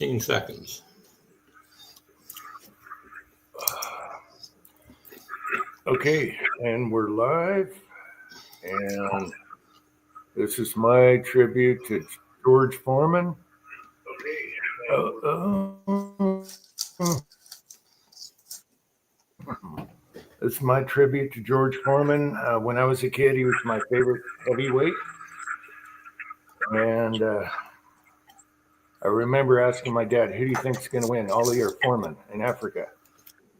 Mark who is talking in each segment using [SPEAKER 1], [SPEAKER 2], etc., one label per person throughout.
[SPEAKER 1] 15 seconds.
[SPEAKER 2] Okay, and we're live. And this is my tribute to George Foreman. This is my tribute to George Foreman. When I was a kid, he was my favorite heavyweight. And I remember asking my dad, who do you think is going to win, Ali or Foreman in Africa?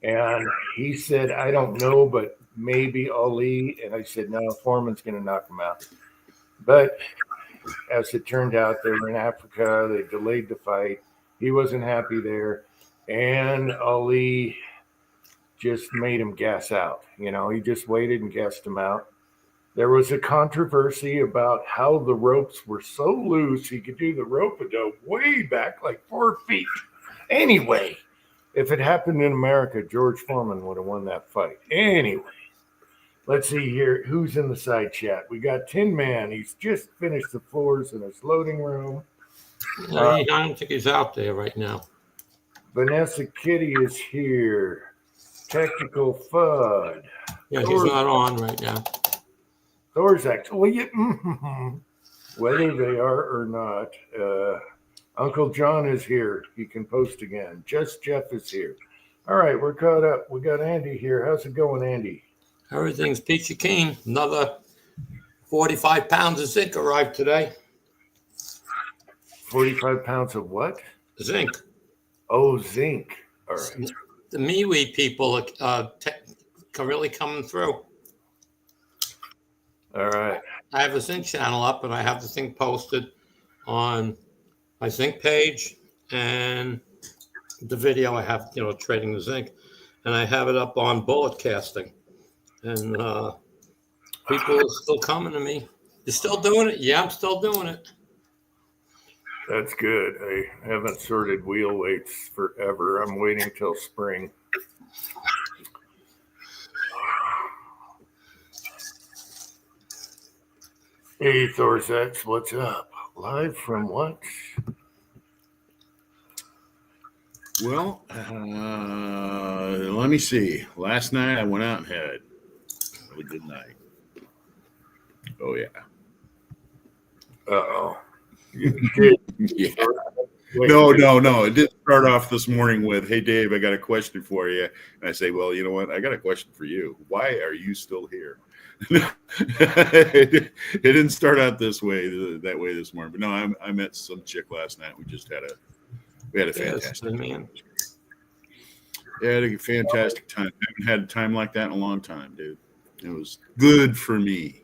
[SPEAKER 2] And he said, I don't know, but maybe Ali. And I said, no, Foreman's going to knock him out. But as it turned out, they were in Africa. They delayed the fight. He wasn't happy there. And Ali just made him gas out. You know, he just waited and gassed him out. There was a controversy about how the ropes were so loose he could do the rope-a-dope way back like 4 feet. Anyway, if it happened in America, George Foreman would have won that fight. Anyway, let's see here. Who's in the side chat? We got Tin Man. He's just finished the floors in his loading room.
[SPEAKER 1] I don't think he's out there right now.
[SPEAKER 2] Vanessa Kitty is here. Technical FUD.
[SPEAKER 1] Yeah, he's not on right now.
[SPEAKER 2] Thor's actually, whether they are or not. Uncle John is here. He can post again. Just Jeff is here. All right, we're caught up. We got Andy here. How's it going, Andy?
[SPEAKER 1] Everything's peachy keen. Another 45 pounds of zinc arrived today.
[SPEAKER 2] 45 pounds of what?
[SPEAKER 1] Zinc.
[SPEAKER 2] Oh, zinc. All right.
[SPEAKER 1] The MeWe people are really coming through.
[SPEAKER 2] All right.
[SPEAKER 1] I have a zinc channel up, and I have the thing posted on my zinc page and the video I have, trading the zinc, and I have it up on bullet casting. And people are still coming to me. You're still doing it? Yeah, I'm still doing it.
[SPEAKER 2] That's good. I haven't sorted wheel weights forever. I'm waiting till spring. Hey, Thorzex, what's up? Live from what?
[SPEAKER 3] Well, let me see. Last night I went out and had a really good night. Oh, yeah.
[SPEAKER 2] Uh-oh.
[SPEAKER 3] Yeah. No. It didn't start off this morning with, hey, Dave, I got a question for you. And I say, well, you know what? I got a question for you. Why are you still here? It didn't start out that way this morning. But no, I met some chick last night. We had a fantastic time. Yeah, had a fantastic time. I haven't had a time like that in a long time, dude. It was good for me.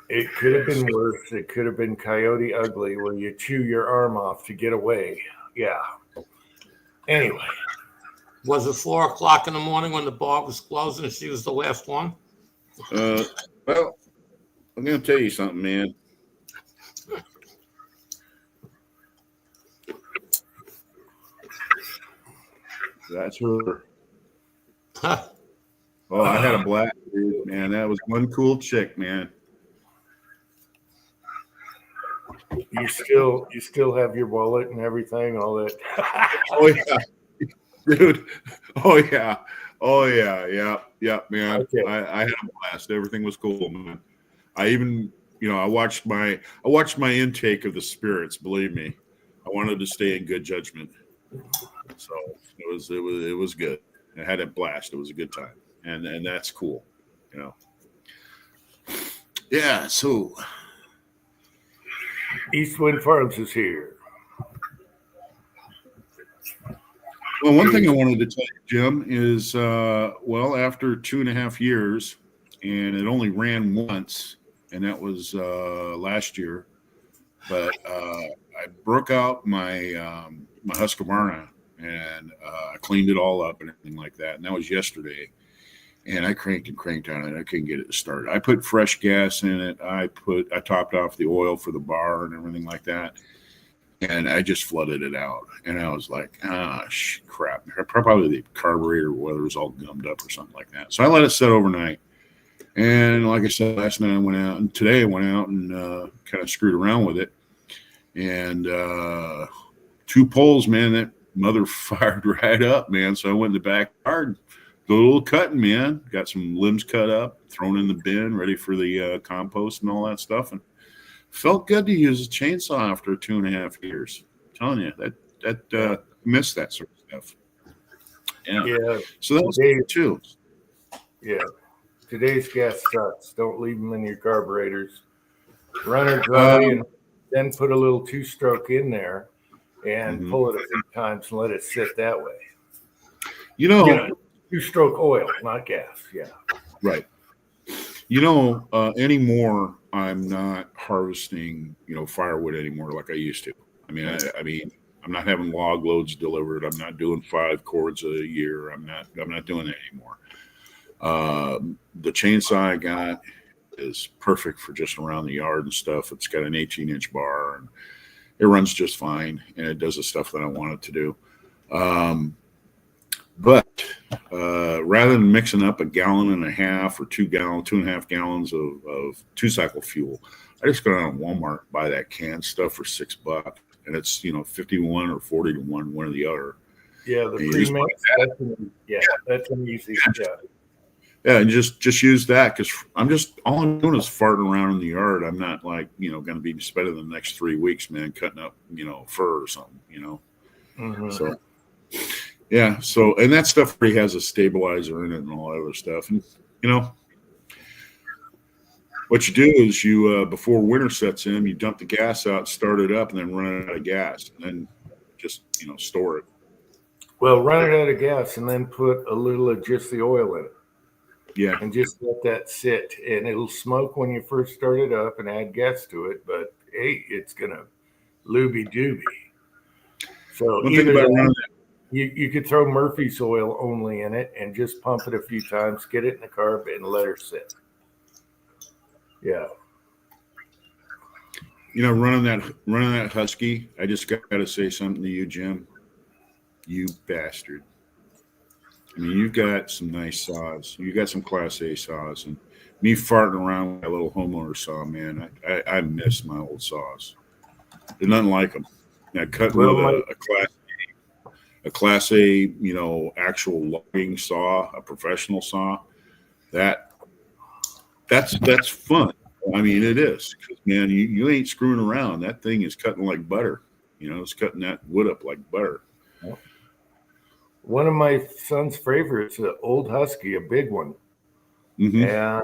[SPEAKER 2] It could have been worse. It could have been Coyote Ugly, where you chew your arm off to get away. Yeah. Anyway.
[SPEAKER 1] Was it 4 o'clock in the morning when the bar was closing and she was the last one?
[SPEAKER 3] Well, I'm going to tell you something, man. That's her.
[SPEAKER 1] Huh.
[SPEAKER 3] Oh, I had a blast, dude, man. That was one cool chick, man.
[SPEAKER 2] You still have your wallet and everything, all that.
[SPEAKER 3] Oh yeah, dude. Oh yeah, man. Okay. I had a blast. Everything was cool, man. I even, I watched my intake of the spirits. Believe me, I wanted to stay in good judgment. So it was good. I had a blast. It was a good time, and that's cool, Yeah. So.
[SPEAKER 2] Eastwind Farms is here.
[SPEAKER 3] Well, one thing I wanted to tell you, Jim, is, after 2.5 years, and it only ran once, and that was last year, but I broke out my my Husqvarna, and I cleaned it all up and everything like that, and that was yesterday. And I cranked on it. I couldn't get it to start. I put fresh gas in it. I topped off the oil for the bar and everything like that. And I just flooded it out. And I was like, crap. Probably the carburetor, whether it was all gummed up or something like that. So I let it sit overnight. And like I said, last night I went out, and today I went out and kind of screwed around with it. And 2 poles, man. That mother fired right up, man. So I went in the backyard, do a little cutting, man. Got some limbs cut up, thrown in the bin, ready for the compost and all that stuff. And felt good to use a chainsaw after 2.5 years. I'm telling you, that missed that sort of stuff. Yeah. So that was good too.
[SPEAKER 2] Yeah. Today's gas sucks. Don't leave them in your carburetors. Run her dry and then put a little 2-stroke in there and pull it a few times and let it sit that way. 2-stroke oil, not gas. Yeah.
[SPEAKER 3] Right. Anymore, I'm not harvesting, firewood anymore like I used to. I mean, I'm not having log loads delivered. I'm not doing 5 cords a year. I'm not doing that anymore. The chainsaw I got is perfect for just around the yard and stuff. It's got an 18-inch bar and it runs just fine, and it does the stuff that I want it to do. But rather than mixing up 1.5 gallons or 2.5 gallons of 2-cycle fuel, I just go down to Walmart, buy that canned stuff for $6, and it's 51 or 40 to 1 or the other.
[SPEAKER 2] Yeah, the pre-mix. That's an easy.
[SPEAKER 3] Yeah, and just use that, because all I'm doing is farting around in the yard. I'm not going to be spending the next 3 weeks, man, cutting up fur or something, So yeah, and that stuff already has a stabilizer in it and all that other stuff. And what you do is you before winter sets in, you dump the gas out, start it up, and then run out of gas, and then just store it.
[SPEAKER 2] Well, run it out of gas and then put a little of just the oil in it.
[SPEAKER 3] Yeah.
[SPEAKER 2] And just let that sit, and it'll smoke when you first start it up and add gas to it. But hey, it's gonna looby dooby. So
[SPEAKER 3] one thing about running that,
[SPEAKER 2] you could throw Murphy's oil only in it and just pump it a few times, get it in the carb, and let her sit. Yeah.
[SPEAKER 3] Running that Husky, I just got to say something to you, Jim. You bastard. I mean, you've got some nice saws. You got some Class A saws, and me farting around with that little homeowner saw, man. I miss my old saws. There's nothing like them. Now, cutting with a Class A, actual logging saw, a professional saw, that's fun. I mean, it is, because man, you ain't screwing around. That thing is cutting like butter. It's cutting that wood up like butter.
[SPEAKER 2] One of my son's favorites, an old Husky, a big one.
[SPEAKER 3] Mm-hmm.
[SPEAKER 2] And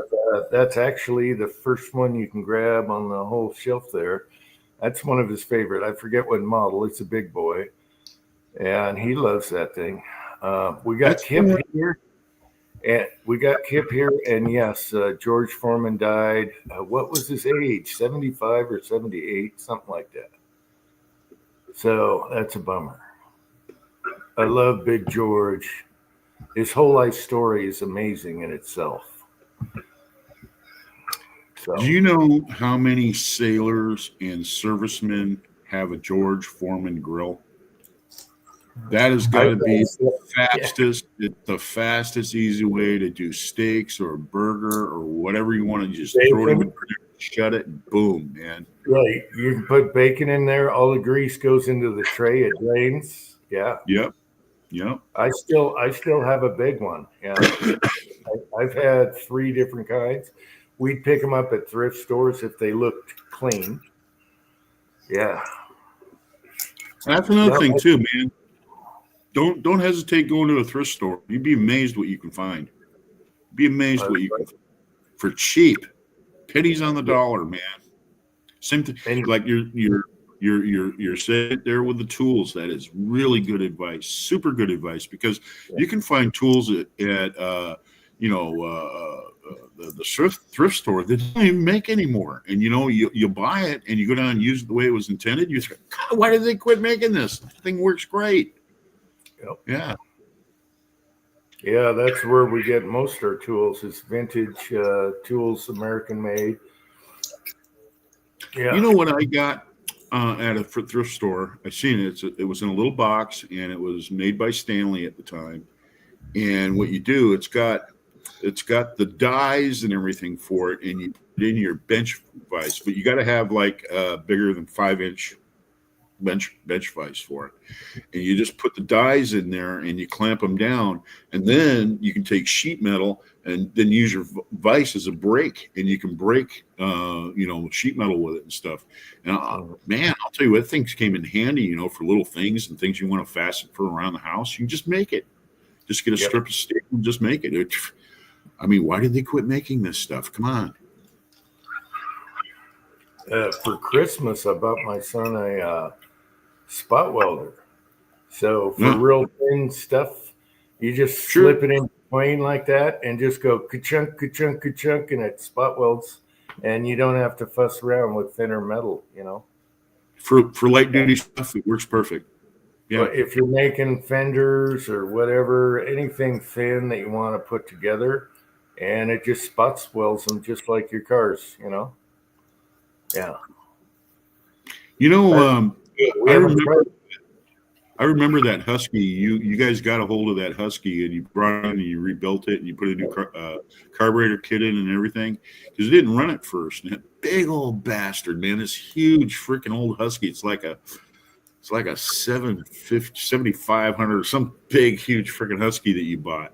[SPEAKER 2] that's actually the first one you can grab on the whole shelf there. That's one of his favorite. I forget what model. It's a big boy. And he loves that thing. We got Kip here. And yes, George Foreman died. What was his age? 75 or 78, something like that. So that's a bummer. I love Big George. His whole life story is amazing in itself. So,
[SPEAKER 3] do you know how many sailors and servicemen have a George Foreman grill? That has got to be the fastest, easy way to do steaks or a burger or whatever you want to just throw it in the grill, shut it, and boom, man.
[SPEAKER 2] Right. You can put bacon in there. All the grease goes into the tray. It drains. Yeah.
[SPEAKER 3] Yep.
[SPEAKER 2] I still have a big one. Yeah. I've had 3 different kinds. We'd pick them up at thrift stores if they looked clean. Yeah.
[SPEAKER 3] That's another thing too, man. Don't hesitate going to a thrift store. You'd be amazed what you can find. Be amazed what you can find for cheap, pennies on the dollar, man. Same thing, like you're sitting there with the tools. That is really good advice, super good advice, because you can find tools at the thrift store that don't even make anymore. And you buy it and you go down and use it the way it was intended. You think, God, why did they quit making this? The thing works great.
[SPEAKER 2] Yep.
[SPEAKER 3] Yeah.
[SPEAKER 2] Yeah, that's where we get most of our tools, is vintage tools, American made. Yeah.
[SPEAKER 3] You know what I got at a thrift store? I seen it. It was in a little box, and it was made by Stanley at the time. And what you do, it's got the dies and everything for it, and you put it in your bench vise, but you got to have like bigger than 5-inch bench vise for it. And you just put the dies in there and you clamp them down, and then you can take sheet metal and then use your vise as a brake, and you can break sheet metal with it and stuff. And man, I'll tell you what, things came in handy, for little things and things you want to fasten for around the house. You can just make it. Just get a strip of steel and just make it. I mean, why did they quit making this stuff? Come on.
[SPEAKER 2] For Christmas, I bought my son a spot welder. So for real thin stuff, you just slip it in between like that and just go ka-chunk, ka-chunk, ka-chunk, and it spot welds, and you don't have to fuss around with thinner metal,
[SPEAKER 3] For light duty stuff, it works perfect. Yeah.
[SPEAKER 2] But if you're making fenders or whatever, anything thin that you want to put together, and it just spot welds them just like your cars, Yeah.
[SPEAKER 3] I remember that Husky. You guys got a hold of that Husky and you brought it in and you rebuilt it and you put a new carburetor kit in and everything, because it didn't run at first. And that big old bastard, man, this huge freaking old Husky. It's like a 7500, some big huge freaking Husky that you bought,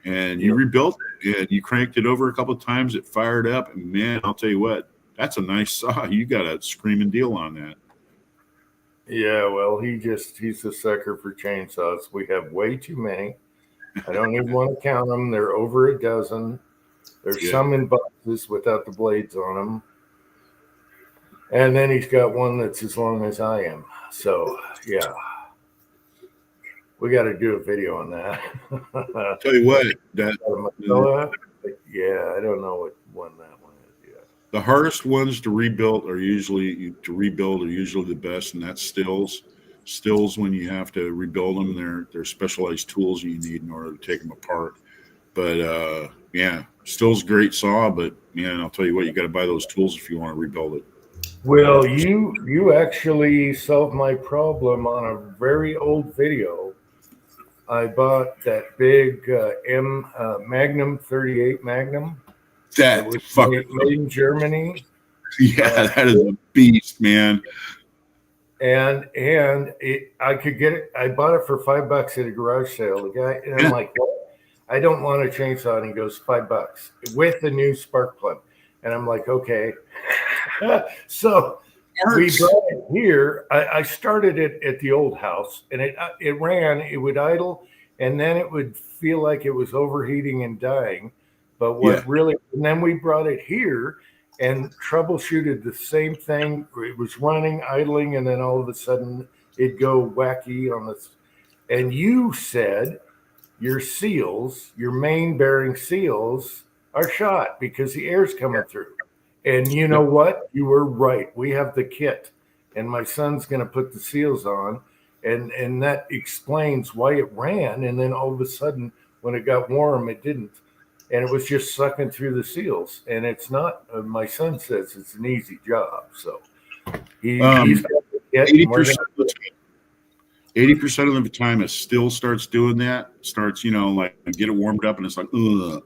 [SPEAKER 3] and you rebuilt it and you cranked it over a couple of times. It fired up, and man, I'll tell you what, that's a nice saw. You got a screaming deal on that.
[SPEAKER 2] Yeah, well, he's a sucker for chainsaws. We have way too many. I don't even want to count them. They're over a dozen. There's some in boxes without the blades on them. And then he's got one that's as long as I am. So, yeah. We got to do a video on that.
[SPEAKER 3] I'll tell you what,
[SPEAKER 2] I don't know what one that one is. Yeah.
[SPEAKER 3] The hardest ones to rebuild are usually the best, and that's stills. Stills, when you have to rebuild them, they're specialized tools you need in order to take them apart. But stills great saw, but man, I'll tell you what, you got to buy those tools if you want to rebuild it.
[SPEAKER 2] Well, you actually solved my problem on a very old video. I bought that big Magnum 38 Magnum.
[SPEAKER 3] That
[SPEAKER 2] was
[SPEAKER 3] fucking
[SPEAKER 2] made in Germany.
[SPEAKER 3] Yeah, that is a beast, man.
[SPEAKER 2] And I could get it. I bought it for $5 at a garage sale. The guy, and I'm like, what? I don't want a chainsaw. And he goes, $5 with the new spark plug. And I'm like, okay. So we brought it here. I started it at the old house, and it ran. It would idle, and then it would feel like it was overheating and dying. But and then we brought it here and troubleshooted the same thing. It was running, idling, and then all of a sudden it'd go wacky on this. And you said your seals, your main bearing seals, are shot because the air's coming through. And you know what? You were right. We have the kit, and my son's going to put the seals on, and that explains why it ran. And then all of a sudden, when it got warm, it didn't. And it was just sucking through the seals. And it's not, my son says it's an easy job. So he's got the kit.
[SPEAKER 3] 80% of the time it still starts doing that, like get it warmed up and it's like, and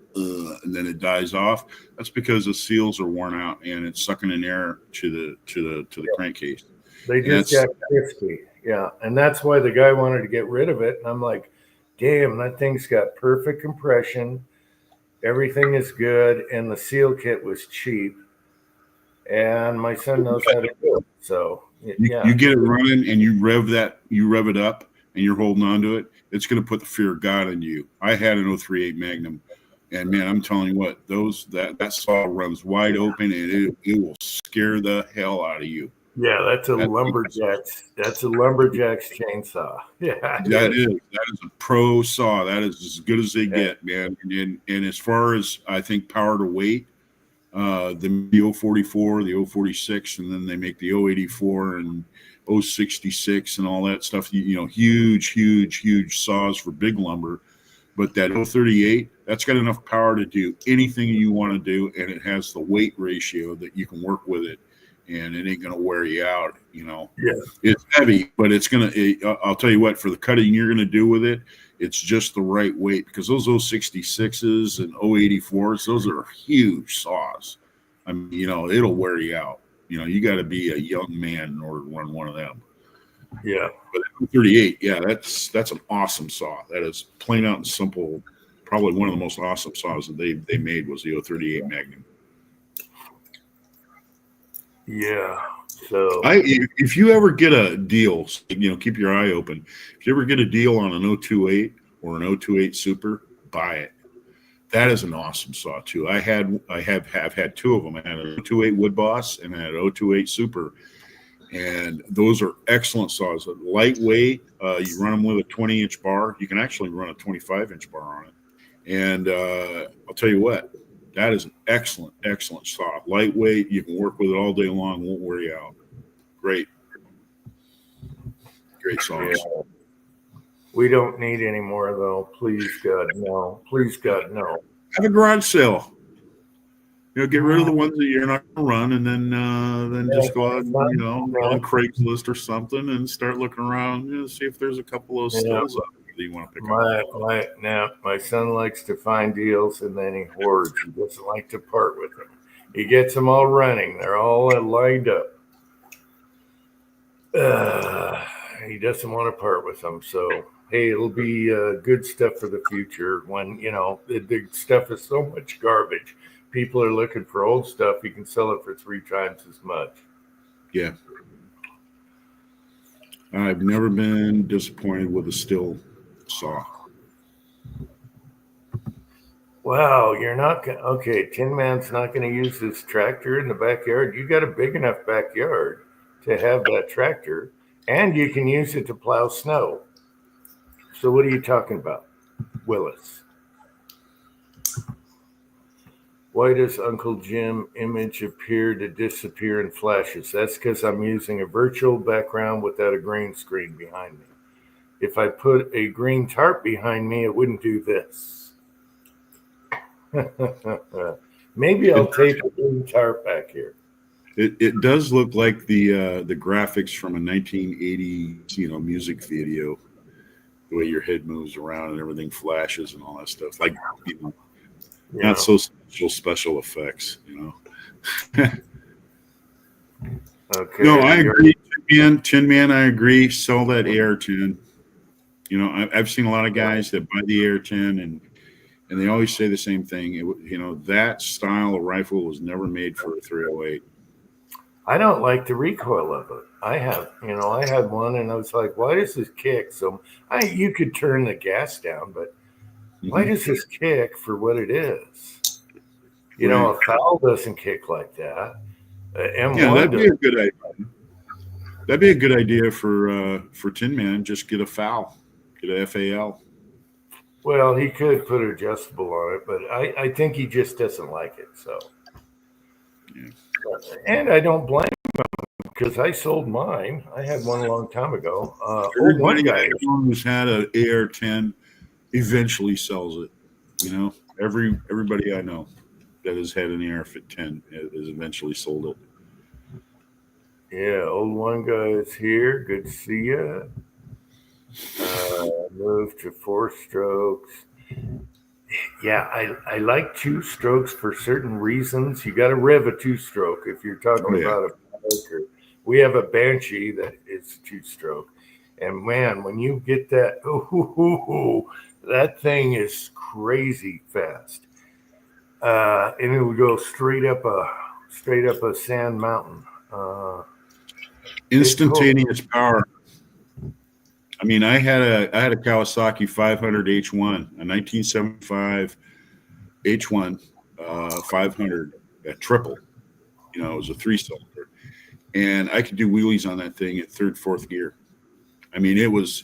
[SPEAKER 3] then it dies off. That's because the seals are worn out and it's sucking in air to the crankcase.
[SPEAKER 2] They just got crispy. Yeah. And that's why the guy wanted to get rid of it. And I'm like, damn, that thing's got perfect compression. Everything is good. And the seal kit was cheap. And my son knows how to do it. So
[SPEAKER 3] you get it running and you rev it up and you're holding on to it, it's going to put the fear of God in you. I had an 038 Magnum, and man, I'm telling you what, that saw runs wide open and it will scare the hell out of you.
[SPEAKER 2] Yeah, that's a lumberjack's chainsaw. Yeah.
[SPEAKER 3] That is a pro saw. That is as good as they get, man. And as far as I think power to weight, the 044, the 046, and then they make the 084 and 066 and all that stuff. Huge saws for big lumber. But that 038, that's got enough power to do anything you want to do, and it has the weight ratio that you can work with it, and it ain't gonna wear you out.
[SPEAKER 2] Yeah,
[SPEAKER 3] it's heavy, but it's gonna. I'll tell you what, for the cutting you're gonna do with it, it's just the right weight, because those 066s and 084s, those are huge saws. I mean, it'll wear you out. You got to be a young man in order to run one of them.
[SPEAKER 2] Yeah.
[SPEAKER 3] But 38, yeah, that's an awesome saw. That is plain out and simple. Probably one of the most awesome saws that they made was the 038 Magnum.
[SPEAKER 2] Yeah. So
[SPEAKER 3] If you ever get a deal, keep your eye open. If you ever get a deal on an 028 or an 028 Super, buy it. That is an awesome saw too. I have had two of them. I had a 028 Wood Boss and I had an 028 Super, and those are excellent saws. Lightweight. You run them with a 20-inch bar. You can actually run a 25-inch bar on it. And I'll tell you what, that is an excellent saw. Lightweight. You can work with it all day long. Won't wear you out. Great saws.
[SPEAKER 2] yeah. We don't need any more though. Please God, no. Please God, no.
[SPEAKER 3] Have a garage sale. Get rid of the ones that you're not going to run, and then just go out and, on Craigslist or something and start looking around, see if there's a couple of stills up that you want to pick up.
[SPEAKER 2] My son likes to find deals, and then he hoards. He doesn't like to part with them. He gets them all running. They're all lined up. He doesn't want to part with them. So, hey, it'll be good stuff for the future when, the stuff is so much garbage. People are looking for old stuff. You can sell it for 3 times as much.
[SPEAKER 3] Yeah. I've never been disappointed with a still saw.
[SPEAKER 2] Wow, you're not going to, okay, Tin Man's not going to use his tractor in the backyard. You got a big enough backyard to have that tractor, and you can use it to plow snow. So what are you talking about, Willis? Why does Uncle Jim image appear to disappear in flashes? That's because I'm using a virtual background without a green screen behind me. If I put a green tarp behind me, it wouldn't do this. Maybe I'll take a green tarp back here.
[SPEAKER 3] It does look like the graphics from a 1980s music video. The way your head moves around and everything flashes and all that stuff, like not so special effects,
[SPEAKER 2] Okay.
[SPEAKER 3] No, I agree, Tin Man. I agree. Sell that AR-10. I've seen a lot of guys that buy the AR-10 and they always say the same thing. That style of rifle was never made for a 308.
[SPEAKER 2] I don't like the recoil of it. I had one and I was like, why does this kick? So you could turn the gas down, but why does this kick for what it is? A foul doesn't kick like that. M1
[SPEAKER 3] that'd be a good idea. That'd be a good idea for Tin Man. Just get a FAL, get a FAL.
[SPEAKER 2] Well, he could put adjustable on it, but I think he just doesn't like it. So,
[SPEAKER 3] yeah.
[SPEAKER 2] And I don't blame him because I sold mine. I had one a long time ago.
[SPEAKER 3] Everybody who's had an AR-10 eventually sells it. Everybody I know that has had an AR-10 has eventually sold it.
[SPEAKER 2] Yeah, old one guy is here. Good to see you. Move to 4 strokes. Yeah, I like 2 strokes for certain reasons. You got to rev a 2-stroke if you're talking about a poker. We have a Banshee that is 2-stroke, and man, when you get that, that thing is crazy fast, and it would go straight up a sand mountain.
[SPEAKER 3] Instantaneous power. I mean, I had a Kawasaki 500 H1, a 1975 H1 500, a triple. It was a 3-cylinder, and I could do wheelies on that thing at 3rd, 4th gear. I mean, it was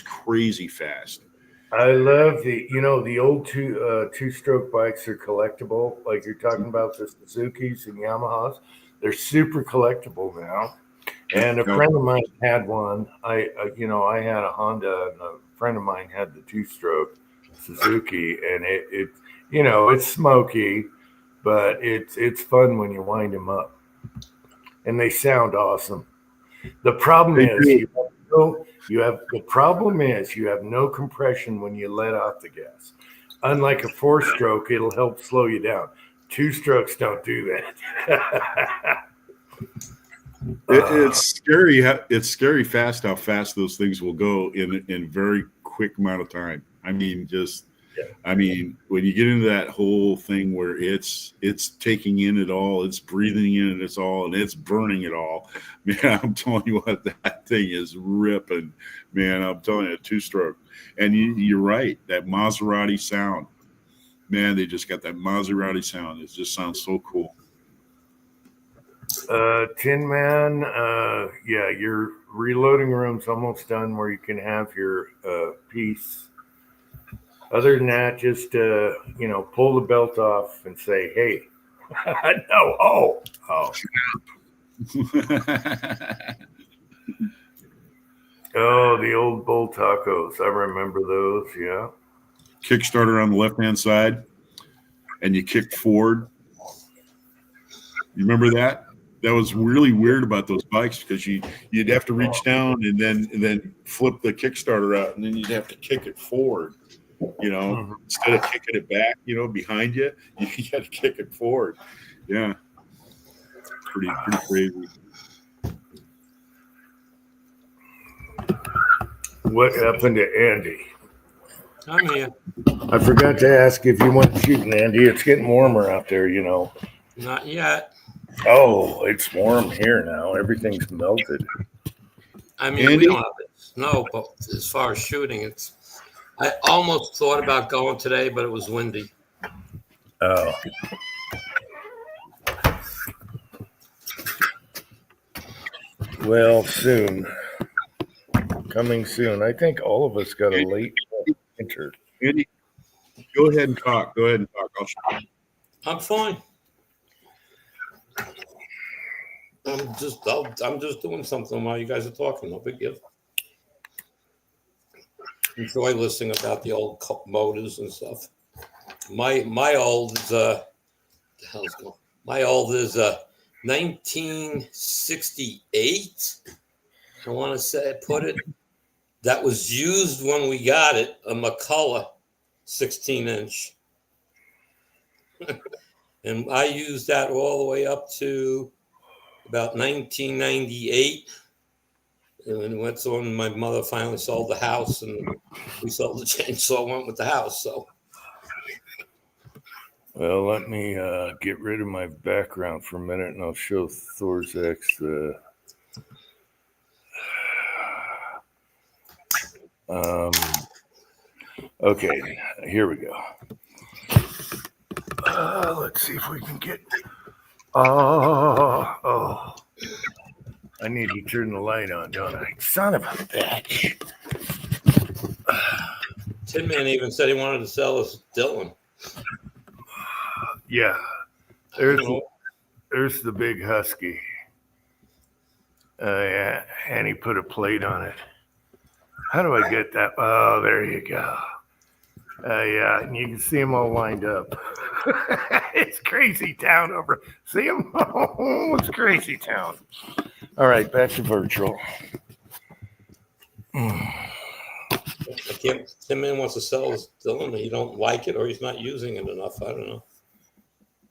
[SPEAKER 3] crazy fast.
[SPEAKER 2] I love the old 2-stroke bikes are collectible. Like you're talking about the Suzukis and Yamahas, they're super collectible now. And a friend of mine had one. I had a Honda, and a friend of mine had the 2-stroke Suzuki, and it's smoky, but it's fun when you wind them up, and they sound awesome. The problem is you have no compression when you let off the gas. Unlike a 4-stroke, it'll help slow you down. 2 strokes don't do that.
[SPEAKER 3] It's scary. It's scary fast how fast those things will go in very quick amount of time. I mean, when you get into that whole thing where it's taking in it all, it's breathing in it all, and it's burning it all. Man, I'm telling you what, that thing is ripping. Man, I'm telling you, two-stroke. And you're right, that Maserati sound. Man, they just got that Maserati sound. It just sounds so cool.
[SPEAKER 2] Tin Man, yeah, your reloading room's almost done where you can have your piece. Other than that, just pull the belt off and say, "Hey, no, oh." Oh, the old bull tacos. I remember those. Yeah.
[SPEAKER 3] Kickstarter on the left-hand side, and you kick forward. You remember that? That was really weird about those bikes because you'd have to reach down and then flip the Kickstarter out, and then you'd have to kick it forward. Instead of kicking it back, behind you, you got to kick it forward. Yeah, pretty crazy.
[SPEAKER 2] What happened to Andy?
[SPEAKER 1] I'm here.
[SPEAKER 2] I forgot to ask if you went shooting, Andy. It's getting warmer out there,
[SPEAKER 1] Not yet.
[SPEAKER 2] Oh, it's warm here now. Everything's melted.
[SPEAKER 1] I mean,
[SPEAKER 3] Andy?
[SPEAKER 1] we don't have snow, but as far as shooting, I almost thought about going today, but it was windy.
[SPEAKER 2] Oh. Well, soon. Coming soon. I think all of us got a late winter.
[SPEAKER 3] Andy, go ahead and talk.
[SPEAKER 1] I'm fine. I'm just doing something while you guys are talking. No big deal. Enjoy listening about the old motors and stuff. My old is my old is 1968. I want to say that was used when we got it, a McCullough 16-inch. And I used that all the way up to about 1998. And that's when my mother finally sold the house, and we sold the chainsaw, went with the house. So,
[SPEAKER 2] well, let me get rid of my background for a minute, and I'll show Thor's X the. Okay, here we go. Let's see if we can get. Oh. I need to turn the light on, don't I? Son of a bitch.
[SPEAKER 1] Tin Man even said he wanted to sell us Dylan.
[SPEAKER 2] Yeah. There's the big husky. Yeah, and he put a plate on it. How do I get that? Oh, there you go. Yeah, and you can see them all lined up. It's crazy town over. See them? Oh, it's crazy town. All right, back to virtual.
[SPEAKER 1] I can't. Tin Man wants to sell us Dylan, and he don't like it, or he's not using it enough. I don't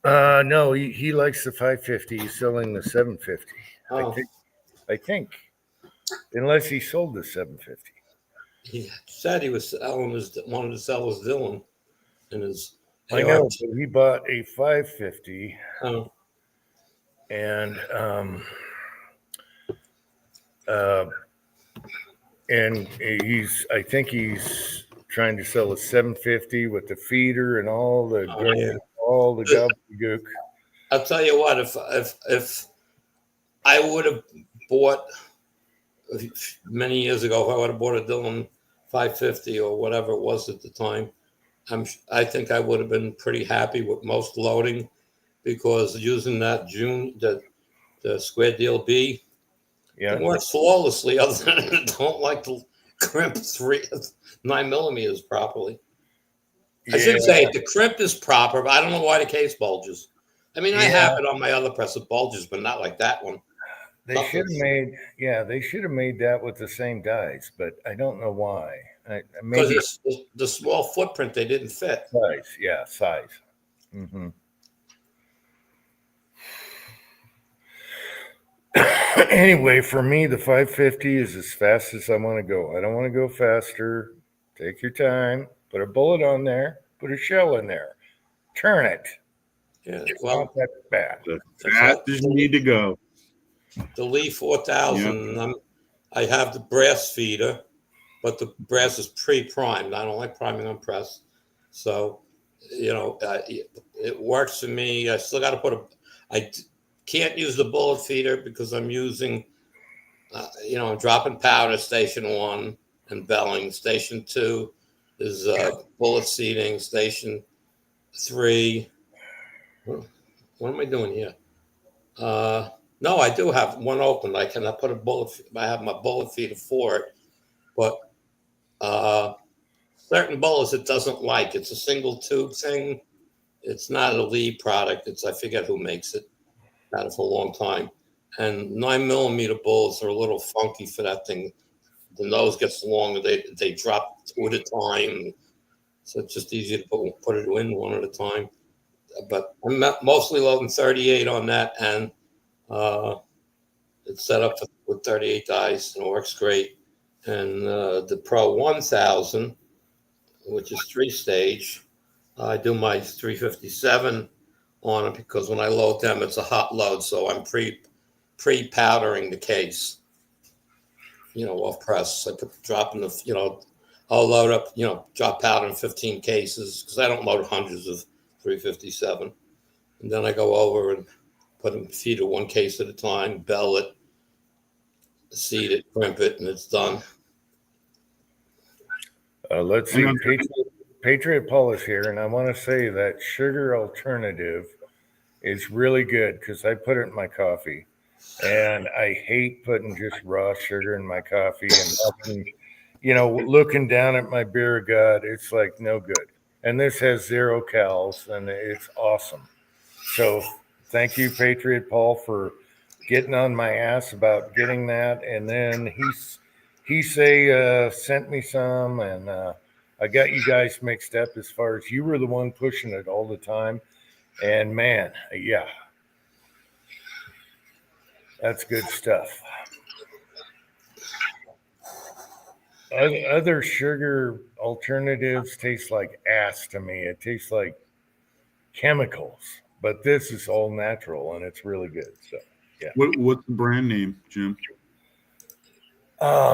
[SPEAKER 1] know.
[SPEAKER 2] No, he likes the 550. He's selling the 750.
[SPEAKER 1] Oh.
[SPEAKER 2] I think, unless he sold the 750.
[SPEAKER 1] He said he was wanted to sell his Dylan, and his.
[SPEAKER 2] I know, but he bought a 550.
[SPEAKER 1] Oh.
[SPEAKER 2] And I think he's trying to sell a 750 with the feeder and all the all the gobbledygook.
[SPEAKER 1] I'll tell you what, if I would have bought many years ago, if I would have bought a Dylan 550 or whatever it was at the time, I think I would have been pretty happy with most loading, because using that the square deal B, it works flawlessly, other than I don't like to crimp 9mm properly. I should say the crimp is proper, but I don't know why the case bulges. I mean, I have it on my other press, it bulges, but not like that one.
[SPEAKER 2] They should have made that with the same dies, but I don't know why.
[SPEAKER 1] Because the small footprint, they didn't fit.
[SPEAKER 2] Size. Mm-hmm. Anyway, for me, the 550 is as fast as I want to go. I don't want to go faster. Take your time. Put a bullet on there. Put a shell in there. Turn it.
[SPEAKER 1] Yeah,
[SPEAKER 2] It's
[SPEAKER 1] well,
[SPEAKER 2] not that bad.
[SPEAKER 3] The fast as you need to go.
[SPEAKER 1] the Lee 4000. I have the brass feeder, but the brass is pre-primed. I don't like priming on press, so it works for me. I still got to put I can't use the bullet feeder because I'm using, I'm dropping powder station 1 and belling. Station 2 is bullet seating. Station 3. What am I doing here? No, I do have one open. I cannot put a bullet. I have my bullet feeder for it, but certain bullets it doesn't like. It's a single tube thing. It's not a Lee product. I forget who makes it. Had it for a long time. And 9mm bullets are a little funky for that thing. The nose gets longer. They drop 2 at a time. So it's just easier to put it in one at a time. But I'm mostly loading 38 on that, and it's set up with 38 dice, and it works great. And the Pro 1000, which is 3-stage, I do my 357 on it because when I load them, it's a hot load, so I'm pre-powdering the case, off press. I drop in I'll load up, drop powder in 15 cases because I don't load hundreds of 357, and then I go over and put them feeder 1 case at a time, bell it, seed it, crimp it, and it's done.
[SPEAKER 2] Let's see. Patriot Paul is here, and I want to say that sugar alternative is really good because I put it in my coffee, and I hate putting just raw sugar in my coffee and looking down at my beer gut, it's like no good. And this has 0 cals, and it's awesome. So thank you, Patriot Paul, for getting on my ass about getting that. And then he sent me some, and I got you guys mixed up as far as you were the one pushing it all the time. And man, yeah, that's good stuff. Other sugar alternatives taste like ass to me. It tastes like chemicals, but this is all natural and it's really good. So, yeah.
[SPEAKER 3] What's the brand name, Jim?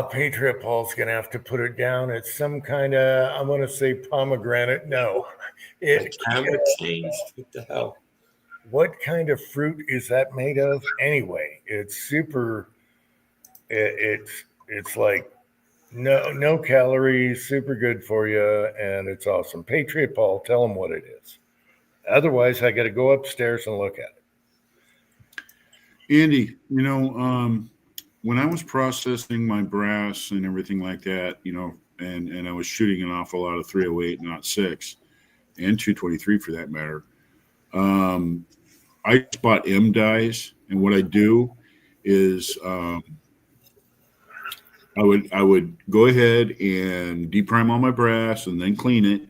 [SPEAKER 2] Patriot Paul's gonna have to put it down. It's some kind of, I want to say pomegranate. No,
[SPEAKER 1] The camera changed. What the hell?
[SPEAKER 2] What kind of fruit is that made of? Anyway, it's super. It's like no calories, super good for you, and it's awesome. Patriot Paul, tell them what it is. Otherwise, I got to go upstairs and look at
[SPEAKER 3] it. Andy, when I was processing my brass and everything like that, and I was shooting an awful lot of 308, not 6, and 223 for that matter, I bought M dies, and what I do is I would go ahead and deprime all my brass and then clean it,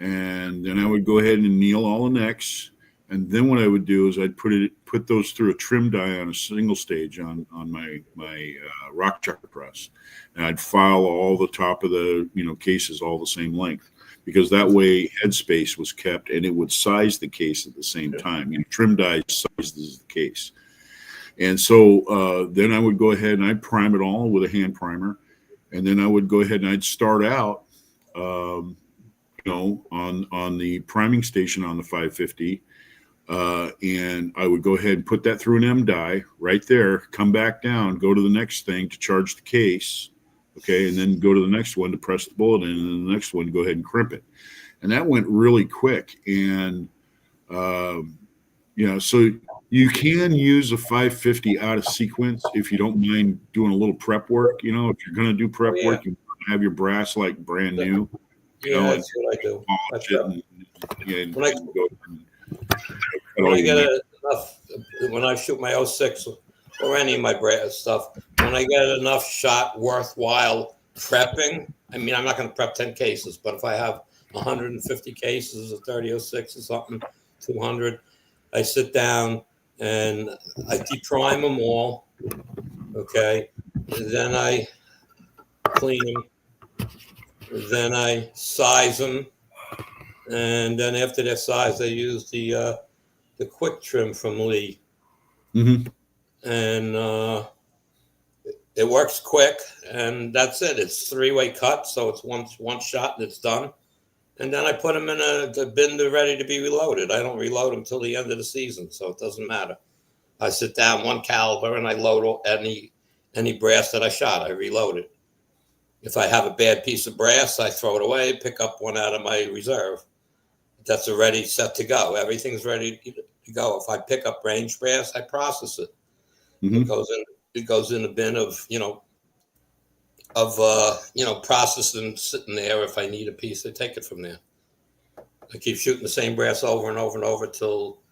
[SPEAKER 3] and then I would go ahead and anneal all the necks, and then what I would do is I'd put those through a trim die on a single stage on my rock chucker press, and I'd file all the top of the cases all the same length, because that way headspace was kept and it would size the case at the same time. Trim die sizes the case. And so then I would go ahead and I'd prime it all with a hand primer. And then I would go ahead and I'd start out, on the priming station on the 550. And I would go ahead and put that through an M die right there, come back down, go to the next thing to charge the case. Okay. And then go to the next one to press the bullet in, and then the next one, go ahead and crimp it. And that went really quick. And, so you can use a 550 out of sequence if you don't mind doing a little prep work. If you're going to do prep work, you have your brass like brand new.
[SPEAKER 1] That's what I do. When I shoot my 06 or any of my brass stuff, when I get enough shot worthwhile prepping, I'm not going to prep 10 cases, but if I have 150 cases of 3006 or something, 200, I sit down and I deprime them all. Okay, and then I clean them. Then I size them, and then after they're sized, I use the quick trim from Lee,
[SPEAKER 3] Mm-hmm.
[SPEAKER 1] and it works quick, and that's it. It's 3-way cut, so it's one shot and it's done. And then I put them in the bin. They're ready to be reloaded. I don't reload them till the end of the season, so it doesn't matter. I sit down one caliber and I load any brass that I shot. I reload it. If I have a bad piece of brass, I throw it away, pick up one out of my reserve. That's already set to go. Everything's ready to go. If I pick up range brass, I process it.
[SPEAKER 3] Mm-hmm.
[SPEAKER 1] It goes in a bin of processing, sitting there. If I need a piece, I take it from there. I keep shooting the same brass over and over and over till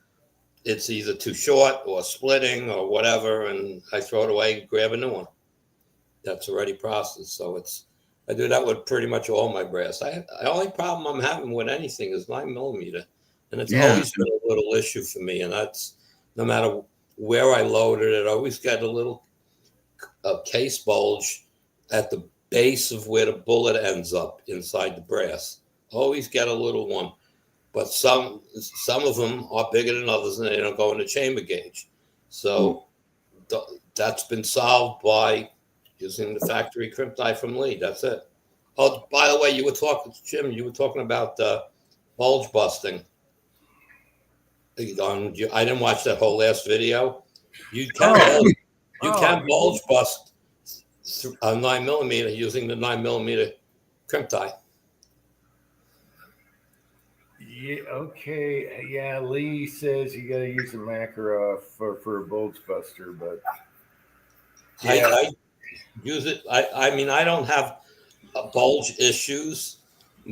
[SPEAKER 1] it's either too short or splitting or whatever, and I throw it away and grab a new one that's already processed. So I do that with pretty much all my brass. The only problem I'm having with anything is 9mm, and it's always been a little issue for me. And that's no matter where I load it, it always got a little case bulge at the base of where the bullet ends up inside the brass. Always get a little one. But some of them are bigger than others, and they don't go in the chamber gauge. So that's been solved by using the factory crimp die from Lee. That's it. Oh, by the way, Jim, you were talking about bulge busting. I didn't watch that whole last video. You can bulge bust a 9mm using the 9mm crimp die.
[SPEAKER 2] Yeah, okay. Yeah, Lee says you got to use a Makarov for a bulge buster, but
[SPEAKER 1] yeah. I use it. I mean, I don't have bulge issues,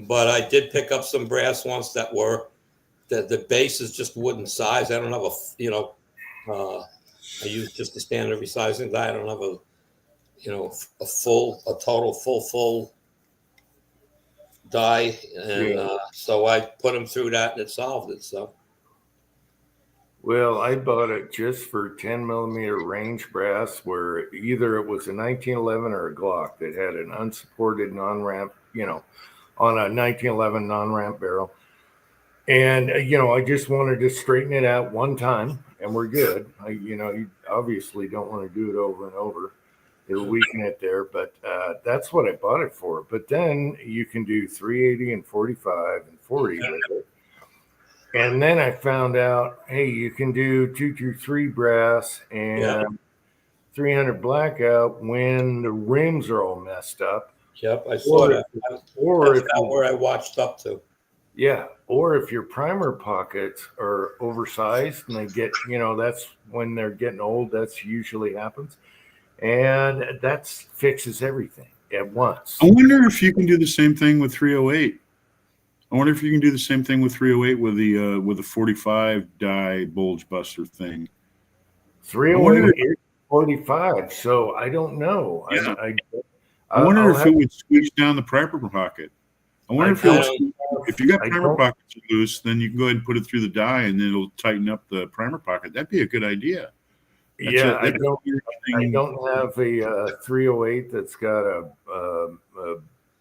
[SPEAKER 1] but I did pick up some brass once that the base is just wooden size. I don't have I use just the standard resizing die. I don't have a total full die, and so I put them through that, and it solved it. So,
[SPEAKER 2] well, I bought it just for 10mm range brass, where either it was a 1911 or a Glock that had an unsupported non-ramp, on a 1911 non-ramp barrel, and I just wanted to straighten it out one time, and we're good. You obviously don't want to do it over and over. It'll weaken it there, but that's what I bought it for. But then you can do 380 and 45 and 40 with it. And then I found out, hey, you can do 223 brass and 300 blackout when the rims are all messed up.
[SPEAKER 1] Yep, I saw that.
[SPEAKER 2] Or
[SPEAKER 1] that's about where I watched up to.
[SPEAKER 2] Yeah, or if your primer pockets are oversized and they get, that's when they're getting old. That's usually happens. And that fixes everything at once.
[SPEAKER 3] I wonder if you can do the same thing with 308. I wonder if you can do the same thing with 308 with the 45 die bulge buster thing.
[SPEAKER 2] 308 is 45, so I don't know.
[SPEAKER 3] Yeah. I wonder if it would squeeze down the primer pocket. I wonder if you got primer pockets loose, then you can go ahead and put it through the die, and then it'll tighten up the primer pocket. That'd be a good idea.
[SPEAKER 2] I don't have a 308 that's got a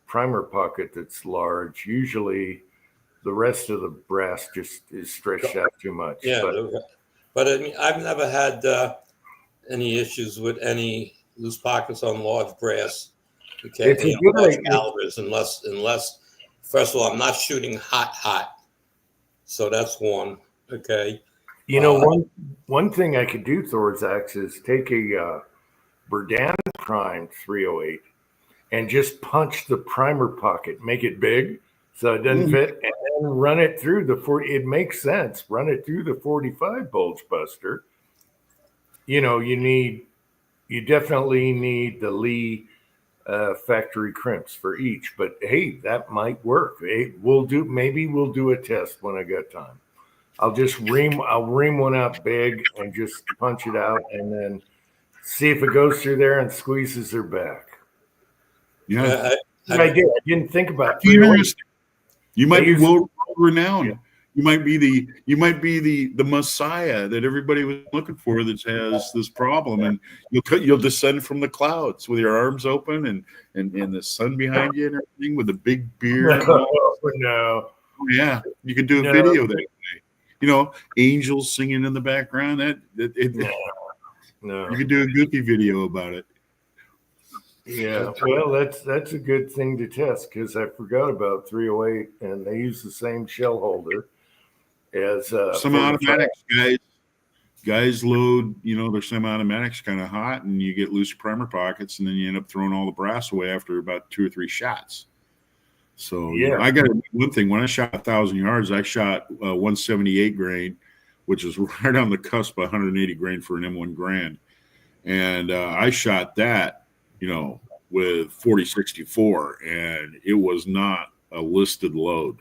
[SPEAKER 2] primer pocket that's large. Usually, the rest of the brass just is stretched out too much.
[SPEAKER 1] Yeah, but I mean, I've never had any issues with any loose pockets on large brass. Okay, large calibers, unless first of all, I'm not shooting hot. So that's one. Okay.
[SPEAKER 2] One thing I could do, Thorax, is take a Berdan primed 308 and just punch the primer pocket, make it big so it doesn't fit, and then run it through the 40. It makes sense. Run it through the 45 bulge buster. You definitely need the Lee factory crimps for each, but hey, that might work. Maybe we'll do a test when I got time. I'll ream one out big and just punch it out, and then see if it goes through there and squeezes her back.
[SPEAKER 3] Yeah,
[SPEAKER 2] I didn't think about it.
[SPEAKER 3] Interesting. You might be world renowned. You might be the Messiah that everybody was looking for that has this problem, and you'll descend from the clouds with your arms open and the sun behind you and everything with a big beard.
[SPEAKER 2] No.
[SPEAKER 3] Yeah, you could do a video that way. Angels singing in the background.
[SPEAKER 2] No.
[SPEAKER 3] You could do a goofy video about it.
[SPEAKER 2] Yeah, well, that's a good thing to test because I forgot about 308, and they use the same shell holder as
[SPEAKER 3] some automatics guys load their semi-automatics kind of hot, and you get loose primer pockets, and then you end up throwing all the brass away after about 2 or 3 shots. So I got one thing. When I shot 1,000 yards, I shot 178 grain, which is right on the cusp of 180 grain for an M1 Grand, and I shot that with 4064, and it was not a listed load.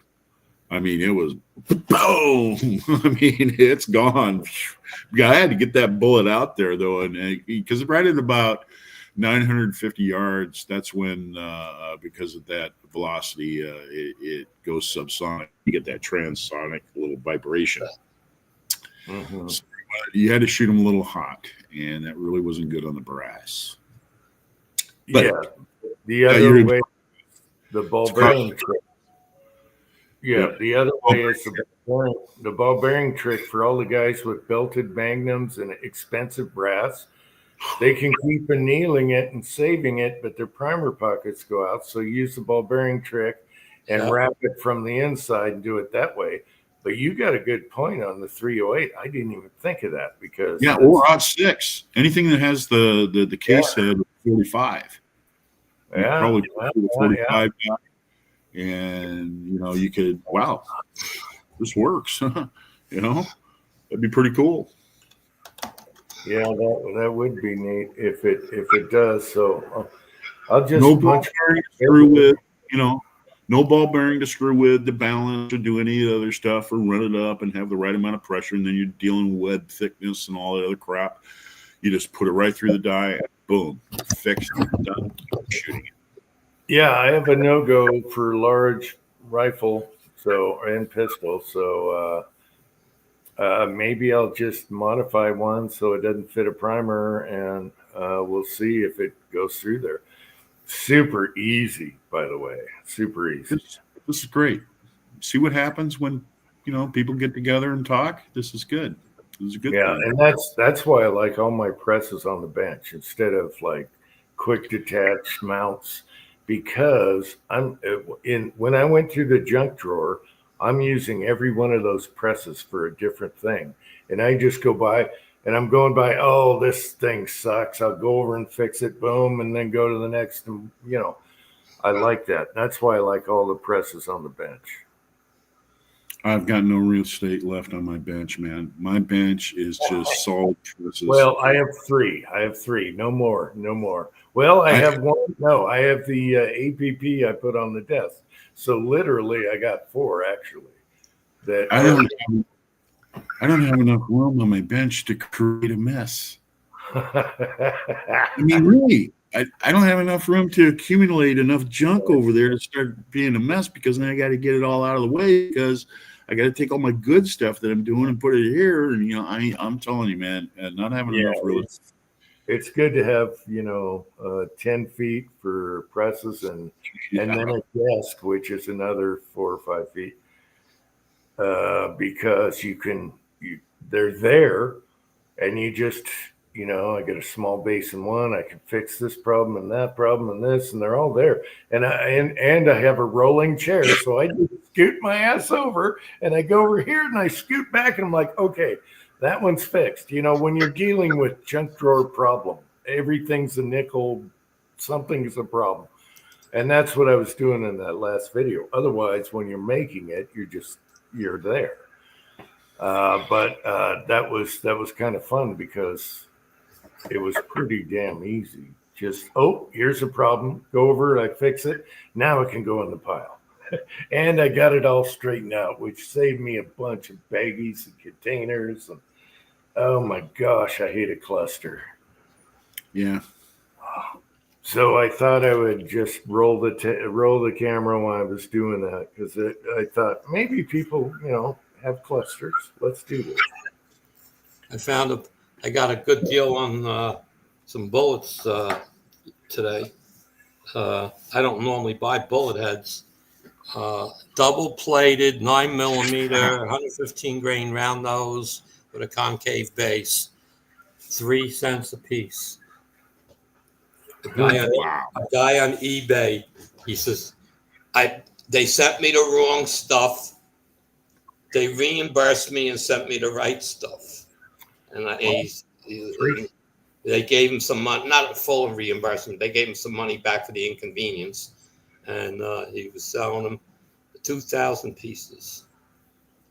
[SPEAKER 3] I mean, it was boom. I mean, it's gone. I had to get that bullet out there though, and because right at about 950 yards, that's when because of that velocity, it goes subsonic. You get that transonic little vibration.
[SPEAKER 2] Mm-hmm.
[SPEAKER 3] So, you had to shoot them a little hot, and that really wasn't good on the brass. But,
[SPEAKER 2] the other way, the ball bearing trick. Yeah, the other way is the ball bearing trick for all the guys with belted magnums and expensive brass. They can keep annealing it and saving it, but their primer pockets go out. So use the ball bearing trick and wrap it from the inside and do it that way. But you got a good point on the 308. I didn't even think of that because
[SPEAKER 3] or odd 6. Anything that has the case head 45. Probably 45 and you could this works. That'd be pretty cool.
[SPEAKER 2] Yeah, that would be neat if it does. So I'll just
[SPEAKER 3] no ball bearing to screw with, no ball bearing to screw with the balance or do any other stuff or run it up and have the right amount of pressure, and then you're dealing with web thickness and all that other crap. You just put it right through the die and boom, fixed, done, shooting it.
[SPEAKER 2] Yeah, I have a no-go for large rifle and pistol, so maybe I'll just modify one so it doesn't fit a primer, and we'll see if it goes through there. Super easy, by the way. Super easy.
[SPEAKER 3] This is great. See what happens when people get together and talk. This is good. This is a good thing.
[SPEAKER 2] And that's why I like all my presses on the bench instead of like quick detach mounts, because when I went through the junk drawer, I'm using every one of those presses for a different thing. And I just go by and I'm going by, oh, this thing sucks. I'll go over and fix it, boom, and then go to the next. And, I like that. That's why I like all the presses on the bench.
[SPEAKER 3] I've got no real estate left on my bench, man. My bench is just solid presses.
[SPEAKER 2] Well, I have three. No more. Well, I have one. No, I have the APP I put on the desk. So literally, I got 4 actually.
[SPEAKER 3] I don't have enough room on my bench to create a mess. I mean, really, I don't have enough room to accumulate enough junk over there to start being a mess, because then I got to get it all out of the way, because I got to take all my good stuff that I'm doing and put it here. And I'm telling you, man, not having enough room.
[SPEAKER 2] It's good to have 10 feet for presses and then a desk, which is another 4 or 5 feet, because they're there, and you just I get a small basin one. I can fix this problem and that problem and this, and they're all there. And I have a rolling chair, so I just scoot my ass over, and I go over here and I scoot back, and I'm like, okay, that one's fixed. When you're dealing with junk drawer problem, everything's a nickel, something's a problem. And that's what I was doing in that last video. Otherwise, when you're making it, you're there. But that was kind of fun because it was pretty damn easy. Just, here's a problem. Go over, I fix it. Now it can go in the pile. And I got it all straightened out, which saved me a bunch of baggies and containers. And oh my gosh, I hate a cluster.
[SPEAKER 3] Yeah.
[SPEAKER 2] So I thought I would just roll the camera while I was doing that, because I thought maybe people, have clusters. Let's do this.
[SPEAKER 1] I got a good deal on some bullets today. I don't normally buy bullet heads. Double plated, 9mm, 115 grain round nose with a concave base, 3 cents a piece.
[SPEAKER 3] Wow.
[SPEAKER 1] A guy on eBay, he says, they sent me the wrong stuff. They reimbursed me and sent me the right stuff. And they gave him some money, not a full reimbursement. They gave him some money back for the inconvenience. And he was selling them 2,000 pieces.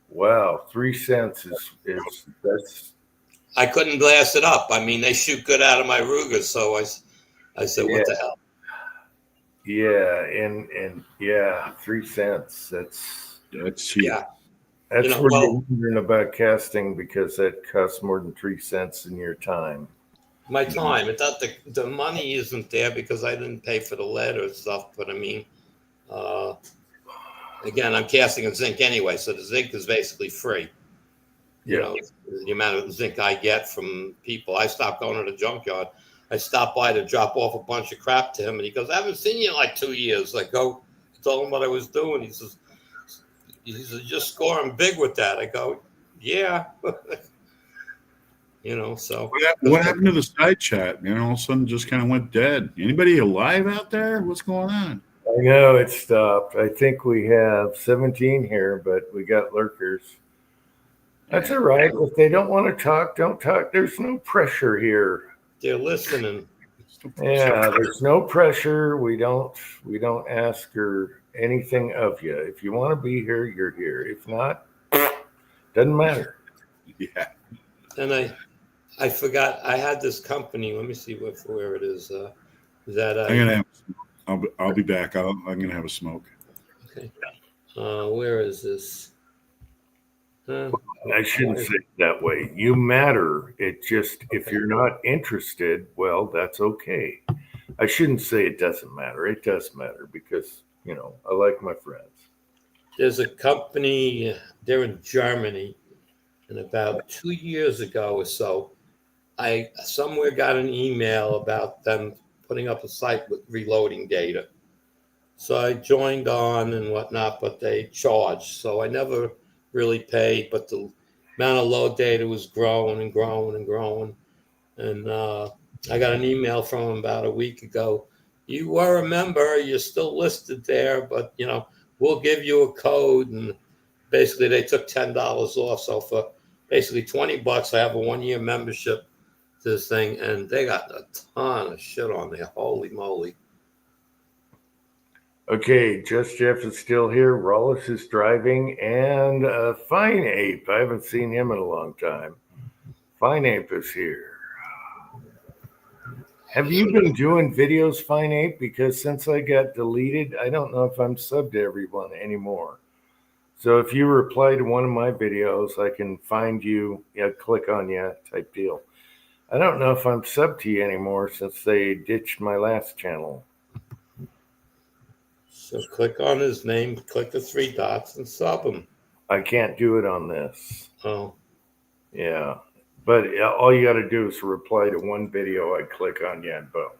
[SPEAKER 2] Wow, 3 cents is that's.
[SPEAKER 1] I couldn't blast it up. I mean, they shoot good out of my Ruger, so I said, what the hell?
[SPEAKER 2] Yeah, and yeah, 3 cents. That's
[SPEAKER 3] cheap.
[SPEAKER 1] Yeah.
[SPEAKER 2] That's what you're wondering about casting, because that costs more than 3 cents in your time.
[SPEAKER 1] My time. It's not the money isn't there because I didn't pay for the lead or stuff. But I mean, again, I'm casting in zinc anyway, so the zinc is basically free. You know, the amount of zinc I get from people. I stopped going to the junkyard. I stopped by to drop off a bunch of crap to him, and he goes, "I haven't seen you in like 2 years." I go, told him what I was doing. He says, "Just scoring big with that." I go, "Yeah." You know, so
[SPEAKER 3] what happened to the side chat? Man, all of a sudden just kind of went dead. Anybody alive out there? What's going on?
[SPEAKER 2] I know it stopped. I think we have 17 here, but we got lurkers. That's all right. If they don't want to talk, don't talk. There's no pressure here.
[SPEAKER 1] they're listening.
[SPEAKER 2] Yeah, there's no pressure. We don't ask or anything of you. If you want to be here, you're here. If not, doesn't matter.
[SPEAKER 3] Yeah.
[SPEAKER 1] And I forgot I had this company. Let me see where it is.
[SPEAKER 3] I'll be back. I'm gonna have a smoke.
[SPEAKER 1] Okay. Where is this?
[SPEAKER 2] I shouldn't say it that way. You matter. It just, if you're not interested, well, that's okay. I shouldn't say it doesn't matter. It does matter because, you know, I like my friends.
[SPEAKER 1] There's a company, they're in Germany, and about 2 years ago or so, I somewhere got an email about them putting up a site with reloading data. So I joined on and whatnot, but they charged. So I never really paid, but the amount of load data was growing and growing and growing. And I got an email from them about a week ago. You were a member, you're still listed there, but you know, we'll give you a code. And basically they took $10 off. So for basically $20, I have a 1-year membership to this thing, and they got a ton of shit on there. Holy moly.
[SPEAKER 2] Okay, Just Jeff is still here. Rollis is driving, and Fine Ape. I haven't seen him in a long time. Fine Ape is here. Have you been doing videos, Fine Ape? Because since I got deleted, I don't know if I'm subbed to everyone anymore. So if you reply to one of my videos, I can find you, click on you type deal. I don't know if I'm subbed to you anymore since they ditched my last channel.
[SPEAKER 1] So click on his name, click the 3 dots, and sub him.
[SPEAKER 2] I can't do it on this.
[SPEAKER 1] Oh.
[SPEAKER 2] Yeah. But all you got to do is reply to one video. I click on you and boom.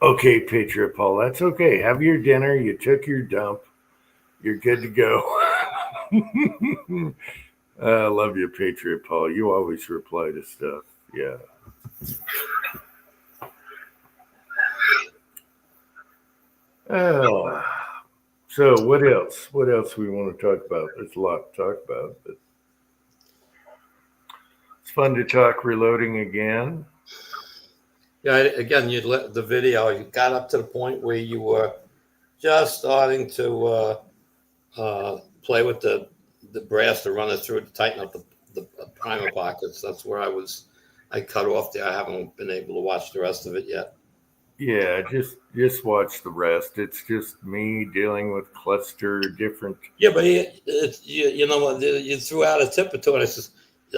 [SPEAKER 2] Okay, Patriot Paul. That's okay. Have your dinner. You took your dump. You're good to go. I love you, Patriot Paul. You always reply to stuff. Yeah. So what else? What else we want to talk about? There's a lot to talk about, but it's fun to talk reloading again.
[SPEAKER 1] Yeah, again, you let the video, you got up to the point where you were just starting to play with the brass to run it through to tighten up the primer pockets. That's where I cut off there. I haven't been able to watch the rest of it yet.
[SPEAKER 2] Yeah, just watch the rest. It's just me dealing with cluster different.
[SPEAKER 1] Yeah, but you know what? You threw out a tip or two, and I says,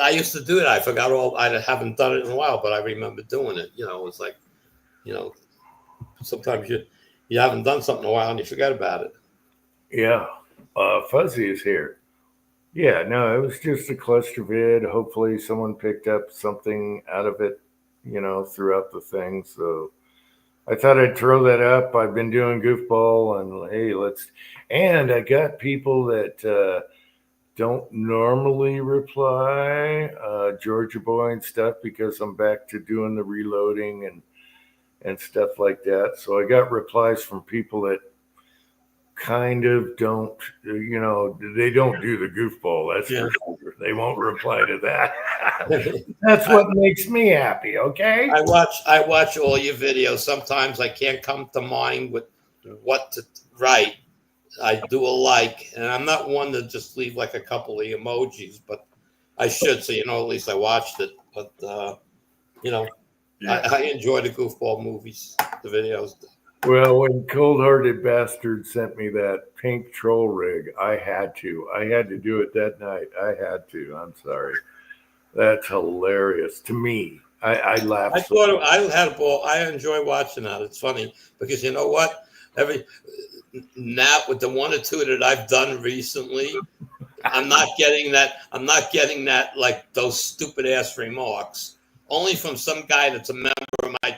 [SPEAKER 1] I used to do that. I forgot I haven't done it in a while, but I remember doing it. You know, it's like, you know, sometimes you haven't done something in a while and you forget about it.
[SPEAKER 2] Yeah. Fuzzy is here. Yeah, no, it was just a cluster vid. Hopefully someone picked up something out of it, throughout the thing. So I thought I'd throw that up. I've been doing goofball and hey, and I got people that don't normally reply, Georgia Boy and stuff, because I'm back to doing the reloading and stuff like that. So I got replies from people that kind of don't, they don't do the goofball. That's
[SPEAKER 1] Yeah.
[SPEAKER 2] for sure. They won't reply to that. That's what makes me happy. Okay.
[SPEAKER 1] I watch all your videos. Sometimes I can't come to mind with what to write. I do a like, and I'm not one to just leave like a couple of emojis, but I should, so at least I watched it. But
[SPEAKER 3] Yeah.
[SPEAKER 1] I enjoy the goofball movies, the videos.
[SPEAKER 2] Well, when Cold Hearted Bastard sent me that pink troll rig, I had to do it that night. I had to. I'm sorry. That's hilarious to me. I laughed.
[SPEAKER 1] I thought I had a ball. I enjoy watching that. It's funny because you know what? Now with the one or two that I've done recently, I'm not getting that. I'm not getting that like those stupid ass remarks. Only from some guy that's a member of my.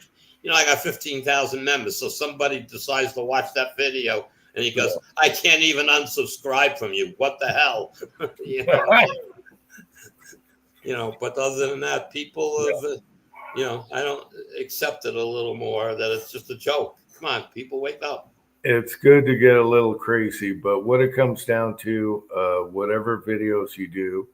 [SPEAKER 1] I got 15,000 members, so somebody decides to watch that video, and he goes, "I can't even unsubscribe from you. What the hell?" But other than that, people have, I don't accept it a little more that it's just a joke. Come on, people, wake up.
[SPEAKER 2] It's good to get a little crazy, but what it comes down to, whatever videos you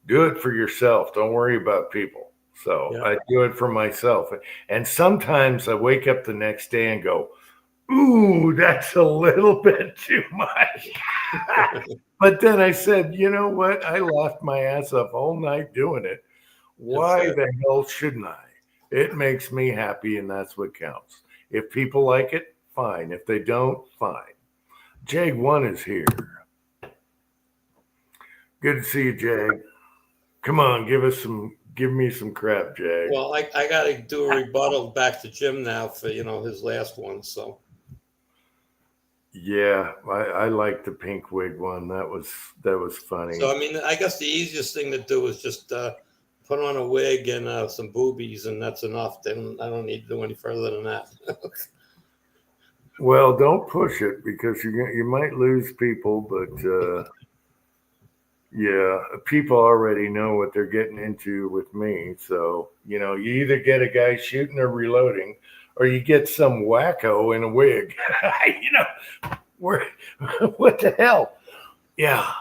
[SPEAKER 2] do it for yourself. Don't worry about people. So
[SPEAKER 1] Yeah.
[SPEAKER 2] I do it for myself. And sometimes I wake up the next day and go, ooh, that's a little bit too much. But then I said, you know what? I laughed my ass off all night doing it. Why the hell shouldn't I? It makes me happy, and that's what counts. If people like it, fine. If they don't, fine. Jag1 is here. Good to see you, Jag. Come on, give me some crap, Jag.
[SPEAKER 1] Well, I got to do a rebuttal back to Jim now for his last one. So
[SPEAKER 2] yeah, I like the pink wig one. That was funny.
[SPEAKER 1] So I guess the easiest thing to do is just put on a wig and some boobies, and that's enough. Then I don't need to do any further than that.
[SPEAKER 2] Well, don't push it because you might lose people, but yeah, people already know what they're getting into with me. So, you either get a guy shooting or reloading, or you get some wacko in a wig. What the hell? Yeah.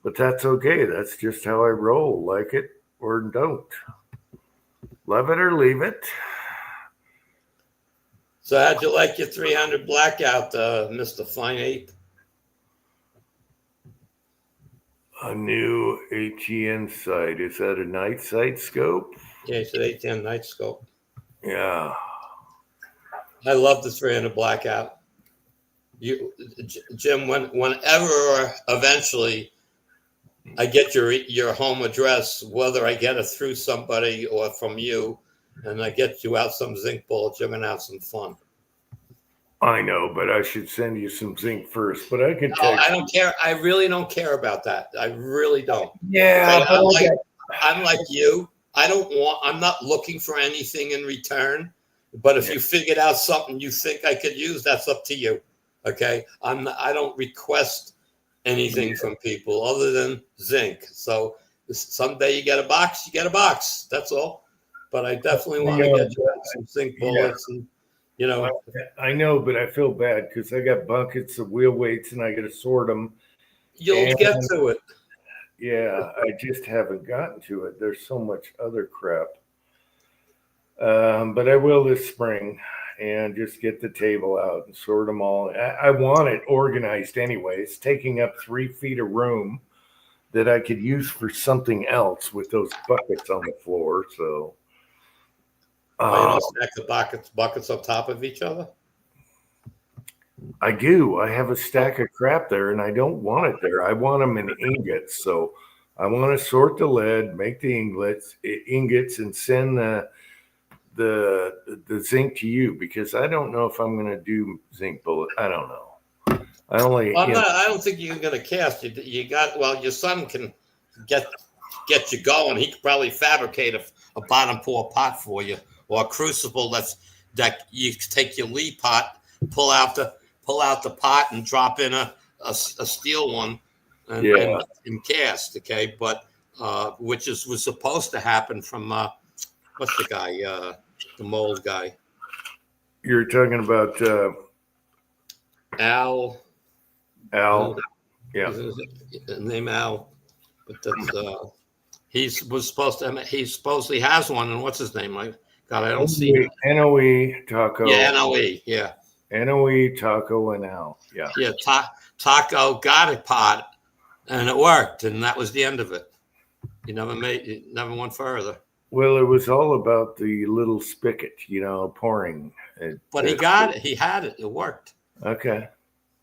[SPEAKER 2] But that's okay. That's just how I roll. Like it or don't. Love it or leave it.
[SPEAKER 1] So how'd you like your 300 blackout, Mr. Fine Ape?
[SPEAKER 2] A new ATN sight. Is that a night sight scope?
[SPEAKER 1] Yeah, it's an ATN night scope.
[SPEAKER 2] Yeah.
[SPEAKER 1] I love the 300 blackout. Jim, whenever eventually I get your home address, whether I get it through somebody or from you, and I get you out some zinc bullets, you're gonna have some fun.
[SPEAKER 2] I know, but I should send you some zinc first. But I could.
[SPEAKER 1] No, I don't care. I really don't care about that. I really don't.
[SPEAKER 2] Yeah,
[SPEAKER 1] okay? I'm like you. I'm not looking for anything in return. But if you figured out something you think I could use, that's up to you. Okay. I don't request anything from people other than zinc. So someday you get a box, you get a box. That's all. But I definitely want to get you some zinc bullets and
[SPEAKER 2] I know, but I feel bad because I got buckets of wheel weights and I got to sort them.
[SPEAKER 1] You'll get to it.
[SPEAKER 2] Yeah, I just haven't gotten to it. There's so much other crap. But I will this spring and just get the table out and sort them all. I want it organized anyway. It's taking up 3 feet of room that I could use for something else with those buckets on the floor. So.
[SPEAKER 1] You don't stack the buckets on top of each other?
[SPEAKER 2] I do. I have a stack of crap there, and I don't want it there. I want them in ingots. So I want to sort the lead, make the ingots, and send the zinc to you because I don't know if I'm going to do zinc bullet. I don't know.
[SPEAKER 1] I don't think you're going to cast. You got, well, your son can get you going. He could probably fabricate a bottom pour pot for you, or a crucible that you take your Lee pot, pull out the pot and drop in a steel one and cast. Okay, but which was supposed to happen from what's the guy, the mold guy?
[SPEAKER 2] You're talking about
[SPEAKER 1] Al.
[SPEAKER 2] Yeah.
[SPEAKER 1] His name Al, but that's he supposedly has one, and what's his name? God, I don't see it.
[SPEAKER 2] NOE Taco.
[SPEAKER 1] Yeah, NOE. Yeah.
[SPEAKER 2] NOE Taco and Al. Yeah.
[SPEAKER 1] Yeah. Taco got a pot, and it worked, and that was the end of it. It never went further.
[SPEAKER 2] Well, it was all about the little spigot, pouring.
[SPEAKER 1] But he got it. He had it. It worked.
[SPEAKER 2] Okay.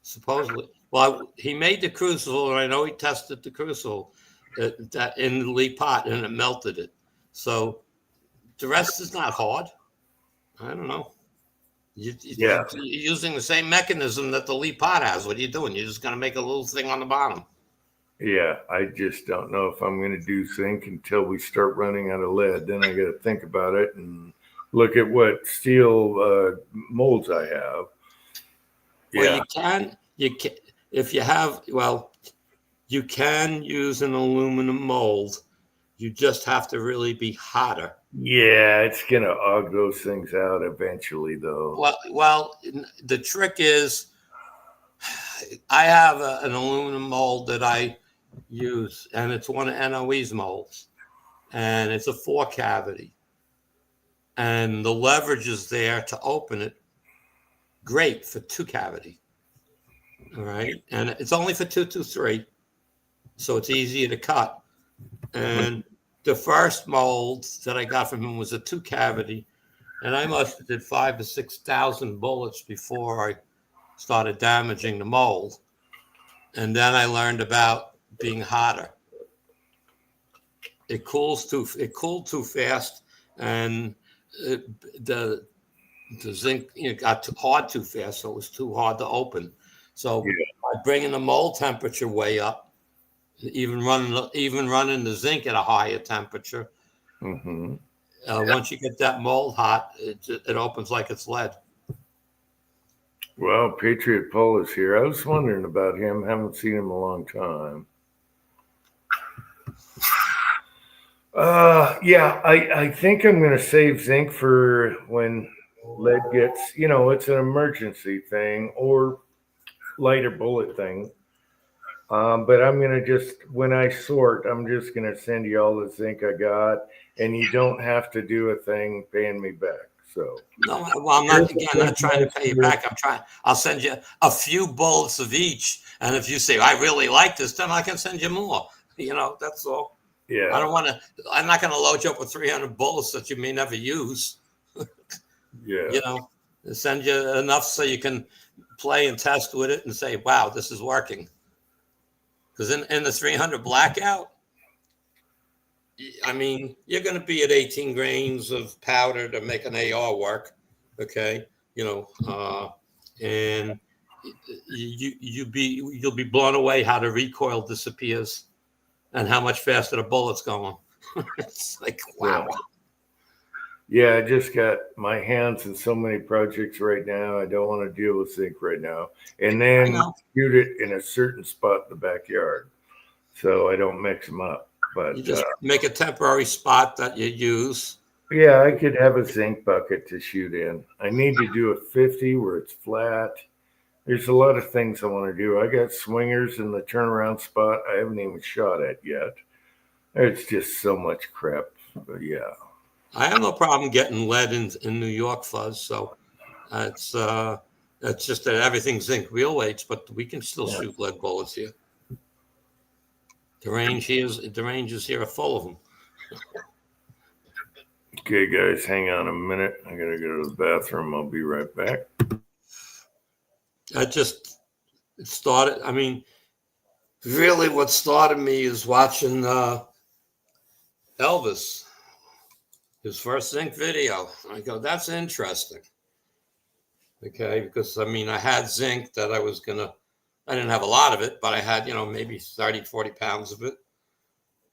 [SPEAKER 1] Supposedly. Well, he made the crucible, and I know he tested the crucible that in the Lee pot, and it melted it. So the rest is not hard. I don't know. You're using the same mechanism that the Lee pot has. What are you doing? You're just going to make a little thing on the bottom.
[SPEAKER 2] Yeah, I just don't know if I'm going to do zinc until we start running out of lead. Then I got to think about it and look at what steel molds I have.
[SPEAKER 1] Well, you can, if you have, you can use an aluminum mold. You just have to really be hotter.
[SPEAKER 2] Yeah, it's going to aug those things out eventually, though.
[SPEAKER 1] Well, the trick is I have an aluminum mold that I use, and it's one of NOE's molds, and it's a 4-cavity, and the leverage is there to open it. Great for 2-cavity. All right, and it's only for 223, so it's easier to cut. And the first mold that I got from him was a 2-cavity, and I must have did 5,000 to 6,000 bullets before I started damaging the mold. And then I learned about being hotter. It cooled too fast, and the zinc got too hard too fast, so it was too hard to open. So by bringing the mold temperature way up, even running the zinc at a higher temperature, once you get that mold hot, it opens like it's lead.
[SPEAKER 2] Well, Patriot Paul is here. I was wondering about him. Haven't seen him in a long time. I think I'm going to save zinc for when lead gets, it's an emergency thing or lighter bullet thing. But I'm going to when I sort, I'm just going to send you all the zinc I got, and you don't have to do a thing paying me back. So
[SPEAKER 1] no, well, I'm not trying to pay you back. I'll send you a few bullets of each, and if you say I really like this, then I can send you more. That's all.
[SPEAKER 2] Yeah.
[SPEAKER 1] I'm not going to load you up with 300 bullets that you may never use.
[SPEAKER 2] Yeah.
[SPEAKER 1] Send you enough so you can play and test with it and say, wow, this is working. Because in the 300 blackout, I mean, you're going to be at 18 grains of powder to make an AR work. Okay. And you'll be blown away how the recoil disappears and how much faster the bullet's going. It's like, wow.
[SPEAKER 2] Yeah, I just got my hands in so many projects right now. I don't want to deal with zinc right now. And then shoot it in a certain spot in the backyard so I don't mix them up. But
[SPEAKER 1] you just make a temporary spot that you use.
[SPEAKER 2] Yeah, I could have a zinc bucket to shoot in. I need to do a 50 where it's flat. There's a lot of things I want to do. I got swingers in the turnaround spot I haven't even shot at yet. It's just so much crap. But yeah.
[SPEAKER 1] I have no problem getting lead in New York, Fuzz. So it's just that everything's zinc real weights, but we can still shoot lead bullets here. The ranges here are full of them.
[SPEAKER 2] Okay, guys, hang on a minute. I gotta go to the bathroom. I'll be right back.
[SPEAKER 1] It started. I mean, really, what started me is watching Elvis. His first zinc video. I go, that's interesting. Okay, because I mean, I had zinc that I was gonna I didn't have a lot of it, but I had, maybe 30, 40 pounds of it.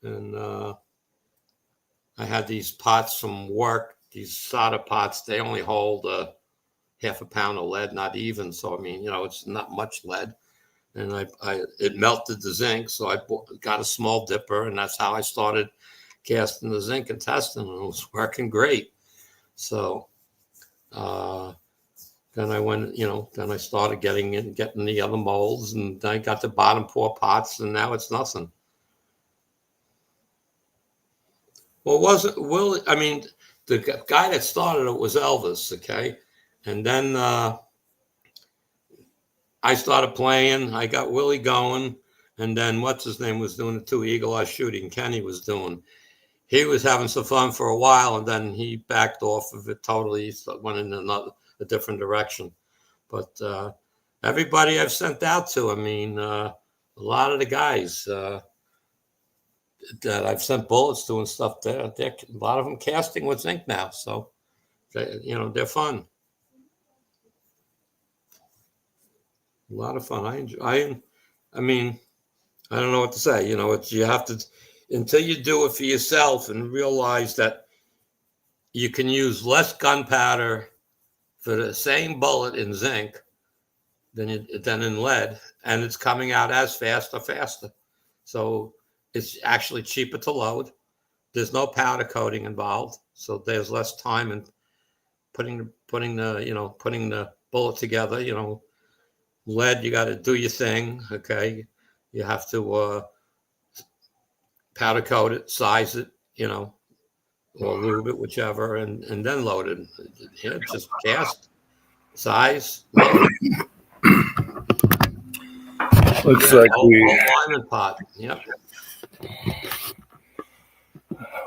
[SPEAKER 1] And I had these pots from work, these solder pots. They only hold half a pound of lead, not even. So, I mean, it's not much lead. And it melted the zinc. So I got a small dipper, and that's how I started casting the zinc and testing. And it was working great. So then I went, then I started getting the other molds, and I got the bottom pour pots, and now it's nothing. Well, it wasn't Will. I mean, the guy that started it was Elvis, okay? And then I started playing. I got Willie going, and then what's his name was doing it too. Eagle Eye Shooting. Kenny was doing. He was having some fun for a while, and then he backed off of it totally. So went in a different direction. But everybody I've sent out to, I mean, a lot of the guys that I've sent bullets to and stuff, they're a lot of them casting with zinc now. So, they're fun. A lot of fun. I enjoy. I mean, I don't know what to say. You have to, until you do it for yourself and realize that you can use less gunpowder for the same bullet in zinc than in lead, and it's coming out as fast or faster. So it's actually cheaper to load. There's no powder coating involved, so there's less time in putting the bullet together. Lead, you got to do your thing. Okay, you have to powder coat it, size it, or lube it, whichever, and then load it. Yeah, just cast, size, load.
[SPEAKER 2] Looks like
[SPEAKER 1] we lineman pot. Yep.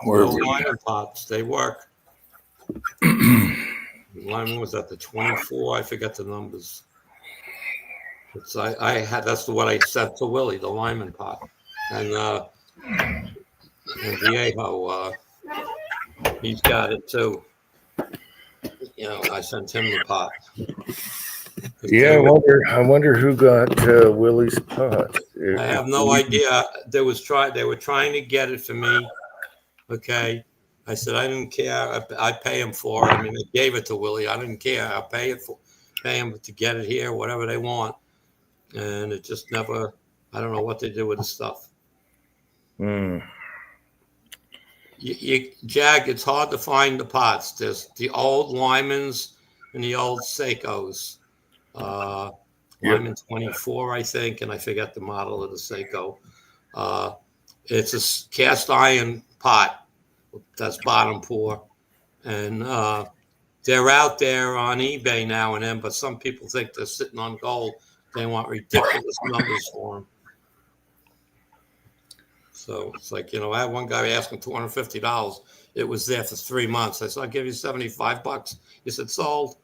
[SPEAKER 1] Lineman pots, they work. Lineman was at the 24. I forget the numbers. I had that's what I said to Willie, the lineman pot, and Viejo, he's got it too. I sent him the pot.
[SPEAKER 2] Yeah, I wonder who got Willie's pot.
[SPEAKER 1] I have no idea. They were trying to get it for me. Okay, I said I didn't care. I pay him for it. I mean, they gave it to Willie. I didn't care. I'll pay him to get it here, whatever they want. And it just never. I don't know what they do with the stuff. Jag, it's hard to find the pots. There's the old Lymans and the old Seikos. Lyman 24, I think, and I forget the model of the Seiko. It's a cast iron pot that's bottom pour, and they're out there on eBay now and then. But some people think they're sitting on gold. They want ridiculous numbers for them. So it's like, I had one guy asking $250. It was there for 3 months. I said, I'll give you $75. He said, sold.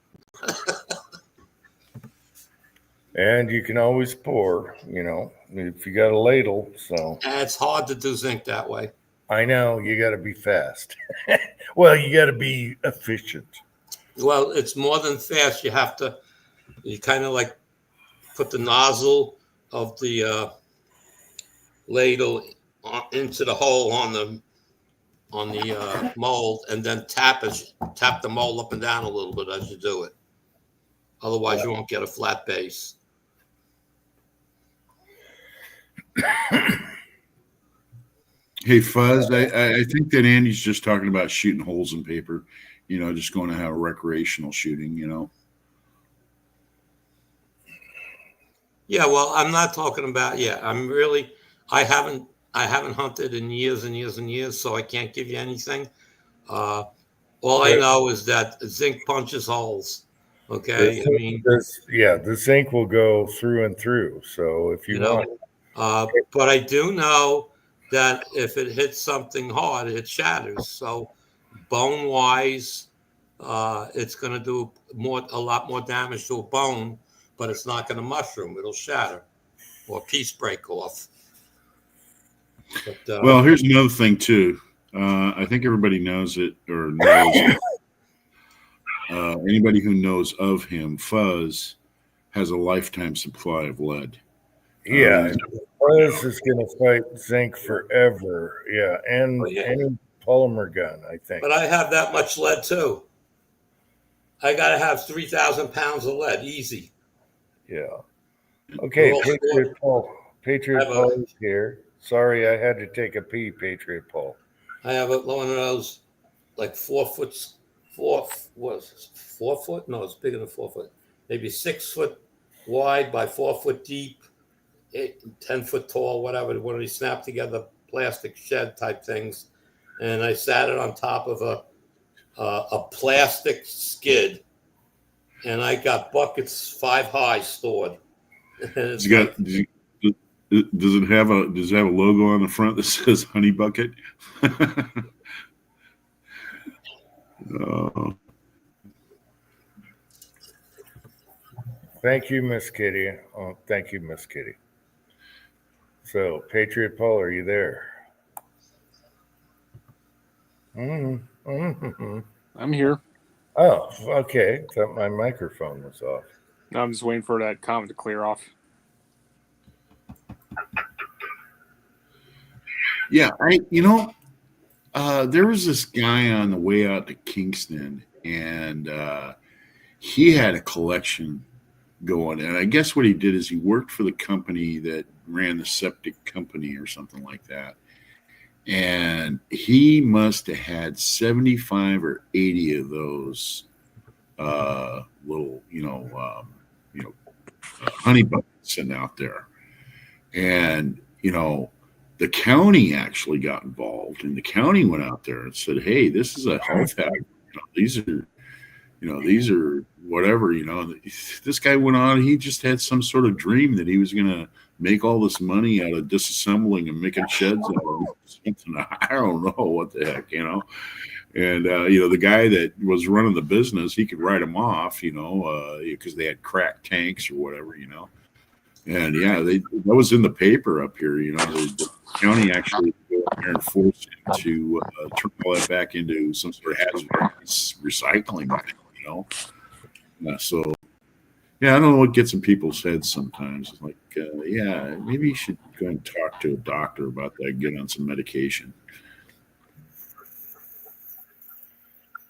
[SPEAKER 2] And you can always pour, if you got a ladle. So
[SPEAKER 1] it's hard to do zinc that way.
[SPEAKER 2] I know, you got to be fast. Well, you got to be efficient.
[SPEAKER 1] Well, it's more than fast. You kind of like put the nozzle of the ladle into the hole on the mold, and then tap the mold up and down a little bit as you do it. Otherwise, you won't get a flat base.
[SPEAKER 3] Hey, Fuzz, I think that Andy's just talking about shooting holes in paper, just going to have a recreational shooting,
[SPEAKER 1] Yeah, well, I'm not talking about, I haven't hunted in years and years and years, so I can't give you anything. All I know is that zinc punches holes. Okay,
[SPEAKER 2] the zinc will go through and through. So if you want,
[SPEAKER 1] but I do know that if it hits something hard, it shatters. So bone wise, it's going to do a lot more damage to a bone, but it's not going to mushroom. It'll shatter or piece break off. But,
[SPEAKER 3] well, here's another thing too. I think everybody knows it or knows. Anybody who knows of him, Fuzz has a lifetime supply of lead.
[SPEAKER 2] Yeah, Prez is going to fight zinc forever. Yeah, and
[SPEAKER 1] Oh, yeah.
[SPEAKER 2] any polymer gun, I think.
[SPEAKER 1] But I have that much lead too. I got to have 3,000 pounds of lead, easy.
[SPEAKER 2] Yeah. Okay,
[SPEAKER 1] We're all
[SPEAKER 2] Patriot Paul. Patriot
[SPEAKER 1] I have a-
[SPEAKER 2] Paul is here. Sorry, I had to take a pee, Patriot Paul.
[SPEAKER 1] I have one of those like 4 foot, 4 foot? No, it's bigger than 4 foot. Maybe 6 foot wide by 4 foot deep, 10 foot tall, whatever. One of these snap together plastic shed type things, and I sat it on top of a plastic skid, and I got buckets 5 high stored.
[SPEAKER 3] Does it have a logo on the front that says Honey Bucket?
[SPEAKER 2] Thank you, Miss Kitty. Oh, thank you, Miss Kitty. So, Patriot Paul, are you there?
[SPEAKER 4] I'm here.
[SPEAKER 2] Oh, okay. Thought my microphone was off.
[SPEAKER 4] I'm just waiting for that comment to clear off.
[SPEAKER 3] Yeah, there was this guy on the way out to Kingston, and he had a collection going. And I guess what he did is he worked for the company that ran the septic company or something like that. And he must have had 75 or 80 of those little, honey buckets sitting out there. And, the county actually got involved, and the county went out there and said, "Hey, this is a health hazard. These are whatever." This guy went on. He just had some sort of dream that he was going to make all this money out of disassembling and making sheds out of something. I don't know what the heck, And the guy that was running the business, he could write them off, because they had cracked tanks or whatever, And yeah, that was in the paper up here. The county actually go up there and forced him to turn all that back into some sort of hazardous recycling. So yeah, I don't know what gets in people's heads sometimes. It's like, maybe you should go and talk to a doctor about that. Get on some medication.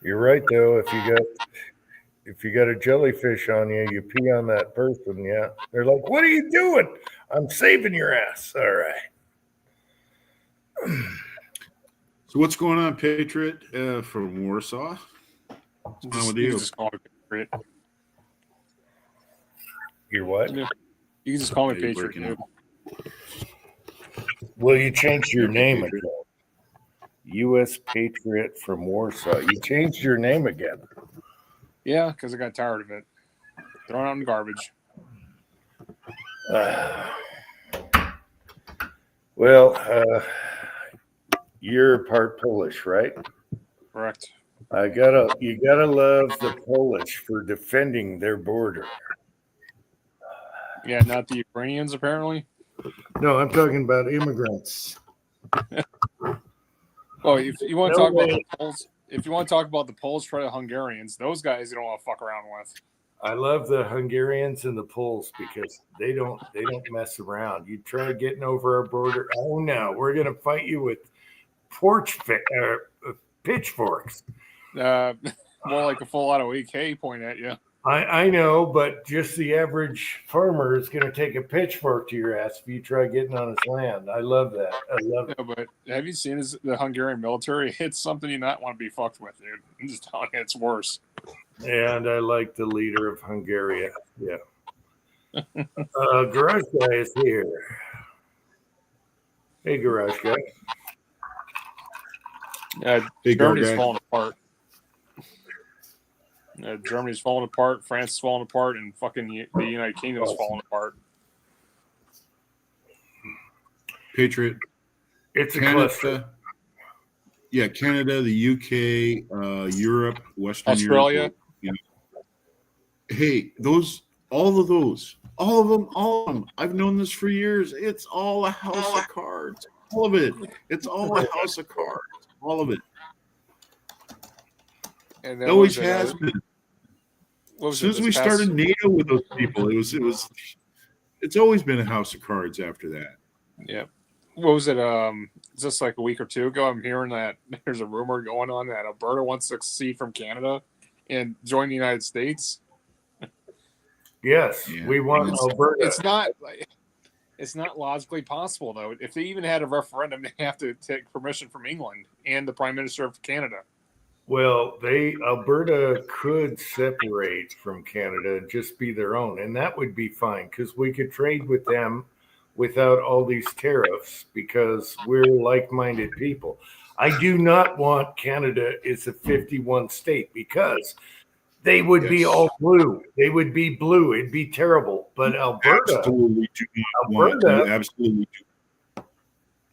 [SPEAKER 2] You're right, though. If you got a jellyfish on you, you pee on that person, yeah. They're like, "What are you doing?" "I'm saving your ass." All right.
[SPEAKER 3] So what's going on, Patriot, from Warsaw? What's going on with you?
[SPEAKER 4] Just call me Patriot.
[SPEAKER 2] You're what?
[SPEAKER 4] You can just call me
[SPEAKER 3] You're
[SPEAKER 4] Patriot.
[SPEAKER 3] breaking up.
[SPEAKER 2] Well, you changed your name again. U.S. Patriot from Warsaw. You changed your name again.
[SPEAKER 4] Yeah, because I got tired of it. Thrown out in the garbage.
[SPEAKER 2] You're part Polish, right?
[SPEAKER 4] Correct.
[SPEAKER 2] You gotta love the Polish for defending their border.
[SPEAKER 4] Yeah, not the Ukrainians, apparently.
[SPEAKER 2] No, I'm talking about immigrants.
[SPEAKER 4] Oh, if you want to talk about the Poles, if you want to talk about the Poles for the Hungarians, those guys you don't want to fuck around with.
[SPEAKER 2] I love the Hungarians and the Poles because they don't mess around. You try getting over our border, oh no, we're gonna fight you with pitchforks.
[SPEAKER 4] More like a full auto AK point at you.
[SPEAKER 2] I know, but just the average farmer is going to take a pitchfork to your ass if you try getting on his land. I love that. I love it.
[SPEAKER 4] Yeah, but have you seen the Hungarian military? It's something you not want to be fucked with, dude. I'm just telling you, it's worse.
[SPEAKER 2] And I like the leader of Hungary. Yeah. Garage Guy is here. Hey, Garage Guy.
[SPEAKER 3] Hey,
[SPEAKER 4] Germany's
[SPEAKER 3] guy.
[SPEAKER 4] falling apart. Germany's falling apart. France is falling apart, and fucking the United Kingdom is falling apart.
[SPEAKER 3] Patriot.
[SPEAKER 2] It's a
[SPEAKER 3] Canada.
[SPEAKER 2] cluster.
[SPEAKER 3] Yeah, Canada, the UK, Europe, Western
[SPEAKER 4] Australia.
[SPEAKER 3] Europe. Hey, all of them. I've known this for years. It's all a house of cards. All of it. It's all a house of cards. All of it.
[SPEAKER 4] And
[SPEAKER 3] It always has been.
[SPEAKER 4] As
[SPEAKER 3] soon as we started NATO with those people, it was it's always been a house of cards after that.
[SPEAKER 4] Yeah. What was it? Just like a week or two ago, I'm hearing that there's a rumor going on that Alberta wants to secede from Canada and join the United States.
[SPEAKER 2] Yes,
[SPEAKER 3] Yeah.
[SPEAKER 2] we want Alberta.
[SPEAKER 4] It's not logically possible though. If they even had a referendum, they have to take permission from England and the Prime Minister of Canada.
[SPEAKER 2] Well, Alberta could separate from Canada and just be their own, and that would be fine because we could trade with them without all these tariffs because we're like-minded people. I do not want Canada as a 51 state because they would be all blue. They would be blue. It'd be terrible. But Alberta,
[SPEAKER 3] Absolutely do not want. You absolutely do.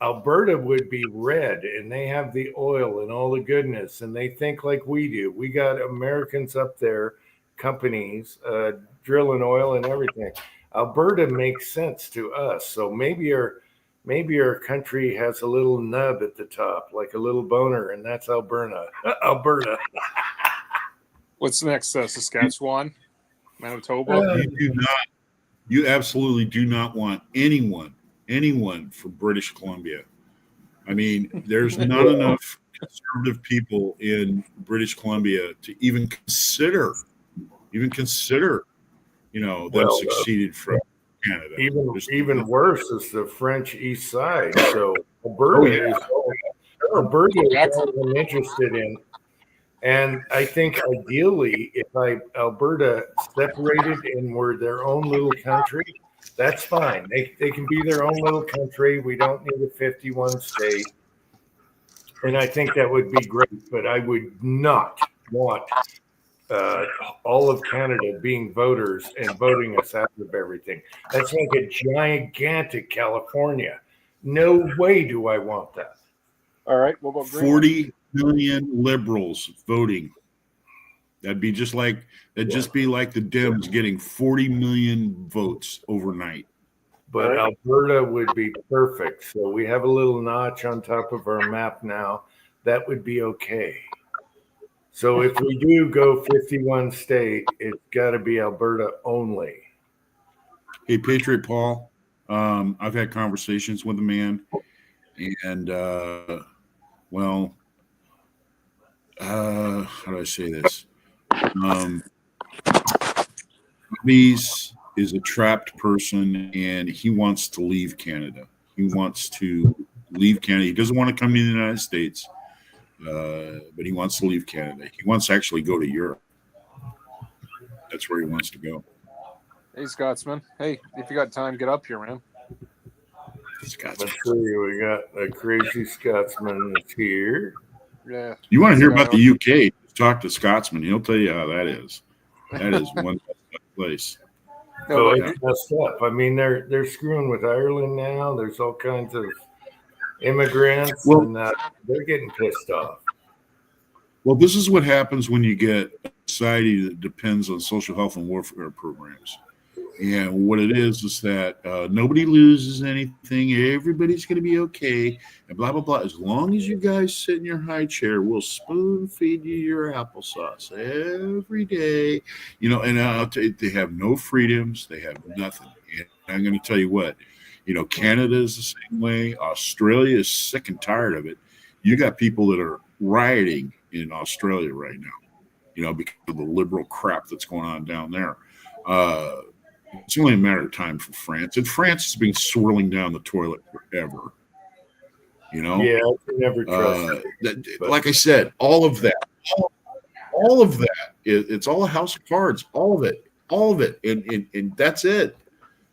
[SPEAKER 2] Alberta would be red, and they have the oil and all the goodness, and they think like we do. We got Americans up there, companies, drilling oil and everything. Alberta makes sense to us. So maybe our country has a little nub at the top, like a little boner, and that's Alberta. Alberta.
[SPEAKER 4] What's next? Saskatchewan, Manitoba.
[SPEAKER 3] You absolutely do not want anyone from British Columbia. I mean, there's not enough conservative people in British Columbia to even consider, them succeeded from Canada.
[SPEAKER 2] Even worse is the French East Side. So Alberta is all I'm interested in. And I think ideally, if Alberta separated and were their own little country, that's fine. They can be their own little country. We don't need a 51 state. And I think that would be great. But I would not want all of Canada being voters and voting us out of everything. That's like a gigantic California. No way do I want that.
[SPEAKER 4] All right. What about
[SPEAKER 3] 40 million liberals voting. That'd be just like the Dems getting 40 million votes overnight.
[SPEAKER 2] But Alberta would be perfect. So we have a little notch on top of our map now. That would be okay. So if we do go 51 state, it's got to be Alberta only.
[SPEAKER 3] Hey, Patriot Paul, I've had conversations with the man, and how do I say this? He's is a trapped person, and he wants to leave Canada. He wants to leave Canada. He doesn't want to come to the United States, but he wants to leave Canada. He wants to actually go to Europe. That's where he wants to go.
[SPEAKER 4] Hey, Scotsman. Hey, if you got time, get up here, man.
[SPEAKER 3] Scotsman.
[SPEAKER 2] Let's see. We got a crazy Scotsman that's here.
[SPEAKER 4] Yeah.
[SPEAKER 3] You want to hear about the UK? Talk to Scotsman. He'll tell you how that is. That is one place.
[SPEAKER 2] So it's messed up. I mean, they're screwing with Ireland now. There's all kinds of immigrants, and they're getting pissed off.
[SPEAKER 3] Well, this is what happens when you get a society that depends on social health and welfare programs. And what it is that nobody loses anything. Everybody's going to be okay. And blah, blah, blah. As long as you guys sit in your high chair, we'll spoon feed you your applesauce every day. And I'll tell you, they have no freedoms. They have nothing. And I'm going to tell you what, Canada is the same way. Australia is sick and tired of it. You got people that are rioting in Australia right now, because of the liberal crap that's going on down there. It's only a matter of time for France. And France has been swirling down the toilet forever.
[SPEAKER 2] Yeah, I can never trust it.
[SPEAKER 3] Like I said, all of that, it's all a house of cards. All of it. And that's it.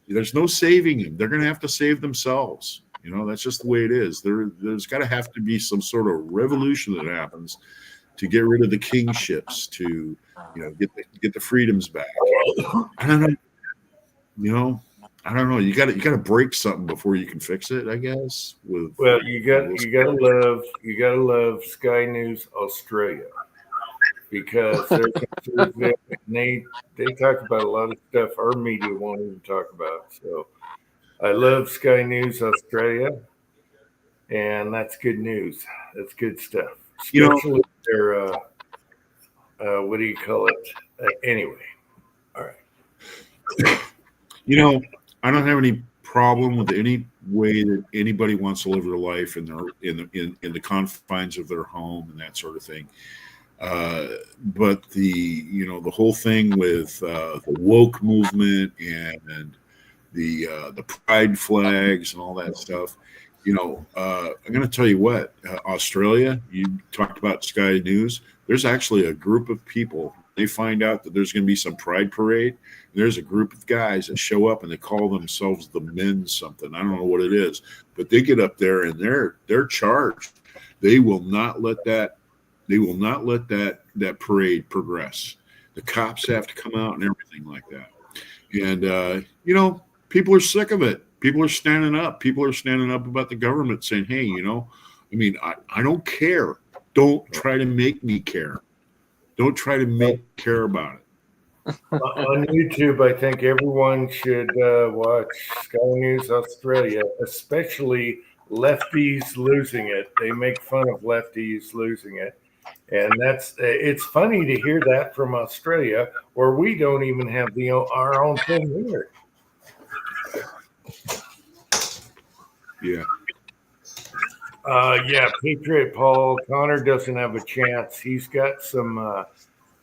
[SPEAKER 3] There's no saving them. They're going to have to save themselves. That's just the way it is. There's got to have to be some sort of revolution that happens to get rid of the kingships, to get the freedoms back. I don't know. I don't know. You got to break something before you can fix it, I guess. You gotta love Sky News Australia, because they're conservative and they talk about a lot of stuff our media won't even talk about. So I love Sky News Australia, and that's good news. That's good stuff. Especially their what do you call it? Anyway, all right. I don't have any problem with any way that anybody wants to live their life in the confines of their home and that sort of thing. But the whole thing with the woke movement and the pride flags and all that stuff. I'm going to tell you what, Australia, you talked about Sky News. There's actually a group of people. They find out that there's going to be some pride parade. There's a group of guys that show up and they call themselves the men something. I don't know what it is, but they get up there and they're charged. They will not let that parade progress. The cops have to come out and everything like that. And people are sick of it. People are standing up. People are standing up about the government saying, hey, I don't care. Don't try to make me care. Don't try to make me care about it.
[SPEAKER 2] On YouTube, I think everyone should watch Sky News Australia, especially lefties losing it. They make fun of lefties losing it. And it's funny to hear that from Australia, where we don't even have our own thing here.
[SPEAKER 3] Yeah.
[SPEAKER 2] Patriot Paul Connor doesn't have a chance. He's got some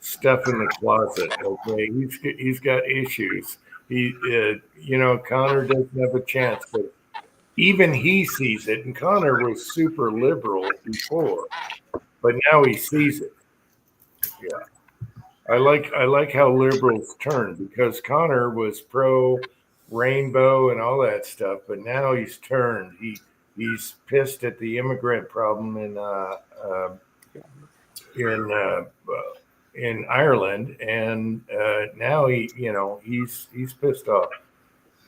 [SPEAKER 2] stuff in the closet. Okay, he's got issues. Connor doesn't have a chance, but even he sees it. And Connor was super liberal before, but now he sees it. Yeah, I like how liberals turn, because Connor was pro rainbow and all that stuff, but now he's turned. He's pissed at the immigrant problem in Ireland, and now he's pissed off.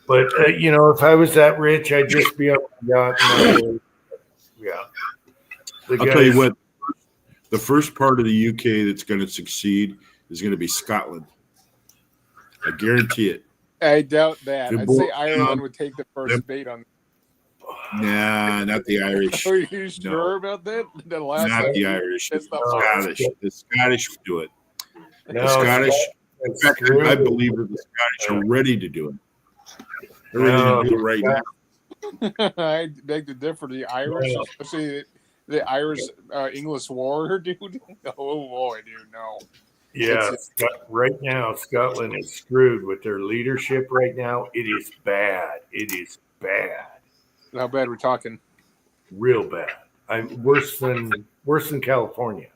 [SPEAKER 2] But if I was that rich, I'd just be on the yacht.
[SPEAKER 3] I'll tell you what. The first part of the UK that's going to succeed is going to be Scotland. I guarantee it.
[SPEAKER 4] I doubt that. I'd say Ireland would take the first bait on.
[SPEAKER 3] Nah, not the Irish.
[SPEAKER 4] Are you sure about that?
[SPEAKER 3] Not the Irish. The Scottish. The Scottish would do it.
[SPEAKER 2] No,
[SPEAKER 3] the Scottish. In fact, I believe that the Scottish are ready to do it. They're ready to do it right now.
[SPEAKER 4] I beg to differ. The Irish, especially the Irish English war, dude. Oh boy, dude, no.
[SPEAKER 2] Yeah, right now Scotland is screwed with their leadership. Right now, it is bad. It is bad.
[SPEAKER 4] How bad we're talking?
[SPEAKER 2] Real bad. I'm worse than California.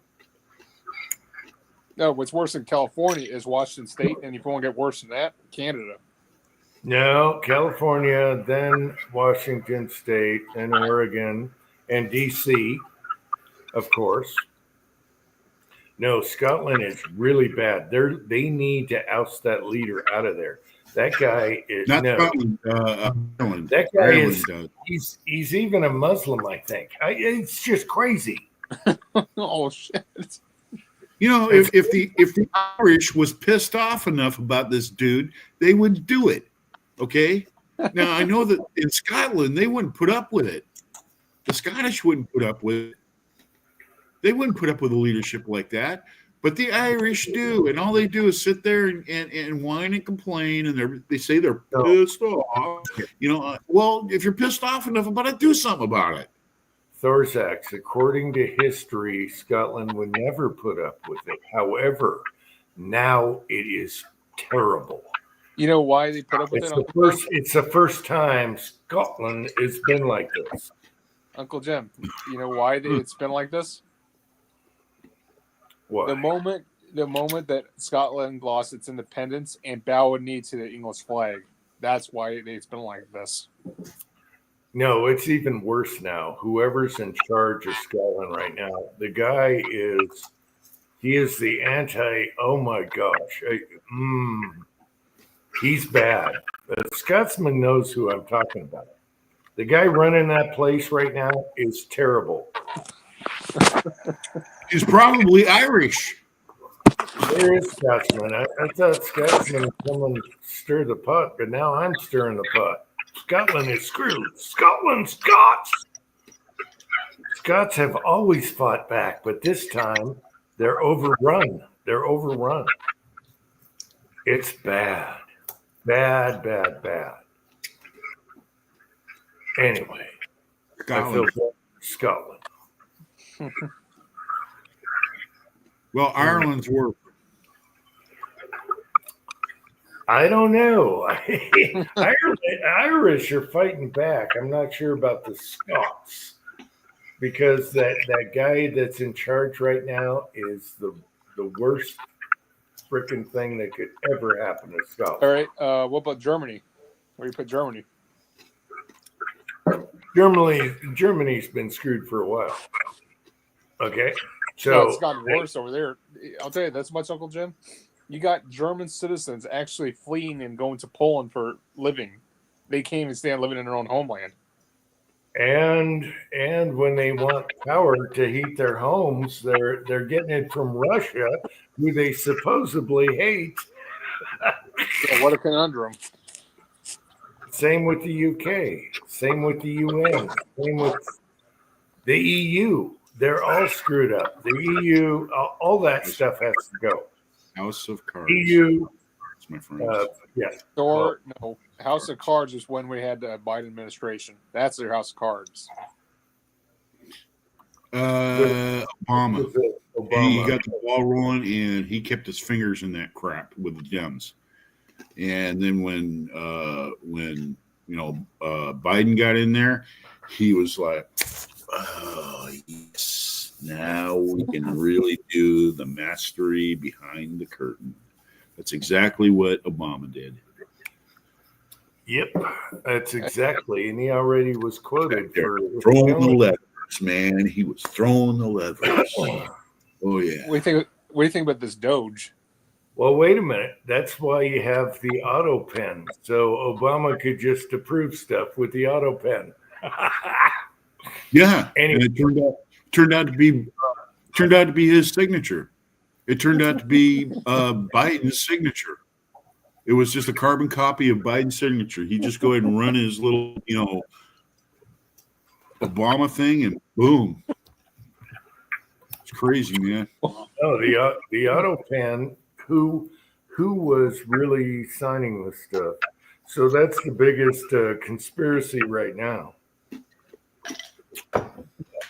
[SPEAKER 4] No, what's worse than California is Washington State, and if you want to get worse than that, Canada.
[SPEAKER 2] No, California, then Washington State, and Oregon, and DC, of course. No, Scotland is really bad. They need to oust that leader out of there. That guy is
[SPEAKER 3] not Scotland. Ireland.
[SPEAKER 2] That guy
[SPEAKER 3] Ireland
[SPEAKER 2] is he's even a Muslim, I think. It's just crazy.
[SPEAKER 4] Oh shit.
[SPEAKER 3] If the Irish was pissed off enough about this dude, they would do it. Okay. Now I know that in Scotland they wouldn't put up with it. The Scottish wouldn't put up with it. They wouldn't put up with a leadership like that. But the Irish do, and all they do is sit there and whine and complain, and they say they're pissed off. Well, if you're pissed off enough about it, do something about it.
[SPEAKER 2] Thorzax, according to history, Scotland would never put up with it. However, now it is terrible.
[SPEAKER 4] You know why they put up with it?
[SPEAKER 2] It's the first time Scotland has been like this.
[SPEAKER 4] Uncle Jim, you know why it's been like this?
[SPEAKER 2] What?
[SPEAKER 4] The moment that Scotland lost its independence and bowed knee to the English flag, that's why it's been like this.
[SPEAKER 2] No, it's even worse now. Whoever's in charge of Scotland right now, the guy is the anti. Oh my gosh, he's bad. The Scotsman knows who I'm talking about. The guy running that place right now is terrible.
[SPEAKER 3] He's probably Irish.
[SPEAKER 2] There is Scotsman. I thought Scotsman would come and stir the pot, but now I'm stirring the pot. Scotland is screwed. Scots. Scots have always fought back, but this time they're overrun. It's bad. Bad. Anyway, I feel
[SPEAKER 3] Scotland.
[SPEAKER 2] bad for Scotland.
[SPEAKER 3] Well, Ireland's worse.
[SPEAKER 2] I don't know. Irish are fighting back. I'm not sure about the Scots because that guy that's in charge right now is the worst freaking thing that could ever happen to Scotland.
[SPEAKER 4] All right. What about Germany? Where do you put Germany?
[SPEAKER 2] Germany's been screwed for a while. Okay, so
[SPEAKER 4] No, it's gotten worse over there. I'll tell you this much, Uncle Jim. You got German citizens actually fleeing and going to Poland for living. They can't even stand living in their own homeland.
[SPEAKER 2] and when they want power to heat their homes, they're getting it from Russia, who they supposedly hate.
[SPEAKER 4] Yeah, what a conundrum.
[SPEAKER 2] Same with the UK. Same with the UN. Same with the EU. They're all screwed up. The EU, all that stuff has to go.
[SPEAKER 3] House of Cards.
[SPEAKER 2] EU,
[SPEAKER 3] That's my friends.
[SPEAKER 2] yes.
[SPEAKER 4] Or no, House of Cards is when we had the Biden administration. That's their House of Cards.
[SPEAKER 3] Obama.
[SPEAKER 2] Obama.
[SPEAKER 3] He got the ball rolling, and he kept his fingers in that crap with the Dems. And then when Biden got in there, he was like, "Oh yes, now we can really do the mastery behind the curtain." That's exactly what Obama did.
[SPEAKER 2] Yep, that's exactly. And he already was quoted for
[SPEAKER 3] Throwing the levers, man. He was throwing the levers. Oh yeah.
[SPEAKER 4] What do you think about this Doge?
[SPEAKER 2] Well, wait a minute. That's why you have the auto pen. So Obama could just approve stuff with the auto pen.
[SPEAKER 3] Yeah,
[SPEAKER 2] Anyway.
[SPEAKER 3] and it turned out to be his signature. It turned out to be Biden's signature. It was just a carbon copy of Biden's signature. He just go ahead and run his little, Obama thing, and boom, it's crazy, man.
[SPEAKER 2] Oh, the auto pen. Who was really signing this stuff? So that's the biggest conspiracy right now.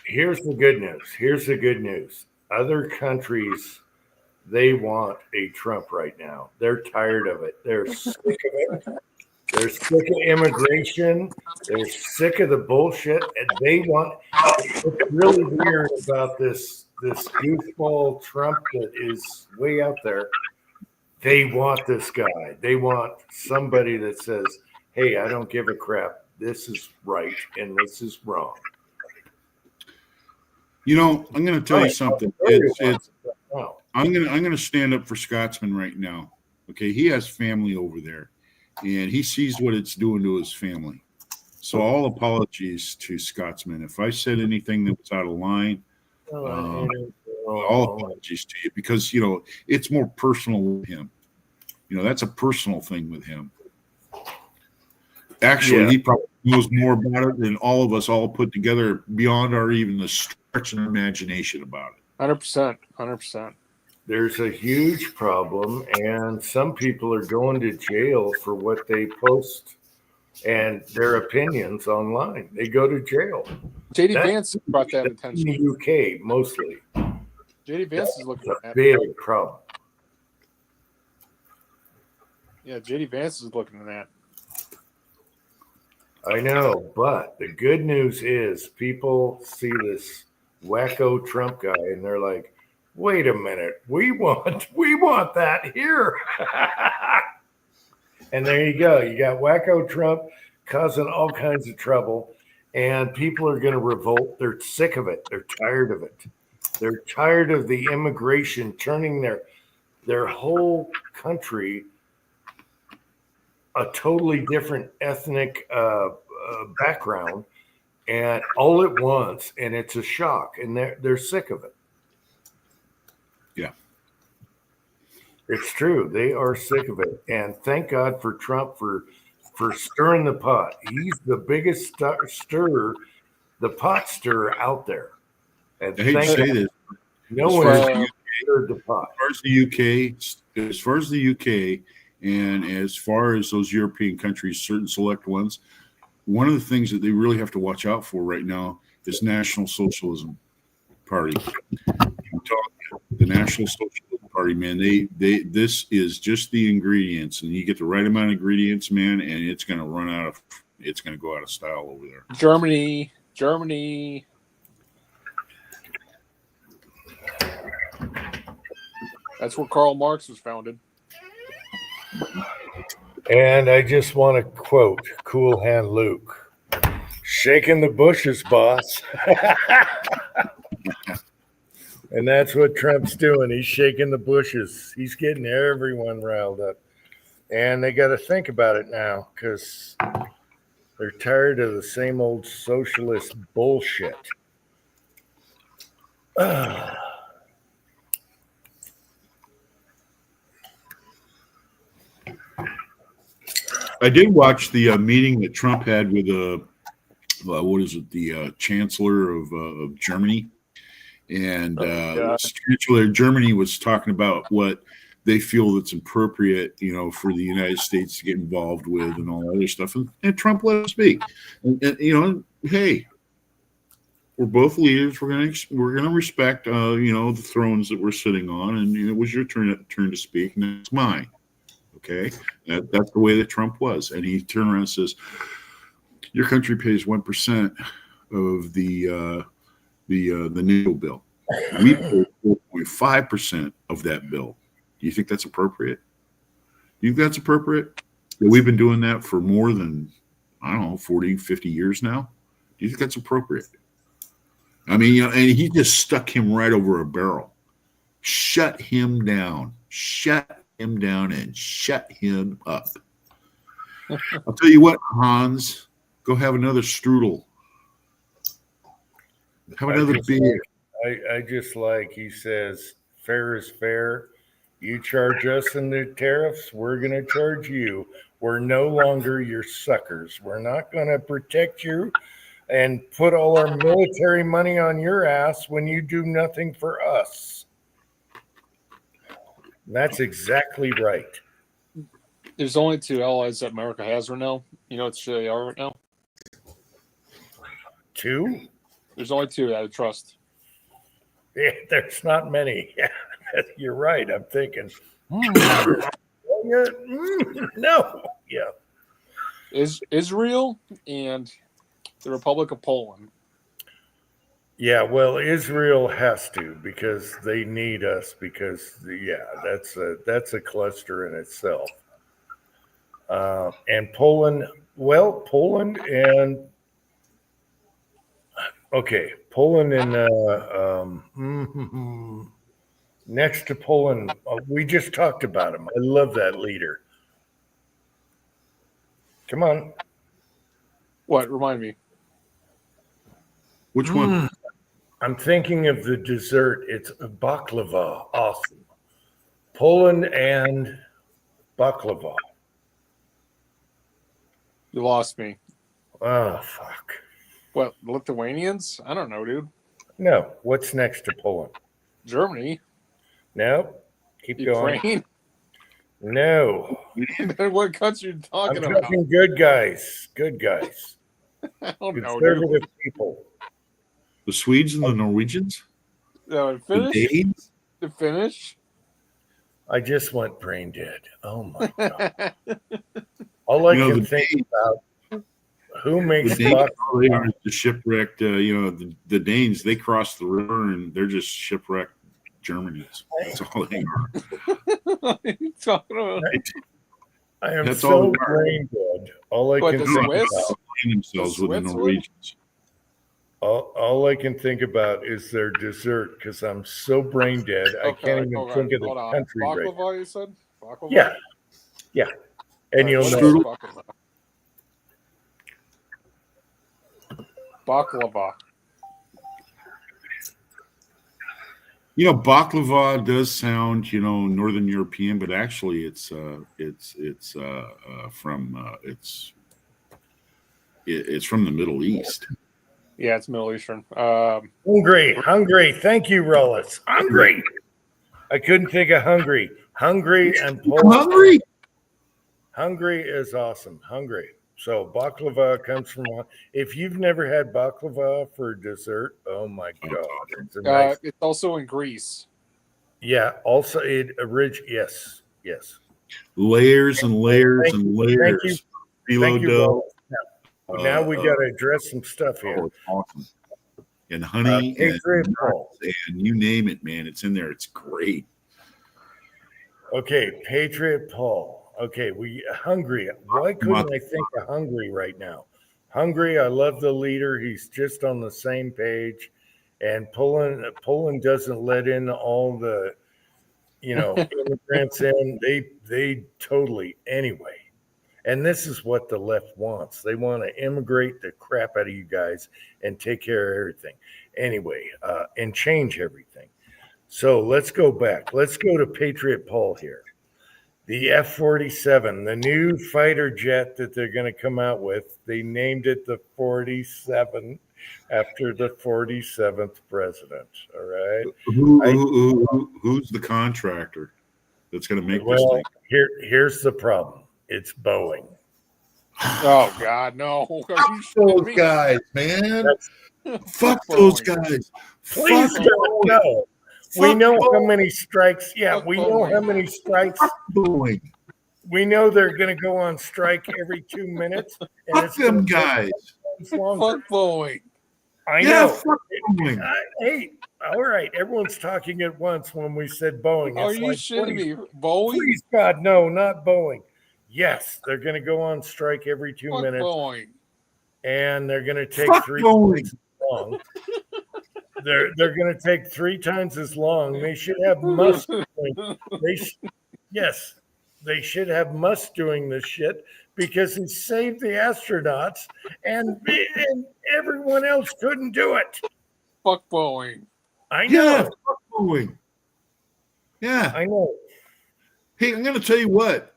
[SPEAKER 2] Here's the good news. Other countries, they want a Trump right now. They're tired of it. They're sick of it. They're sick of immigration. They're sick of the bullshit. And they want. It's really weird about this goofball Trump that is way out there. They want this guy. They want somebody that says, "Hey, I don't give a crap. This is right and this is wrong."
[SPEAKER 3] I'm going to tell you something. I'm going to stand up for Scotsman right now. Okay, he has family over there, and he sees what it's doing to his family. So all apologies to Scotsman. If I said anything that was out of line, all apologies to you, because it's more personal with him. That's a personal thing with him. Actually, He probably knows more about it than all of us all put together, beyond our even the stretch of imagination about it.
[SPEAKER 4] 100%.
[SPEAKER 2] There's a huge problem, and some people are going to jail for what they post and their opinions online. They go to jail.
[SPEAKER 4] JD Vance brought that attention.
[SPEAKER 2] In the UK, mostly.
[SPEAKER 4] JD Vance is looking at that.
[SPEAKER 2] Big problem.
[SPEAKER 4] Yeah, JD Vance is looking at that.
[SPEAKER 2] I know, but the good news is people see this wacko Trump guy and they're like, "Wait a minute, we want that here." And there you go. You got wacko Trump causing all kinds of trouble, and people are going to revolt. They're sick of it. They're tired of it. They're tired of the immigration turning their whole country a totally different ethnic background, and all at once, and it's a shock, and they're sick of it.
[SPEAKER 3] Yeah,
[SPEAKER 2] it's true. They are sick of it, and thank God for Trump for stirring the pot. He's the biggest the pot stirrer out there. And
[SPEAKER 3] I hate to say this.
[SPEAKER 2] No one stirred the pot.
[SPEAKER 3] As far as the UK, and as far as those European countries, certain select ones, one of the things that they really have to watch out for right now is National Socialism Party. The National Socialist Party, man, they this is just the ingredients, and you get the right amount of ingredients, man, and it's going to go out of style over there.
[SPEAKER 4] Germany. That's where Karl Marx was founded.
[SPEAKER 2] And I just want to quote Cool Hand Luke, shaking the bushes, boss. And that's what Trump's doing. He's shaking the bushes. He's getting everyone riled up. And they got to think about it now because they're tired of the same old socialist bullshit.
[SPEAKER 3] I did watch the meeting that Trump had with the Chancellor of Germany, and Chancellor of Germany was talking about what they feel that's appropriate, for the United States to get involved with and all that other stuff, and Trump let him speak. And hey, we're both leaders. We're gonna respect the thrones that we're sitting on, and it was your turn to speak, and it's mine. Okay, that's the way that Trump was, and he turned around and says, "Your country pays 1% of the NATO bill. We pay 4.5% of that bill. Do you think that's appropriate? Do you think that's appropriate? We've been doing that for more than 40, 50 years now. Do you think that's appropriate?" I mean, and he just stuck him right over a barrel. Shut him down. Shut him down and shut him up. I'll tell you what, Hans, go have another strudel. Have another beer.
[SPEAKER 2] I just like, he says, fair is fair. You charge us in the tariffs, we're going to charge you. We're no longer your suckers. We're not going to protect you and put all our military money on your ass when you do nothing for us. That's exactly right.
[SPEAKER 4] There's only 2 allies that America has right now. You know what they are right now?
[SPEAKER 2] 2?
[SPEAKER 4] There's only 2 that I trust.
[SPEAKER 2] Yeah, there's not many. Yeah, you're right. I'm thinking. No. Yeah.
[SPEAKER 4] Is Israel and the Republic of Poland.
[SPEAKER 2] Yeah, well, Israel has to because they need us because, that's a cluster in itself. And Poland and next to Poland, we just talked about him. I love that leader. Come on.
[SPEAKER 4] What? Remind me.
[SPEAKER 3] Which one?
[SPEAKER 2] I'm thinking of the dessert. It's a baklava. Awesome. Poland and baklava.
[SPEAKER 4] You lost me.
[SPEAKER 2] Oh, fuck.
[SPEAKER 4] What, Lithuanians? I don't know, dude.
[SPEAKER 2] No. What's next to Poland?
[SPEAKER 4] Germany.
[SPEAKER 2] No. Keep
[SPEAKER 4] Ukraine.
[SPEAKER 2] going. No.
[SPEAKER 4] What country are you talking
[SPEAKER 2] I'm
[SPEAKER 4] about?
[SPEAKER 2] talking good guys. Good guys.
[SPEAKER 4] I don't know,
[SPEAKER 2] Conservative
[SPEAKER 4] dude.
[SPEAKER 2] people.
[SPEAKER 3] The Swedes and the Norwegians?
[SPEAKER 4] The
[SPEAKER 3] The
[SPEAKER 4] Finnish?
[SPEAKER 3] Danes?
[SPEAKER 4] The Finnish?
[SPEAKER 2] I just went brain dead. Oh my God. All I can think about who makes
[SPEAKER 3] The Danes,
[SPEAKER 2] baklava.
[SPEAKER 3] they are the shipwrecked, the Danes, they cross the river and they're just shipwrecked Germans. That's all they are.
[SPEAKER 4] What are you talking about?
[SPEAKER 2] I am
[SPEAKER 3] That's
[SPEAKER 2] so
[SPEAKER 3] all they are.
[SPEAKER 2] brain dead. All I
[SPEAKER 4] What,
[SPEAKER 2] can
[SPEAKER 4] the
[SPEAKER 2] think
[SPEAKER 4] Swiss?
[SPEAKER 2] about.
[SPEAKER 3] Themselves
[SPEAKER 4] The
[SPEAKER 3] with the
[SPEAKER 4] Switzerland?
[SPEAKER 3] Norwegians.
[SPEAKER 2] All I can think about is their dessert because I'm so brain dead. I can't even think of the country right now.
[SPEAKER 4] Baklava, you said? Baklava?
[SPEAKER 2] Yeah. And you'll
[SPEAKER 4] What is
[SPEAKER 2] know.
[SPEAKER 4] Baklava.
[SPEAKER 3] Baklava does sound, Northern European, but actually it's from the Middle East.
[SPEAKER 4] Yeah, it's Middle Eastern.
[SPEAKER 2] Hungry. Thank you, Rollis. Hungry. I couldn't think of hungry. Hungry and Poland.
[SPEAKER 3] Hungry?
[SPEAKER 2] Hungry is awesome. Hungry. So baklava comes from. If you've never had baklava for dessert, oh my god, it's a nice.
[SPEAKER 4] It's also in Greece.
[SPEAKER 2] Yeah. Also, yes.
[SPEAKER 3] Layers and layers
[SPEAKER 2] Thank
[SPEAKER 3] and
[SPEAKER 2] you.
[SPEAKER 3] layers. Phyllo
[SPEAKER 2] Thank you,
[SPEAKER 3] dough.
[SPEAKER 2] Now we got to address some stuff here.
[SPEAKER 3] Oh, it's awesome. And honey and
[SPEAKER 2] Patriot
[SPEAKER 3] nuts
[SPEAKER 2] Paul.
[SPEAKER 3] and you name it, man. It's in there. It's great.
[SPEAKER 2] Okay, Patriot Paul. Okay, Hungary. Why couldn't I think of Hungary right now? Hungary, I love the leader. He's just on the same page. And Poland doesn't let in all the, immigrants in. They totally anyway. And this is what the left wants. They want to immigrate the crap out of you guys and take care of everything. Anyway, and change everything. So let's go back. Let's go to Patriot Paul here. The F-47, the new fighter jet that they're going to come out with, they named it the 47 after the 47th president. All right.
[SPEAKER 3] Who's the contractor that's going to make this
[SPEAKER 2] Well,
[SPEAKER 3] thing?
[SPEAKER 2] here's the problem. It's Boeing.
[SPEAKER 4] Oh God, no!
[SPEAKER 3] Fuck those guys, man. Fuck those guys.
[SPEAKER 2] Please
[SPEAKER 3] Fuck
[SPEAKER 2] don't know. We know how many strikes. Yeah,
[SPEAKER 4] Fuck
[SPEAKER 2] we know
[SPEAKER 4] Boeing.
[SPEAKER 2] how many strikes.
[SPEAKER 3] Boeing.
[SPEAKER 2] We know they're going to go on strike every 2 minutes. And
[SPEAKER 3] Fuck
[SPEAKER 2] it's gonna
[SPEAKER 3] them
[SPEAKER 2] take
[SPEAKER 3] guys.
[SPEAKER 2] longer.
[SPEAKER 4] Fuck Boeing.
[SPEAKER 2] I
[SPEAKER 3] Yeah,
[SPEAKER 2] know.
[SPEAKER 3] fuck Boeing.
[SPEAKER 2] Hey, all right. Everyone's talking at once when we said Boeing.
[SPEAKER 4] Are
[SPEAKER 2] It's
[SPEAKER 4] you
[SPEAKER 2] like,
[SPEAKER 4] shitting
[SPEAKER 2] please,
[SPEAKER 4] me? Boeing?
[SPEAKER 2] please, God, no, not Boeing. Yes, they're going to go on strike every 2
[SPEAKER 4] Fuck
[SPEAKER 2] minutes,
[SPEAKER 4] Boeing.
[SPEAKER 2] and they're going to take
[SPEAKER 3] Fuck
[SPEAKER 2] 3
[SPEAKER 3] Boeing.
[SPEAKER 2] times as long. They're going to take 3 times as long. They should have Musk. Yes, they should have Musk doing this shit because he saved the astronauts, and everyone else couldn't do it.
[SPEAKER 4] Fuck Boeing.
[SPEAKER 2] I know.
[SPEAKER 3] Yeah, fuck Boeing. Yeah.
[SPEAKER 2] I know.
[SPEAKER 3] Hey, I'm going to tell you what.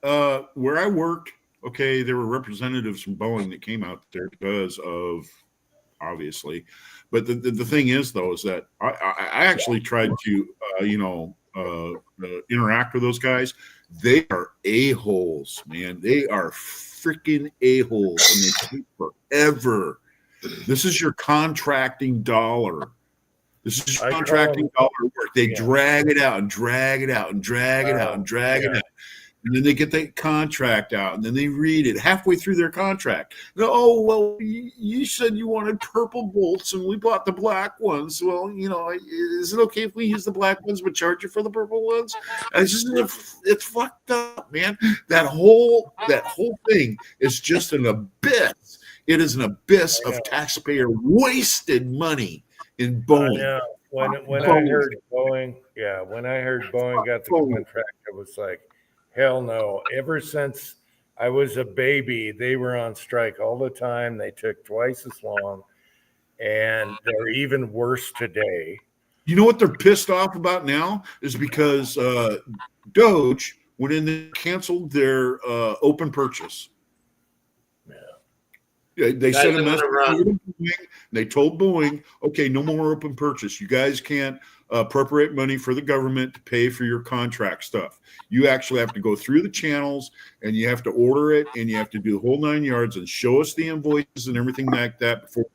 [SPEAKER 3] Where I worked, okay, there were representatives from Boeing that came out there because of, obviously. But the thing is, though, is that I actually tried to, interact with those guys. They are a-holes, man. They are freaking a-holes, and they take forever. This is your contracting dollar. This is contracting dollar work. They drag it out and drag it out and drag it out and drag it out. And then they get the contract out, and then they read it halfway through their contract. Oh, well, you said you wanted purple bolts, and we bought the black ones. Well, is it okay if we use the black ones but charge you for the purple ones? It's fucked up, man. That whole thing is just an abyss. It is an abyss of taxpayer wasted money in Boeing.
[SPEAKER 2] I know. When I heard Boeing, got the contract, it was like, hell no. Ever since I was a baby, they were on strike all the time. They took twice as long, and they're even worse today.
[SPEAKER 3] You know what they're pissed off about now is because Doge went in and canceled their open purchase. They sent a message. They told Boeing, okay, no more open purchase. You guys can't appropriate money for the government to pay for your contract stuff. You actually have to go through the channels, and you have to order it, and you have to do the whole 9 yards and show us the invoices and everything like that before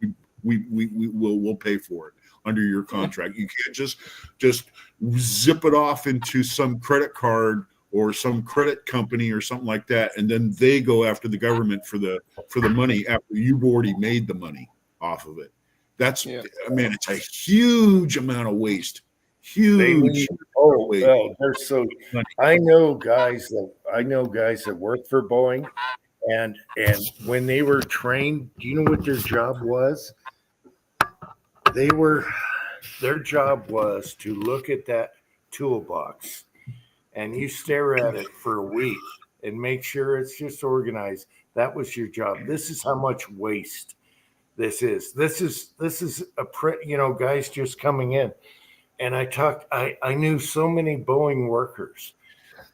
[SPEAKER 3] we'll pay for it under your contract. You can't just zip it off into some credit card or some credit company or something like that, and then they go after the government for the money after you've already made the money off of it. That's man, it's a huge amount of waste. Huge.
[SPEAKER 2] They're so. I know guys that work for Boeing, and when they were trained, do you know what their job was? Their job was to look at that toolbox, and you stare at it for a week and make sure it's just organized. That was your job. This is how much waste this is. This is guys just coming in. And I knew so many Boeing workers.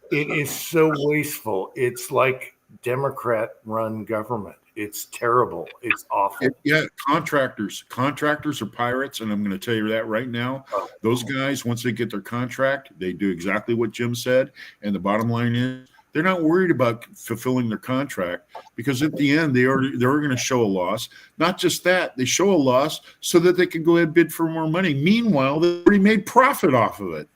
[SPEAKER 2] It is so wasteful. It's like Democrat-run government. It's terrible. It's awful.
[SPEAKER 3] Yeah, contractors are pirates, and I'm going to tell you that right now. Those guys, once they get their contract, they do exactly what Jim said. And the bottom line is, They're not worried about fulfilling their contract because at the end they're going to show a loss. Not just that, they show a loss so that they can go ahead and bid for more money. Meanwhile, they already made profit off of it.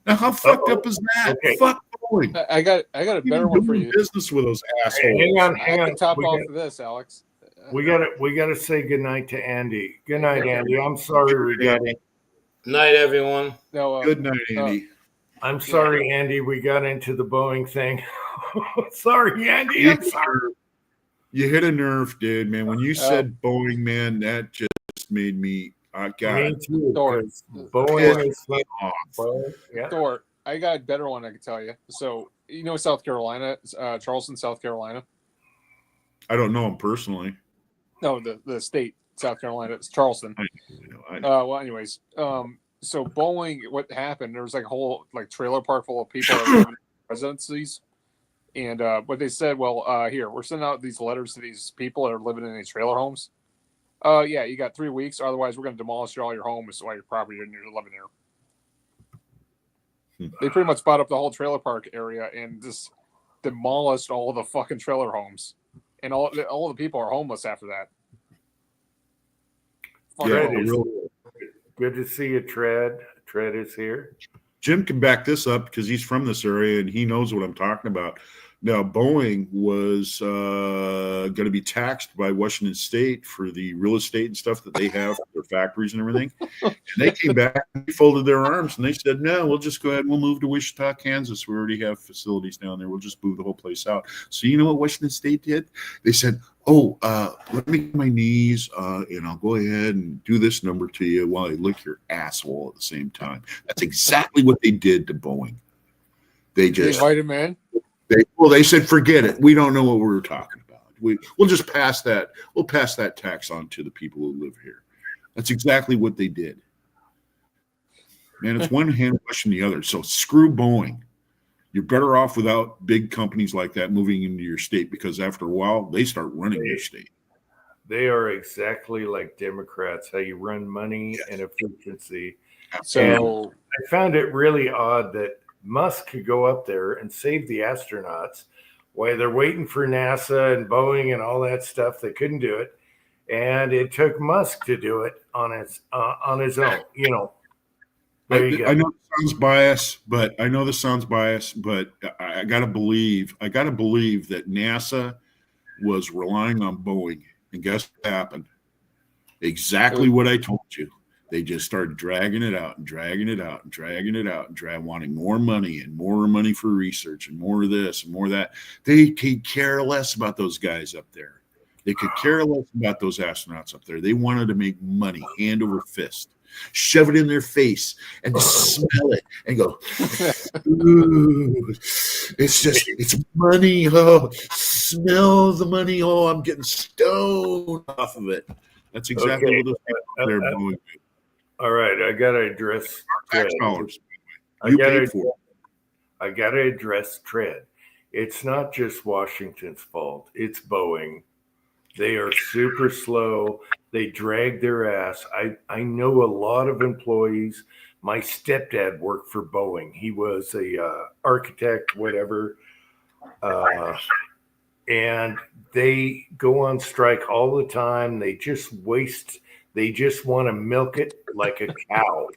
[SPEAKER 3] Now, how fucked up is that?
[SPEAKER 2] Okay.
[SPEAKER 3] Fuck Boeing.
[SPEAKER 4] I got a better one for you.
[SPEAKER 3] Business with those assholes.
[SPEAKER 2] Hang on.
[SPEAKER 4] I can top off of this, Alex.
[SPEAKER 2] We gotta say goodnight to Andy. Good night, Andy. I'm sorry we got
[SPEAKER 1] Night, everyone.
[SPEAKER 4] No,
[SPEAKER 3] Good night, Andy.
[SPEAKER 2] I'm sorry, Andy. We got into the Boeing thing. Sorry, Andy. I'm sorry.
[SPEAKER 3] You hit a nerve, dude, man. When you said Boeing, man, that just made me.
[SPEAKER 2] Me
[SPEAKER 3] God,
[SPEAKER 2] too.
[SPEAKER 4] Thor.
[SPEAKER 2] 'Cause Boeing is like, yeah.
[SPEAKER 4] Thor, I got a better one I can tell you. So, you know South Carolina, Charleston, South Carolina?
[SPEAKER 3] I don't know him personally.
[SPEAKER 4] No, the state, South Carolina. It's Charleston. Well, anyways, so Boeing, what happened, there was like a whole like trailer park full of people that live in residencies. And what they said, well, here, we're sending out these letters to these people that are living in these trailer homes. Yeah, you got 3 weeks. Otherwise, we're going to demolish all your homes, all your property, and you're living there. They pretty much bought up the whole trailer park area and just demolished all the fucking trailer homes. And all the people are homeless after that.
[SPEAKER 2] Good to see you, Tread. Tread is here.
[SPEAKER 3] Jim can back this up because he's from this area and he knows what I'm talking about. Now, Boeing was going to be taxed by Washington State for the real estate and stuff that they have for their factories and everything. And they came back and folded their arms and they said, no, we'll just go ahead and we'll move to Wichita, Kansas. We already have facilities down there. We'll just move the whole place out. So you know what Washington State did? They said, let me get my knees and I'll go ahead and do this number to you while I lick your asshole at the same time. That's exactly what they did to Boeing. They just
[SPEAKER 4] invited him in.
[SPEAKER 3] They said, forget it. We don't know what we were talking about. We'll just pass that. We'll pass that tax on to the people who live here. That's exactly what they did. Man, it's one hand washing the other. So screw Boeing. You're better off without big companies like that moving into your state because after a while, they start running your state.
[SPEAKER 2] They are exactly like Democrats, how you run money and efficiency.
[SPEAKER 4] So
[SPEAKER 2] and I found it really odd that Musk could go up there and save the astronauts while they're waiting for NASA and Boeing and all that stuff. They couldn't do it, and it took Musk to do it on his own. You know, there you go.
[SPEAKER 3] I know this sounds biased, but I gotta believe that NASA was relying on Boeing, and guess what happened? Exactly what I told you. They just started dragging it out and dragging it out and dragging it out and wanting more money and more money for research and more of this and more of that. They could care less about those guys up there. They could care less about those astronauts up there. They wanted to make money hand over fist, shove it in their face and smell it and go, ooh, it's money. Oh, smell the money. Oh, I'm getting stoned off of it. That's exactly what those people they're doing.
[SPEAKER 2] All right, I gotta address
[SPEAKER 3] tax dollars.
[SPEAKER 2] I gotta address Tread. It's not just Washington's fault. It's Boeing. They are super slow. They drag their ass. I know a lot of employees. My stepdad worked for Boeing. He was a architect, whatever, and they go on strike all the time. They just waste. They just want to milk it like a cow.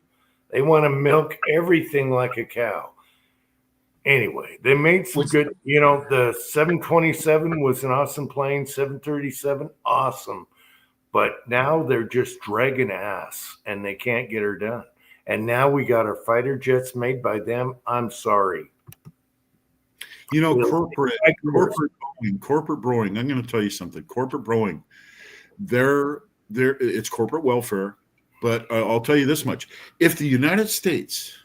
[SPEAKER 2] They want to milk everything like a cow. Anyway, they made some good, the 727 was an awesome plane, 737, awesome. But now they're just dragging ass and they can't get her done. And now we got our fighter jets made by them. I'm sorry.
[SPEAKER 3] Corporate Boeing. I'm going to tell you something. Corporate Boeing, it's corporate welfare, but I'll tell you this much: if the United States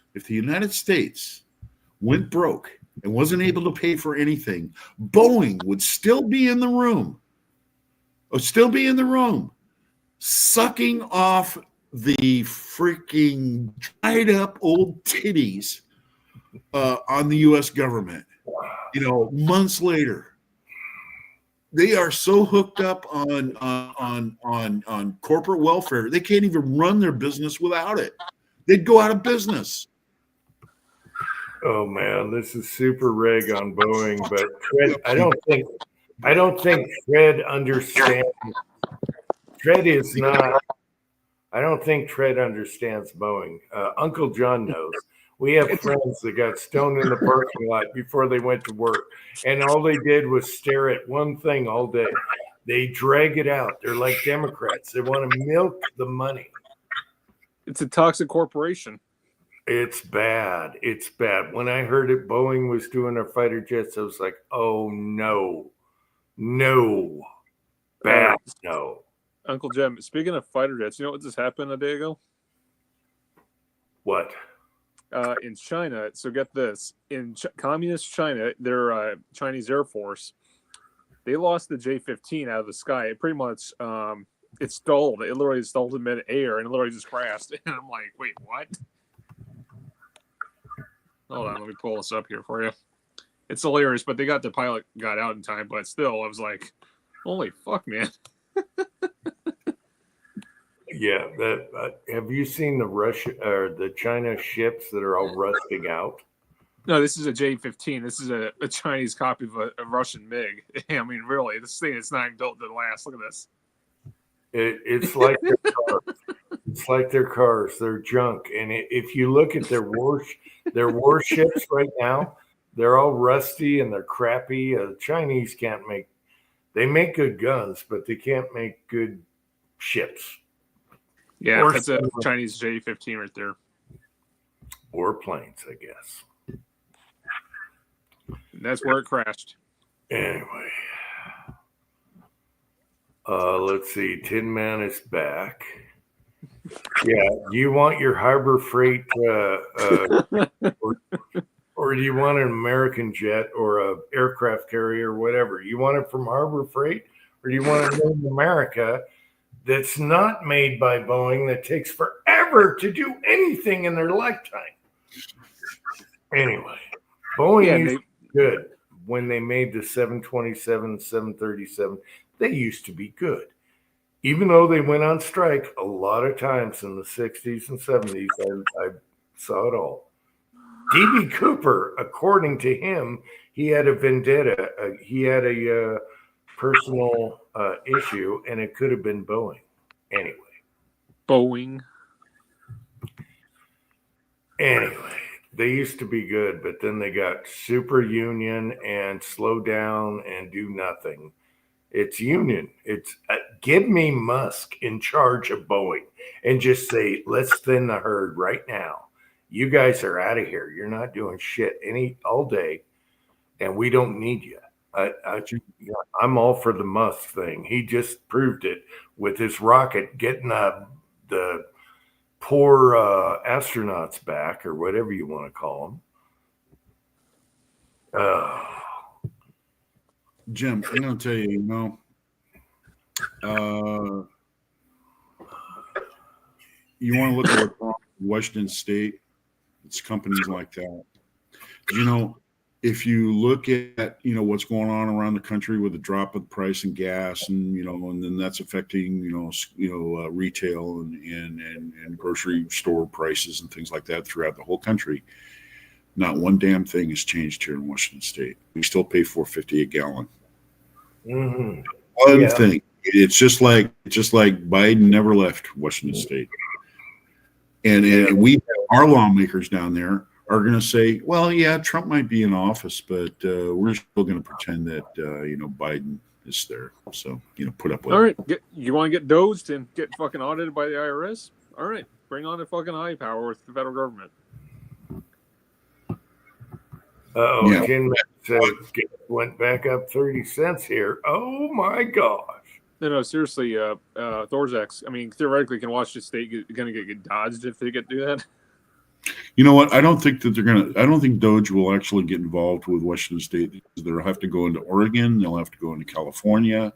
[SPEAKER 3] went broke and wasn't able to pay for anything, Boeing would still be in the room, sucking off the freaking dried up old titties on the U.S. government. Months later. They are so hooked up on corporate welfare, they can't even run their business without it. They'd go out of business.
[SPEAKER 2] Oh man, this is super reg on Boeing, but Fred, I don't think Fred understands. Fred is not. I don't think Fred understands Boeing. Uncle John knows. We have friends that got stoned in the parking lot before they went to work, and all they did was stare at one thing all day. They drag it out. They're like Democrats. They want to milk the money.
[SPEAKER 4] It's a toxic corporation.
[SPEAKER 2] It's bad. It's bad. When I heard it, Boeing was doing their fighter jets, I was like, oh no, bad, no.
[SPEAKER 4] Uncle Jim, speaking of fighter jets, you know what just happened a day ago?
[SPEAKER 2] What?
[SPEAKER 4] In China, so get this. In communist China, their Chinese Air Force, they lost the J-15 out of the sky. It pretty much, it stalled. It literally stalled in mid-air and it literally just crashed. And I'm like, wait, what? Hold on, let me pull this up here for you. It's hilarious, but the pilot got out in time, but still, I was like, holy fuck, man.
[SPEAKER 2] Yeah, have you seen the Russia or the China ships that are all rusting out?
[SPEAKER 4] No, this is a J-15. This is a Chinese copy of a Russian MiG. I mean, really, this thing is not even built to last. Look at this.
[SPEAKER 2] It's like their cars. It's like their cars. They're junk. And if you look at their warships right now, they're all rusty and they're crappy. Chinese can't make. They make good guns, but they can't make good ships.
[SPEAKER 4] Yeah, that's a Chinese J-15 right there.
[SPEAKER 2] Or planes, I guess.
[SPEAKER 4] And that's where it crashed.
[SPEAKER 2] Anyway. Let's see. Tin Man is back. Yeah. Do you want your Harbor Freight or do you want an American jet or a aircraft carrier or whatever? You want it from Harbor Freight or do you want it in America that's not made by Boeing that takes forever to do anything in their lifetime? Anyway, Boeing is good. When they made the 727, 737, they used to be good. Even though they went on strike a lot of times in the 60s and 70s, I saw it all. D.B. Cooper, according to him, he had a vendetta. He had a personal issue, and it could have been Boeing. Anyway. Anyway, they used to be good, but then they got super union and slow down and do nothing. It's union. It's give me Musk in charge of Boeing and just say, let's thin the herd right now. You guys are out of here. You're not doing shit all day, and we don't need you. I'm all for the Musk thing. He just proved it with his rocket getting the poor astronauts back, or whatever you want to call them.
[SPEAKER 3] Jim, I'm going to tell you, you want to look at what's wrong with Washington State. It's companies like that. If you look at, what's going on around the country with the drop of the price in gas and, and then that's affecting, retail and grocery store prices and things like that throughout the whole country. Not one damn thing has changed here in Washington State. We still pay $4.50 a gallon.
[SPEAKER 2] Mm-hmm.
[SPEAKER 3] One thing. It's just like Biden never left Washington State. And our lawmakers down there are going to say, well, yeah, Trump might be in office, but we're still going to pretend that, Biden is there. So, put up with it.
[SPEAKER 4] All right. You want to get dozed and get fucking audited by the IRS? All right. Bring on the fucking high power with the federal government.
[SPEAKER 2] Yeah. Jim went back up 30 cents here. Oh, my gosh.
[SPEAKER 4] No, seriously, Thorzak's, theoretically, can Washington State going to get dodged if they get to do that?
[SPEAKER 3] You know what? I don't think Doge will actually get involved with Washington State. They'll have to go into Oregon. They'll have to go into California.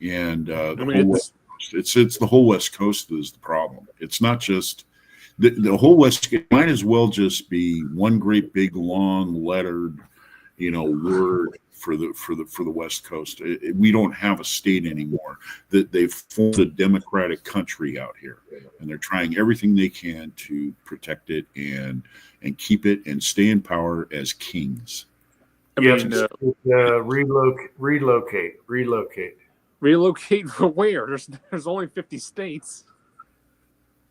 [SPEAKER 3] And it's the whole West Coast is the problem. It's not just the whole West. It might as well just be one great big long lettered, word for the West Coast. We don't have a state anymore. That they've formed a democratic country out here, and they're trying everything they can to protect it and keep it and stay in power as kings.
[SPEAKER 2] Relocate.
[SPEAKER 4] Relocate for where? There's only 50 states.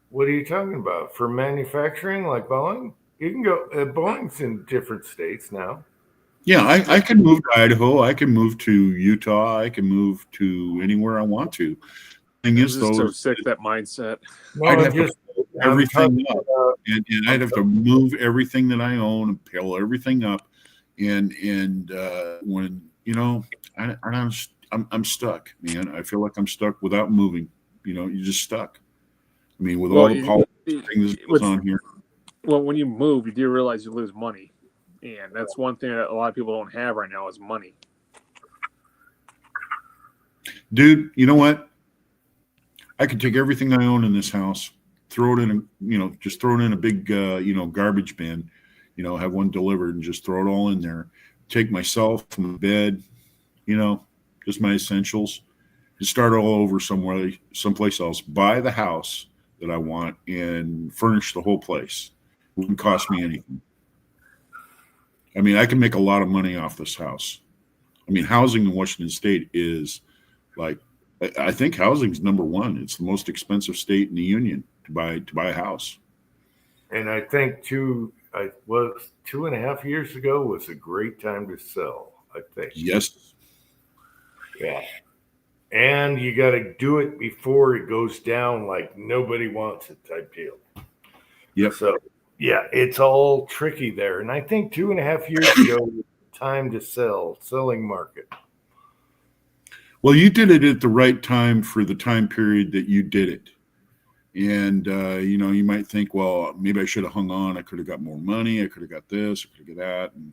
[SPEAKER 2] What are you talking about? For manufacturing, like Boeing? You can go. Boeing's in different states now.
[SPEAKER 3] Yeah, I can move to Idaho. I can move to Utah. I can move to anywhere I want to. Thing is, though,
[SPEAKER 4] so sick that mindset.
[SPEAKER 2] No,
[SPEAKER 3] I'd have to pull everything up, and I'd have to move everything that I own and pull everything up, and when I'm stuck, man. I feel like I'm stuck without moving. You're just stuck. I mean, with all the politics things that goes on here.
[SPEAKER 4] Well, when you move, you do realize you lose money. And that's one thing that a lot of people don't have right now is money.
[SPEAKER 3] Dude, you know what? I could take everything I own in this house, throw it in just throw it in a big, garbage bin, have one delivered and just throw it all in there. Take myself, my bed, just my essentials, and start all over someplace else. Buy the house that I want and furnish the whole place. It wouldn't cost me anything. I mean, I can make a lot of money off this house. I mean, housing in Washington State is I think housing's number one. It's the most expensive state in the union to buy a house.
[SPEAKER 2] And I think 2.5 years ago was a great time to sell, I think.
[SPEAKER 3] Yes.
[SPEAKER 2] Yeah. And you got to do it before it goes down like nobody wants it type deal.
[SPEAKER 3] Yep.
[SPEAKER 2] So, yeah, it's all tricky there. And I think 2.5 years ago was the time to selling market.
[SPEAKER 3] Well, you did it at the right time for the time period that you did it. And, you might think, well, maybe I should have hung on. I could have got more money. I could have got this. I could have got that. And,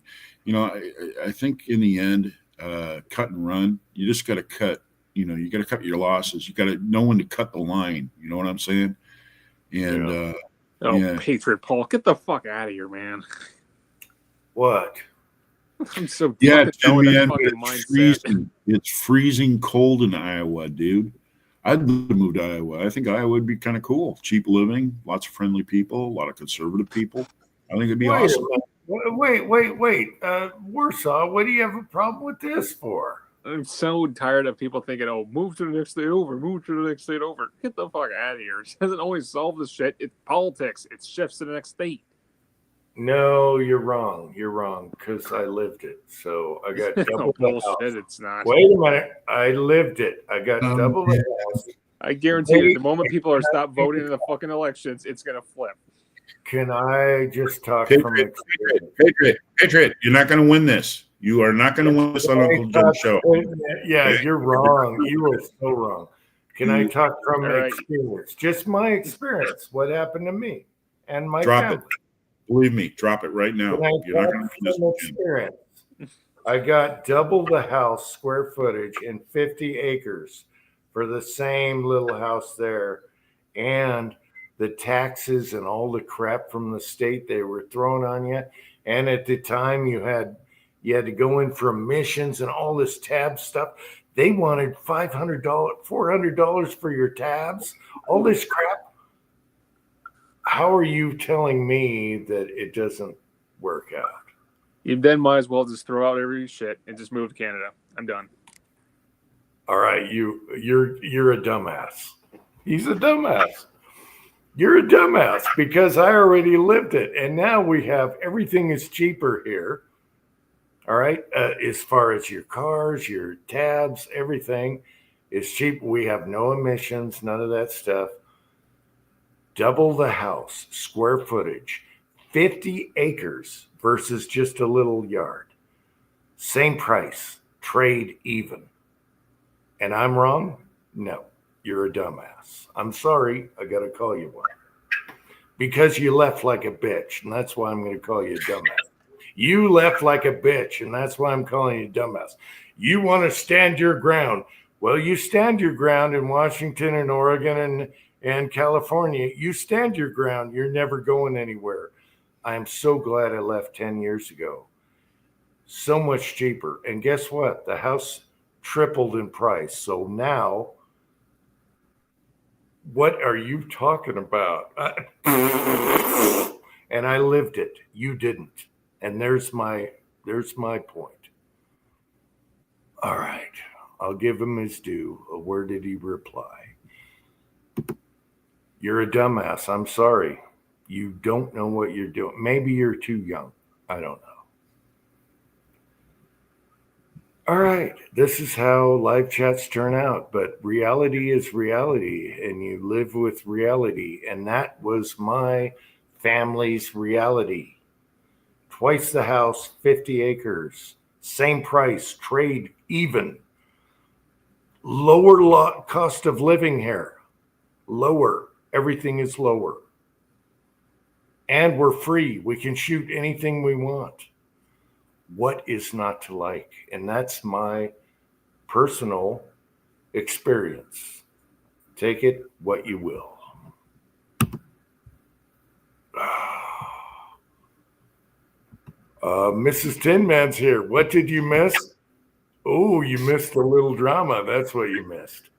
[SPEAKER 3] I think in the end, cut and run, you just got to cut. You got to cut your losses. You got to know when to cut the line. You know what I'm saying? And,
[SPEAKER 4] Patriot Paul, get the fuck out of here, man.
[SPEAKER 2] What?
[SPEAKER 4] I'm so
[SPEAKER 3] man,
[SPEAKER 4] it's
[SPEAKER 3] freezing. It's freezing cold in Iowa, dude. I'd love to move to Iowa. I think Iowa would be kind of cool. Cheap living, lots of friendly people, a lot of conservative people. I think it'd be awesome.
[SPEAKER 2] Wait. Warsaw, what do you have a problem with this for?
[SPEAKER 4] I'm so tired of people thinking, move to the next state over, Get the fuck out of here. It doesn't always solve this shit. It's politics. It shifts to the next state.
[SPEAKER 2] No, you're wrong. Because I lived it. So I got double the house.
[SPEAKER 4] It's not.
[SPEAKER 2] Wait a minute. I lived it. I got double the house.
[SPEAKER 4] I guarantee you, the moment people are stopped voting in the fucking elections, it's going to flip.
[SPEAKER 2] Can I just talk from experience?
[SPEAKER 3] Patriot, you're not going to win this. You are not going to win this on Uncle Joe's show.
[SPEAKER 2] Yeah, you're wrong. You are so wrong. Can I talk from experience? Just my experience. What happened to me and my family.
[SPEAKER 3] It. Believe me, drop it right now. You're not going to win this
[SPEAKER 2] experience. I got double the house square footage in 50 acres for the same little house there. And the taxes and all the crap from the state they were throwing on you. And at the time you had to go in for emissions and all this tab stuff. They wanted $500, $400 for your tabs, all this crap. How are you telling me that it doesn't work out?
[SPEAKER 4] You then might as well just throw out every shit and just move to Canada. I'm done.
[SPEAKER 2] All right, you're a dumbass. He's a dumbass. You're a dumbass because I already lived it, and now we have everything is cheaper here. All right, as far as your cars, your tabs, everything is cheap. We have no emissions, none of that stuff. Double the house, square footage, 50 acres versus just a little yard. Same price, trade even. And I'm wrong? No, you're a dumbass. I'm sorry, I got to call you one. Because you left like a bitch, and that's why I'm going to call you a dumbass. You left like a bitch, and that's why I'm calling you a dumbass. You want to stand your ground. Well, you stand your ground in Washington and Oregon and California. You stand your ground. You're never going anywhere. I am so glad I left 10 years ago. so much cheaper. And guess what? The house tripled in price. So now, what are you talking about? And I lived it. You didn't. And there's my point. All right. I'll give him his due. Where did he reply? You're a dumbass. I'm sorry. You don't know what you're doing. Maybe you're too young. I don't know. All right. This is how live chats turn out. But reality is reality, and you live with reality. And that was my family's reality. Twice the house, 50 acres, same price, trade even. Lower cost of living here. Lower. Everything is lower. And we're free. We can shoot anything we want. What is not to like? And that's my personal experience. Take it what you will. Mrs. Tin Man's here. What did you miss? Oh, you missed a little drama. That's what you missed.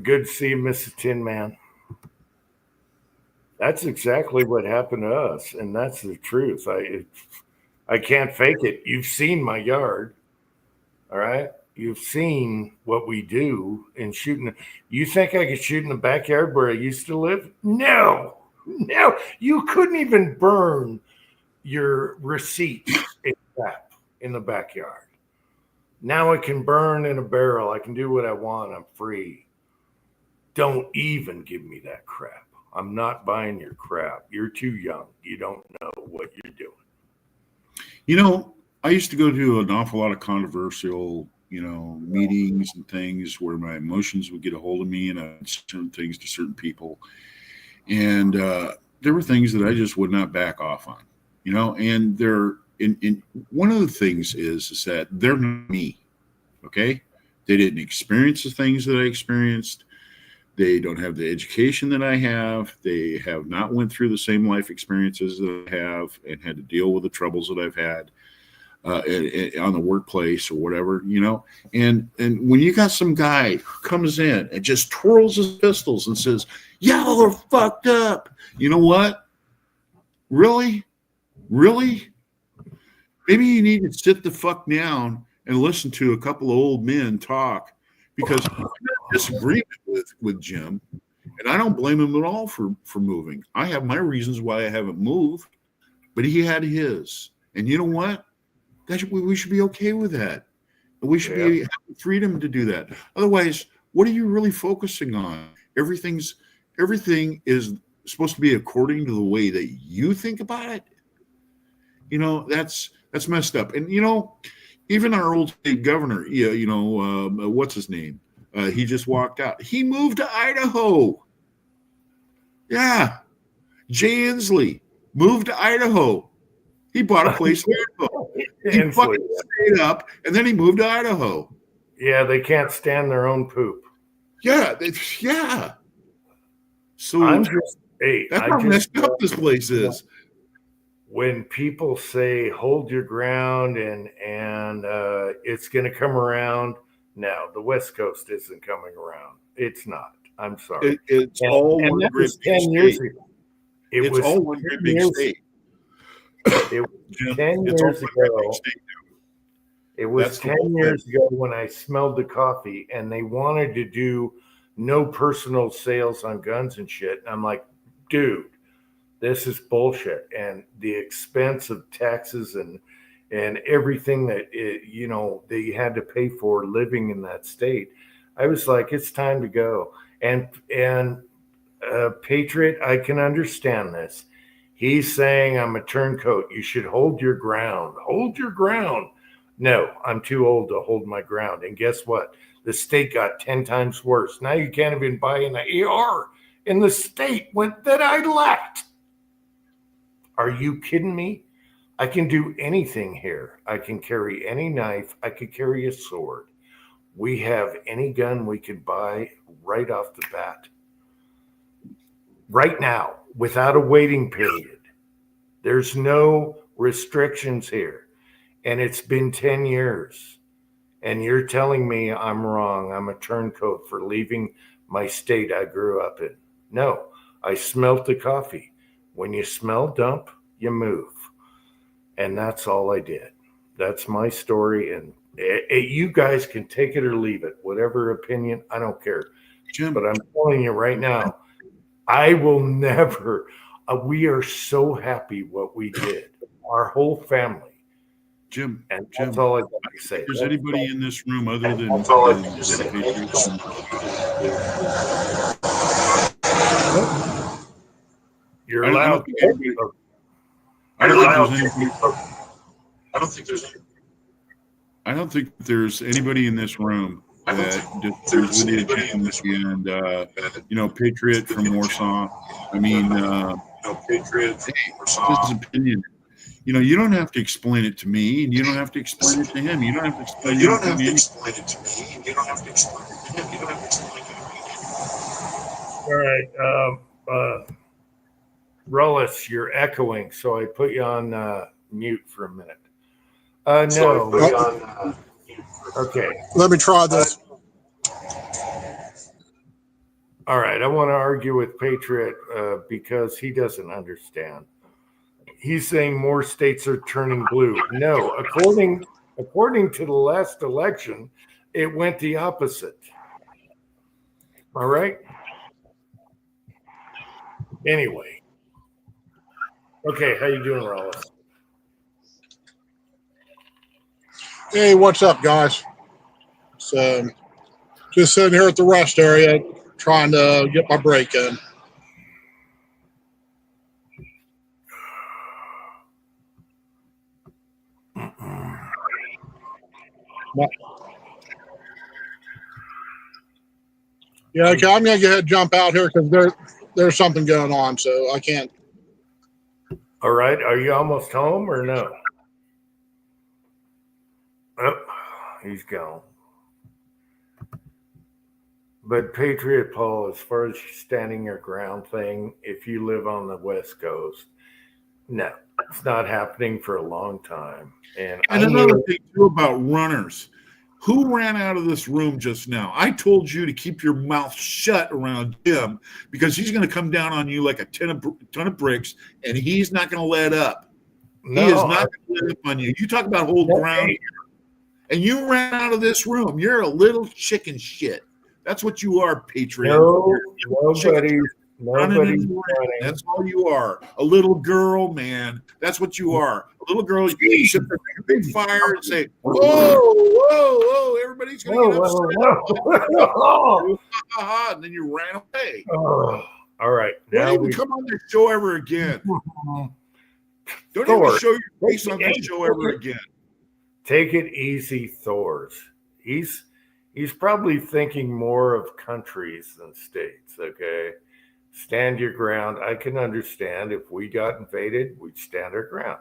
[SPEAKER 2] Good to see you, Mrs. Tin Man. That's exactly what happened to us, and that's the truth. I can't fake it. You've seen my yard, all right? You've seen what we do in shooting. You think I could shoot in the backyard where I used to live? No. You couldn't even burn your receipts in the backyard. Now I can burn in a barrel. I can do what I want. I'm free. Don't even give me that crap. I'm not buying your crap. You're too young. You don't know what you're doing.
[SPEAKER 3] You know, I used to go to an awful lot of controversial, meetings and things where my emotions would get a hold of me, and I said certain things to certain people. And there were things that I just would not back off on, and one of the things is that they're not me. Okay. They didn't experience the things that I experienced. They don't have the education that I have. They have not went through the same life experiences that I have and had to deal with the troubles that I've had on the workplace or whatever, And when you got some guy who comes in and just twirls his pistols and says, y'all are fucked up. You know what? Really? Really? Maybe you need to sit the fuck down and listen to a couple of old men talk, because I'm in disagreement with Jim, and I don't blame him at all for moving. I have my reasons why I haven't moved, but he had his. And you know what? We should be okay with that. We should be having freedom to do that. Otherwise, what are you really focusing on? Everything is supposed to be according to the way that you think about it. That's messed up. And even our old state governor, what's his name? He just walked out. He moved to Idaho. Yeah. Jay Inslee moved to Idaho. He bought a place in Idaho. He fucking stayed up, and then he moved to Idaho.
[SPEAKER 2] Yeah, they can't stand their own poop.
[SPEAKER 3] Yeah. So that's how messed up this place is.
[SPEAKER 2] When people say hold your ground and it's going to come around, no, the West Coast isn't coming around. It's not. I'm sorry.
[SPEAKER 3] It's all one great big state. It's all one great big state.
[SPEAKER 2] It was 10 years ago. It was 10 years ago when I smelled the coffee, and they wanted to do no personal sales on guns and shit. And I'm like, dude, this is bullshit. And the expense of taxes and everything that they had to pay for living in that state, I was like, it's time to go. And Patriot, I can understand this. He's saying I'm a turncoat. You should hold your ground. Hold your ground. No, I'm too old to hold my ground. And guess what? The state got 10 times worse. Now you can't even buy an AR in the state that I left. Are you kidding me? I can do anything here. I can carry any knife. I could carry a sword. We have any gun we could buy right off the bat. Right now, without a waiting period. There's no restrictions here. And it's been 10 years. And you're telling me I'm wrong. I'm a turncoat for leaving my state I grew up in. No, I smelled the coffee. When you smell dump, you move. And that's all I did. That's my story. And you guys can take it or leave it, whatever opinion. I don't care.
[SPEAKER 3] Jim,
[SPEAKER 2] But I'm telling you right now, I will never. We are so happy what we did. Our whole family.
[SPEAKER 3] Jim,
[SPEAKER 2] And that's all I got to say.
[SPEAKER 3] if there's anybody in this room other than Patriots,
[SPEAKER 2] You're
[SPEAKER 3] I don't
[SPEAKER 2] allowed.
[SPEAKER 3] think anybody- I don't think there's anybody in this room that disagrees with you, and Patriot from Warsaw. I mean, Patriot. His opinion. You don't have to explain it to me, and you don't have to explain it to him. You don't have to explain it to me.
[SPEAKER 2] All right. Rollis, you're echoing, so I put you on mute for a minute. No. Okay.
[SPEAKER 5] Let me try this.
[SPEAKER 2] All right. I want to argue with Patriot because he doesn't understand. He's saying more states are turning blue. No, according to the last election, it went the opposite. All right. Anyway. Okay, how you doing, Rollis?
[SPEAKER 5] Hey, what's up, guys? So, just sitting here at the rest area, trying to get my break in. Yeah, okay, I'm gonna go ahead and jump out here because there's something going on, so I can't.
[SPEAKER 2] All right, are you almost home or no? Oh, he's gone. But Patriot Paul, as far as standing your ground thing, if you live on the West Coast, no, it's not happening for a long time. And
[SPEAKER 3] another thing too about runners. Who ran out of this room just now? I told you to keep your mouth shut around him because he's going to come down on you like a ton of bricks, and he's not going to let up. He is not going to let up on you. You talk about hold ground here, and you ran out of this room. You're a little chicken shit. That's what you are, Patriot. Nobody's running. That's all you are. A little girl, man. That's what you are. A little girl. You sit there, make a big fire, and say, "Whoa, whoa, whoa! Everybody's gonna get upset." And then you ran away.
[SPEAKER 2] All right.
[SPEAKER 3] Don't even come on this show ever again. Don't even show your face on this show ever again.
[SPEAKER 2] Take it easy, Thors. He's probably thinking more of countries than states. Okay. Stand your ground. I can understand if we got invaded, we'd stand our ground.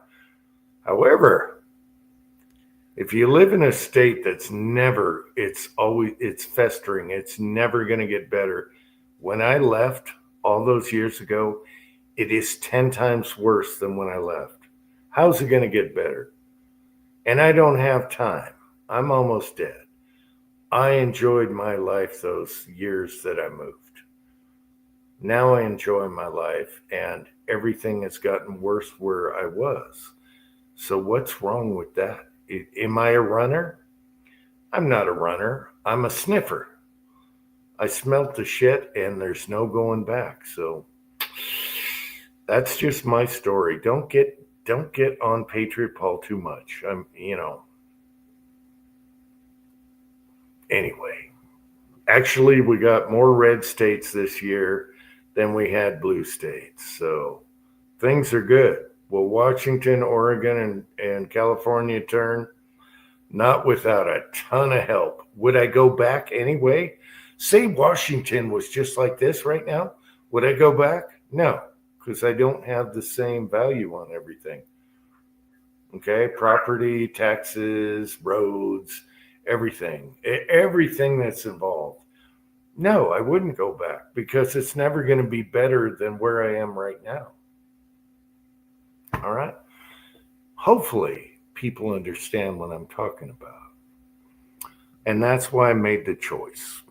[SPEAKER 2] However, if you live in a state that's it's festering, it's never going to get better. When I left all those years ago, it is 10 times worse than when I left. How's it going to get better? And I don't have time. I'm almost dead. I enjoyed my life those years that I moved. Now I enjoy my life, and everything has gotten worse where I was. So what's wrong with that? Am I a runner? I'm not a runner. I'm a sniffer. I smelt the shit, and there's no going back. So that's just my story. Don't get on Patriot Paul too much. Anyway, actually, we got more red states this year than we had blue states. So things are good. Will Washington, Oregon, and California turn? Not without a ton of help. Would I go back anyway? Say Washington was just like this right now. Would I go back? No, because I don't have the same value on everything. Okay, property, taxes, roads, everything that's involved. No, I wouldn't go back because it's never going to be better than where I am right now. All right. Hopefully people understand what I'm talking about. And that's why I made the choice.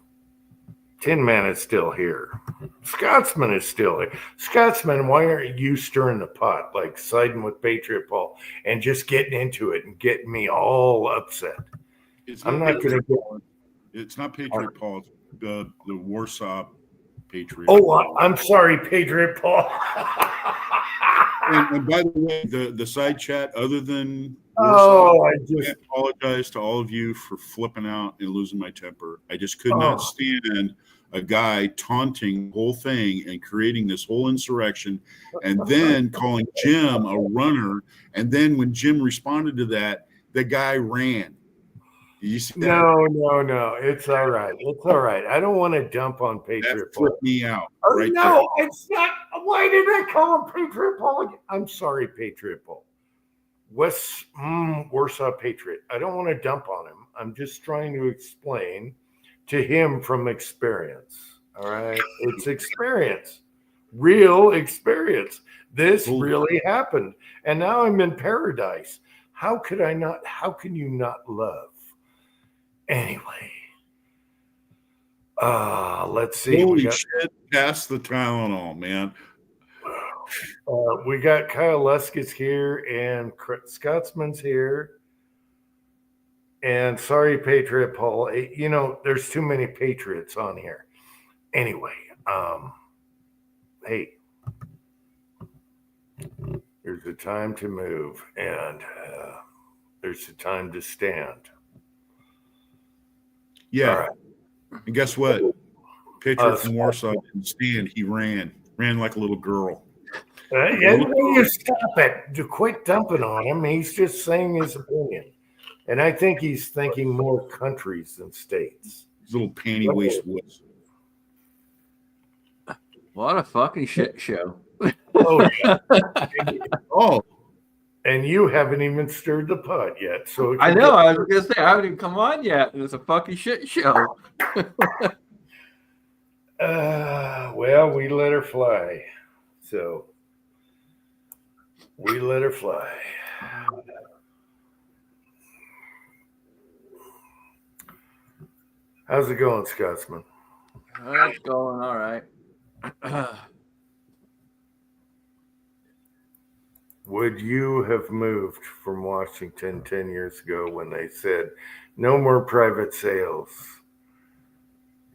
[SPEAKER 2] Tin Man is still here. Scotsman is still here. Scotsman, why aren't you stirring the pot, like siding with Patriot Paul and just getting into it and getting me all upset? I'm not going to get.
[SPEAKER 3] It's not Patriot Paul. It's the Warsaw Patriot.
[SPEAKER 2] Oh, I'm sorry, Patriot Paul.
[SPEAKER 3] And by the way, the side chat, other than Warsaw,
[SPEAKER 2] I
[SPEAKER 3] I apologize to all of you for flipping out and losing my temper. I just could not stand a guy taunting the whole thing and creating this whole insurrection, and then calling Jim a runner. And then when Jim responded to that, the guy ran. You see that?
[SPEAKER 2] No. It's all right. It's all right. I don't want to dump on Patriot
[SPEAKER 3] That
[SPEAKER 2] Paul.
[SPEAKER 3] flipped me out. Right
[SPEAKER 2] No,
[SPEAKER 3] there.
[SPEAKER 2] it's not. Why did I call him Patriot Paul again? I'm sorry, Patriot Paul. Warsaw Patriot. I don't want to dump on him. I'm just trying to explain to him from experience. All right. It's experience, real experience. This really happened. And now I'm in paradise. How can you not love? Anyway, let's see.
[SPEAKER 3] Holy shit, pass the Tylenol, man.
[SPEAKER 2] We got Kyle Luskis here and Scotsman's here. And sorry, Patriot Paul. There's too many Patriots on here. Anyway, hey, there's a time to move and there's a time to stand.
[SPEAKER 3] Yeah.
[SPEAKER 2] All right.
[SPEAKER 3] And guess what? Patriot from Warsaw didn't stand. He ran like a little girl.
[SPEAKER 2] You stop it. To quit dumping on him. He's just saying his opinion. And I think he's thinking more countries than states.
[SPEAKER 3] His little panty waist wuss.
[SPEAKER 6] What a fucking shit show.
[SPEAKER 2] Oh, yeah.
[SPEAKER 3] Oh.
[SPEAKER 2] And you haven't even stirred the pot yet. So
[SPEAKER 6] I know. I was going to say, I haven't even come on yet. It's a fucking shit show.
[SPEAKER 2] Well, we let her fly. So we let her fly. How's it going, Scotsman?
[SPEAKER 6] It's going all right.
[SPEAKER 2] Would you have moved from Washington 10 years ago when they said no more private sales?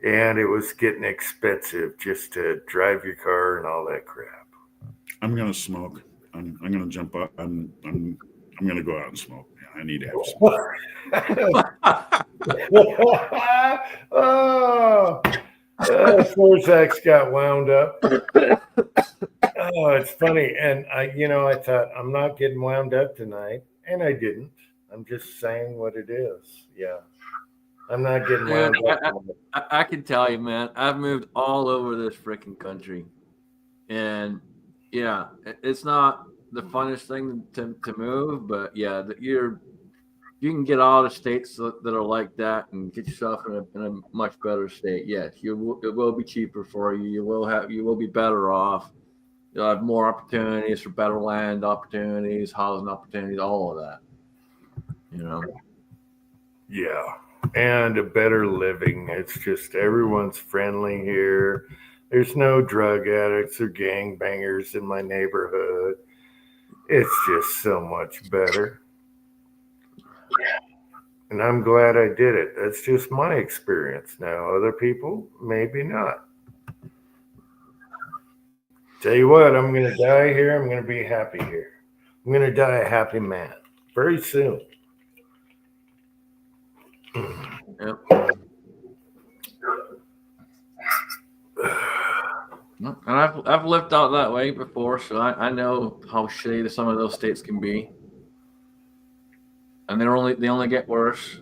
[SPEAKER 2] And it was getting expensive just to drive your car and all that crap.
[SPEAKER 3] I'm gonna smoke. I'm gonna jump up. I'm gonna go out and smoke. I need to have some.
[SPEAKER 2] Forzak's got wound up. Oh, it's funny. And I thought I'm not getting wound up tonight. And I didn't. I'm just saying what it is. Yeah. I'm not getting wound up.
[SPEAKER 6] I can tell you, man, I've moved all over this freaking country. And yeah, it's not the funnest thing to move, but yeah, you can get all the states that are like that and get yourself in a much better state. Yes, it will be cheaper for you. You will be better off. You'll have more opportunities for better land opportunities, housing opportunities, all of that.
[SPEAKER 2] Yeah. And a better living. It's just everyone's friendly here. There's no drug addicts or gangbangers in my neighborhood. It's just so much better. And I'm glad I did it. That's just my experience. Now, other people, maybe not. Tell you what, I'm going to die here. I'm going to be happy here. I'm going to die a happy man very soon.
[SPEAKER 6] Yep. And I've lived out that way before, so I know how shitty some of those states can be, and they only get worse.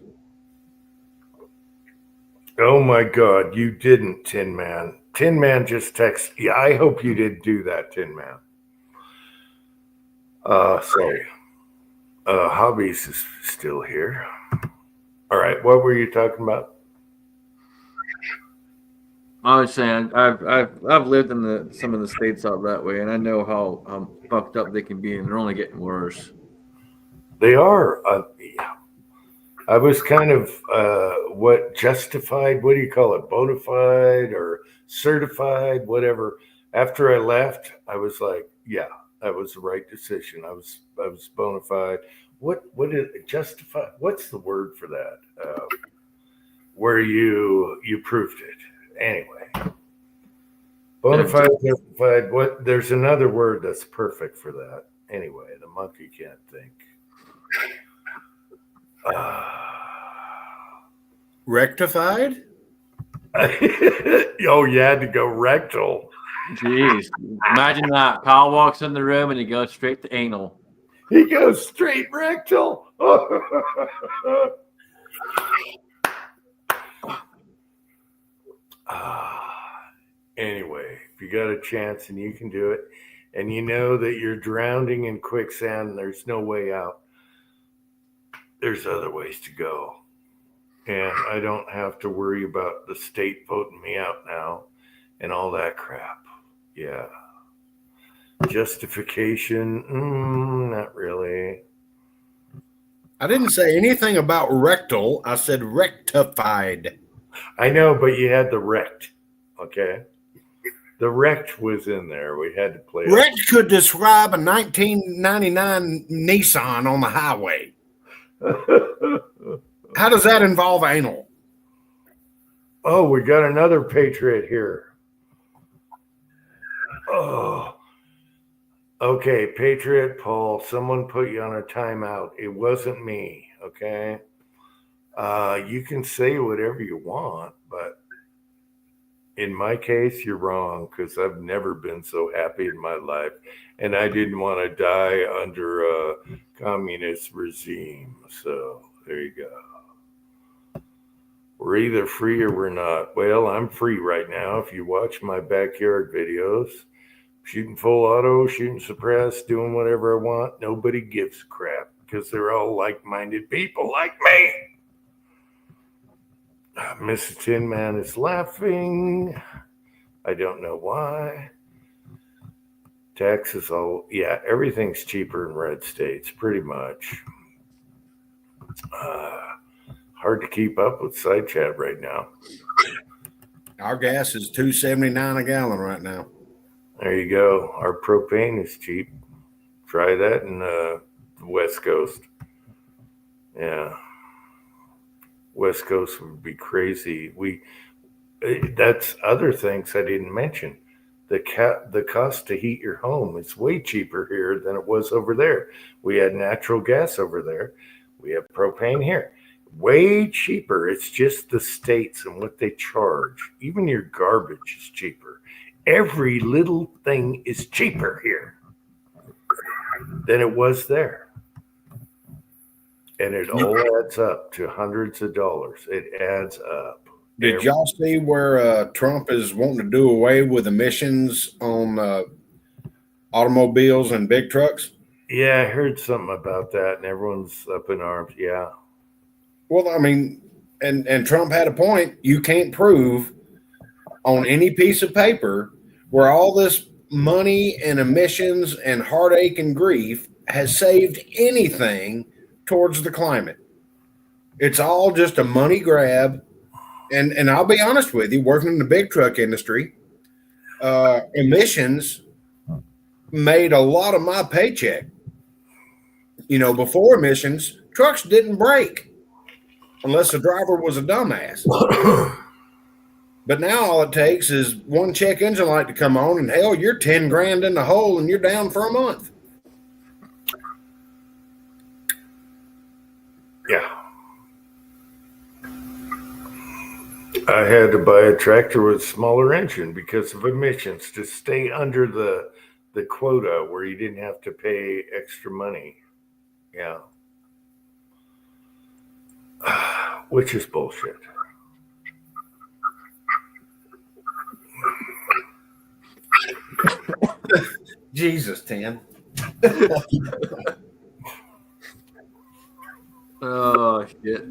[SPEAKER 2] Oh my God, you didn't, Tin Man. Tin Man just texted. Yeah, I hope you did do that, Tin Man. Sorry. Hobbies is still here. All right, what were you talking about?
[SPEAKER 6] I was saying I've lived in some of the states out that way, and I know how fucked up they can be, and they're only getting worse.
[SPEAKER 2] They are. I was kind of justified. What do you call it? Bona fide or certified, whatever. After I left, I was like, yeah, that was the right decision. I was bona fide. What is justified? What's the word for that? Where you proved it anyway. Bona fide, justified. What? There's another word that's perfect for that. Anyway, the monkey can't think.
[SPEAKER 7] Rectified?
[SPEAKER 2] Oh, you had to go rectal.
[SPEAKER 6] Jeez, imagine that. Kyle walks in the room and he goes straight to anal.
[SPEAKER 2] He goes straight rectal. Anyway, if you got a chance and you can do it, and you know that you're drowning in quicksand and there's no way out, there's other ways to go. And I don't have to worry about the state voting me out now and all that crap. Yeah. Justification? Not really.
[SPEAKER 7] I didn't say anything about rectal. I said rectified.
[SPEAKER 2] I know, but you had the wrecked. Okay. The wrecked was in there. We had to play.
[SPEAKER 7] Wrecked could describe a 1999 Nissan on the highway. How does that involve anal?
[SPEAKER 2] Oh, we got another patriot here. Oh. Okay, Patriot Paul, someone put you on a timeout. It wasn't me, okay? You can say whatever you want, but in my case, you're wrong, because I've never been so happy in my life, and I didn't want to die under a communist regime. So there you go. We're either free or we're not. Well, I'm free right now. If you watch my backyard videos, shooting full auto, shooting suppressed, doing whatever I want, nobody gives a crap because they're all like-minded people like me. Mrs. Tin Man is laughing. I don't know why. Taxes all, yeah, everything's cheaper in red states, pretty much. Hard to keep up with side chat right now.
[SPEAKER 7] Our gas is $2.79 a gallon right now.
[SPEAKER 2] There you go. Our propane is cheap. Try that in the West Coast. Yeah. West Coast would be crazy. That's other things I didn't mention. The cost to heat your home is way cheaper here than it was over there. We had natural gas over there. We have propane here. Way cheaper. It's just the states and what they charge. Even your garbage is cheaper. Every little thing is cheaper here than it was there. And it all adds up to hundreds of dollars. It adds up.
[SPEAKER 7] Did y'all see where Trump is wanting to do away with emissions on automobiles and big trucks?
[SPEAKER 2] Yeah, I heard something about that, and everyone's up in arms. Yeah.
[SPEAKER 7] Well, I mean, and Trump had a point. You can't prove on any piece of paper where all this money and emissions and heartache and grief has saved anything towards the climate. It's all just a money grab. And I'll be honest with you, working in the big truck industry, emissions made a lot of my paycheck. You know, before emissions, trucks didn't break unless the driver was a dumbass. But now all it takes is one check engine light to come on, and hell, you're 10 grand in the hole and you're down for a month.
[SPEAKER 2] Yeah. I had to buy a tractor with a smaller engine because of emissions to stay under the quota where you didn't have to pay extra money. Yeah. Which is bullshit.
[SPEAKER 7] Jesus, Tim.
[SPEAKER 6] Oh, shit.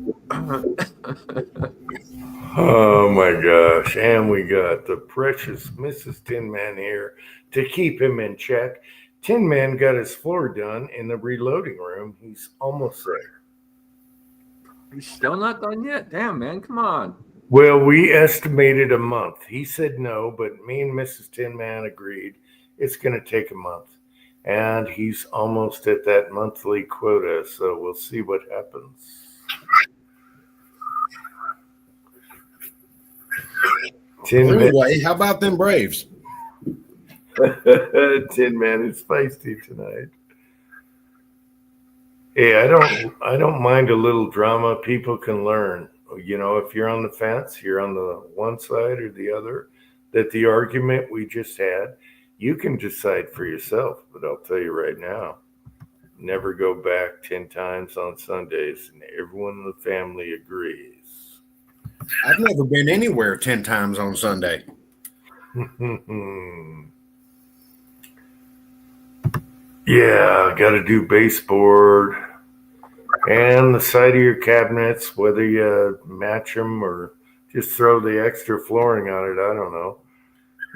[SPEAKER 2] Oh my gosh. And we got the precious Mrs. Tin Man here to keep him in check, Tin Man got his floor done in the reloading room. He's almost there.
[SPEAKER 6] He's still not done yet. Damn, man, come on.
[SPEAKER 2] Well, we estimated a month. He said no, but me and Mrs. Tin Man agreed it's going to take a month. And he's almost at that monthly quota, so we'll see what happens.
[SPEAKER 7] Anyway, how about them Braves?
[SPEAKER 2] Tin Man is feisty tonight. Yeah, I don't mind a little drama. People can learn. You know, if you're on the fence, you're on the one side or the other. That the argument we just had, you can decide for yourself. But I'll tell you right now, never go back 10 times on Sundays, and everyone in the family agrees.
[SPEAKER 7] I've never been anywhere 10 times on Sunday.
[SPEAKER 2] Yeah, got to do baseboard and the side of your cabinets, whether you match them or just throw the extra flooring on it. I don't know.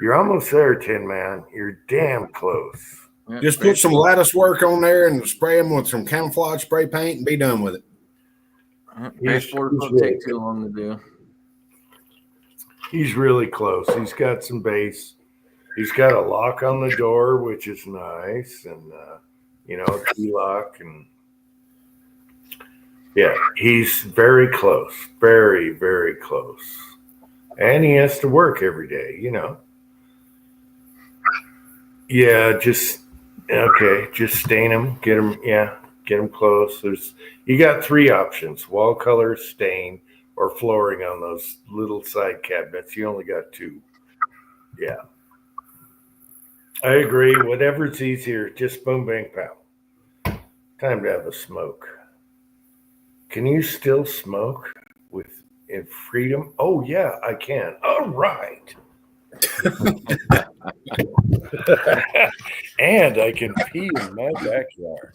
[SPEAKER 2] You're almost there, Tin Man. You're damn close.
[SPEAKER 6] Yeah,
[SPEAKER 7] Just put some lattice work on there and spray them with some camouflage spray paint and be done with it.
[SPEAKER 6] Baseboard won't take too long to do.
[SPEAKER 2] He's really close. He's got some base. He's got a lock on the door, which is nice, and key lock, and yeah, he's very close, very, very close, and he has to work every day, Yeah, just stain them, get them close. You got 3 options: wall color, stain, or flooring on those little side cabinets. You only got 2. Yeah. I agree. Whatever's easier, just boom, bang, pow. Time to have a smoke. Can you still smoke in freedom? Oh, yeah, I can. All right. And I can pee in my backyard.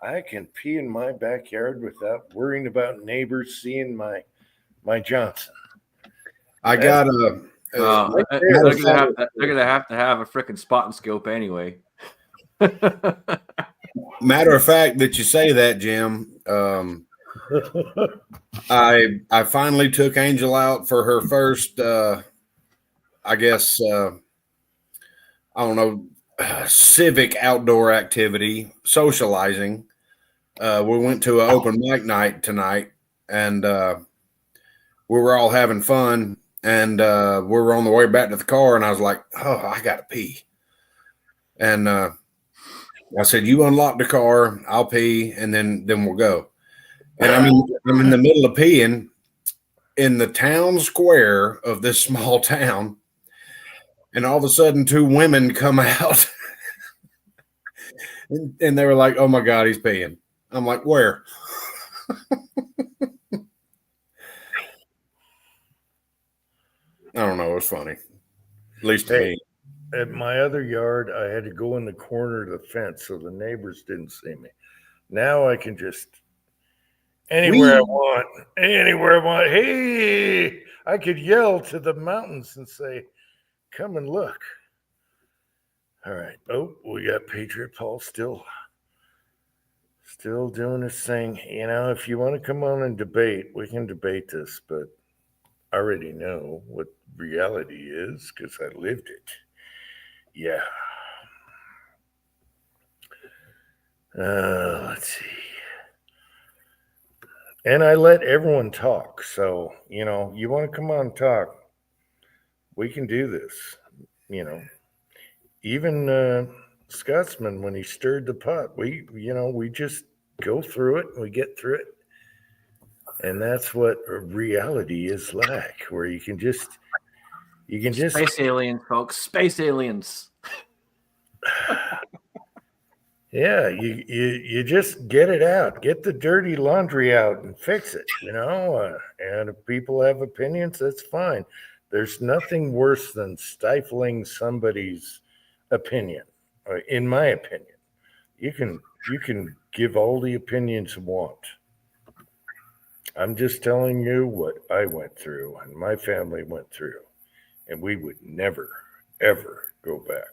[SPEAKER 2] I can pee in my backyard without worrying about neighbors seeing my Johnson.
[SPEAKER 7] I got a.
[SPEAKER 6] They're gonna have to have a freaking spot and scope anyway.
[SPEAKER 7] Matter of fact, that you say that, Jim. I finally took Angel out for her first. I guess I don't know, civic outdoor activity, socializing. We went to an open mic night tonight, and we were all having fun. And we were on the way back to the car, and I was like, "Oh, I got to pee." And I said, "You unlock the car, I'll pee, and then we'll go." And I'm in the middle of peeing in the town square of this small town, and all of a sudden, 2 women come out, and they were like, "Oh my God, he's peeing." I'm like, "Where?" I don't know. It was funny. At least to me.
[SPEAKER 2] At my other yard, I had to go in the corner of the fence so the neighbors didn't see me. Now I can just anywhere I want. Hey, I could yell to the mountains and say, "Come and look." All right. Oh, we got Patriot Paul still doing his thing. If you want to come on and debate, we can debate this, but I already know what reality is because I lived it. Yeah. Let's see. And I let everyone talk. So, you want to come on and talk, we can do this. Even Scotsman, when he stirred the pot, we just go through it and we get through it. And that's what reality is like, where you can just
[SPEAKER 6] Space aliens, folks. Space aliens.
[SPEAKER 2] Yeah, you just get it out, get the dirty laundry out and fix it, and if people have opinions, that's fine. There's nothing worse than stifling somebody's opinion. In my opinion, you can give all the opinions you want. I'm just telling you what I went through and my family went through, and we would never, ever go back,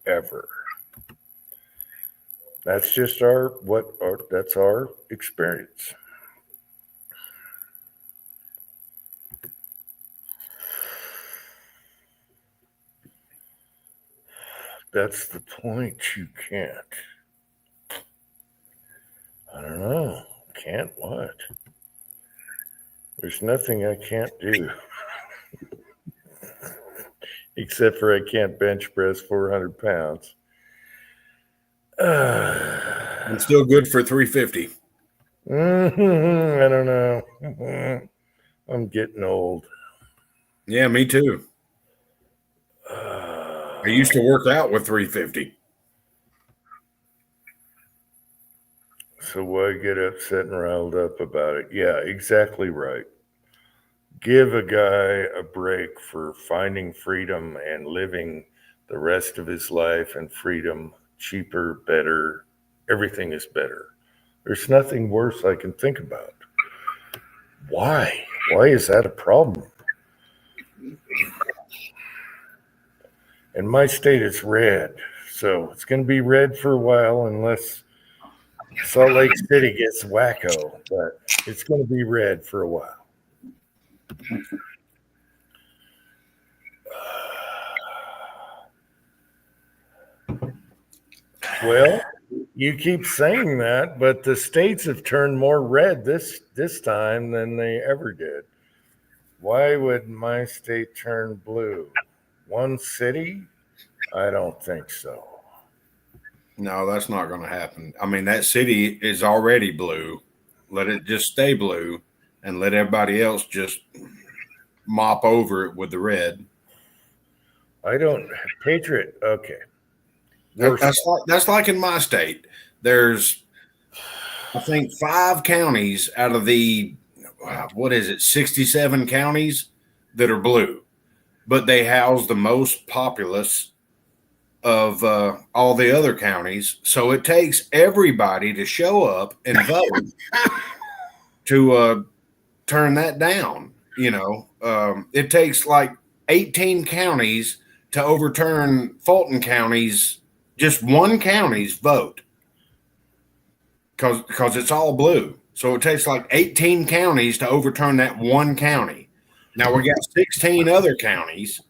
[SPEAKER 2] ever.
[SPEAKER 7] That's just that's our experience. That's the point. You can't. I don't know. Can't what? There's nothing I can't do. Except for I can't bench press 400 pounds.
[SPEAKER 3] I'm still good for 350.
[SPEAKER 7] I don't know. I'm getting old.
[SPEAKER 3] Yeah, me too. I used to work out with 350.
[SPEAKER 7] So why get upset and riled up about it? Yeah, exactly right. Give a guy a break for finding freedom and living the rest of his life in freedom, cheaper, better. Everything is better. There's nothing worse I can think about. Why? Why is that a problem? In my state, it's red. So it's going to be red for a while unless Salt Lake City gets wacko. But it's going to be red for a while. Well, you keep saying that, but the states have turned more red this time than they ever did. Why would my state turn blue? One city? I don't think so.
[SPEAKER 3] No, that's not going to happen. I mean, that city is already blue. Let it just stay blue and let everybody else just mop over it with the red.
[SPEAKER 7] Patriot, okay.
[SPEAKER 3] That's like in my state. There's, I think, 5 counties out of the, 67 counties that are blue, but they house the most populace of all the other counties. So it takes everybody to show up and vote to turn that down. It takes like 18 counties to overturn Fulton County's, just one county's vote, because it's all blue. So it takes like 18 counties to overturn that one county. Now we got 16 other counties,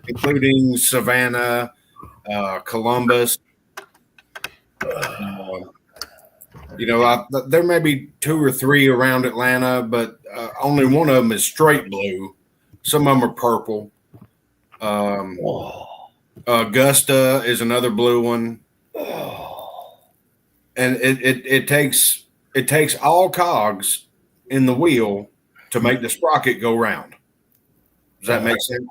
[SPEAKER 3] including Savannah, Columbus. There may be 2 or 3 around Atlanta, but only one of them is straight blue. Some of them are purple. Augusta is another blue one. And it takes all cogs in the wheel to make the sprocket go round. Does that make sense?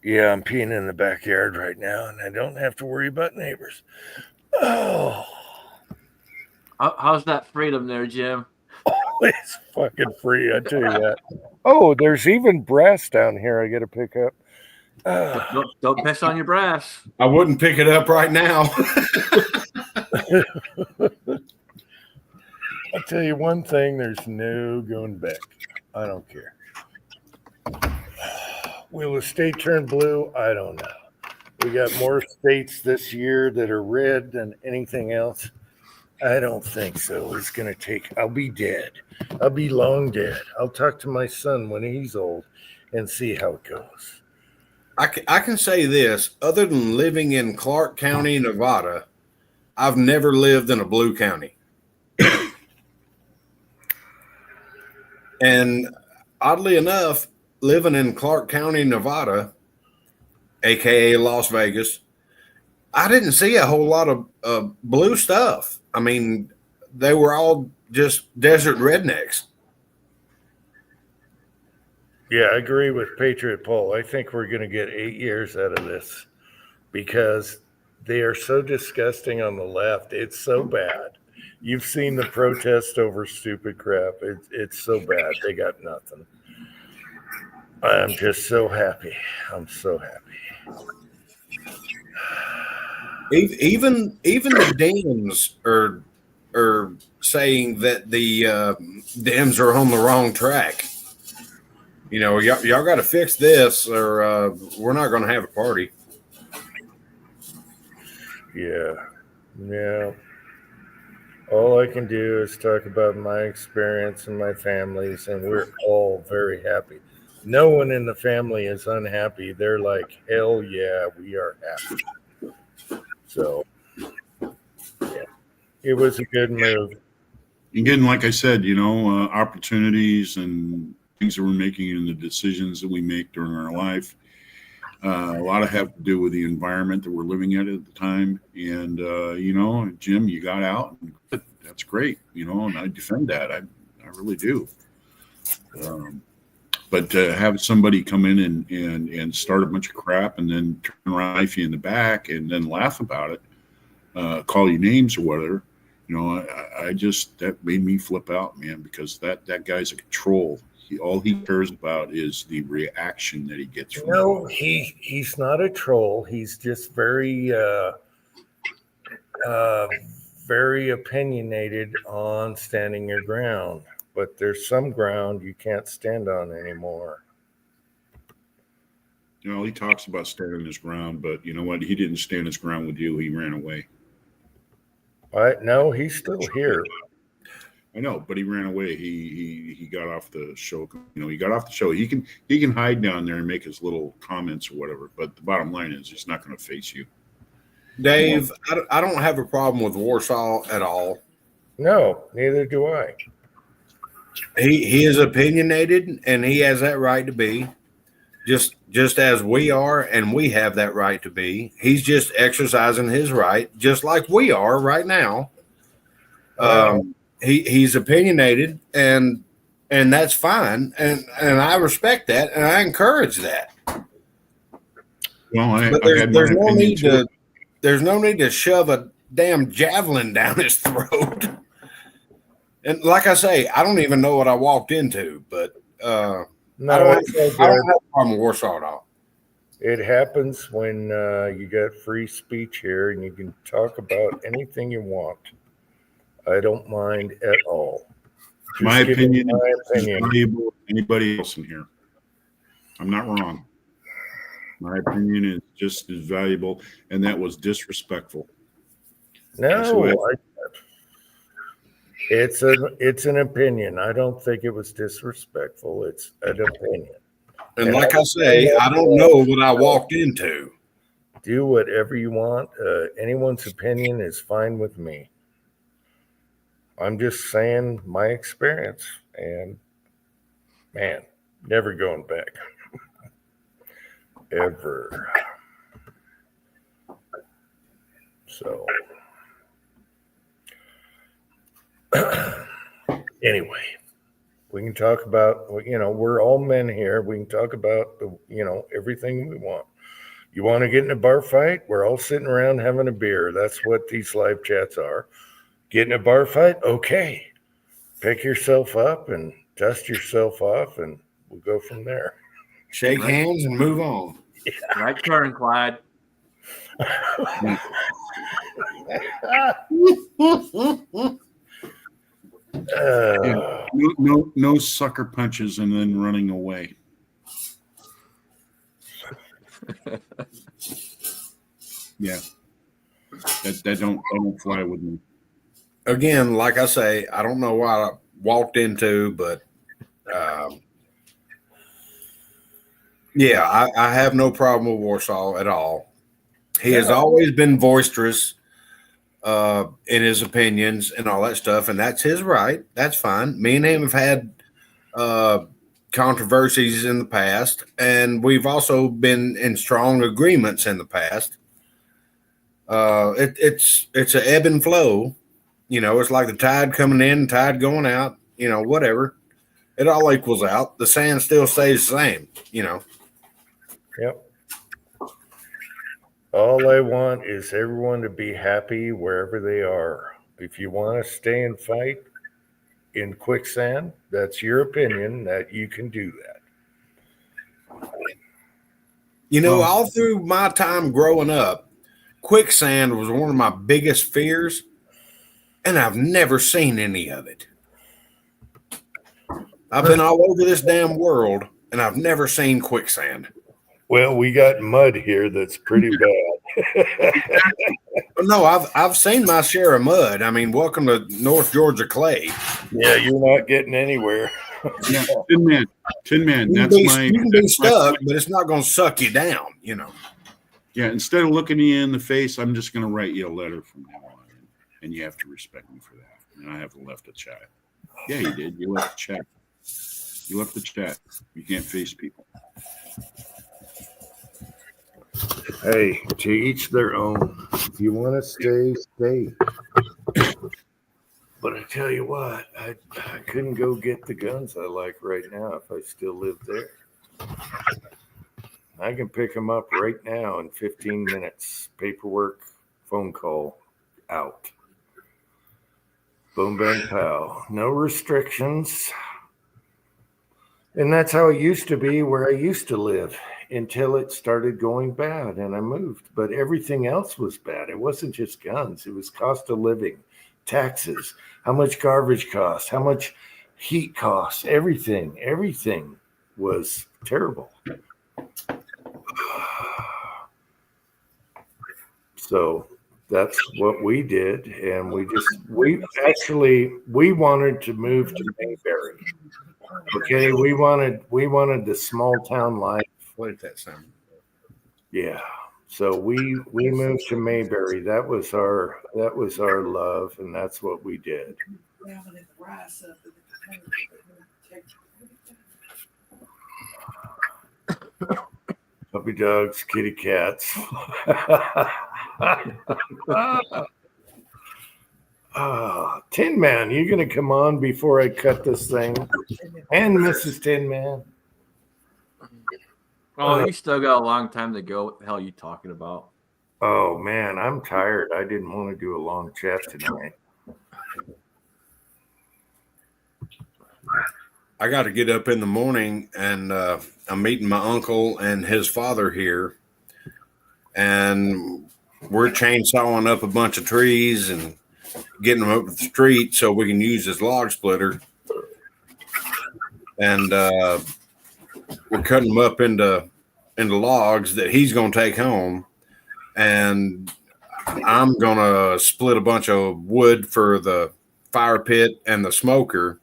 [SPEAKER 7] Yeah, I'm peeing in the backyard right now, and I don't have to worry about neighbors. Oh,
[SPEAKER 6] How's that freedom there, Jim?
[SPEAKER 7] it's fucking free, I tell you that. Oh, there's even brass down here I got to pick up.
[SPEAKER 6] Don't piss on your brass.
[SPEAKER 3] I wouldn't pick it up right now.
[SPEAKER 7] I'll tell you one thing, there's no going back. I don't care. Will the state turn blue? I don't know. We got more states this year that are red than anything else. I don't think so. It's going to take, I'll be dead. I'll be long dead. I'll talk to my son when he's old and see how it goes.
[SPEAKER 3] I can say this, other than living in Clark County, Nevada, I've never lived in a blue county. And oddly enough, living in Clark County, Nevada, aka Las Vegas, I didn't see a whole lot of blue stuff. I mean, they were all just desert rednecks.
[SPEAKER 7] Yeah, I agree with Patriot Paul. I think we're going to get 8 years out of this because they are so disgusting on the left. It's so bad. You've seen the protest over stupid crap. It's so bad. They got nothing. I'm just so happy. I'm so happy.
[SPEAKER 3] Even the Dems are saying that the Dems are on the wrong track. Y'all got to fix this, or we're not going to have a party.
[SPEAKER 7] Yeah. Yeah. All I can do is talk about my experience and my family's, and we're all very happy. No one in the family is unhappy. They're like, hell yeah, we are happy. So, yeah, it was a good move.
[SPEAKER 3] Again, like I said, opportunities and things that we're making and the decisions that we make during our life. A lot of have to do with the environment that we're living at the time. And, Jim, you got out. And that's great, and I defend that. I really do. But to have somebody come in and start a bunch of crap and then turn around, knife you in the back and then laugh about it, call you names or whatever, I just, that made me flip out, man, because that guy's a troll. All he cares about is the reaction that he gets from
[SPEAKER 7] No, he's not a troll. He's just very very opinionated on standing your ground. But there's some ground you can't stand on anymore.
[SPEAKER 3] He talks about standing his ground, but you know what? He didn't stand his ground with you. He ran away.
[SPEAKER 7] No, he's still here.
[SPEAKER 3] I know, but he ran away. He got off the show. He got off the show. He can hide down there and make his little comments or whatever. But the bottom line is, he's not going to face you.
[SPEAKER 7] Dave, I don't have a problem with Warsaw at all. No, neither do I. He is opinionated, and he has that right to be, just as we are, and we have that right to be. He's just exercising his right, just like we are right now. He's opinionated, and that's fine, and I respect that, and I encourage that.
[SPEAKER 3] Well,
[SPEAKER 7] but there's no need to shove a damn javelin down his throat. And like I say, I don't even know what I walked into, but I don't have a problem with Warsaw at all. It happens when you got free speech here, and you can talk about anything you want. I don't mind at all.
[SPEAKER 3] My opinion is valuable to anybody else in here. I'm not wrong. My opinion is just as valuable, and that was disrespectful.
[SPEAKER 7] No, it's an opinion. I don't think it was disrespectful. It's an opinion. And like I say, I don't know what I walked into. Do whatever you want. Anyone's opinion is fine with me. I'm just saying my experience, and man, never going back. Ever. So, anyway, we can talk about, we're all men here. We can talk about, everything we want. You want to get in a bar fight? We're all sitting around having a beer. That's what these live chats are. Get in a bar fight? Okay. Pick yourself up and dust yourself off, and we'll go from there. Shake hands and move on.
[SPEAKER 6] Yeah. Right turn, Clyde.
[SPEAKER 3] No sucker punches and then running away. Yeah, that don't fly with me.
[SPEAKER 7] Again, like I say, I don't know what I walked into, but yeah, I have no problem with Warsaw at all. He has always been boisterous in his opinions and all that stuff, and that's his right. That's fine. Me and him have had controversies in the past, and we've also been in strong agreements in the past. It's an ebb and flow. It's like the tide coming in, tide going out, whatever. It all equals out. The sand still stays the same, Yep. All I want is everyone to be happy wherever they are. If you want to stay and fight in quicksand, that's your opinion, that you can do that. All through my time growing up, quicksand was one of my biggest fears, and I've never seen any of it. I've been all over this damn world, and I've never seen quicksand. Well, we got mud here that's pretty bad. No, I've seen my share of mud. I mean, welcome to North Georgia clay.
[SPEAKER 2] Yeah, you're not getting anywhere.
[SPEAKER 3] Yeah, Tin Man.
[SPEAKER 7] You can be stuck, but it's not going to suck you down.
[SPEAKER 3] Yeah, instead of looking you in the face, I'm just going to write you a letter from now on, and you have to respect me for that. And I haven't left a chat. Yeah, you did. You left the chat. You left the chat. You can't face people.
[SPEAKER 2] Hey, to each their own. If you want to stay, stay. But I tell you what, I couldn't go get the guns I like right now if I still lived there. I can pick them up right now in 15 minutes. Paperwork, phone call, out. Boom, bang, pow. No restrictions. And that's how it used to be where I used to live until it started going bad and I moved. But everything else was bad. It wasn't just guns. It was cost of living, taxes, how much garbage costs, how much heat costs, everything. Everything was terrible. So that's what we did. And we wanted to move to Mayberry. Okay, we wanted the small town life.
[SPEAKER 7] What did that sound?
[SPEAKER 2] Yeah. So we moved to Mayberry. That was our love, and that's what we did. Puppy dogs, kitty cats. Tin Man, you gonna come on before I cut this thing? And Mrs. Tin Man.
[SPEAKER 6] Oh, you still got a long time to go. What the hell are you talking about?
[SPEAKER 2] Oh man, I'm tired. I didn't want to do a long chat tonight.
[SPEAKER 7] I got to get up in the morning, and I'm meeting my uncle and his father here, and we're chainsawing up a bunch of trees and getting them up the street so we can use this log splitter. And we're cutting them up into logs that he's going to take home, and I'm going to split a bunch of wood for the fire pit and the smoker.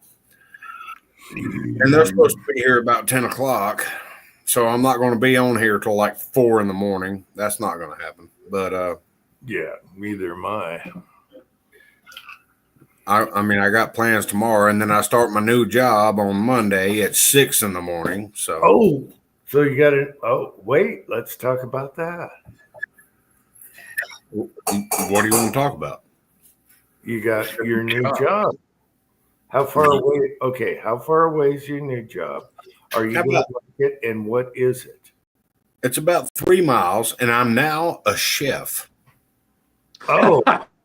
[SPEAKER 7] And they're supposed to be here about 10 o'clock. So I'm not going to be on here till like 4 in the morning. That's not going to happen. But
[SPEAKER 2] yeah, neither am I.
[SPEAKER 7] I mean, I got plans tomorrow, and then I start my new job on Monday at 6 in the morning. So
[SPEAKER 2] So you got it. Oh, wait, let's talk about that.
[SPEAKER 7] what do you want to talk about?
[SPEAKER 2] You got your new job. How far away? Okay, how far away is your new job? Are you going to like it, and what is it?
[SPEAKER 7] It's about 3 miles, and I'm now a chef.
[SPEAKER 2] Oh,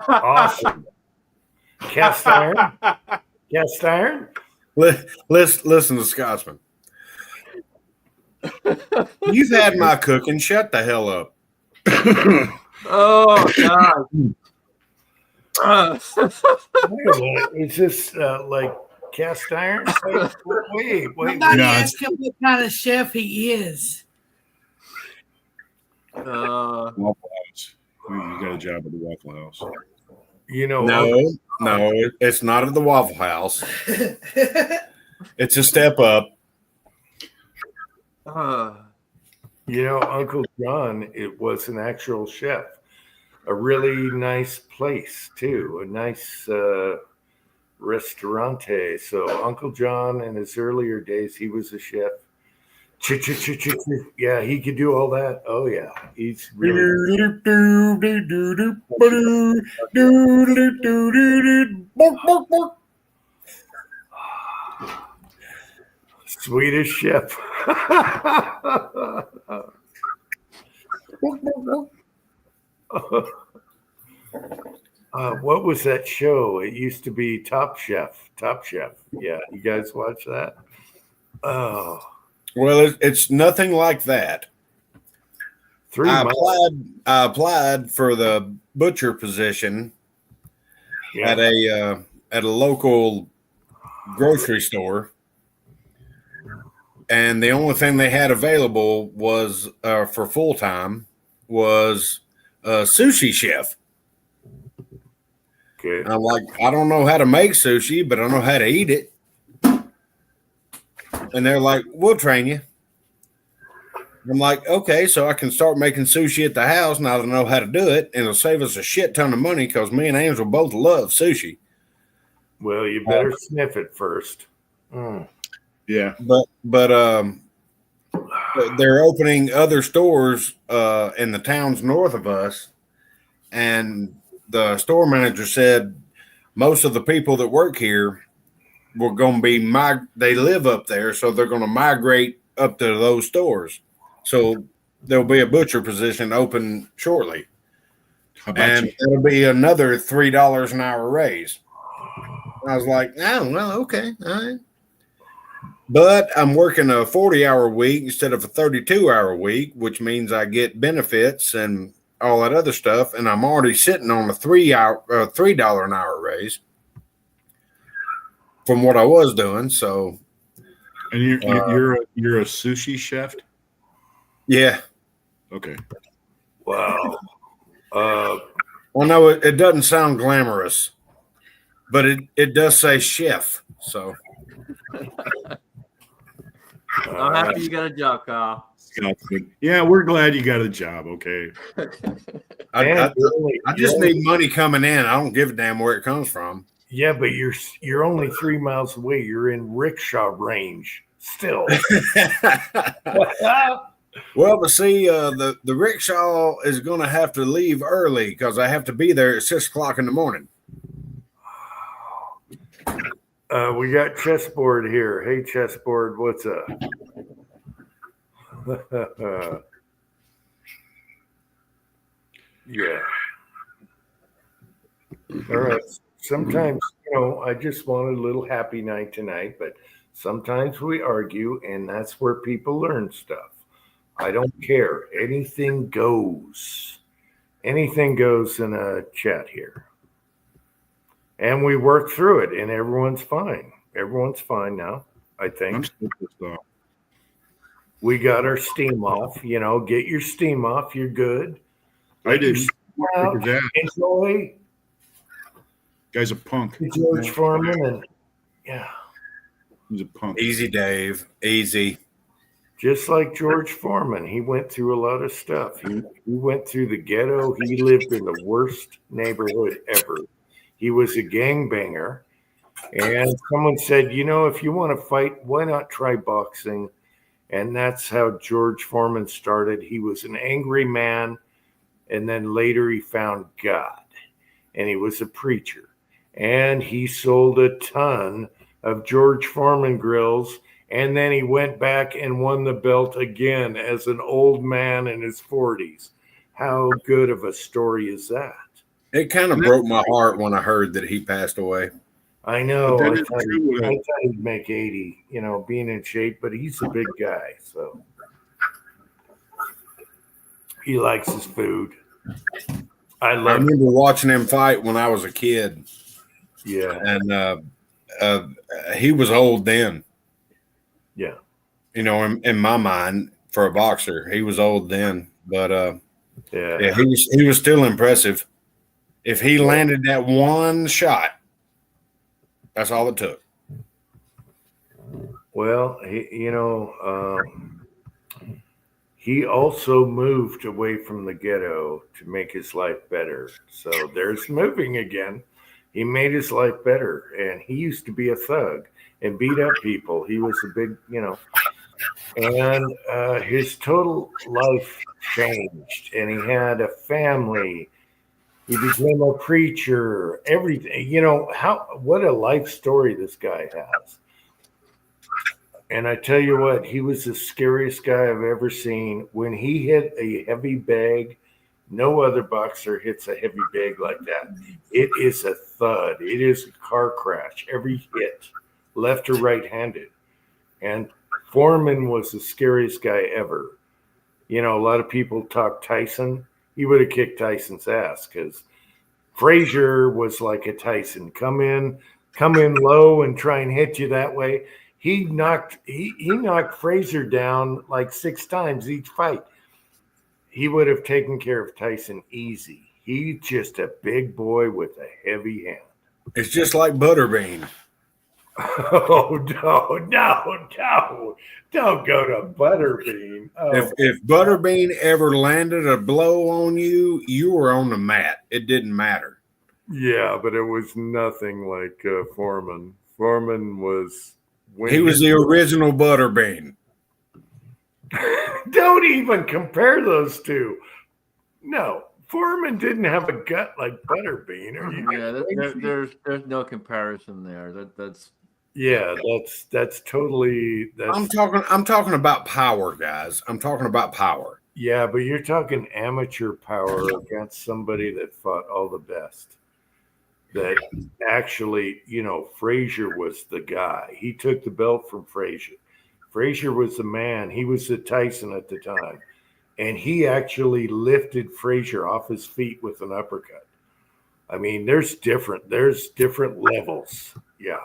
[SPEAKER 2] awesome. Cast iron? Cast iron?
[SPEAKER 7] Listen to Scotsman. You've had my cooking. Shut the hell up.
[SPEAKER 6] Oh God!
[SPEAKER 2] Wait a minute. Is this like cast iron? Wait.
[SPEAKER 8] Somebody ask him what kind of chef he is.
[SPEAKER 3] Waffle House. You got a job at the Waffle House.
[SPEAKER 2] You know,
[SPEAKER 7] No, it's not at the Waffle House. It's a step up.
[SPEAKER 2] you know, Uncle John, it was an actual chef. A really nice place too, a nice restaurante. So Uncle John, in his earlier days, he was a chef. Yeah, he could do all that. Oh yeah, he's really. Swedish chef. What was that show? It used to be Top Chef. Top Chef. Yeah, you guys watch that? Oh,
[SPEAKER 7] Well, it's nothing like that.
[SPEAKER 2] 3 months.
[SPEAKER 7] I applied for the butcher position
[SPEAKER 2] Yeah.
[SPEAKER 7] at a local grocery store, and the only thing they had available was for full time was a sushi chef.
[SPEAKER 2] Okay.
[SPEAKER 7] And I'm like, I don't know how to make sushi, but I know how to eat it. And they're like, we'll train you. I'm like, okay, so I can start making sushi at the house now that I know how to do it, and it'll save us a shit ton of money because me and Angel both love sushi.
[SPEAKER 2] Well, you better sniff it first.
[SPEAKER 3] Yeah.
[SPEAKER 7] But they're opening other stores in the towns north of us, and the store manager said most of the people that work here were going to be they live up there, so they're going to migrate up to those stores. So there'll be a butcher position open shortly,
[SPEAKER 3] How about
[SPEAKER 7] and
[SPEAKER 3] you?
[SPEAKER 7] it'll be another $3 an hour raise. I was like, oh, well, okay, all right. But I'm working a 40-hour week instead of a 32-hour week, which means I get benefits and all that other stuff. And I'm already sitting on a $3 an hour raise from what I was doing. So,
[SPEAKER 3] And you're a sushi chef?
[SPEAKER 7] yeah.
[SPEAKER 3] Okay.
[SPEAKER 2] Wow.
[SPEAKER 7] I know it doesn't sound glamorous, but it does say chef. So
[SPEAKER 6] I'm happy you got a job, Kyle.
[SPEAKER 3] Yeah, we're glad you got a job. Okay.
[SPEAKER 7] I just need money coming in. I don't give a damn where it comes from.
[SPEAKER 2] Yeah, but you're only 3 miles away. You're in rickshaw range still.
[SPEAKER 7] Well, but see, the rickshaw is going to have to leave early because I have to be there at 6 o'clock in the morning.
[SPEAKER 2] We got chessboard here. Hey, chessboard, what's up? Yeah. All right. Sometimes, I just want a little happy night tonight, but sometimes we argue, and that's where people learn stuff. I don't care. Anything goes. Anything goes in a chat here. And we work through it, and everyone's fine. Everyone's fine now, I
[SPEAKER 3] I'm
[SPEAKER 2] think.
[SPEAKER 3] still pissed off.
[SPEAKER 2] We got our steam off. Get your steam off. You're good.
[SPEAKER 3] I didn't.
[SPEAKER 2] Out,
[SPEAKER 3] Look at that.
[SPEAKER 2] enjoy
[SPEAKER 3] Guy's a punk.
[SPEAKER 2] George Foreman, and yeah,
[SPEAKER 3] He's a punk.
[SPEAKER 7] Easy, Dave. Easy.
[SPEAKER 2] just like George Foreman, he went through a lot of stuff. He went through the ghetto. He lived in the worst neighborhood ever. He was a gangbanger. And someone said, if you want to fight, why not try boxing? And that's how George Foreman started. He was an angry man. And then later he found God. And he was a preacher. And he sold a ton of George Foreman grills. And then he went back and won the belt again as an old man in his 40s. How good of a story is that?
[SPEAKER 7] It kind of broke my heart when I heard that he passed away.
[SPEAKER 2] I know.
[SPEAKER 3] But
[SPEAKER 2] I
[SPEAKER 3] that is
[SPEAKER 2] thought,
[SPEAKER 3] true.
[SPEAKER 2] I thought he'd make 80, being in shape, but he's a big guy. So he likes his food. I
[SPEAKER 7] I
[SPEAKER 2] love it.
[SPEAKER 7] remember watching him fight when I was a kid,
[SPEAKER 2] Yeah.
[SPEAKER 7] and he was old then.
[SPEAKER 2] Yeah.
[SPEAKER 7] In my mind, for a boxer, he was old then. But
[SPEAKER 2] Yeah.
[SPEAKER 7] he was still impressive. If he landed that one shot, that's all it took.
[SPEAKER 2] Well, he also moved away from the ghetto to make his life better. So there's moving again. He made his life better. And he used to be a thug and beat up people. He was a big, and his total life changed. And he had a family. He became a preacher, everything. What a life story this guy has. And I tell you what, he was the scariest guy I've ever seen. When he hit a heavy bag, no other boxer hits a heavy bag like that. It is a thud. It is a car crash. Every hit, left or right-handed. And Foreman was the scariest guy ever. A lot of people talk Tyson. He would have kicked Tyson's ass because Frazier was like a Tyson. Come in low and try and hit you that way. He knocked Frazier down like 6 times each fight. He would have taken care of Tyson easy. He's just a big boy with a heavy hand.
[SPEAKER 7] It's just like Butterbean.
[SPEAKER 2] Oh, no. Don't go to Butterbean. Oh,
[SPEAKER 7] If Butterbean ever landed a blow on you, you were on the mat. It didn't matter.
[SPEAKER 2] yeah, but it was nothing like Foreman. Foreman was...
[SPEAKER 7] He was the original Butterbean.
[SPEAKER 2] Don't even compare those two. No, Foreman didn't have a gut like Butterbean. Are you crazy?
[SPEAKER 6] There's no comparison there. That's
[SPEAKER 2] totally.
[SPEAKER 7] I'm talking about power, guys. I'm talking about power.
[SPEAKER 2] Yeah, but you're talking amateur power against somebody that fought all the best. That actually, Frazier was the guy. He took the belt from Frazier. Frazier was the man. He was the Tyson at the time. And he actually lifted Frazier off his feet with an uppercut. I mean, there's different levels. Yeah.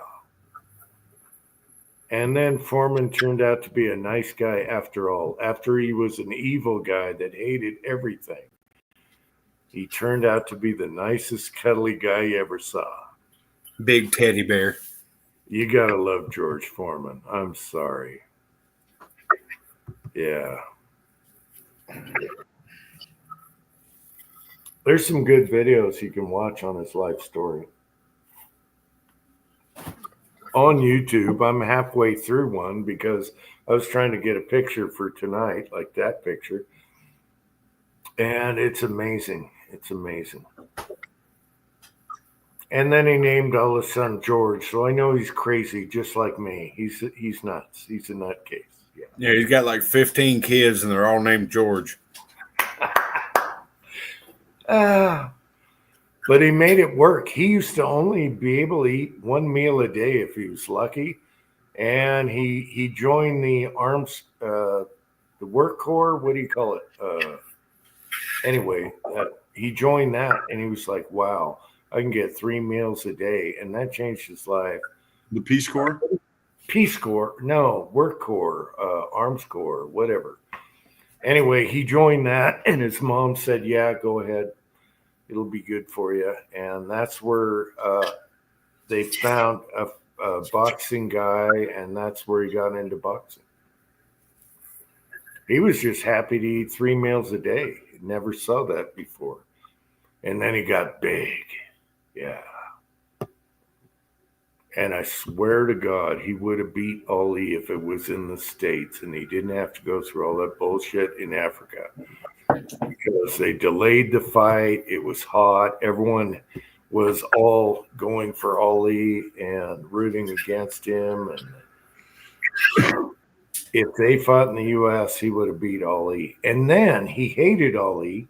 [SPEAKER 2] And then Foreman turned out to be a nice guy after all. After he was an evil guy that hated everything, he turned out to be the nicest, cuddly guy you ever saw.
[SPEAKER 7] Big teddy bear.
[SPEAKER 2] You got to love George Foreman. I'm sorry. Yeah. There's some good videos you can watch on his life story. On YouTube, I'm halfway through one because I was trying to get a picture for tonight, like that picture. And it's amazing. It's amazing. And then he named all his son George, so I know he's crazy, just like me. He's nuts. He's a nutcase.
[SPEAKER 7] Yeah, he's got like 15 kids, and they're all named George.
[SPEAKER 2] But he made it work. He used to only be able to eat one meal a day if he was lucky. And he joined the arms, the work corps. What do you call it? Anyway, he joined that, and he was like, wow, I can get 3 meals a day. And that changed his life.
[SPEAKER 3] The Peace Corps?
[SPEAKER 2] Peace Corps. No, work corps, arms corps, whatever. Anyway, he joined that, and his mom said, yeah, go ahead. It'll be good for you. And that's where they found a boxing guy, and that's where he got into boxing. He was just happy to eat 3 meals a day. Never saw that before. And then he got big. Yeah. And I swear to God, he would have beat Ali if it was in the States and he didn't have to go through all that bullshit in Africa. Because they delayed the fight. It was hot. Everyone was all going for Ali and rooting against him. And if they fought in the U.S., he would have beat Ali. And then he hated Ali.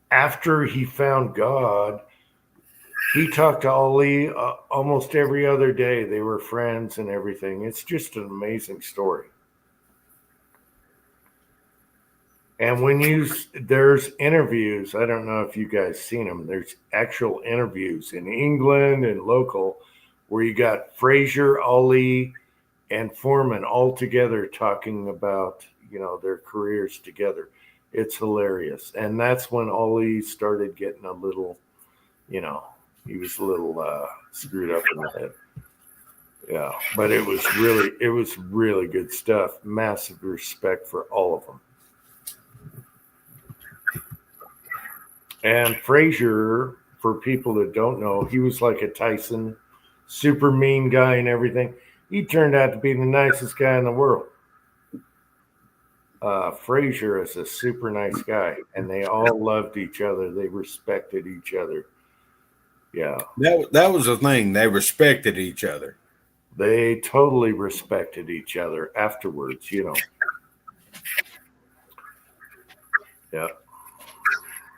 [SPEAKER 2] After he found God, he talked to Ali almost every other day. They were friends and everything. It's just an amazing story. And there's interviews, I don't know if you guys seen them. There's actual interviews in England and local where you got Frazier, Ali, and Foreman all together talking about, their careers together. It's hilarious. And that's when Ali started getting a little, he was a little screwed up in the head. Yeah, but it was really good stuff. Massive respect for all of them. And Frazier, for people that don't know, he was like a Tyson, super mean guy and everything. He turned out to be the nicest guy in the world. Frazier is a super nice guy, and they all loved each other. They respected each other. Yeah.
[SPEAKER 7] That was the thing. They respected each other.
[SPEAKER 2] They totally respected each other afterwards, Yeah.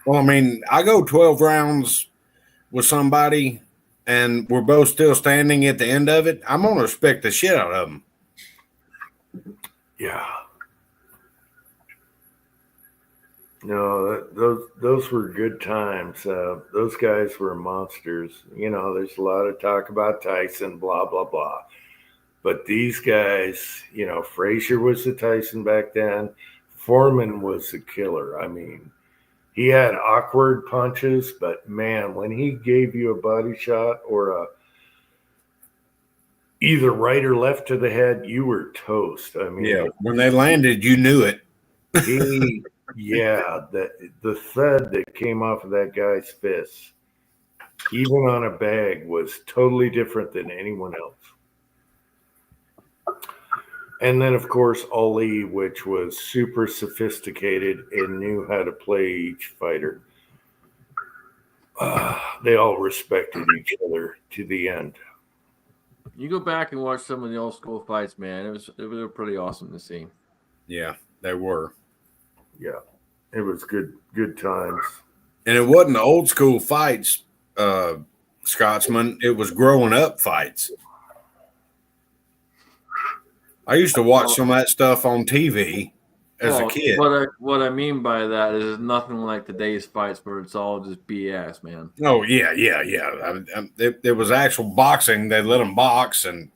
[SPEAKER 7] Well, I mean, I go 12 rounds with somebody and we're both still standing at the end of it. I'm going to respect the shit out of them.
[SPEAKER 2] Yeah. No, those were good times. Those guys were monsters. There's a lot of talk about Tyson, blah, blah, blah. But these guys, Frazier was the Tyson back then. Foreman was the killer. I mean, He had awkward punches, but man, when he gave you a body shot or either right or left to the head, you were toast. I mean,
[SPEAKER 7] Yeah, when they landed, you knew it.
[SPEAKER 2] the thud that came off of that guy's fist, even on a bag, was totally different than anyone else. And then, of course, Ali, which was super sophisticated and knew how to play each fighter. They all respected each other to the end.
[SPEAKER 6] You go back and watch some of the old school fights, man. It was pretty awesome to see.
[SPEAKER 7] Yeah, they were.
[SPEAKER 2] Yeah, it was good times.
[SPEAKER 7] And it wasn't the old school fights, Scotsman. It was growing up fights. I used to watch some of that stuff on TV as a kid.
[SPEAKER 6] What I mean by that is nothing like today's fights where it's all just BS, man.
[SPEAKER 7] Oh, yeah. There was actual boxing. They let them box, and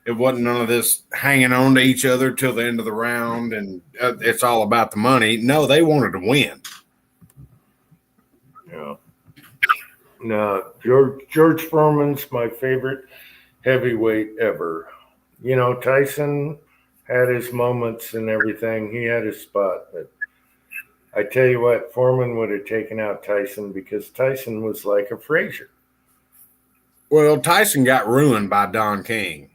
[SPEAKER 7] it wasn't none of this hanging on to each other till the end of the round, and it's all about the money. No, they wanted to win.
[SPEAKER 2] Yeah. No, George Foreman's my favorite heavyweight ever. You know, Tyson had his moments and everything. He had his spot. But I tell you what, Foreman would have taken out Tyson because Tyson was like a Frazier.
[SPEAKER 7] Well, Tyson got ruined by Don King.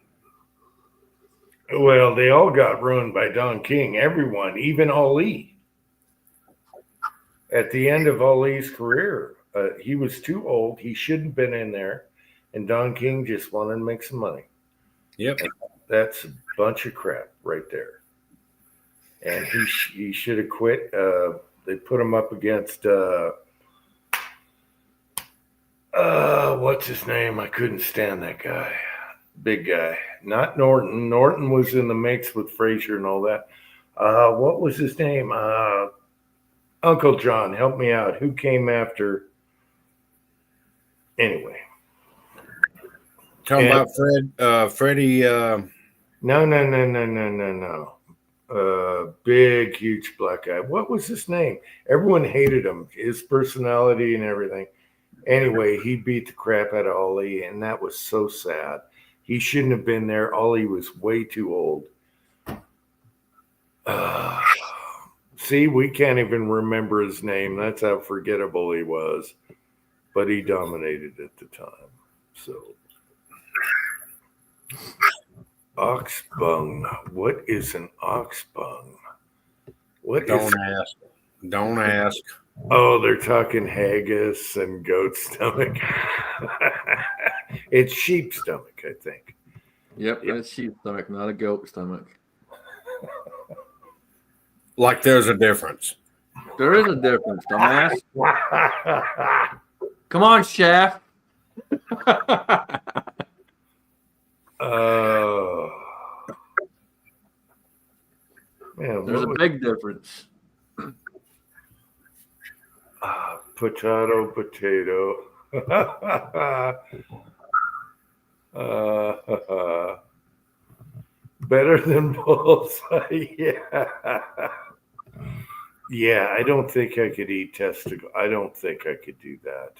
[SPEAKER 2] Well, they all got ruined by Don King. Everyone, even Ali. At the end of Ali's career, he was too old. He shouldn't have been in there. And Don King just wanted to make some money.
[SPEAKER 7] Yep.
[SPEAKER 2] That's a bunch of crap right there. And he should have quit. They put him up against what's his name? I couldn't stand that guy. Big guy. Not Norton. Norton was in the mix with Frazier and all that. What was his name? Uncle John, help me out. Who came after? Anyway.
[SPEAKER 7] Talking about Freddie.
[SPEAKER 2] No. Big, huge black guy. What was his name? Everyone hated him, his personality and everything. Anyway, he beat the crap out of Ali, and that was so sad. He shouldn't have been there. Ali was way too old. See, we can't even remember his name. That's how forgettable he was. But he dominated at the time. So, oxbung. What is an oxbung?
[SPEAKER 7] Don't ask.
[SPEAKER 2] Oh, they're talking haggis and goat stomach. It's sheep stomach, I think.
[SPEAKER 6] Yep, that's sheep stomach, not a goat stomach.
[SPEAKER 7] Like there's a difference.
[SPEAKER 6] There is a difference, dumbass. Come on, chef.
[SPEAKER 2] Man,
[SPEAKER 6] there's a big difference.
[SPEAKER 2] Potato. Better than bullseye. Yeah, I don't think I could eat testicle. I don't think I could do that.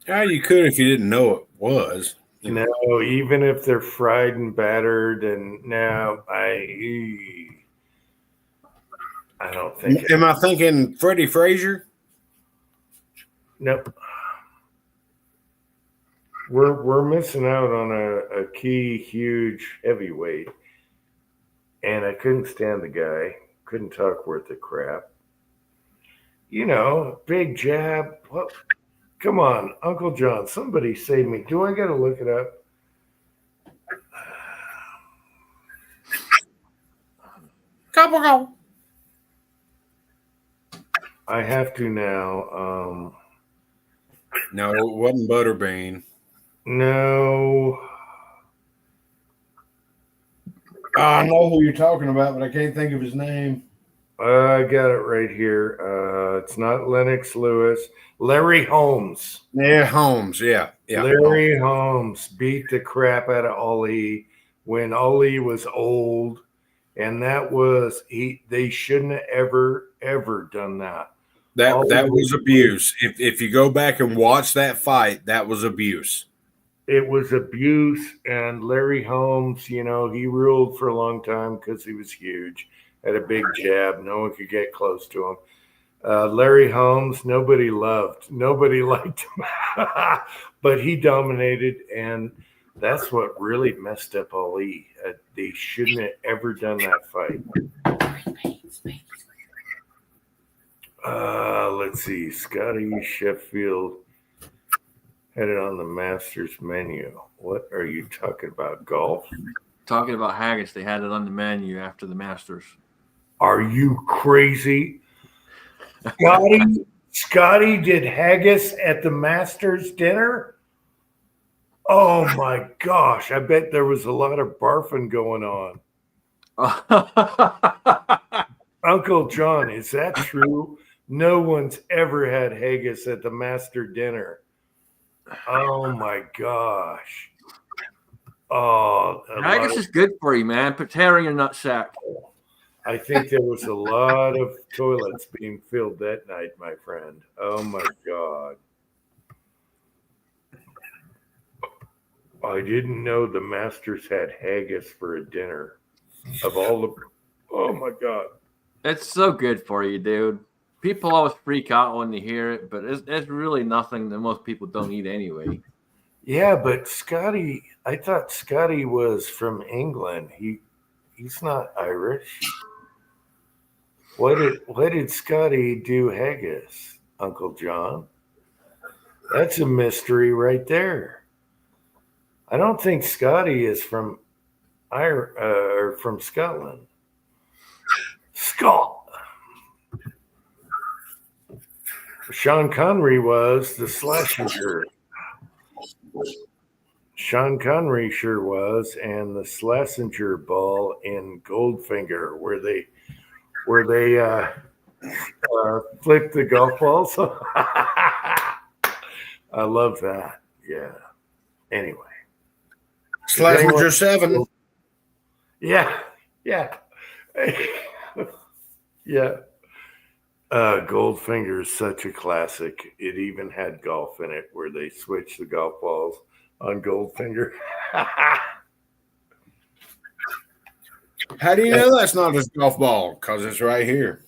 [SPEAKER 7] Yeah, you could if you didn't know it was.
[SPEAKER 2] No, even if they're fried and battered, and now I don't think.
[SPEAKER 7] Am I thinking Freddie Frazier?
[SPEAKER 2] Nope. We're missing out on a key, huge heavyweight, and I couldn't stand the guy. Couldn't talk worth a crap. You know, big jab. Well, come on, Uncle John, somebody save me. Do I got to look it up?
[SPEAKER 7] Go.
[SPEAKER 2] I have to now.
[SPEAKER 7] No, it wasn't Butterbean.
[SPEAKER 2] No.
[SPEAKER 7] I know who you're talking about, but I can't think of his name.
[SPEAKER 2] I got it right here. It's not Lennox Lewis. Larry Holmes.
[SPEAKER 7] Yeah, Holmes. Yeah.
[SPEAKER 2] Larry Holmes beat the crap out of Ali when Ali was old, and that was they shouldn't have ever done that.
[SPEAKER 7] That was abuse. If you go back and watch that fight, that was abuse.
[SPEAKER 2] It was abuse, and Larry Holmes, he ruled for a long time because he was huge, had a big jab. No one could get close to him. Larry Holmes, nobody liked him, but he dominated, and that's what really messed up Ali. They shouldn't have ever done that fight. Let's see. Scotty Sheffield had it on the Masters menu. What are you talking about? Golf?
[SPEAKER 6] Talking about haggis, they had it on the menu after the Masters.
[SPEAKER 2] Are you crazy? Scotty did haggis at the Masters dinner? Oh my gosh. I bet there was a lot of barfing going on. Uncle John, is that true? No one's ever had haggis at the Master dinner. Oh my gosh. Oh,
[SPEAKER 6] haggis is good for you, man. Put hair in your nutsack.
[SPEAKER 2] I think there was a lot of toilets being filled that night, my friend. Oh my God. I didn't know the Masters had haggis for a dinner. Oh my God.
[SPEAKER 6] It's so good for you, dude. People always freak out when they hear it, but it's really nothing that most people don't eat anyway.
[SPEAKER 2] Yeah, but Scotty, I thought Scotty was from England. He's not Irish. What did Scotty do haggis, Uncle John? That's a mystery right there. I don't think Scotty is from Scotland. Scott. Sean Connery was the Schlesinger. Sean Connery sure was, and the Schlesinger ball in Goldfinger, where they flip the golf balls. I love that. Yeah. Anyway.
[SPEAKER 7] Schlesinger 7.
[SPEAKER 2] Yeah. Yeah. Yeah. Goldfinger is such a classic. It even had golf in it where they switched the golf balls on Goldfinger.
[SPEAKER 7] How do you know that's not his golf ball? Because it's right here.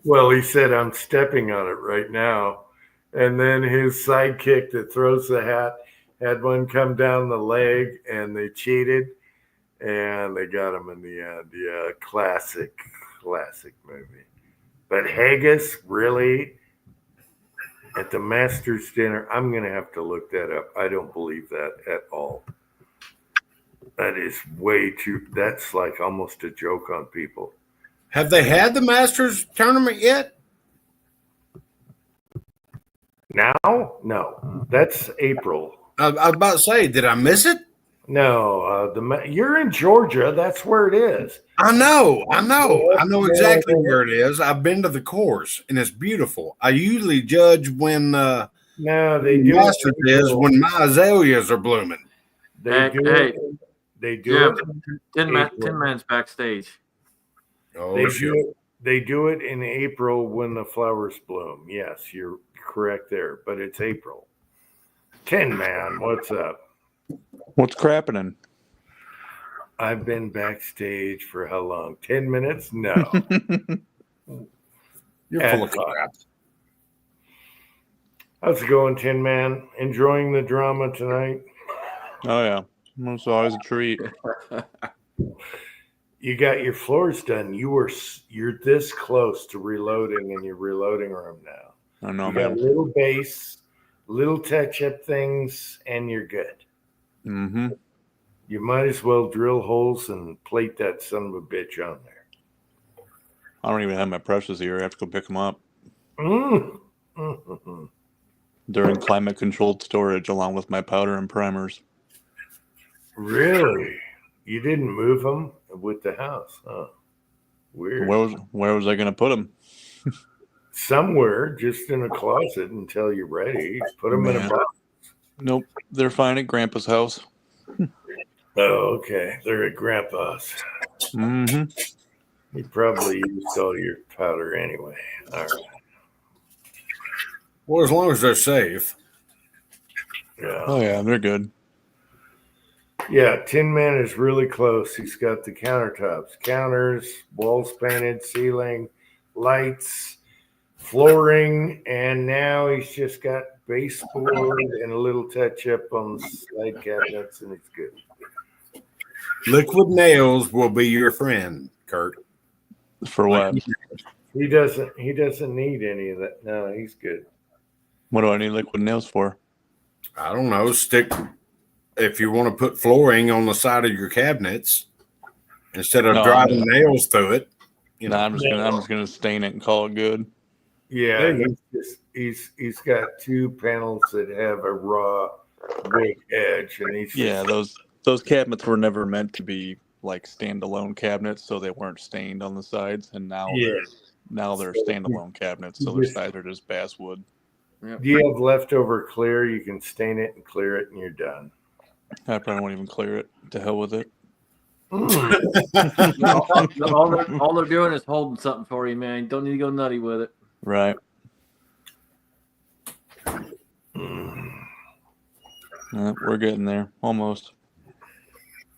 [SPEAKER 2] Well, he said, I'm stepping on it right now. And then his sidekick that throws the hat had one come down the leg, and they cheated, and they got him in the end. Yeah, classic movie. But haggis, really? At the Masters dinner? I'm going to have to look that up. I don't believe that at all. That is that's like almost a joke on people.
[SPEAKER 7] Have they had the Masters tournament yet?
[SPEAKER 2] Now? No. That's April.
[SPEAKER 7] I was about to say, did I miss it?
[SPEAKER 2] No, you're in Georgia. That's where it is.
[SPEAKER 7] I know exactly where it is. I've been to the course, and it's beautiful. I usually judge when
[SPEAKER 2] no, they do
[SPEAKER 7] Masters is when my azaleas are blooming.
[SPEAKER 2] They do it.
[SPEAKER 6] 10 man's backstage.
[SPEAKER 7] Oh,
[SPEAKER 2] They do it in April when the flowers bloom. Yes, you're correct there, but it's April. 10 man, what's up?
[SPEAKER 9] What's crappening?
[SPEAKER 2] I've been backstage for how long? 10 minutes? No.
[SPEAKER 7] You're full of crap.
[SPEAKER 2] How's it going, Tin Man? Enjoying the drama tonight?
[SPEAKER 9] Oh, yeah. It's always a treat.
[SPEAKER 2] You got your floors done. You're this close to reloading in your reloading room now.
[SPEAKER 9] I know,
[SPEAKER 2] you
[SPEAKER 9] man.
[SPEAKER 2] got a little base, little touch-up things, and you're good.
[SPEAKER 9] Mm-hmm.
[SPEAKER 2] You might as well drill holes and plate that son of a bitch on there.
[SPEAKER 9] I don't even have my presses here. I have to go pick them up.
[SPEAKER 2] Mm-hmm.
[SPEAKER 9] They're in climate-controlled storage along with my powder and primers.
[SPEAKER 2] Really? You didn't move them with the house, huh? Weird.
[SPEAKER 9] Where was I going to put them?
[SPEAKER 2] Somewhere, just in a closet until you're ready. Put them in a box.
[SPEAKER 9] Nope. They're fine at Grandpa's house.
[SPEAKER 2] Oh, okay. They're at Grandpa's.
[SPEAKER 9] Mm-hmm.
[SPEAKER 2] You probably used all your powder anyway. All right.
[SPEAKER 7] Well, as long as they're safe.
[SPEAKER 2] Yeah.
[SPEAKER 9] Oh yeah, they're good.
[SPEAKER 2] Yeah, Tin Man is really close. He's got the countertops, counters, walls painted, ceiling, lights, flooring, and now he's just got baseboard and a little touch up on the side cabinets, and it's good.
[SPEAKER 7] Liquid nails will be your friend, Kurt.
[SPEAKER 9] For what?
[SPEAKER 2] He doesn't need any of that. No, he's good.
[SPEAKER 9] What do I need liquid nails for?
[SPEAKER 7] I don't know. Stick if you want to put flooring on the side of your cabinets instead of
[SPEAKER 9] No,
[SPEAKER 7] driving
[SPEAKER 9] no.
[SPEAKER 7] nails through it. You know,
[SPEAKER 9] I'm just gonna stain it and call it good.
[SPEAKER 2] Yeah, he's got two panels that have a raw big edge, and he's
[SPEAKER 9] Those cabinets were never meant to be like standalone cabinets, so they weren't stained on the sides, and now they're standalone cabinets, so their sides are just basswood.
[SPEAKER 6] Yep.
[SPEAKER 2] Do you have leftover clear? You can stain it and clear it, and you're done.
[SPEAKER 9] I probably won't even clear it. To hell with it.
[SPEAKER 6] all they're doing is holding something for you, man. You don't need to go nutty with it.
[SPEAKER 9] Right. We're getting there, almost.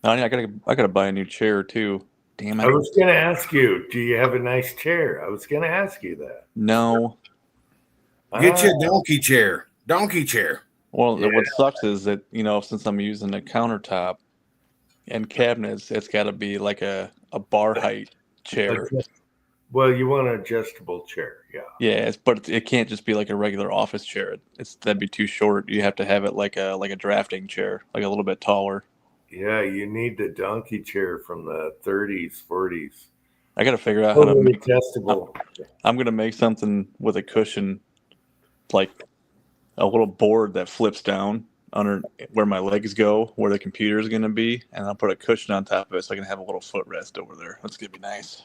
[SPEAKER 9] I gotta buy a new chair too. Damn it!
[SPEAKER 2] I was going to ask you, do you have a nice chair? I was going to ask you that.
[SPEAKER 9] No.
[SPEAKER 7] get you a donkey chair. Donkey chair.
[SPEAKER 9] Well, what sucks is that since I'm using a countertop and cabinets, it's got to be like a bar height chair.
[SPEAKER 2] Well, you want an adjustable chair, yeah.
[SPEAKER 9] Yeah, but it can't just be like a regular office chair. That'd be too short. You have to have it like a drafting chair, like a little bit taller.
[SPEAKER 2] Yeah, you need the donkey chair from the 30s, 40s.
[SPEAKER 9] I got to figure out how to make
[SPEAKER 2] adjustable.
[SPEAKER 9] I'm gonna make something with a cushion, like a little board that flips down under where my legs go, where the computer is gonna be, and I'll put a cushion on top of it so I can have a little footrest over there. That's gonna be nice.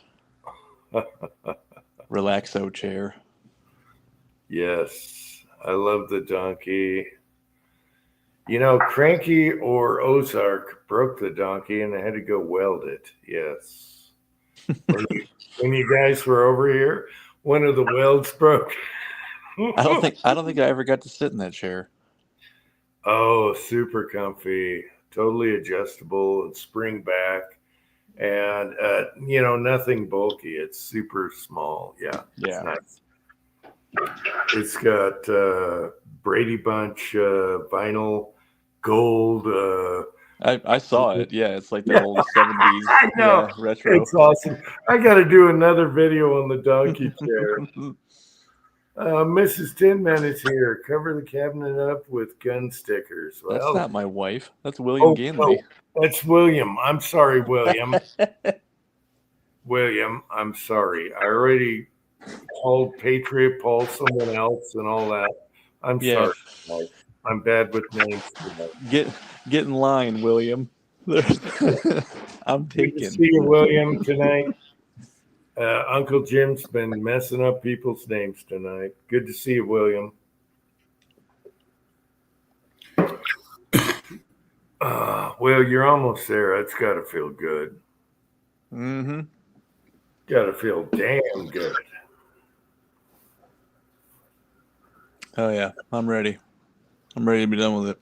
[SPEAKER 9] Relaxo chair.
[SPEAKER 2] Yes, I love the donkey. Cranky or Ozark broke the donkey and I had to go weld it. Yes. when you guys were over here, one of the welds broke.
[SPEAKER 9] I don't think I ever got to sit in that chair.
[SPEAKER 2] Oh, super comfy, totally adjustable and spring back. And nothing bulky. It's super small. Yeah.
[SPEAKER 9] Nice.
[SPEAKER 2] It's got Brady Bunch vinyl gold.
[SPEAKER 9] I saw it. Yeah, it's like the old 70s.
[SPEAKER 2] I know.
[SPEAKER 9] Retro.
[SPEAKER 2] It's awesome. I got to do another video on the donkey chair. Mrs. Tinman is here. Cover the cabinet up with gun stickers. Well,
[SPEAKER 9] that's not my wife. That's William Ganley.
[SPEAKER 2] No, that's William. I'm sorry, William. William, I'm sorry. I already called Patriot Paul someone else and all that. I'm sorry. I'm bad with names today.
[SPEAKER 9] Get in line, William. I'm taking.
[SPEAKER 2] Good to see you, William, tonight. Uncle Jim's been messing up people's names tonight. Good to see you, William. Well, you're almost there. That's got to feel good.
[SPEAKER 9] Mm-hmm.
[SPEAKER 2] Got to feel damn good.
[SPEAKER 9] Oh, yeah. I'm ready. I'm ready to be done with it.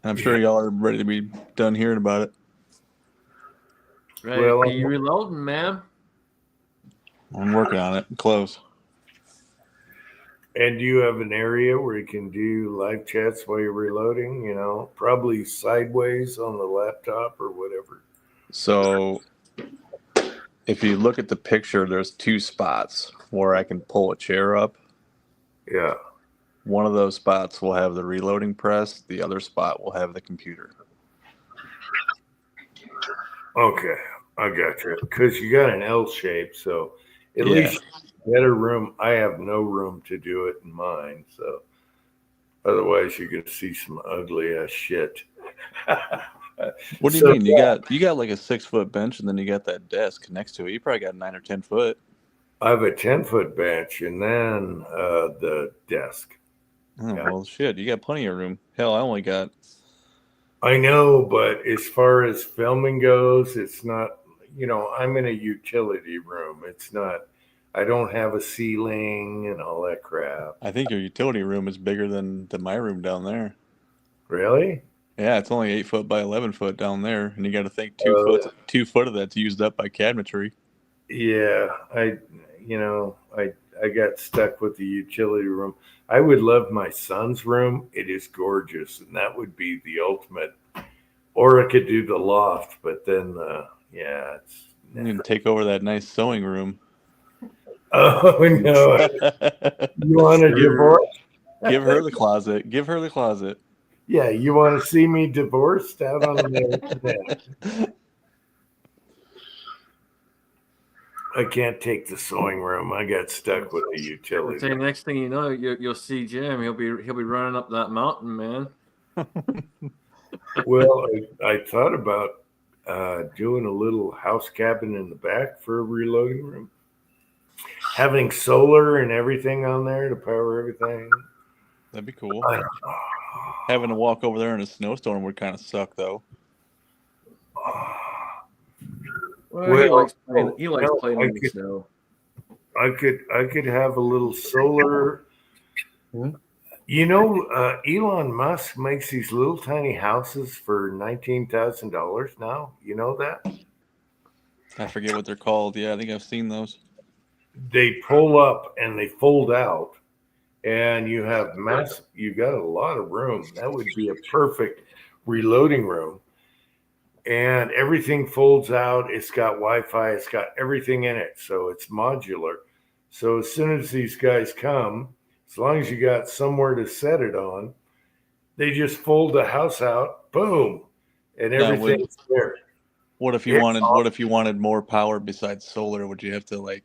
[SPEAKER 9] I'm sure y'all are ready to be done hearing about it.
[SPEAKER 6] Ready to be reloading, man.
[SPEAKER 9] I'm working on it. Close.
[SPEAKER 2] And do you have an area where you can do live chats while you're reloading? Probably sideways on the laptop or whatever.
[SPEAKER 9] So if you look at the picture, there's two spots where I can pull a chair up.
[SPEAKER 2] Yeah.
[SPEAKER 9] One of those spots will have the reloading press. The other spot will have the computer.
[SPEAKER 2] Okay. I got you. Because you got an L shape, so at least better room. I have no room to do it in mine, so otherwise you're gonna see some ugly ass shit.
[SPEAKER 9] What do you mean? You got like a 6-foot bench, and then you got that desk next to it. You probably got 9 or 10 foot.
[SPEAKER 2] I have a 10-foot bench and then the desk.
[SPEAKER 9] Oh, well, shit. You got plenty of room. Hell, I only got.
[SPEAKER 2] I know, but as far as filming goes, it's not. I'm in a utility room. It's not. I don't have a ceiling and all that crap.
[SPEAKER 9] I think your utility room is bigger than my room down there.
[SPEAKER 2] Really?
[SPEAKER 9] Yeah, it's only 8 foot by 11 foot down there, and you got to think 2 foot of that's used up by cabinetry.
[SPEAKER 2] Yeah, I got stuck with the utility room. I would love my son's room. It is gorgeous, and that would be the ultimate. Or I could do the loft, but then, it's.
[SPEAKER 9] You can take over that nice sewing room.
[SPEAKER 2] Oh no! You want a divorce?
[SPEAKER 9] Give her the closet. Give her the closet.
[SPEAKER 2] Yeah, you want to see me divorced out on the net? I can't take the sewing room. I got stuck with the utility.
[SPEAKER 6] Say next thing you know, you'll see Jim. He'll be running up that mountain, man.
[SPEAKER 2] Well, I thought about doing a little house cabin in the back for a reloading room. Having solar and everything on there to power everything.
[SPEAKER 9] That'd be cool. Having to walk over there in a snowstorm would kind of suck, though.
[SPEAKER 6] Well, he likes playing in the snow.
[SPEAKER 2] I could have a little solar. Elon Musk makes these little tiny houses for $19,000 now. You know that?
[SPEAKER 9] I forget what they're called. Yeah, I think I've seen those.
[SPEAKER 2] They pull up and they fold out, and you got a lot of room. That would be a perfect reloading room. And everything folds out. It's got Wi-Fi. It's got everything in it. So it's modular. So as soon as these guys come, as long as you got somewhere to set it on, they just fold the house out, boom, and everything's there.
[SPEAKER 9] What if you wanted more power besides solar? Would you have to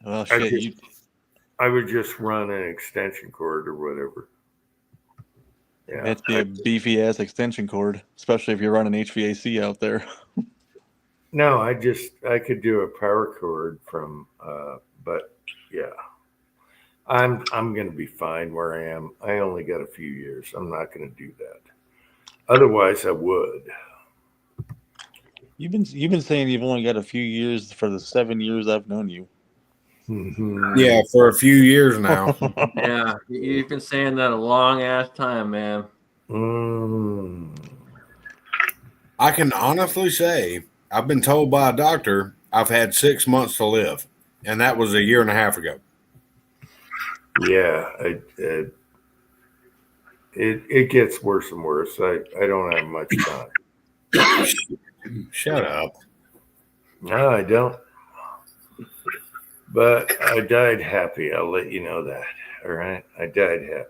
[SPEAKER 2] I would just run an extension cord or whatever. Yeah,
[SPEAKER 9] it'd be a beefy ass extension cord, especially if you're running HVAC out there.
[SPEAKER 2] No, I could do a power cord from, but yeah, I'm going to be fine where I am. I only got a few years. I'm not going to do that. Otherwise, I would.
[SPEAKER 9] You've been saying you've only got a few years for the 7 years I've known you.
[SPEAKER 2] Mm-hmm.
[SPEAKER 7] Yeah, for a few years now.
[SPEAKER 6] Yeah, you've been saying that a long ass time, man.
[SPEAKER 7] I can honestly say I've been told by a doctor I've had 6 months to live, and that was a year and a half ago.
[SPEAKER 2] Yeah, it gets worse and worse. I don't have much time.
[SPEAKER 7] Shut up.
[SPEAKER 2] No, I don't. But I died happy. I'll let you know that. All right? I died happy.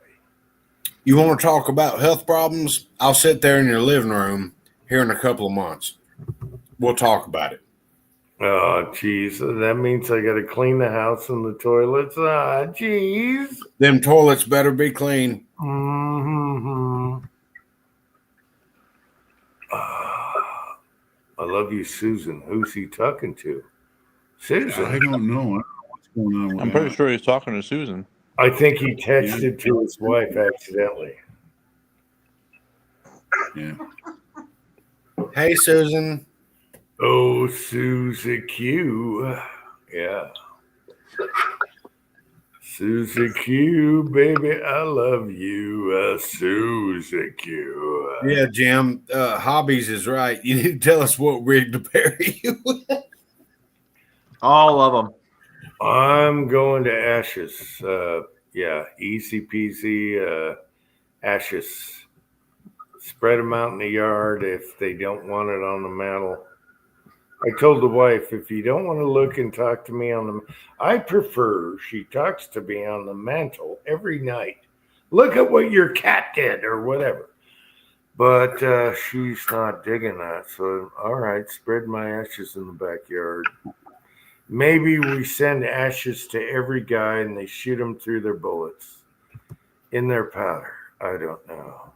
[SPEAKER 7] You want to talk about health problems? I'll sit there in your living room here in a couple of months. We'll talk about it.
[SPEAKER 2] Oh, geez. That means I got to clean the house and the toilets. Ah, geez.
[SPEAKER 7] Them toilets better be clean.
[SPEAKER 2] Mm-hmm. I love you, Susan. Who's he talking to? Susan.
[SPEAKER 3] I don't know. What's going on with
[SPEAKER 9] I'm pretty sure he's talking to Susan.
[SPEAKER 2] I think he texted to his wife accidentally.
[SPEAKER 3] Yeah.
[SPEAKER 7] Hey, Susan.
[SPEAKER 2] Oh, Susie Q. Yeah. Susie Q, baby, I love you. Susie Q.
[SPEAKER 7] Yeah, Jim. Hobbies is right. You need to tell us what rig to bury you with.
[SPEAKER 6] All of them.
[SPEAKER 2] I'm going to Ashes. Easy peasy. Ashes. Spread them out in the yard if they don't want it on the mantle. I told the wife, if you don't want to look and talk to me I prefer she talks to me on the mantle every night. Look at what your cat did or whatever. But she's not digging that. So, all right, spread my ashes in the backyard. Maybe we send ashes to every guy and they shoot them through their bullets in their powder. I don't know.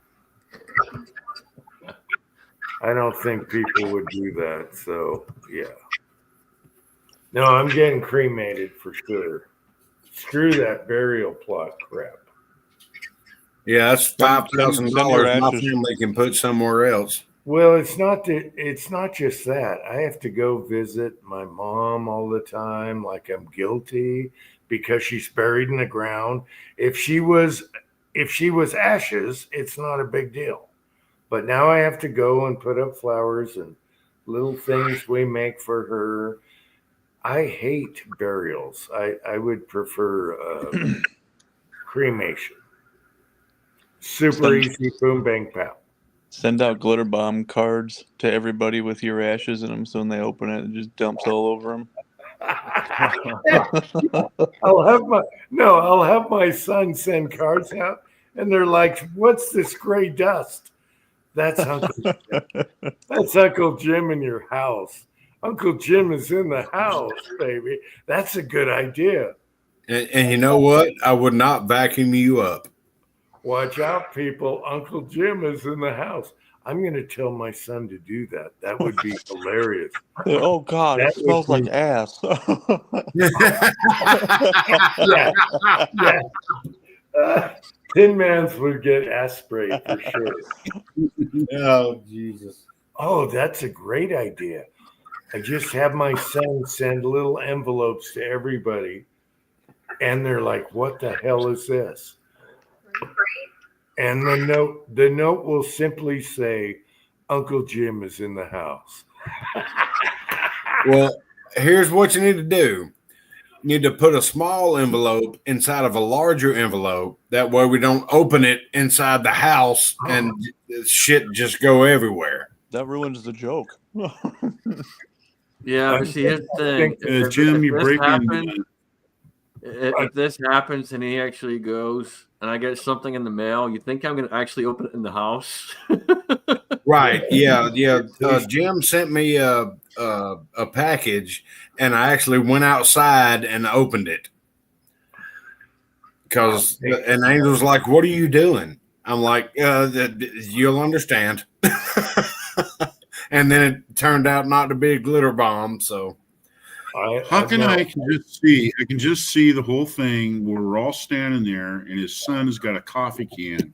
[SPEAKER 2] I don't think people would do that. So, yeah. No, I'm getting cremated for sure. Screw that burial plot crap.
[SPEAKER 7] Yeah, that's $5,000 my family can put somewhere else.
[SPEAKER 2] Well, it's not just that. I have to go visit my mom all the time, like I'm guilty because she's buried in the ground. If she was ashes, it's not a big deal. But now I have to go and put up flowers and little things we make for her. I hate burials. I would prefer cremation. Super easy, boom, bang, pow.
[SPEAKER 9] Send out glitter bomb cards to everybody with your ashes in them, so when they open it, it just dumps all over them.
[SPEAKER 2] I'll have my son send cards out, and they're like, "What's this gray dust?" That's Uncle Jim in your house. Uncle Jim is in the house, baby. That's a good idea.
[SPEAKER 7] And you know what? I would not vacuum you up.
[SPEAKER 2] Watch out, people. Uncle Jim is in the house. I'm going to tell my son to do that. That would be hilarious.
[SPEAKER 9] Oh, God,
[SPEAKER 2] That
[SPEAKER 9] it smells
[SPEAKER 2] would
[SPEAKER 9] like
[SPEAKER 2] be-
[SPEAKER 9] ass.
[SPEAKER 2] Yeah. Tin Mans would get ass sprayed for sure.
[SPEAKER 7] Oh, Jesus.
[SPEAKER 2] Oh, that's a great idea. I just have my son send little envelopes to everybody, and they're like, "What the hell is this?" And the note will simply say, "Uncle Jim is in the house."
[SPEAKER 7] Well, here's what you need to do. You need to put a small envelope inside of a larger envelope. That way we don't open it inside the house and shit just go everywhere.
[SPEAKER 9] That ruins the joke.
[SPEAKER 6] Yeah, but see, here's the thing.
[SPEAKER 3] Jim, you're
[SPEAKER 6] this
[SPEAKER 3] breaking.
[SPEAKER 6] happens- if this happens and he actually goes and I get something in the mail, you think I'm going to actually open it in the house?
[SPEAKER 7] Right. Yeah. Yeah. Jim sent me a package, and I actually went outside and opened it. Because and Angel's like, "What are you doing?" I'm like, "You'll understand." And then it turned out not to be a glitter bomb. So
[SPEAKER 3] I can just see the whole thing where we're all standing there, and his son has got a coffee can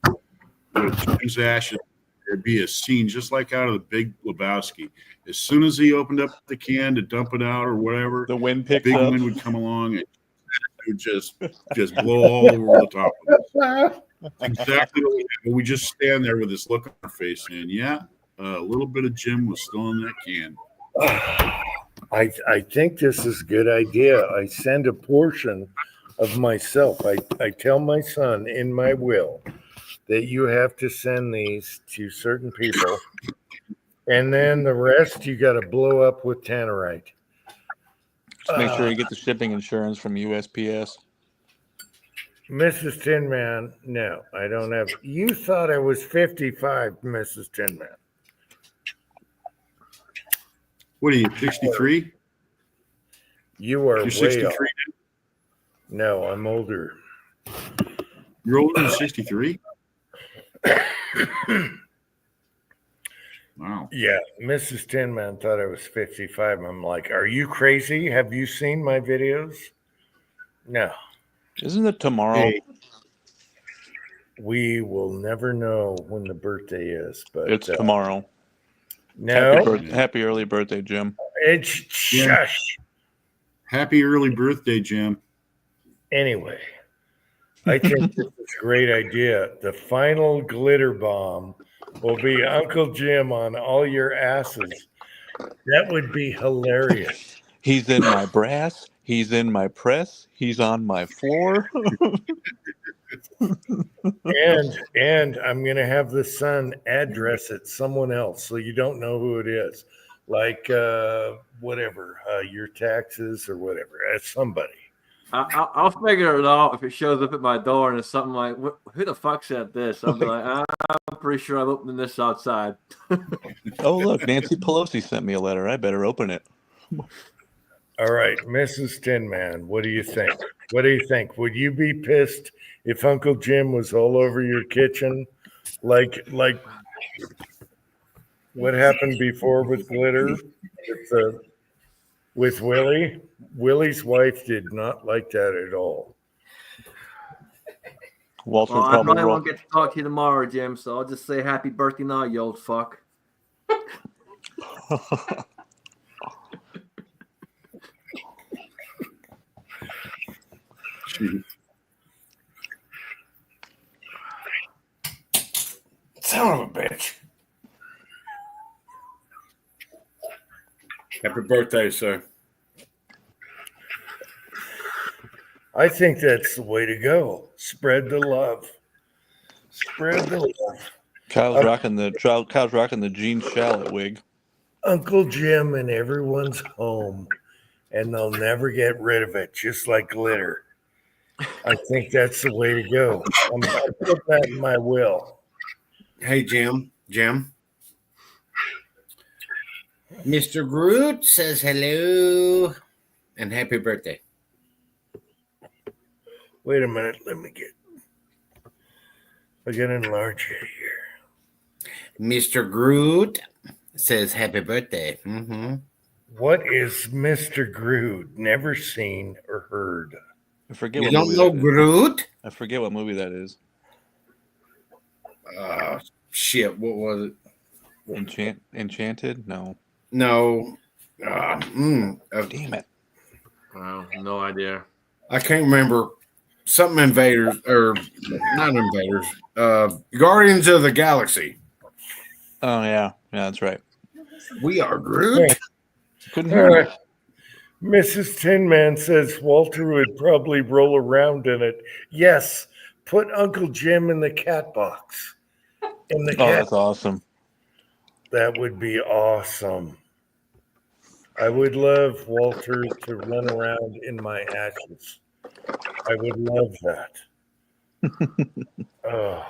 [SPEAKER 3] with Jim's ashes. There'd be a scene just like out of the Big Lebowski. As soon as he opened up the can to dump it out or whatever,
[SPEAKER 9] The wind
[SPEAKER 3] the
[SPEAKER 9] picks
[SPEAKER 3] big
[SPEAKER 9] up.
[SPEAKER 3] wind would come along and it would just blow all over the top of us. Exactly what we had. We just stand there with this look on our face saying, "Yeah, a little bit of Jim was still in that can."
[SPEAKER 2] I think this is a good idea. I send a portion of myself. I tell my son in my will that you have to send these to certain people, and then the rest you got to blow up with tannerite.
[SPEAKER 9] Just make sure you get the shipping insurance from USPS.
[SPEAKER 2] Mrs. Tin Man, no, I don't have. You thought I was 55, Mrs. Tin Man.
[SPEAKER 3] What are you, 63?
[SPEAKER 2] You are
[SPEAKER 3] You're
[SPEAKER 2] way
[SPEAKER 3] 63?
[SPEAKER 2] off. No, I'm older.
[SPEAKER 3] You're older than 63? Wow.
[SPEAKER 2] Yeah, Mrs. Tin Man thought I was 55. I'm like, are you crazy? Have you seen my videos? No.
[SPEAKER 9] Isn't it tomorrow?
[SPEAKER 3] Hey,
[SPEAKER 2] We will never know when the birthday is, but
[SPEAKER 9] It's tomorrow.
[SPEAKER 2] no,
[SPEAKER 9] Happy early birthday, Jim.
[SPEAKER 2] it's shush.
[SPEAKER 3] happy early birthday, Jim.
[SPEAKER 2] Anyway, I think this is a great idea. The final glitter bomb will be Uncle Jim on all your asses. That would be hilarious.
[SPEAKER 9] He's in my brass. He's in my press. He's on my floor.
[SPEAKER 2] And I'm gonna have the son address it someone else, so you don't know who it is, like whatever your taxes or whatever. As somebody.
[SPEAKER 6] I'll figure it out if it shows up at my door and it's something like, "Who the fuck said this?" I'll be like, "I'm pretty sure I'm opening this outside."
[SPEAKER 9] Oh, look, Nancy Pelosi sent me a letter. I better open it.
[SPEAKER 2] All right, Mrs. Tin Man, what do you think? What do you think? Would you be pissed if Uncle Jim was all over your kitchen, like what happened before with glitter with Willie? Willie's wife did not like that at all.
[SPEAKER 9] Walter
[SPEAKER 6] Well, I
[SPEAKER 9] probably
[SPEAKER 6] probably
[SPEAKER 9] roll.
[SPEAKER 6] won't get to talk to you tomorrow, Jim. So I'll just say happy birthday now, you old fuck.
[SPEAKER 7] Son of a bitch. Happy birthday, sir. I think that's the way to go. Spread the love. Spread the love.
[SPEAKER 9] Kyle's rocking the Gene Shalit wig.
[SPEAKER 7] Uncle Jim and everyone's home, and they'll never get rid of it, just like glitter. I think that's the way to go. I'll put that in my will. Hey, Jim. Mr. Groot says hello and happy birthday. Wait a minute. I got to enlarge it here. Mr. Groot says happy birthday. Mm-hmm. What is Mr. Groot? Never seen or heard.
[SPEAKER 9] I forget.
[SPEAKER 7] You
[SPEAKER 9] what
[SPEAKER 7] don't
[SPEAKER 9] movie
[SPEAKER 7] know
[SPEAKER 9] that is.
[SPEAKER 7] Groot?
[SPEAKER 9] I forget what movie that is.
[SPEAKER 7] Shit. What was it?
[SPEAKER 9] Enchanted? No.
[SPEAKER 7] No.
[SPEAKER 9] Damn it.
[SPEAKER 6] Wow, no idea.
[SPEAKER 7] I can't remember. Something Invaders, or not Invaders. Guardians of the Galaxy.
[SPEAKER 9] Oh yeah, that's right.
[SPEAKER 7] We are Groot.
[SPEAKER 9] Couldn't hear you.
[SPEAKER 7] Mrs. Tin Man says Walter would probably roll around in it. Yes, put Uncle Jim in the cat box. In the
[SPEAKER 9] Oh,
[SPEAKER 7] cat.
[SPEAKER 9] that's awesome.
[SPEAKER 7] That would be awesome. I would love Walter to run around in my ashes. I would love that. Oh,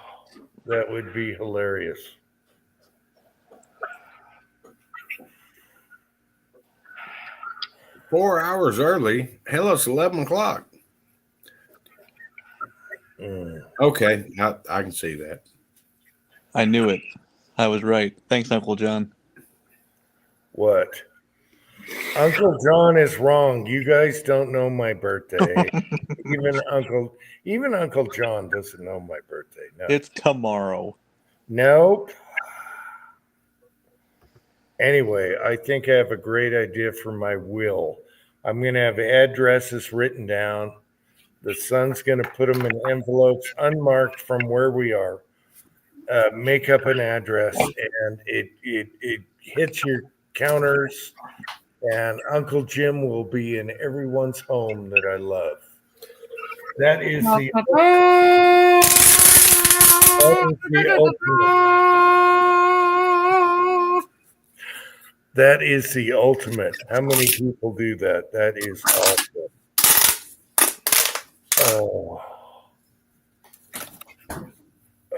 [SPEAKER 7] that would be hilarious. $4 hours early. Hell, it's 11 o'clock. Okay, I can see that.
[SPEAKER 9] I knew it. I was right. Thanks, Uncle John.
[SPEAKER 7] What? Uncle John is wrong. You guys don't know my birthday. even Uncle John doesn't know my birthday. No.
[SPEAKER 9] It's tomorrow.
[SPEAKER 7] Nope. Anyway, I think I have a great idea for my will. I'm going to have addresses written down. The son's going to put them in envelopes unmarked from where we are. Make up an address, and it hits your counters. And Uncle Jim will be in everyone's home that I love. That is the ultimate. That is the ultimate. How many people do that? That is awesome.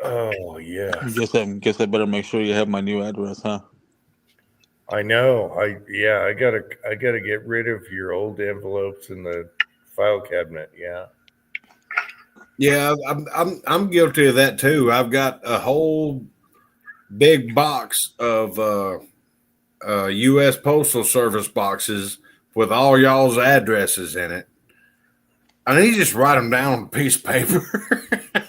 [SPEAKER 7] Oh yeah.
[SPEAKER 9] Guess I better make sure you have my new address, huh?
[SPEAKER 7] I know. I gotta get rid of your old envelopes in the file cabinet. Yeah. Yeah, I'm guilty of that too. I've got a whole big box of U.S. Postal Service boxes with all y'all's addresses in it. I need to just write them down on a piece of paper.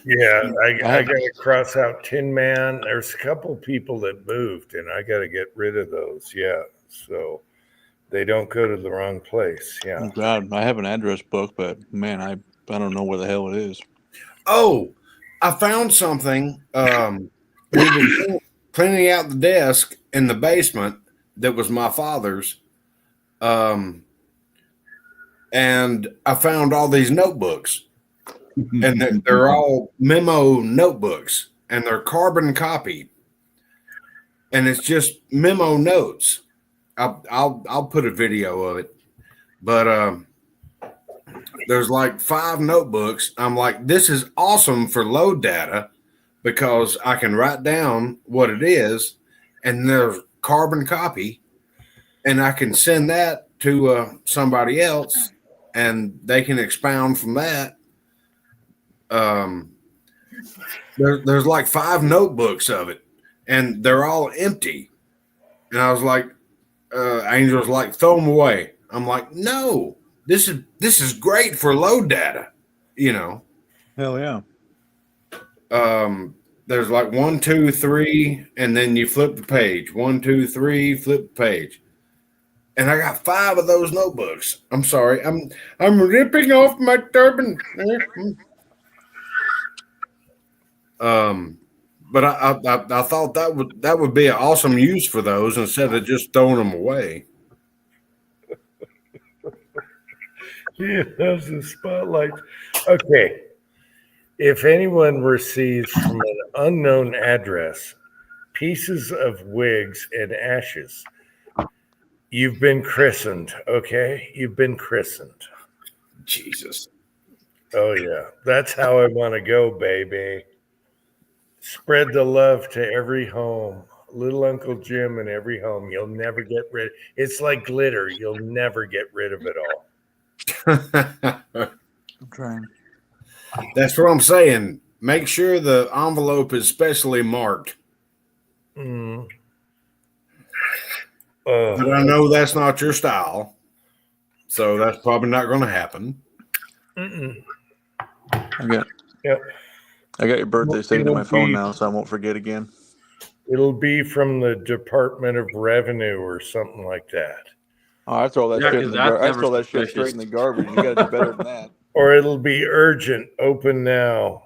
[SPEAKER 7] Yeah, I got to cross out Tin Man. There's a couple people that moved, and I got to get rid of those. Yeah, so they don't go to the wrong place. Yeah.
[SPEAKER 9] Oh, God, I have an address book, but man, I don't know where the hell it is.
[SPEAKER 7] Oh, I found something. We were cleaning out the desk in the basement that was my father's. And I found all these notebooks, and they're all memo notebooks, and they're carbon copied, and it's just memo notes. I'll put a video of it, but there's like 5 notebooks. I'm like, this is awesome for load data because I can write down what it is, and there's carbon copy, and I can send that to somebody else. And they can expound from that. There's like 5 notebooks of it, and they're all empty. And I was like, Angel's like, throw them away. I'm like, no, this is great for load data, you know.
[SPEAKER 9] Hell yeah.
[SPEAKER 7] there's like 1, 2, 3, and then you flip the page. 1, 2, 3, flip the page. And I got 5 of those notebooks. I'm sorry. I'm ripping off my turban. But I thought that would be an awesome use for those instead of just throwing them away.
[SPEAKER 2] Yeah, those the spotlights. Okay. If anyone receives from an unknown address pieces of wigs and ashes, you've been christened, okay? You've been christened.
[SPEAKER 7] Jesus.
[SPEAKER 2] Oh, yeah. That's how I want to go, baby. Spread the love to every home. Little Uncle Jim in every home. You'll never get rid. It's like glitter. You'll never get rid of it all.
[SPEAKER 9] I'm trying.
[SPEAKER 7] That's what I'm saying. Make sure the envelope is specially marked.
[SPEAKER 2] Mm.
[SPEAKER 7] But I know that's not your style, so that's probably not going to happen.
[SPEAKER 2] Mm-mm.
[SPEAKER 9] I got
[SPEAKER 2] Yep.
[SPEAKER 9] your birthday saved in
[SPEAKER 2] It'll
[SPEAKER 9] my phone
[SPEAKER 2] be-
[SPEAKER 9] now, so I won't forget again.
[SPEAKER 2] It'll be from the Department of Revenue or something like that.
[SPEAKER 9] Oh, I throw that
[SPEAKER 6] Yeah,
[SPEAKER 9] shit in the
[SPEAKER 6] 'cause that's
[SPEAKER 9] I
[SPEAKER 6] never
[SPEAKER 9] throw that shit
[SPEAKER 6] suspicious.
[SPEAKER 9] straight in the garbage. You got to do better than that.
[SPEAKER 2] Or it'll be urgent, open now.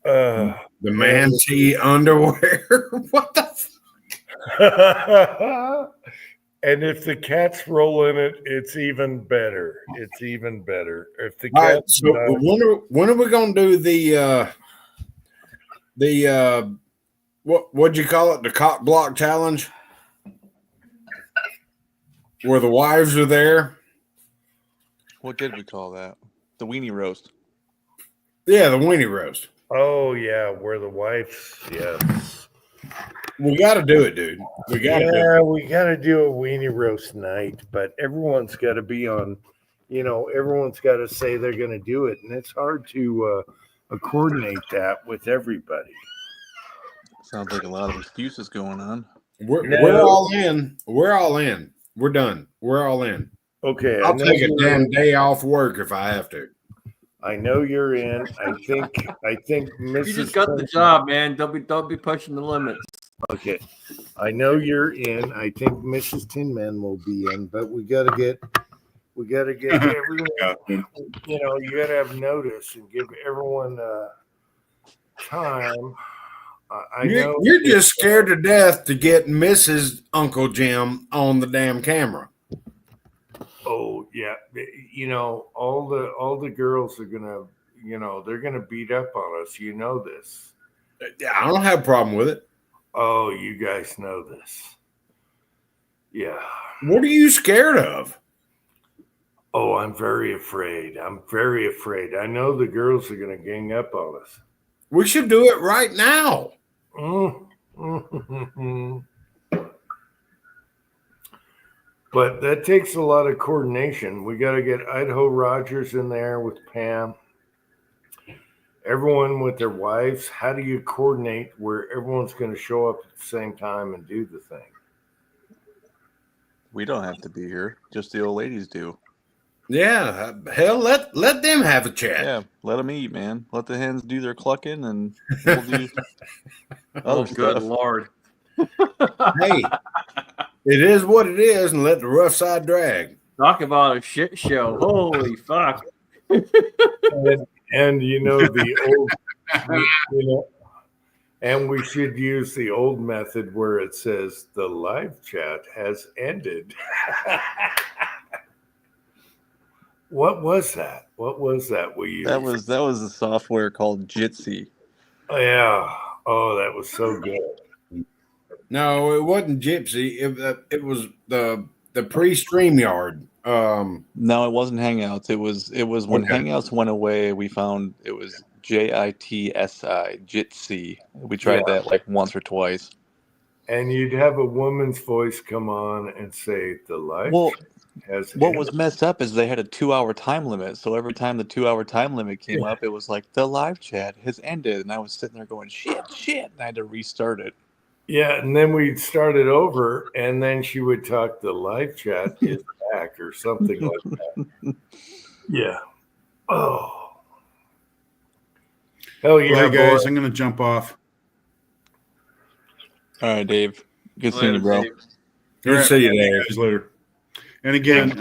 [SPEAKER 7] The man tee underwear. What the
[SPEAKER 2] And if the cats roll in it, it's even better. It's even better. If the
[SPEAKER 7] All right,
[SPEAKER 2] cats
[SPEAKER 7] so when are we going to do the what'd you call it? The cock block challenge, where the wives are there.
[SPEAKER 9] What did we call that? The weenie roast.
[SPEAKER 7] Yeah, the weenie roast.
[SPEAKER 2] Oh yeah, where the wife's yes.
[SPEAKER 7] We got to do it, dude. We got to do it.
[SPEAKER 2] Yeah, we got to do a weenie roast night, but everyone's got to be on. Everyone's got to say they're going to do it, and it's hard to coordinate that with everybody.
[SPEAKER 9] Sounds like a lot of excuses going on.
[SPEAKER 7] We're all in. We're all in. We're done. We're all in.
[SPEAKER 2] Okay,
[SPEAKER 7] I'll take a damn day off work if I have to.
[SPEAKER 2] I know you're in. I think Mrs.
[SPEAKER 6] You just got the
[SPEAKER 2] Clinton-
[SPEAKER 6] job, man. Don't be pushing the limits.
[SPEAKER 2] Okay, I know you're in. I think Mrs. Tinman will be in, but we got to get everyone. You got to have notice and give everyone time. I know
[SPEAKER 7] You're just scared to death to get Mrs. Uncle Jim on the damn camera.
[SPEAKER 2] Oh yeah, all the girls are gonna, they're gonna beat up on us. You know this.
[SPEAKER 7] Yeah, I don't have a problem with it.
[SPEAKER 2] Oh, you guys know this. Yeah.
[SPEAKER 7] What are you scared of?
[SPEAKER 2] Oh, I'm very afraid. I'm very afraid. I know the girls are gonna gang up on us.
[SPEAKER 7] We should do it right now.
[SPEAKER 2] But that takes a lot of coordination. We got to get Idaho Rogers in there with Pam. Everyone with their wives. How do you coordinate where everyone's going to show up at the same time and do the thing?
[SPEAKER 9] We don't have to be here. Just the old ladies do.
[SPEAKER 7] Yeah, hell, let them have a chat.
[SPEAKER 9] Yeah, let them eat, man. Let the hens do their clucking, and we'll do
[SPEAKER 6] Oh,
[SPEAKER 9] other
[SPEAKER 6] good
[SPEAKER 9] stuff.
[SPEAKER 6] Lord.
[SPEAKER 7] Hey, it is what it is, and let the rough side drag.
[SPEAKER 6] Talk about a shit show. Holy fuck.
[SPEAKER 2] And the old, and we should use the old method where it says the live chat has ended. What was that? What was that we used?
[SPEAKER 9] That was a software called Jitsi.
[SPEAKER 2] Oh, yeah. Oh, that was so good.
[SPEAKER 7] No, it wasn't Gypsy. It was the pre-Streamyard.
[SPEAKER 9] No, it wasn't Hangouts. It was when
[SPEAKER 7] Okay.
[SPEAKER 9] Hangouts went away. We found it was JITSI, Jitsi. We tried that like once or twice.
[SPEAKER 2] And you'd have a woman's voice come on and say the live
[SPEAKER 9] Well,
[SPEAKER 2] chat has
[SPEAKER 9] what
[SPEAKER 2] ended.
[SPEAKER 9] was messed up is they had a 2-hour time limit. So every time the 2-hour time limit came up, it was like the live chat has ended, and I was sitting there going shit, and I had to restart it.
[SPEAKER 2] Yeah, and then we'd start it over, and then she would talk, the live chat is back or something like that. Yeah. Oh. Hell
[SPEAKER 3] Well,
[SPEAKER 2] yeah,
[SPEAKER 3] hey guys,
[SPEAKER 2] boy.
[SPEAKER 3] I'm going to jump off.
[SPEAKER 9] All right, Dave. Good seeing you,
[SPEAKER 6] Later,
[SPEAKER 9] bro.
[SPEAKER 6] Dave.
[SPEAKER 7] Good to see you, Dave.
[SPEAKER 3] See you later. And again,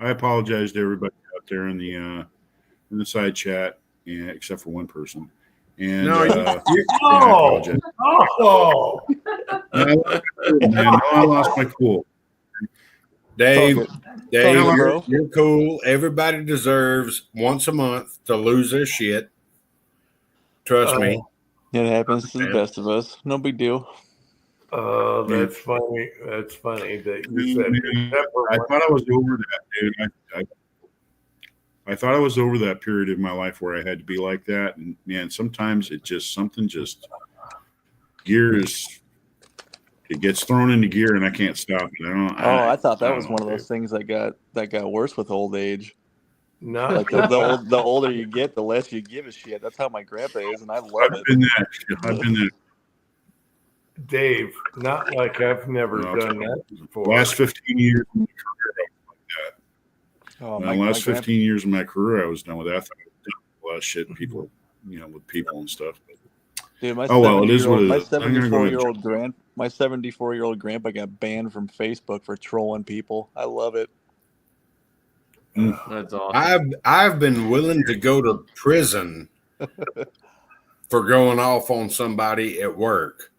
[SPEAKER 3] I apologize to everybody out there in the side chat, except for one person. And
[SPEAKER 7] No,
[SPEAKER 3] I
[SPEAKER 2] Oh,
[SPEAKER 3] apologize.
[SPEAKER 2] oh,
[SPEAKER 3] Man, I lost my cool.
[SPEAKER 7] Dave,
[SPEAKER 9] Talk
[SPEAKER 7] Dave,
[SPEAKER 9] it,
[SPEAKER 7] you're,
[SPEAKER 9] bro.
[SPEAKER 7] you're cool. Everybody deserves once a month to lose their shit. Trust me.
[SPEAKER 9] It happens to the best of us. No big deal.
[SPEAKER 2] oh, that's funny. That's funny that you said.
[SPEAKER 3] I thought I was over that, dude. I thought I was over that period of my life where I had to be like that. And man, sometimes it just it gets thrown into gear and I can't stop it.
[SPEAKER 9] I thought that was
[SPEAKER 3] don't
[SPEAKER 9] one of
[SPEAKER 3] know,
[SPEAKER 9] those things that got worse with old age.
[SPEAKER 2] Not
[SPEAKER 9] Like the older you get, the less you give a shit. That's how my grandpa is, and I love
[SPEAKER 3] I've
[SPEAKER 9] it.
[SPEAKER 3] been that. I've been that.
[SPEAKER 2] Dave. Not like I've never
[SPEAKER 3] Well,
[SPEAKER 2] done that before.
[SPEAKER 3] Last 15 years.
[SPEAKER 9] Oh,
[SPEAKER 3] Last 15 years of my career, I was done with that. I thought I was done with a lot of shit and people, with people and stuff.
[SPEAKER 9] Dude, my
[SPEAKER 3] Oh, well, it is what it is. I'm gonna go ahead and-
[SPEAKER 9] my 74-year-old grandpa got banned from Facebook for trolling people. I love it.
[SPEAKER 6] That's awesome.
[SPEAKER 7] I've been willing to go to prison for going off on somebody at work.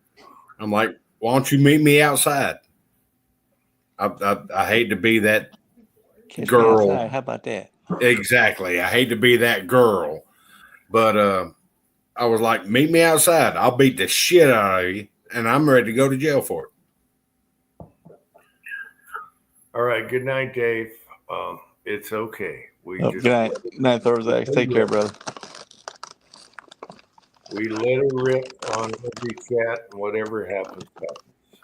[SPEAKER 7] I'm like, why don't you meet me outside? I hate to be that girl.
[SPEAKER 9] How about that?
[SPEAKER 7] Exactly. I hate to be that girl, but I was like, meet me outside. I'll beat the shit out of you, and I'm ready to go to jail for it.
[SPEAKER 2] All right. Good night, Dave. It's okay.
[SPEAKER 9] Good night. Good night, Thursday. Take care, brother.
[SPEAKER 2] We let her rip on every chat, and whatever happens.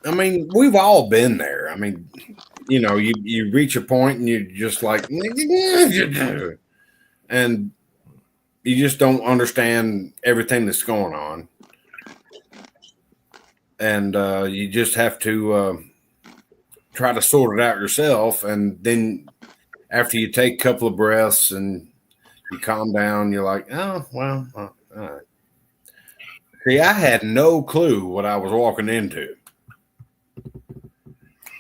[SPEAKER 7] I mean, we've all been there. I mean, you reach a point and you're just like, and you just don't understand everything that's going on. And you just have to try to sort it out yourself. And then after you take a couple of breaths and you calm down, you're like, oh, well, all right. See, I had no clue what I was walking into.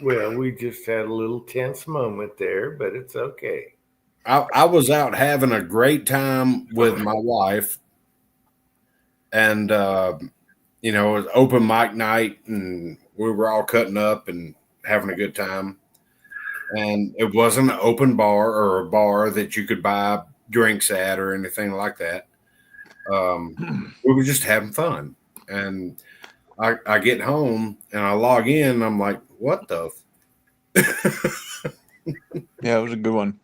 [SPEAKER 2] Well, we just had a little tense moment there, but it's okay.
[SPEAKER 7] I was out having a great time with my wife, and it was open mic night, and we were all cutting up and having a good time. And it wasn't an open bar or a bar that you could buy drinks at or anything like that. We were just having fun, and I get home and I log in, and I'm like, what the?
[SPEAKER 9] Yeah, it was a good one.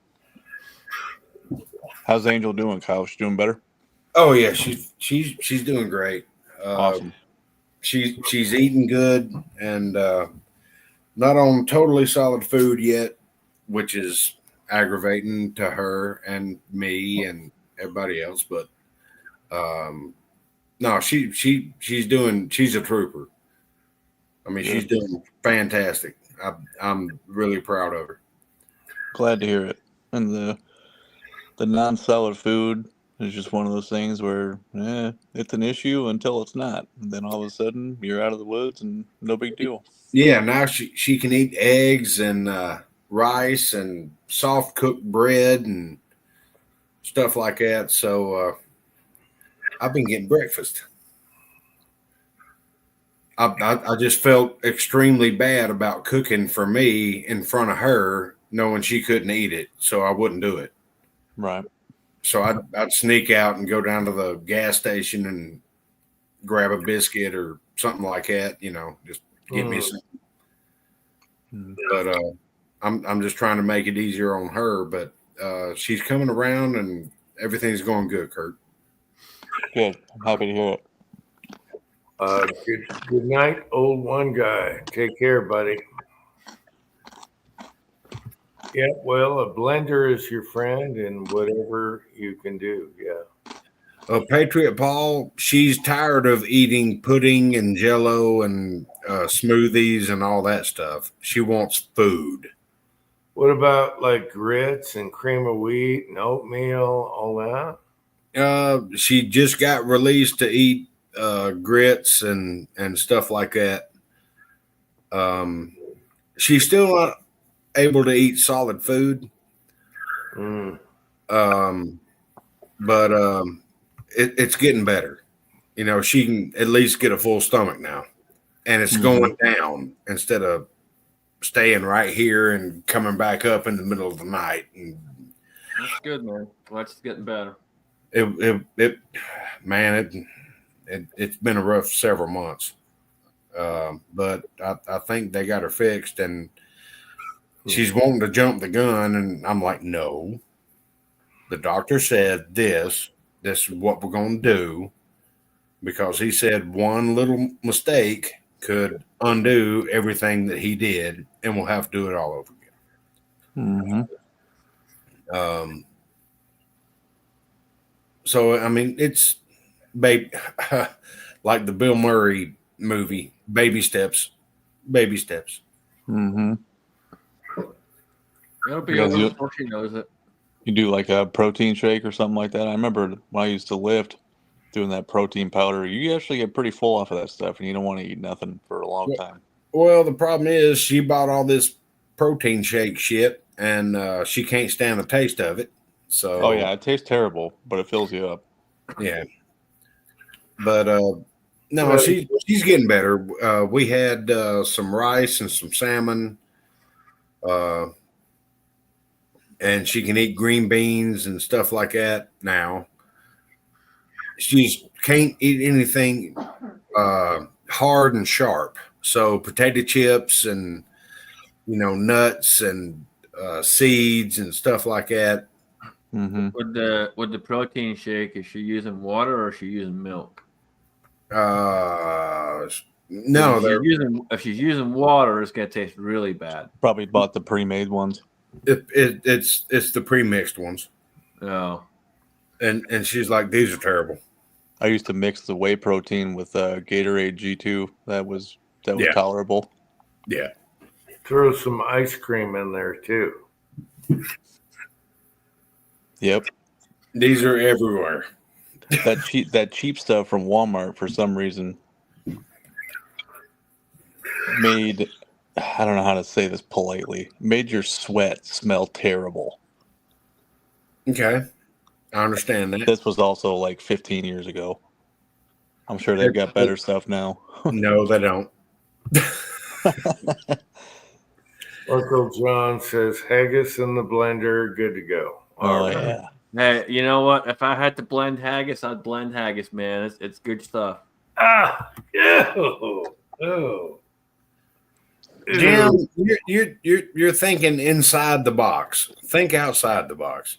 [SPEAKER 9] How's Angel doing, Kyle? She doing better?
[SPEAKER 7] Oh yeah, she's doing great.
[SPEAKER 9] Awesome.
[SPEAKER 7] She's eating good and not on totally solid food yet, which is aggravating to her and me and everybody else. But no, she's a trooper. I mean, she's doing fantastic. I'm really proud of her.
[SPEAKER 9] Glad to hear it. And the non-solid food is just one of those things where it's an issue until it's not. And then all of a sudden you're out of the woods and no big deal.
[SPEAKER 7] Yeah, now she can eat eggs and rice and soft cooked bread and stuff like that. So I've been getting breakfast. I just felt extremely bad about cooking for me in front of her, knowing she couldn't eat it, so I wouldn't do it.
[SPEAKER 9] Right.
[SPEAKER 7] So I'd sneak out and go down to the gas station and grab a biscuit or something like that, just get me something. But I'm just trying to make it easier on her. But she's coming around and everything's going good, Kurt.
[SPEAKER 9] Good. I'm happy to hear it.
[SPEAKER 2] Good night, old one guy. Take care, buddy. Yeah, well, a blender is your friend and whatever you can do. Yeah.
[SPEAKER 7] Patriot Paul, she's tired of eating pudding and jello and smoothies and all that stuff. She wants food.
[SPEAKER 2] What about like grits and cream of wheat and oatmeal, all that?
[SPEAKER 7] She just got released to eat grits and stuff like that. She's still not able to eat solid food. But it's getting better. You know, she can at least get a full stomach now, and it's going down instead of staying right here and coming back up in the middle of the night. And
[SPEAKER 6] That's good, man. Well, it's getting better.
[SPEAKER 7] it's been a rough several months. But I think they got her fixed, and she's wanting to jump the gun, and I'm like, no. The doctor said this is what we're going to do, because he said one little mistake could undo everything that he did, and we'll have to do it all over again. So, I mean, it's like the Bill Murray movie, baby steps.
[SPEAKER 6] It'll be
[SPEAKER 9] Because
[SPEAKER 6] over before she knows it.
[SPEAKER 9] You do like a protein shake or something like that. I remember when I used to lift, doing that protein powder. You actually get pretty full off of that stuff, and you don't want to eat nothing for a long time.
[SPEAKER 7] Well, the problem is she bought all this protein shake shit, and she can't stand the taste of it. So,
[SPEAKER 9] Oh yeah, it tastes terrible, but it fills you up.
[SPEAKER 7] yeah. But no, she's getting better. We had some rice and some salmon, and she can eat green beans and stuff like that now. She can't eat anything hard and sharp. So potato chips and nuts and seeds and stuff like that.
[SPEAKER 9] Mm-hmm.
[SPEAKER 6] With the protein shake, is she using water or is she using milk?
[SPEAKER 7] No,
[SPEAKER 6] If she's using water, it's gonna taste really bad.
[SPEAKER 9] Probably bought the pre-made ones.
[SPEAKER 7] it's the pre-mixed ones,
[SPEAKER 6] Oh,
[SPEAKER 7] and she's like, these are terrible.
[SPEAKER 9] I used to mix the whey protein with Gatorade G2. That was tolerable.
[SPEAKER 7] Yeah.
[SPEAKER 2] Throw some ice cream in there too.
[SPEAKER 9] Yep.
[SPEAKER 7] These are everywhere.
[SPEAKER 9] That cheap stuff from Walmart for some reason made, I don't know how to say this politely, made your sweat smell terrible.
[SPEAKER 7] Okay. I understand that.
[SPEAKER 9] This was also like 15 years ago. I'm sure they've got better stuff now.
[SPEAKER 7] No, they don't.
[SPEAKER 2] Uncle John says haggis in the blender, good to go.
[SPEAKER 9] Oh yeah.
[SPEAKER 6] hey, you know what? If I had to blend haggis, I'd blend haggis, man. It's good stuff.
[SPEAKER 7] Jim, you're thinking inside the box. Think outside the box.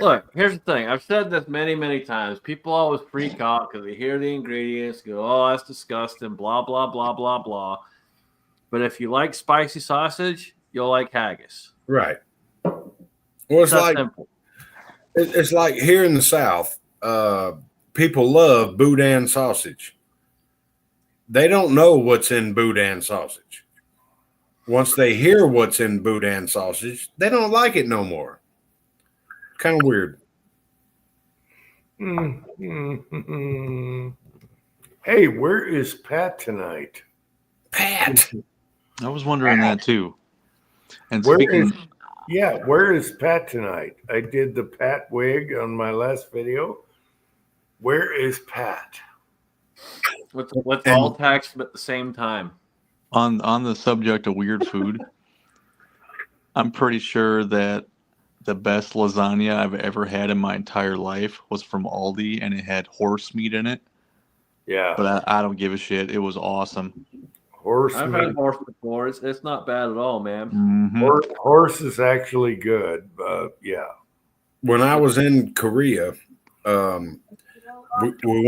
[SPEAKER 6] Look, here's the thing. I've said this many, many times. People always freak out because they hear the ingredients, go, "Oh, that's disgusting," blah, blah, blah, blah, blah. But if you like spicy sausage, you'll like haggis.
[SPEAKER 7] Right. Well, it's like
[SPEAKER 6] simple.
[SPEAKER 7] It's like here in the South, people love boudin sausage. They don't know what's in boudin sausage. Once they hear what's in boudin sausage, they don't like it no more. Kind of weird.
[SPEAKER 2] Hey, where is Pat tonight?
[SPEAKER 7] Pat.
[SPEAKER 9] I was wondering that too. And
[SPEAKER 2] Where is Pat tonight? I did the Pat wig on my last video. Where is Pat?
[SPEAKER 6] Let's all text at the same time.
[SPEAKER 9] on the subject of weird food, I'm pretty sure that the best lasagna I've ever had in my entire life was from Aldi, and it had horse meat in it.
[SPEAKER 2] Yeah.
[SPEAKER 9] But I don't give a shit. It was awesome.
[SPEAKER 2] Horse
[SPEAKER 6] I've
[SPEAKER 2] meat.
[SPEAKER 6] had horse before. It's not bad at all, man.
[SPEAKER 9] Mm-hmm.
[SPEAKER 2] Horse is actually good, but yeah.
[SPEAKER 7] When I was in Korea, we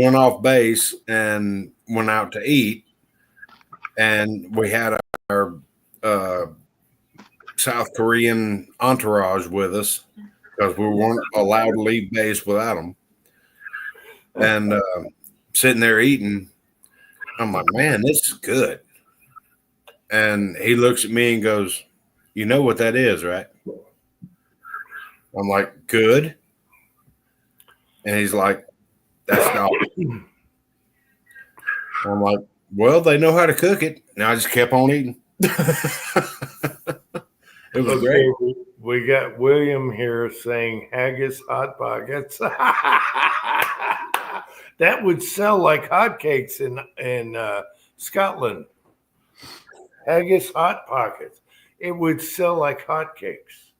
[SPEAKER 7] went off base and went out to eat, and we had our South Korean entourage with us because we weren't allowed to leave base without them. And sitting there eating, I'm like, man, this is good. And he looks at me and goes, "You know what that is, right?" I'm like, "Good." And he's like, that's not. I'm like, well, they know how to cook it. And I just kept on eating. It was great.
[SPEAKER 2] We got William here saying haggis hot pockets. That would sell like hotcakes in Scotland. Haggis hot pockets. It would sell like hotcakes.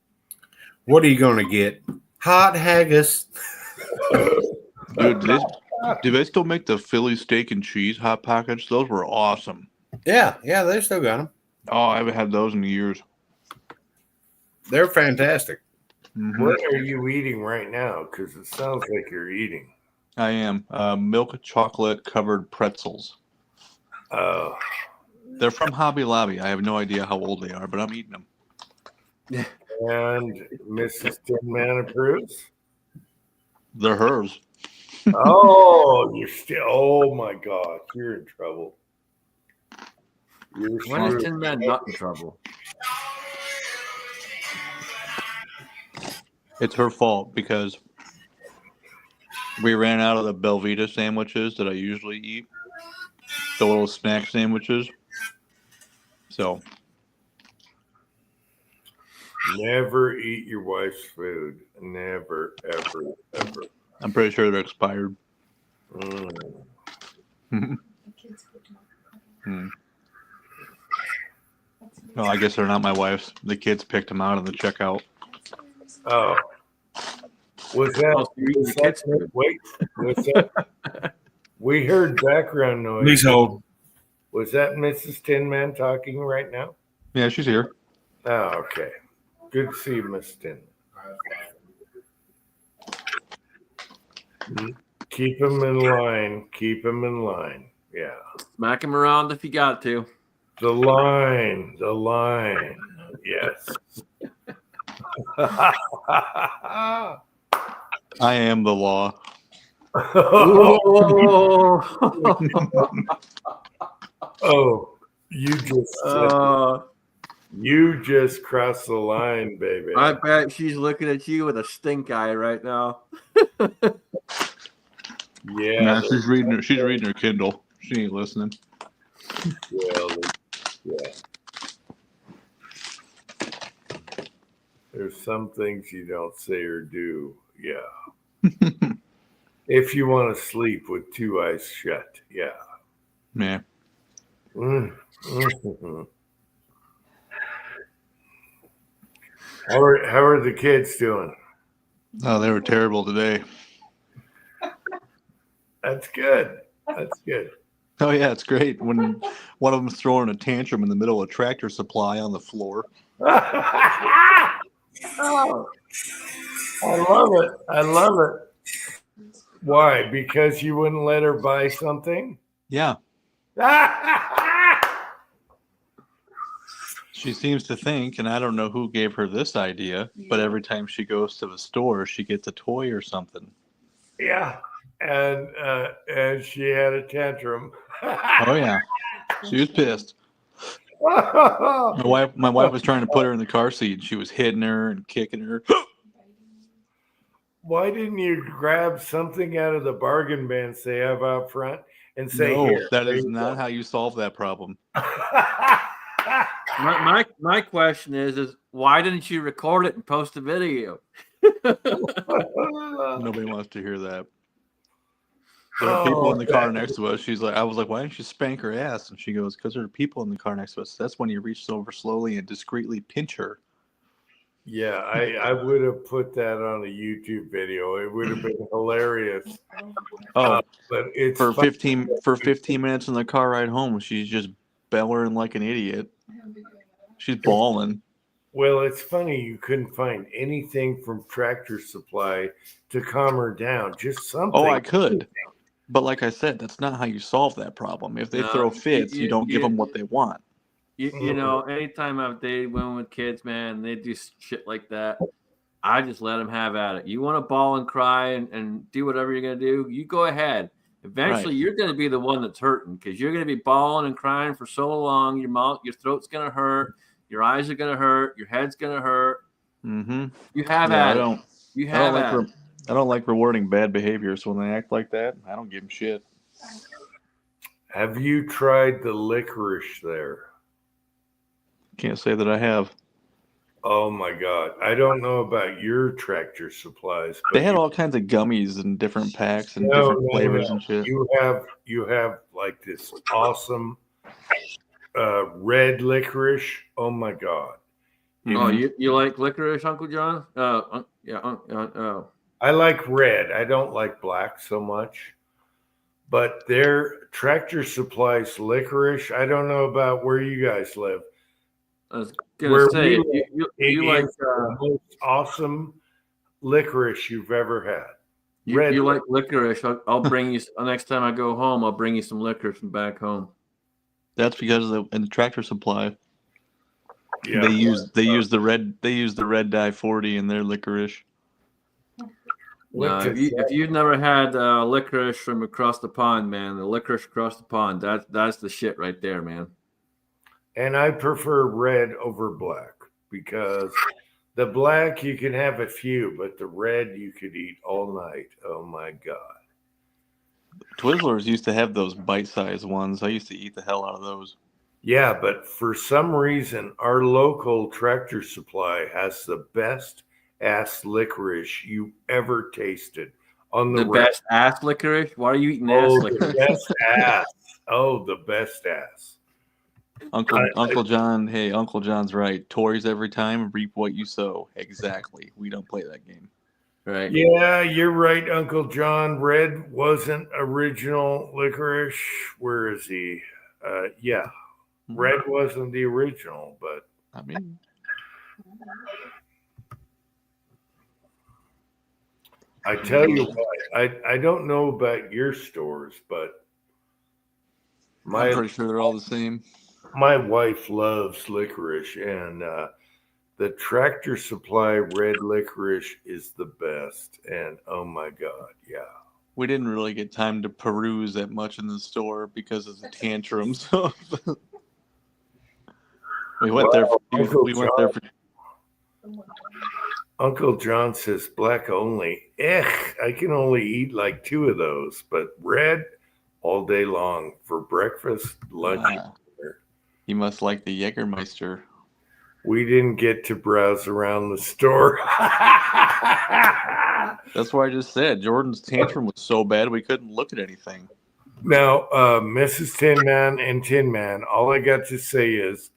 [SPEAKER 7] What are you going to get? Hot haggis.
[SPEAKER 9] Dude, do they still make the Philly steak and cheese hot pockets? Those were awesome.
[SPEAKER 7] Yeah, they still got them.
[SPEAKER 9] Oh, I haven't had those in years.
[SPEAKER 7] They're fantastic.
[SPEAKER 9] Mm-hmm.
[SPEAKER 2] What are you eating right now? Because it sounds like you're eating.
[SPEAKER 9] I am. Milk chocolate covered pretzels.
[SPEAKER 2] Oh.
[SPEAKER 9] They're from Hobby Lobby. I have no idea how old they are, but I'm eating them.
[SPEAKER 2] And Mrs. Tin Man approves?
[SPEAKER 9] They're hers.
[SPEAKER 2] Oh, you're still. Oh my God, you're in trouble.
[SPEAKER 6] When is Tin Man not in trouble?
[SPEAKER 9] It's her fault because we ran out of the Belvita sandwiches that I usually eat, the little snack sandwiches. So
[SPEAKER 2] Never eat your wife's food. Never, ever, ever.
[SPEAKER 9] I'm pretty sure they're expired.
[SPEAKER 2] Mm.
[SPEAKER 9] Well, I guess they're not my wife's. The kids picked them out in the checkout.
[SPEAKER 2] Oh. Was that? Wait. Was that? We heard background noise.
[SPEAKER 7] Please hold.
[SPEAKER 2] Was that Mrs. Tin Man talking right now?
[SPEAKER 9] Yeah, she's here.
[SPEAKER 2] Oh, okay. Good to see you, Miss Tin. Keep him in line. Keep him in line. Yeah.
[SPEAKER 6] Smack him around if you got to.
[SPEAKER 2] The line. The line. Yes.
[SPEAKER 9] I am the law.
[SPEAKER 2] Oh, you just crossed the line, baby.
[SPEAKER 6] I bet she's looking at you with a stink eye right now.
[SPEAKER 2] Yeah.
[SPEAKER 9] Nah, she's reading her Kindle. She ain't listening.
[SPEAKER 2] Well, yeah. There's some things you don't say or do. Yeah. If you want to sleep with two eyes shut. Yeah.
[SPEAKER 9] Man.
[SPEAKER 2] Mm-hmm. How are the kids doing?
[SPEAKER 9] Oh, they were terrible today.
[SPEAKER 2] That's good. That's good.
[SPEAKER 9] Oh, yeah, it's great when one of them's throwing a tantrum in the middle of Tractor Supply on the floor.
[SPEAKER 2] Oh, I love it. I love it. Why? Because you wouldn't let her buy something?
[SPEAKER 9] Yeah. She seems to think, and I don't know who gave her this idea, but every time she goes to the store, she gets a toy or something.
[SPEAKER 2] Yeah. And she had a tantrum.
[SPEAKER 9] Oh, yeah. She was pissed. My wife was trying to put her in the car seat, and she was hitting her and kicking her.
[SPEAKER 2] Why didn't you grab something out of the bargain bin they have out front and say,
[SPEAKER 9] no,
[SPEAKER 2] here,
[SPEAKER 9] that is not how you solve that problem.
[SPEAKER 6] My question is why didn't you record it and post a video?
[SPEAKER 9] Nobody wants to hear that. There are people in the car next to us. I was like, why didn't you spank her ass? And she goes, because there are people in the car next to us. That's when you reach over slowly and discreetly pinch her.
[SPEAKER 2] Yeah, I would have put that on a YouTube video. It would have been hilarious.
[SPEAKER 9] Oh,
[SPEAKER 2] but it's
[SPEAKER 9] for 15 minutes in the car ride home, she's just bellowing like an idiot. She's bawling.
[SPEAKER 2] Well, it's funny you couldn't find anything from Tractor Supply to calm her down. Just something.
[SPEAKER 9] Oh, I could. But like I said, that's not how you solve that problem. If they throw fits, you don't give them what they want.
[SPEAKER 6] You know, anytime I've dated women with kids, man, they do shit like that. I just let them have at it. You want to bawl and cry and do whatever you're going to do, you go ahead. Eventually, you're going to be the one that's hurting because you're going to be bawling and crying for so long. Your throat's going to hurt. Your eyes are going to hurt. Your head's going to hurt.
[SPEAKER 9] Mm-hmm.
[SPEAKER 6] You have at it. You have at it.
[SPEAKER 9] I don't like rewarding bad behavior, so when they act like that, I don't give them shit.
[SPEAKER 2] Have you tried the licorice there?
[SPEAKER 9] Can't say that I have.
[SPEAKER 2] Oh my God. I don't know about your Tractor Supplies.
[SPEAKER 9] They
[SPEAKER 2] but
[SPEAKER 9] had
[SPEAKER 2] you-
[SPEAKER 9] all kinds of gummies and different packs and
[SPEAKER 2] No,
[SPEAKER 9] different
[SPEAKER 2] no,
[SPEAKER 9] flavors
[SPEAKER 2] no.
[SPEAKER 9] and shit.
[SPEAKER 2] You have like this awesome red licorice. Oh my God.
[SPEAKER 6] Oh, you like licorice, Uncle John? Yeah.
[SPEAKER 2] I like red. I don't like black so much. But their Tractor Supplies licorice, I don't know about where you guys live.
[SPEAKER 6] I was gonna
[SPEAKER 2] Where
[SPEAKER 6] say
[SPEAKER 2] we live,
[SPEAKER 6] you
[SPEAKER 2] it
[SPEAKER 6] like
[SPEAKER 2] is the most awesome licorice you've ever had.
[SPEAKER 6] you like licorice. I'll bring you next time I go home. I'll bring you some licorice from back home.
[SPEAKER 9] That's because in the Tractor Supply,
[SPEAKER 2] Yeah.
[SPEAKER 9] they use the red dye 40 in their licorice.
[SPEAKER 6] No, if you've never had licorice from across the pond, man, the licorice across the pond, that's the shit right there, man.
[SPEAKER 2] And I prefer red over black because the black you can have a few, but the red you could eat all night. Oh my God.
[SPEAKER 9] Twizzlers used to have those bite-sized ones. I used to eat the hell out of those.
[SPEAKER 2] Yeah, but for some reason, our local Tractor Supply has the best ass licorice you ever tasted on the
[SPEAKER 6] best ass licorice. Why are you eating ass
[SPEAKER 2] the
[SPEAKER 6] licorice?
[SPEAKER 2] best ass. Oh, the best ass.
[SPEAKER 9] Uncle John, hey, Uncle John's right. Tories every time, reap what you sow. Exactly. We don't play that game.
[SPEAKER 6] Right.
[SPEAKER 2] Yeah, you're right, Uncle John. Red wasn't original licorice. Where is he? Yeah, red wasn't the original, but
[SPEAKER 9] I mean,
[SPEAKER 2] I tell you what, I don't know about your stores, but
[SPEAKER 9] I'm pretty sure they're all the same.
[SPEAKER 2] my wife loves licorice, and the Tractor Supply red licorice is the best. And oh my God, yeah.
[SPEAKER 9] We didn't really get time to peruse that much in the store because of the tantrums. we went there. We went there for.
[SPEAKER 2] Uncle John says black only. I can only eat like 2 of those, but red all day long for breakfast, lunch.
[SPEAKER 9] Ah, you must like the Jägermeister.
[SPEAKER 2] We didn't get to browse around the store.
[SPEAKER 9] That's why I just said Jordan's tantrum was so bad we couldn't look at anything.
[SPEAKER 2] Now, Mrs. Tin Man and Tin Man, all I got to say is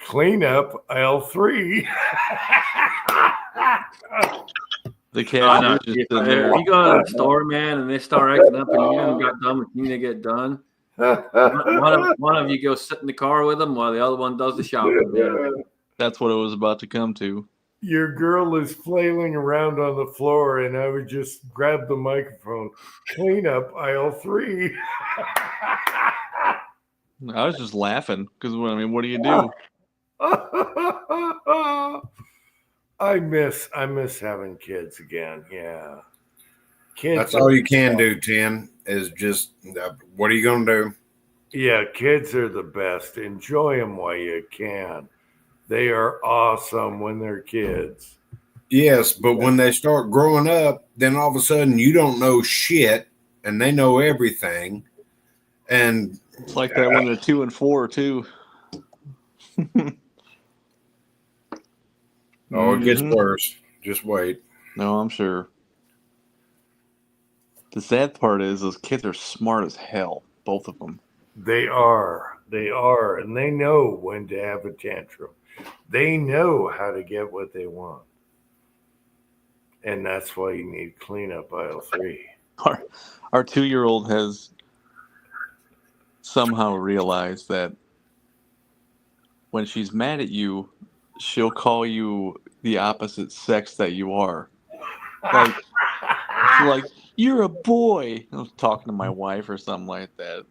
[SPEAKER 2] clean up aisle 3.
[SPEAKER 9] The cat
[SPEAKER 6] No,
[SPEAKER 9] just
[SPEAKER 6] if
[SPEAKER 9] in there.
[SPEAKER 6] you go to the store, man, and they start acting up and you haven't got done what you need to get done, one of you go sit in the car with them while the other one does the shopping, man.
[SPEAKER 9] That's what it was about to come to.
[SPEAKER 2] Your girl is flailing around on the floor, and I would just grab the microphone, clean up aisle 3.
[SPEAKER 9] I was just laughing because I mean, what do you do?
[SPEAKER 2] I miss having kids again. Yeah, kids.
[SPEAKER 7] That's all you can do, Tim, is just what are you going to do?
[SPEAKER 2] Yeah, kids are the best. Enjoy them while you can. They are awesome when they're kids.
[SPEAKER 7] Yes, but when they start growing up, then all of a sudden you don't know shit and they know everything. And
[SPEAKER 9] it's like that when they're 2 and 4 too.
[SPEAKER 7] Oh, it gets worse. Just wait.
[SPEAKER 9] No, I'm sure. The sad part is those kids are smart as hell, both of them.
[SPEAKER 2] They are, and they know when to have a tantrum. They know how to get what they want. And that's why you need cleanup aisle 3.
[SPEAKER 9] Our 2-year-old has somehow realized that when she's mad at you, she'll call you the opposite sex that you are. Like, she's like, you're a boy. I was talking to my wife or something like that.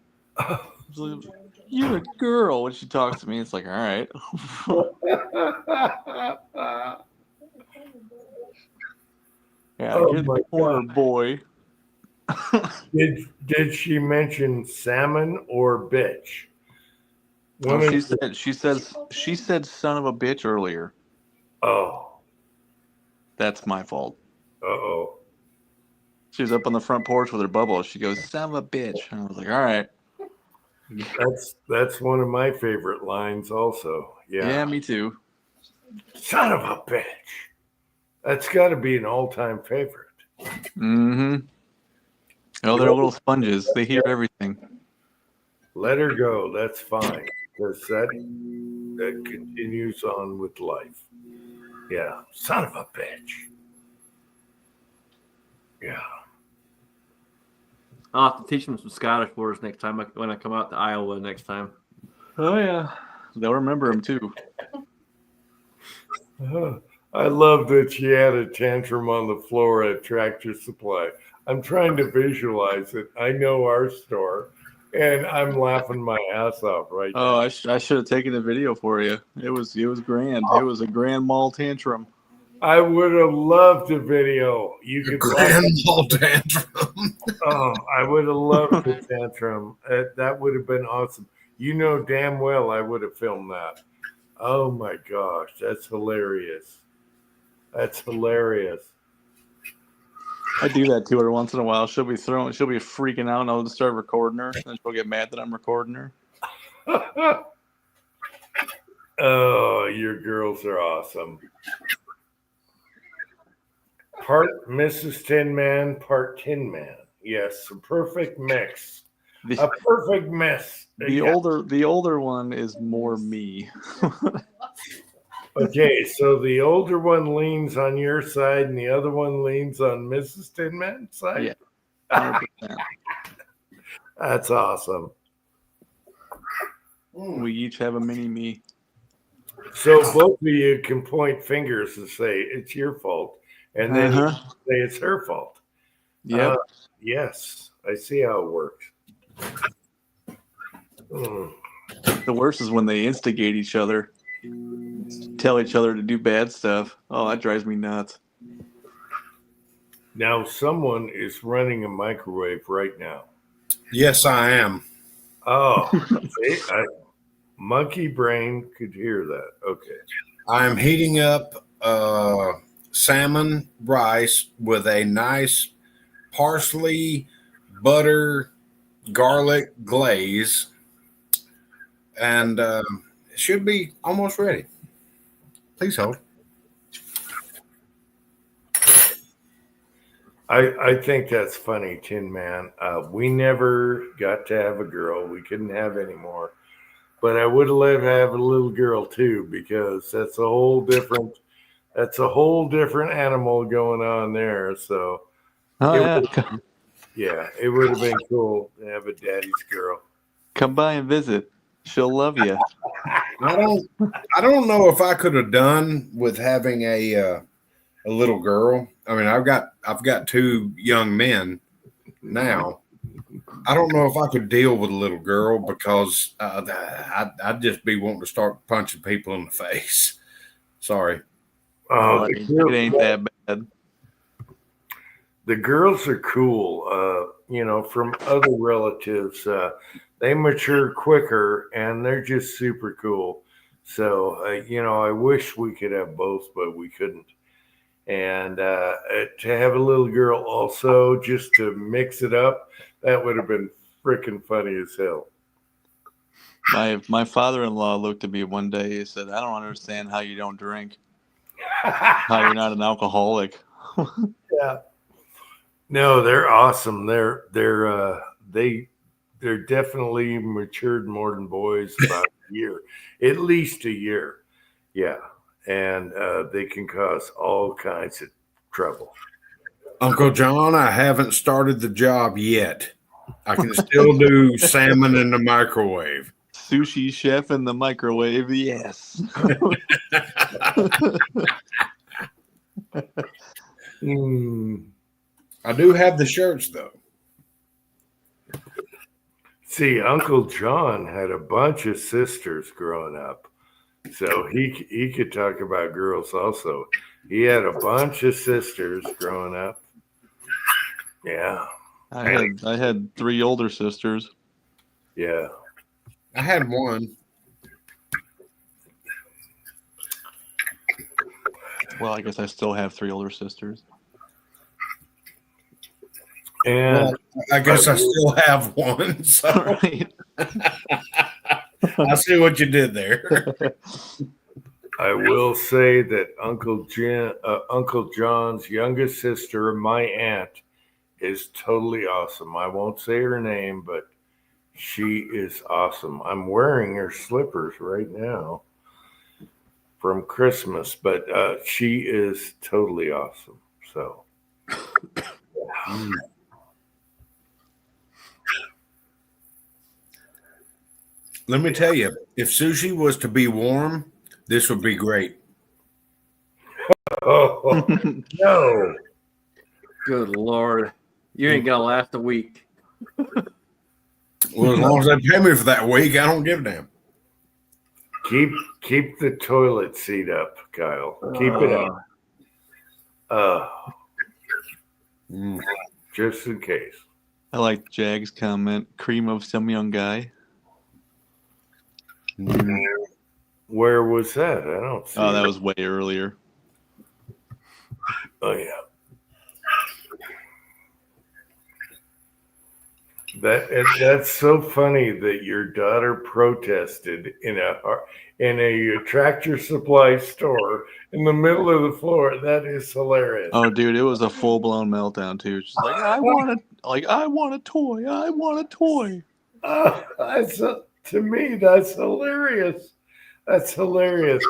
[SPEAKER 9] Like, you're a girl. When she talks to me, it's like, all right. Yeah,
[SPEAKER 2] Oh
[SPEAKER 9] you're
[SPEAKER 2] my
[SPEAKER 9] the corner boy.
[SPEAKER 2] Did she mention salmon or bitch?
[SPEAKER 9] No, she said son of a bitch earlier.
[SPEAKER 2] Oh.
[SPEAKER 9] That's my fault.
[SPEAKER 2] Uh-oh.
[SPEAKER 9] She was up on the front porch with her bubble. She goes, "Son of a bitch." And I was like, "All right."
[SPEAKER 2] That's one of my favorite lines also.
[SPEAKER 9] Yeah, me too.
[SPEAKER 2] Son of a bitch. That's got to be an all-time favorite.
[SPEAKER 9] Mm-hmm. Oh, they're little sponges. They hear everything.
[SPEAKER 2] Let her go. That's fine. Because that continues on with life. Yeah. Son of a bitch. Yeah.
[SPEAKER 6] I'll have to teach them some Scottish words next time when I come out to Iowa next time.
[SPEAKER 9] Oh yeah, they'll remember them too.
[SPEAKER 2] I love that she had a tantrum on the floor at Tractor Supply. I'm trying to visualize it. I know our store, and I'm laughing my ass off right now.
[SPEAKER 9] Oh, I should have taken a video for you. It was grand. It was a grand mall tantrum.
[SPEAKER 2] I would have loved a video. You could
[SPEAKER 7] Grand mal tantrum.
[SPEAKER 2] Oh, I would have loved the tantrum. That would have been awesome. You know damn well I would have filmed that. Oh my gosh, that's hilarious. That's hilarious.
[SPEAKER 9] I do that to her once in a while. She'll be freaking out, and I'll just start recording her, and she'll get mad that I'm recording her.
[SPEAKER 2] Oh, your girls are awesome. Part Mrs. Tin Man, part Tin Man. Yes, a perfect mix. A perfect mess.
[SPEAKER 9] The older one is more me.
[SPEAKER 2] Okay, so the older one leans on your side, and the other one leans on Mrs. Tin Man's side.
[SPEAKER 9] Yeah, 100%.
[SPEAKER 2] That's awesome.
[SPEAKER 9] We each have a mini me.
[SPEAKER 2] So both of you can point fingers and say it's your fault, and then you say it's her fault.
[SPEAKER 9] Yep.
[SPEAKER 2] Yes, I see how it works.
[SPEAKER 9] The worst is when they instigate each other, tell each other to do bad stuff. Oh, that drives me nuts.
[SPEAKER 2] Now someone is running a microwave right now.
[SPEAKER 7] Yes, I am.
[SPEAKER 2] Oh, see, monkey brain could hear that. Okay.
[SPEAKER 7] I'm heating up salmon rice with a nice parsley, butter, garlic glaze, and it should be almost ready. Please hold.
[SPEAKER 2] I think that's funny, Tin Man. We never got to have a girl. We couldn't have any more. But I would have loved to have a little girl too, because that's a whole different animal going on there. So it would have been cool to have a daddy's girl.
[SPEAKER 9] Come by and visit. She'll love you.
[SPEAKER 7] I don't know if I could have done with having a little girl. I mean, I've got two young men now. I don't know if I could deal with a little girl because I'd just be wanting to start punching people in the face. Sorry.
[SPEAKER 9] It ain't that bad.
[SPEAKER 2] The girls are cool. From other relatives, they mature quicker and they're just super cool. So, I wish we could have both, but we couldn't. And to have a little girl also, just to mix it up, that would have been freaking funny as hell.
[SPEAKER 9] My father-in-law looked at me one day. He said, "I don't understand how you don't drink. How you're not an alcoholic."
[SPEAKER 2] Yeah. No, they're awesome. They're definitely matured more than boys about a year, at least a year. Yeah. And they can cause all kinds of trouble.
[SPEAKER 7] Uncle John, I haven't started the job yet. I can still do salmon in the microwave.
[SPEAKER 9] Sushi chef in the microwave, yes.
[SPEAKER 7] I do have the shirts, though.
[SPEAKER 2] See, Uncle John had a bunch of sisters growing up. So he could talk about girls also. He had a bunch of sisters growing up. Yeah.
[SPEAKER 9] I had 3 older sisters.
[SPEAKER 2] Yeah.
[SPEAKER 7] I had one.
[SPEAKER 9] Well, I guess I still have 3 older sisters.
[SPEAKER 2] And
[SPEAKER 7] Well, I guess I still have one. So
[SPEAKER 9] Right.
[SPEAKER 7] I see what you did there.
[SPEAKER 2] I will say that Uncle John's youngest sister, my aunt, is totally awesome. I won't say her name, but she is awesome. I'm wearing her slippers right now from Christmas, but she is totally awesome. So,
[SPEAKER 7] Let me tell you, if sushi was to be warm, this would be great.
[SPEAKER 2] oh no.
[SPEAKER 6] Good Lord. You ain't going to last a week.
[SPEAKER 7] Well, as long as they pay me for that week, I don't give a damn.
[SPEAKER 2] Keep the toilet seat up, Kyle. Keep it up. Just in case.
[SPEAKER 9] I like Jag's comment. Cream of some young guy.
[SPEAKER 2] Where was that? I don't see
[SPEAKER 9] Oh, that
[SPEAKER 2] it.
[SPEAKER 9] was way earlier.
[SPEAKER 2] Oh yeah. That's so funny that your daughter protested in a Tractor Supply store in the middle of the floor. That is hilarious.
[SPEAKER 9] Oh, dude, it was a full blown meltdown too. She's like, I want a toy. I want a toy.
[SPEAKER 2] To me, that's hilarious. That's hilarious.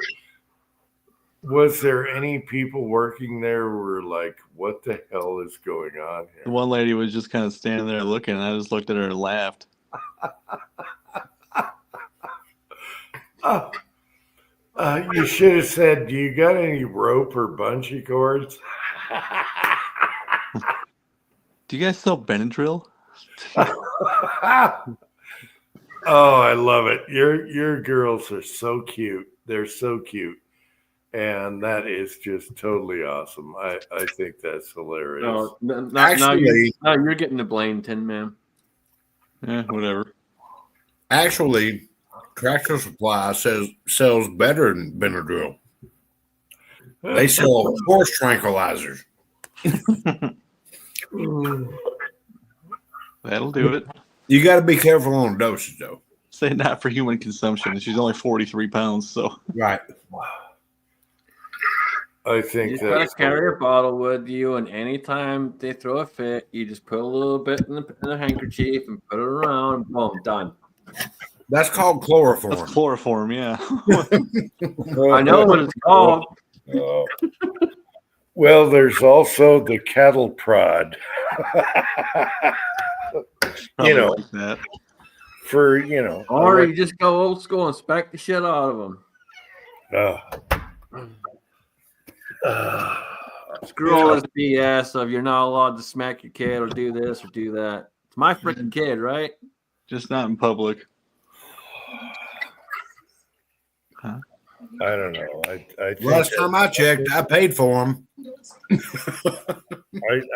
[SPEAKER 2] Was there any people working there who were like, what the hell is going on
[SPEAKER 9] The
[SPEAKER 2] here?
[SPEAKER 9] one lady was just kind of standing there looking, and I just looked at her and laughed.
[SPEAKER 2] You should have said, do you got any rope or bungee cords?
[SPEAKER 9] Do you guys sell Benadryl?
[SPEAKER 2] Oh, I love it. Your girls are so cute. They're so cute. And that is just totally awesome. I think that's hilarious.
[SPEAKER 6] No,
[SPEAKER 7] Actually-
[SPEAKER 6] you're getting the blame, Tin Man.
[SPEAKER 9] Whatever.
[SPEAKER 7] Actually, Tractor Supply sells better than Benadryl. They sell horse tranquilizers.
[SPEAKER 9] That'll do it.
[SPEAKER 7] You got to be careful on dosage, though.
[SPEAKER 9] Say not for human consumption. She's only 43 pounds, so.
[SPEAKER 7] Right.
[SPEAKER 2] I
[SPEAKER 6] You
[SPEAKER 2] think
[SPEAKER 6] just gotta
[SPEAKER 2] that's
[SPEAKER 6] carry a bottle with you, and anytime they throw a fit, you just put a little bit in the handkerchief and put it around. Boom, done.
[SPEAKER 7] That's called chloroform.
[SPEAKER 9] That's chloroform, yeah.
[SPEAKER 6] I know what it's called.
[SPEAKER 2] Oh. Well, there's also the cattle prod.
[SPEAKER 9] Probably
[SPEAKER 2] know.
[SPEAKER 9] like that.
[SPEAKER 6] Or you just go old school and smack the shit out of them. Screw all this BS of you're not allowed to smack your kid or do this or do that. It's my freaking kid, right?
[SPEAKER 9] Just not in public.
[SPEAKER 2] I don't know. I think
[SPEAKER 7] Last time I checked, I paid for them.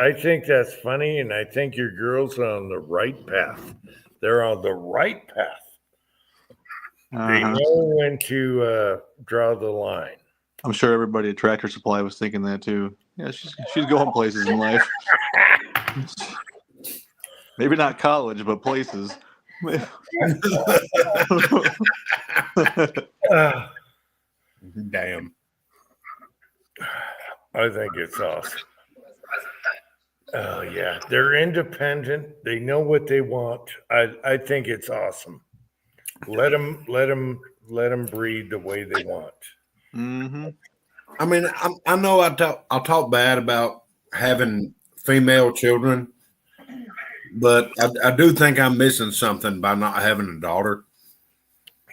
[SPEAKER 2] I think that's funny, and I think your girls are on the right path. They're on the right path. They
[SPEAKER 9] Uh-huh.
[SPEAKER 2] know when to draw the line.
[SPEAKER 9] I'm sure everybody at Tractor Supply was thinking that too. Yeah, she's going places in life. Maybe not college, but places.
[SPEAKER 7] Damn.
[SPEAKER 2] I think it's awesome. Oh yeah, they're independent. They know what they want. I think it's awesome. Let them breed the way they want.
[SPEAKER 9] Mm-hmm.
[SPEAKER 7] I mean, I know I'll talk bad about having female children, but I do think I'm missing something by not having a daughter.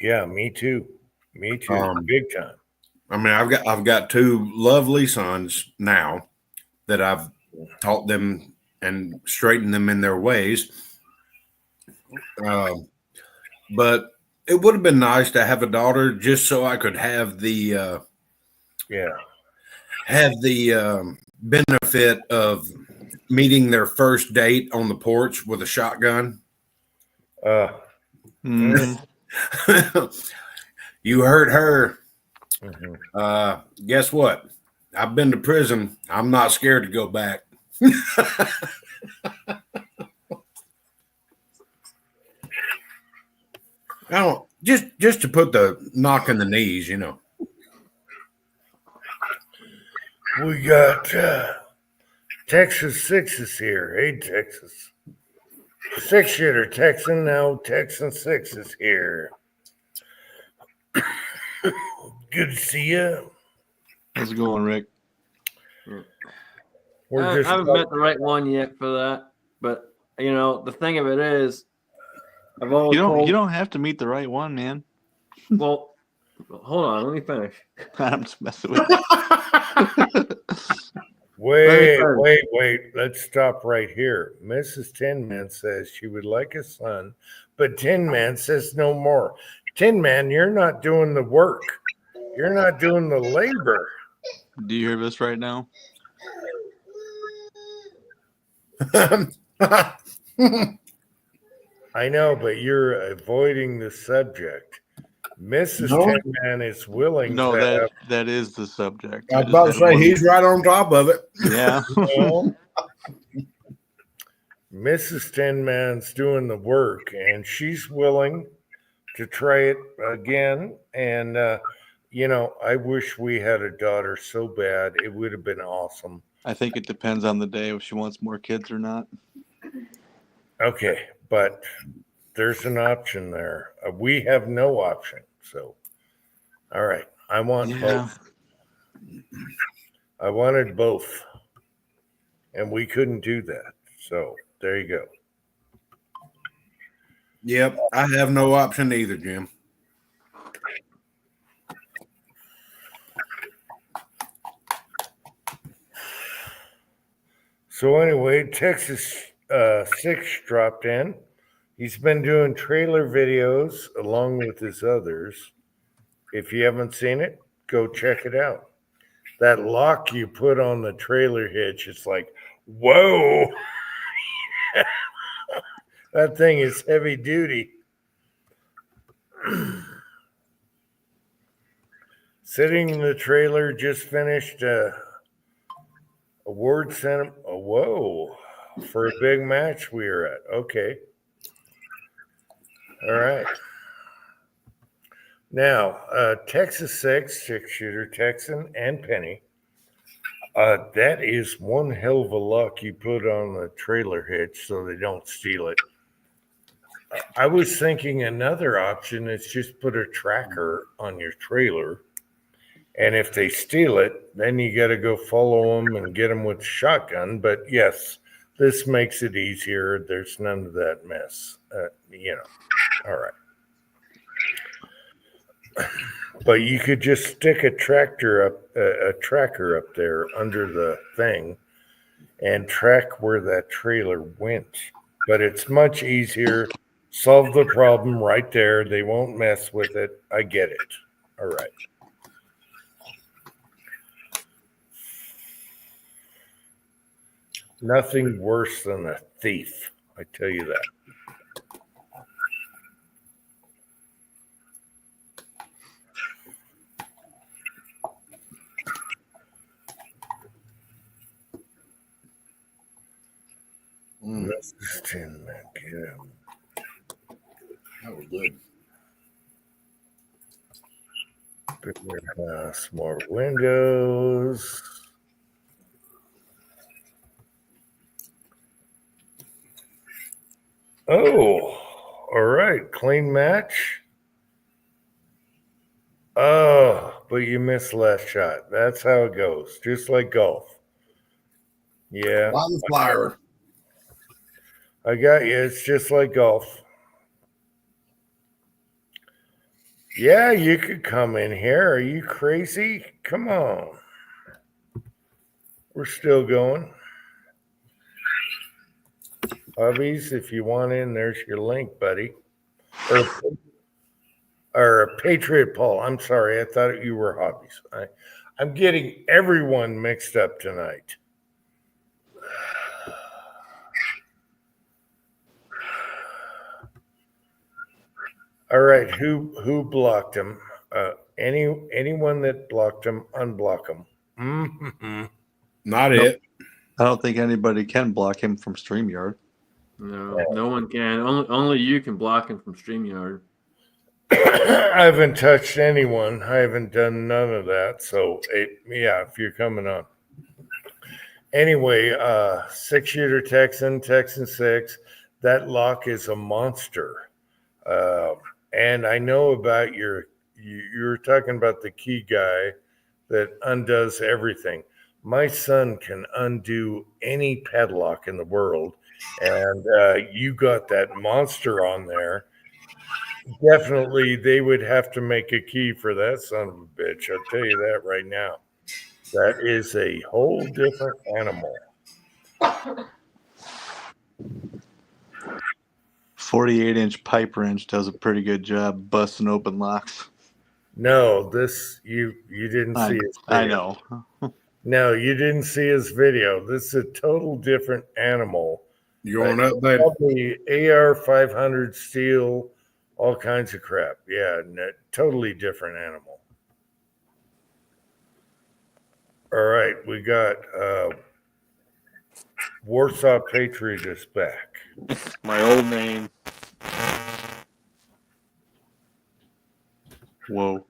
[SPEAKER 2] Yeah, me too. Me too. Big time.
[SPEAKER 7] I mean, I've got two lovely sons now that I've taught them and straightened them in their ways. But it would have been nice to have a daughter just so I could have the benefit of meeting their first date on the porch with a shotgun.
[SPEAKER 9] Mm-hmm.
[SPEAKER 7] You heard her.
[SPEAKER 2] Mm-hmm.
[SPEAKER 7] Guess what? I've been to prison. I'm not scared to go back. I don't just to put the knock in the knees, you know.
[SPEAKER 2] We got Texas Sixes here. Hey, Texas. Six-shooter Texan, now Texan Six is here. Good to see you.
[SPEAKER 9] How's it going, Rick?
[SPEAKER 6] I haven't met the right one yet for that, but you know the thing of it is, I've always
[SPEAKER 9] You don't have to meet the right one, man.
[SPEAKER 6] Well, hold on, let me finish.
[SPEAKER 9] I'm just messing with you.
[SPEAKER 2] Wait. Let's stop right here. Mrs. Tin Man says she would like a son, but Tin Man says no more. Tin Man, you're not doing the work. You're not doing the labor.
[SPEAKER 9] Do you hear this right now?
[SPEAKER 2] I know, but you're avoiding the subject. Mrs.
[SPEAKER 3] No.
[SPEAKER 2] Tin Man is willing
[SPEAKER 9] No,
[SPEAKER 2] to
[SPEAKER 9] that is the subject.
[SPEAKER 7] I was about to say he's right on top of it.
[SPEAKER 9] Yeah.
[SPEAKER 2] have. Mrs. Tin Man's doing the work, and she's willing to try it again. And, I wish we had a daughter so bad. It would have been awesome.
[SPEAKER 9] I think it depends on the day if she wants more kids or not.
[SPEAKER 2] Okay, but there's an option there. We have no option. So, all right. I want both. I wanted both. And we couldn't do that. So, there you go.
[SPEAKER 7] Yep, I have no option either, Jim.
[SPEAKER 2] So anyway, Texas Six dropped in. He's been doing trailer videos along with his others. If you haven't seen it, go check it out. That lock you put on the trailer hitch, it's like, whoa. That thing is heavy duty. Sitting in the trailer, just finished award center. Oh, whoa, for a big match we were at. Okay. All right. Now, Texas six-shooter, Texan and Penny. That is one hell of a lock you put on the trailer hitch so they don't steal it. I was thinking another option is just put a tracker on your trailer. And if they steal it, then you got to go follow them and get them with a shotgun. But yes, this makes it easier. There's none of that mess. All right. But you could just stick a tracker up there under the thing and track where that trailer went. But it's much easier. Solve the problem right there. They won't mess with it. I get it. All right. Nothing worse than a thief. I tell you that. This is 10 man. Get him.
[SPEAKER 7] That was good.
[SPEAKER 2] Bigger house, more windows. Oh, all right. Clean match. Oh, but you missed last shot. That's how it goes. Just like golf. Yeah.
[SPEAKER 7] Bottom flyer.
[SPEAKER 2] I got you. It's just like golf. Yeah, you could come in here. Are you crazy? Come on. We're still going. Hobbies, if you want in, there's your link, buddy. Or Patriot Paul. I'm sorry. I thought you were Hobbies. I'm getting everyone mixed up tonight. All right, who blocked him? Anyone that blocked him, unblock him. Mm-hmm.
[SPEAKER 7] Not it.
[SPEAKER 9] I don't think anybody can block him from StreamYard.
[SPEAKER 6] No, no one can. Only you can block him from StreamYard.
[SPEAKER 2] I haven't touched anyone. I haven't done none of that. So, yeah, if you're coming on. Anyway, 6-shooter Texan 6. That lock is a monster. And I know about you were talking about the key guy that undoes everything. My son can undo any padlock in the world. And you got that monster on there. Definitely, they would have to make a key for that son of a bitch. I'll tell you that right now. That is a whole different animal.
[SPEAKER 9] 48-inch pipe wrench does a pretty good job busting open locks.
[SPEAKER 2] No, this you didn't see his video.
[SPEAKER 9] I know.
[SPEAKER 2] No, you didn't see his video. This is a total different animal.
[SPEAKER 7] You going up, baby?
[SPEAKER 2] Probably AR-500 steel, all kinds of crap. Yeah, totally different animal. All right, we got Warsaw Patriot is back.
[SPEAKER 4] My old name.
[SPEAKER 9] Whoa.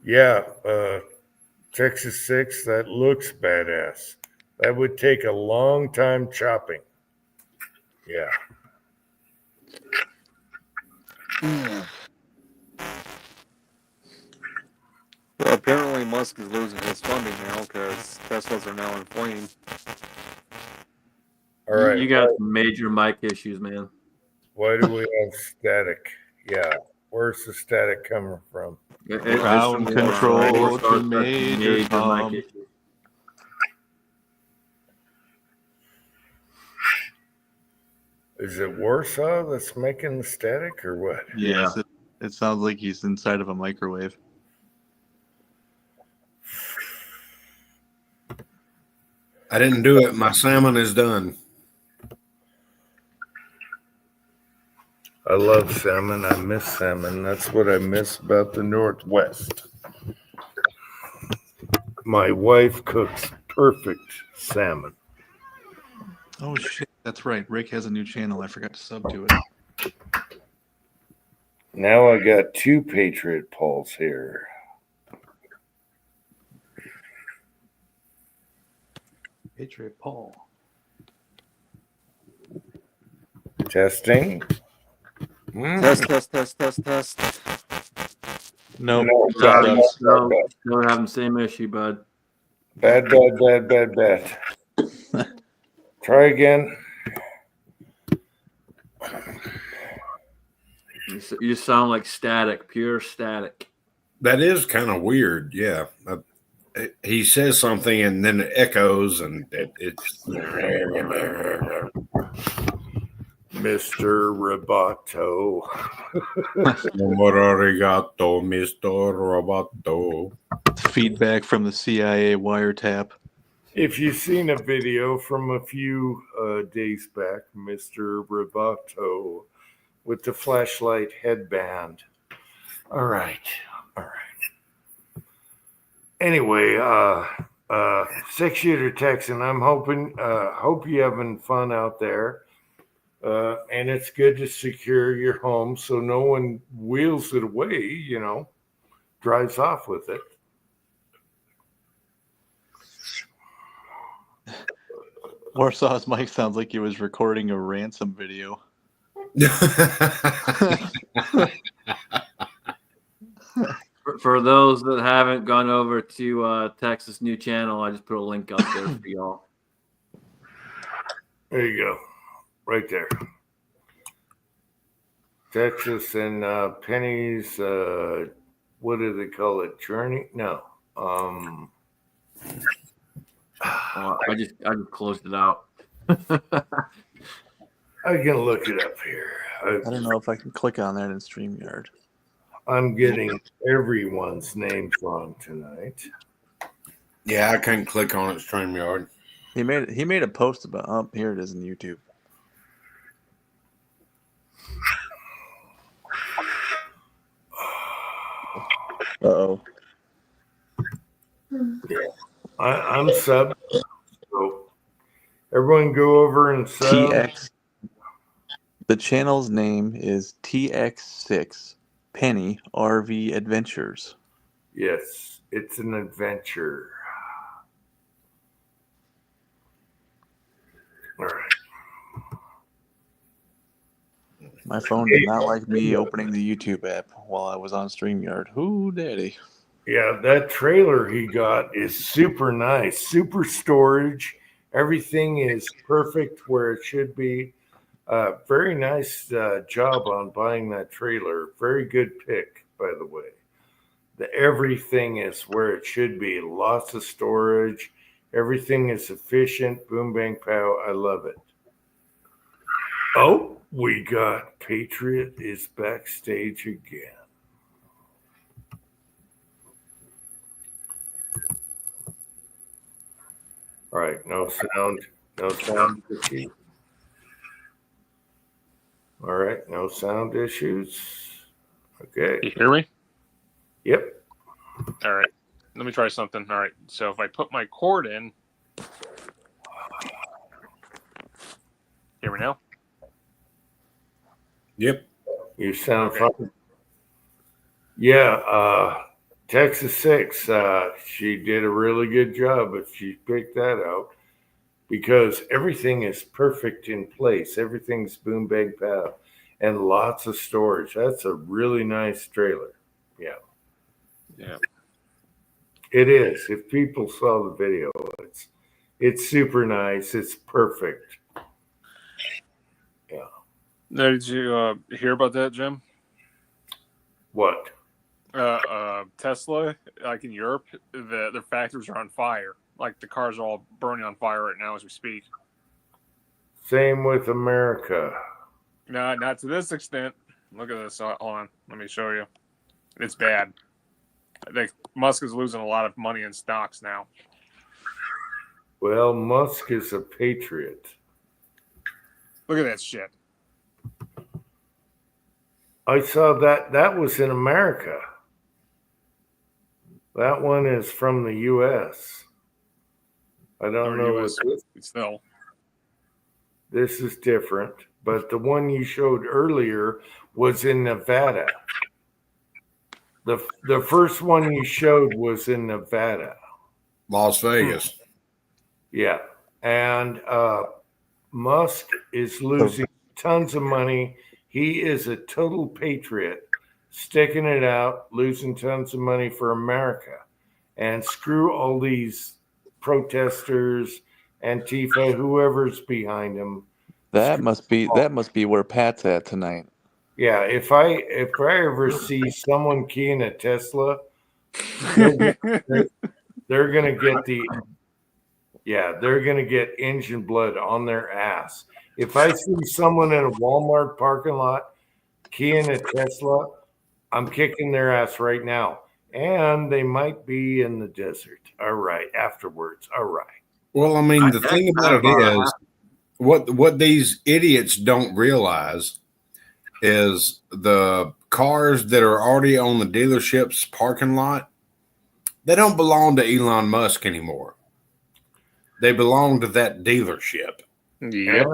[SPEAKER 2] Yeah, Texas 6, that looks badass. That would take a long time chopping. Yeah.
[SPEAKER 4] Well, apparently Musk is losing his funding now because Teslas are now inflamed.
[SPEAKER 2] All right.
[SPEAKER 6] You got major mic issues, man.
[SPEAKER 2] Why do we have static? Yeah. Where's the static coming from?
[SPEAKER 9] Ground control to Major Tom.
[SPEAKER 6] mic issues.
[SPEAKER 2] Is it Warsaw that's making the static or what?
[SPEAKER 9] Yes, it sounds like he's inside of a microwave.
[SPEAKER 7] I didn't do it. My salmon is done.
[SPEAKER 2] I love salmon. I miss salmon. That's what I miss about the Northwest. My wife cooks perfect salmon.
[SPEAKER 9] Oh, shit. That's right. Rick has a new channel. I forgot to sub to it.
[SPEAKER 2] Now I got 2 Patriot Pauls here.
[SPEAKER 9] Patriot Paul.
[SPEAKER 2] Testing.
[SPEAKER 4] Test.
[SPEAKER 9] Nope.
[SPEAKER 6] No, we're having the same issue, bud.
[SPEAKER 2] Bad. Try again.
[SPEAKER 6] You sound like static, pure static.
[SPEAKER 7] That is kind of weird. Yeah. He says something and then it echoes and it's.
[SPEAKER 2] Mr. Roboto.
[SPEAKER 7] Arigato, Mr. Roboto.
[SPEAKER 9] Feedback from the CIA wiretap.
[SPEAKER 2] If you've seen a video from a few days back, Mr. Roboto with the flashlight headband. All right. Anyway, 6-shooter Texan, I'm hoping, hope you're having fun out there. And it's good to secure your home so no one wheels it away, drives off with it.
[SPEAKER 9] Warsaw's mic sounds like he was recording a ransom video.
[SPEAKER 6] For those that haven't gone over to Texas' new channel, I just put a link up there for y'all.
[SPEAKER 2] There you go. Right there. Texas and Penny's, what do they call it? Journey? No.
[SPEAKER 6] I just closed it out.
[SPEAKER 2] I can look it up here.
[SPEAKER 9] I don't know if I can click on that in StreamYard.
[SPEAKER 2] I'm getting everyone's names wrong tonight.
[SPEAKER 7] Yeah, I couldn't click on it, StreamYard.
[SPEAKER 9] He made a post about. Oh, here it is in YouTube. Uh-oh.
[SPEAKER 2] Yeah. I'm sub. So everyone go over and sub.
[SPEAKER 9] TX. The channel's name is TX6 Penny RV Adventures.
[SPEAKER 2] Yes, it's an adventure. All right.
[SPEAKER 9] My phone did not like me opening the YouTube app while I was on StreamYard. Ooh, daddy.
[SPEAKER 2] Yeah, that trailer he got is super nice. Super storage. Everything is perfect where it should be. Very nice job on buying that trailer. Very good pick, by the way. Everything is where it should be. Lots of storage. Everything is efficient. Boom, bang, pow. I love it. Oh, we got Patriot is backstage again. All right, no sound issues. All right, no sound issues. Okay.
[SPEAKER 4] You hear me?
[SPEAKER 2] Yep.
[SPEAKER 4] All right. Let me try something. All right. So if I put my cord in, hear me now?
[SPEAKER 7] Yep.
[SPEAKER 2] You sound fine. Yeah, Texas 6, she did a really good job if she picked that out because everything is perfect in place. Everything's boom, bang, pow, and lots of storage. That's a really nice trailer. Yeah.
[SPEAKER 4] Yeah.
[SPEAKER 2] It is. If people saw the video, it's super nice. It's perfect. Yeah.
[SPEAKER 4] Now, did you hear about that, Jim?
[SPEAKER 2] What?
[SPEAKER 4] Tesla, like in Europe, their factories are on fire. Like the cars are all burning on fire right now as we speak.
[SPEAKER 2] Same with America.
[SPEAKER 4] No, not to this extent. Look at this. Hold on. Let me show you. It's bad. I think Musk is losing a lot of money in stocks now.
[SPEAKER 2] Well, Musk is a patriot.
[SPEAKER 4] Look at that shit.
[SPEAKER 2] I saw that was in America. That one is from the U.S. I don't know
[SPEAKER 4] US,
[SPEAKER 2] what
[SPEAKER 4] still.
[SPEAKER 2] this is different, but the one you showed earlier was in Nevada. The first one you showed was in Nevada.
[SPEAKER 7] Las Vegas.
[SPEAKER 2] Yeah. And Musk is losing tons of money. He is a total patriot, sticking it out, losing tons of money for America. And screw all these protesters, Antifa, whoever's behind him.
[SPEAKER 9] That must be where Pat's at tonight.
[SPEAKER 2] Yeah, if I ever see someone keying a Tesla, they're gonna get they're gonna get engine blood on their ass. If I see someone in a Walmart parking lot keying a Tesla, I'm kicking their ass right now. And they might be in the desert. All right, afterwards. All right.
[SPEAKER 7] Well, I mean, the thing about it is, what these idiots don't realize is the cars that are already on the dealership's parking lot, they don't belong to Elon Musk anymore. They belong to that dealership.
[SPEAKER 4] Yep.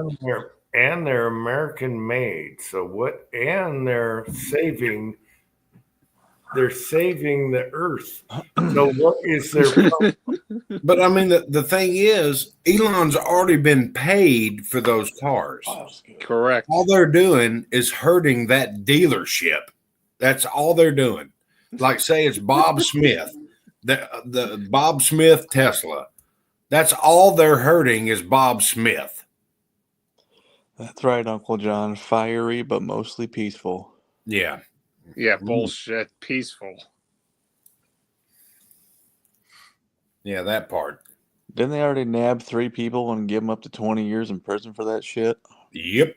[SPEAKER 2] And they're American made. So what? And they're saving the earth. So what is their problem?
[SPEAKER 7] But I mean, the thing is, Elon's already been paid for those cars.
[SPEAKER 4] Correct.
[SPEAKER 7] All they're doing is hurting that dealership. That's all they're doing. Like, say it's Bob Smith, the Bob Smith Tesla. That's all they're hurting is Bob Smith.
[SPEAKER 9] That's right, Uncle John. Fiery, but mostly peaceful.
[SPEAKER 7] Yeah.
[SPEAKER 4] Yeah, bullshit. Peaceful.
[SPEAKER 7] Yeah, that part.
[SPEAKER 9] Didn't they already nab 3 people and give them up to 20 years in prison for that shit?
[SPEAKER 7] Yep.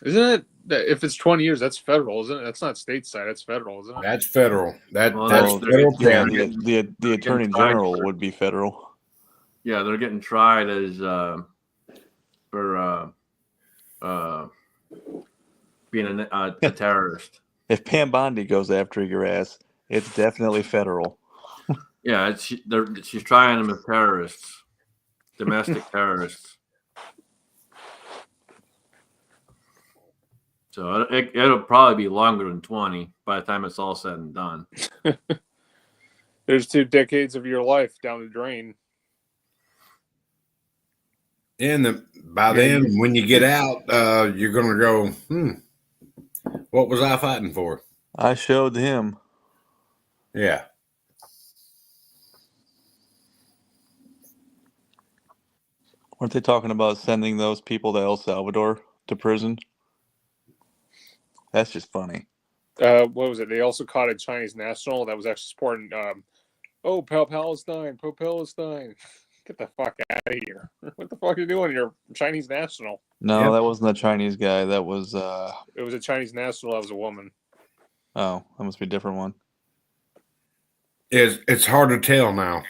[SPEAKER 4] Isn't it that if it's 20 years, that's federal, isn't it? That's not stateside, that's federal, isn't it?
[SPEAKER 7] That's federal. That's
[SPEAKER 9] Well,
[SPEAKER 7] federal.
[SPEAKER 9] yeah, the attorney general would be federal.
[SPEAKER 6] Yeah, they're getting tried as for being a terrorist.
[SPEAKER 9] If Pam Bondi goes after your ass, it's definitely federal.
[SPEAKER 6] Yeah, she's trying them as terrorists, domestic terrorists. So it'll probably be longer than 20 by the time it's all said and done.
[SPEAKER 4] There's 2 decades of your life down the drain.
[SPEAKER 7] And by then, when you get out, you're going to go, what was I fighting for?
[SPEAKER 9] I showed him.
[SPEAKER 7] Yeah.
[SPEAKER 9] Weren't they talking about sending those people to El Salvador to prison? That's just funny.
[SPEAKER 4] What was it? They also caught a Chinese national that was actually supporting, Palestine, pro-Palestine. Get the fuck out of here. What the fuck are you doing? You're a Chinese national.
[SPEAKER 9] No, that wasn't a Chinese guy. That was
[SPEAKER 4] It was a Chinese national that was a woman.
[SPEAKER 9] oh, that must be a different one.
[SPEAKER 7] It's hard to tell now.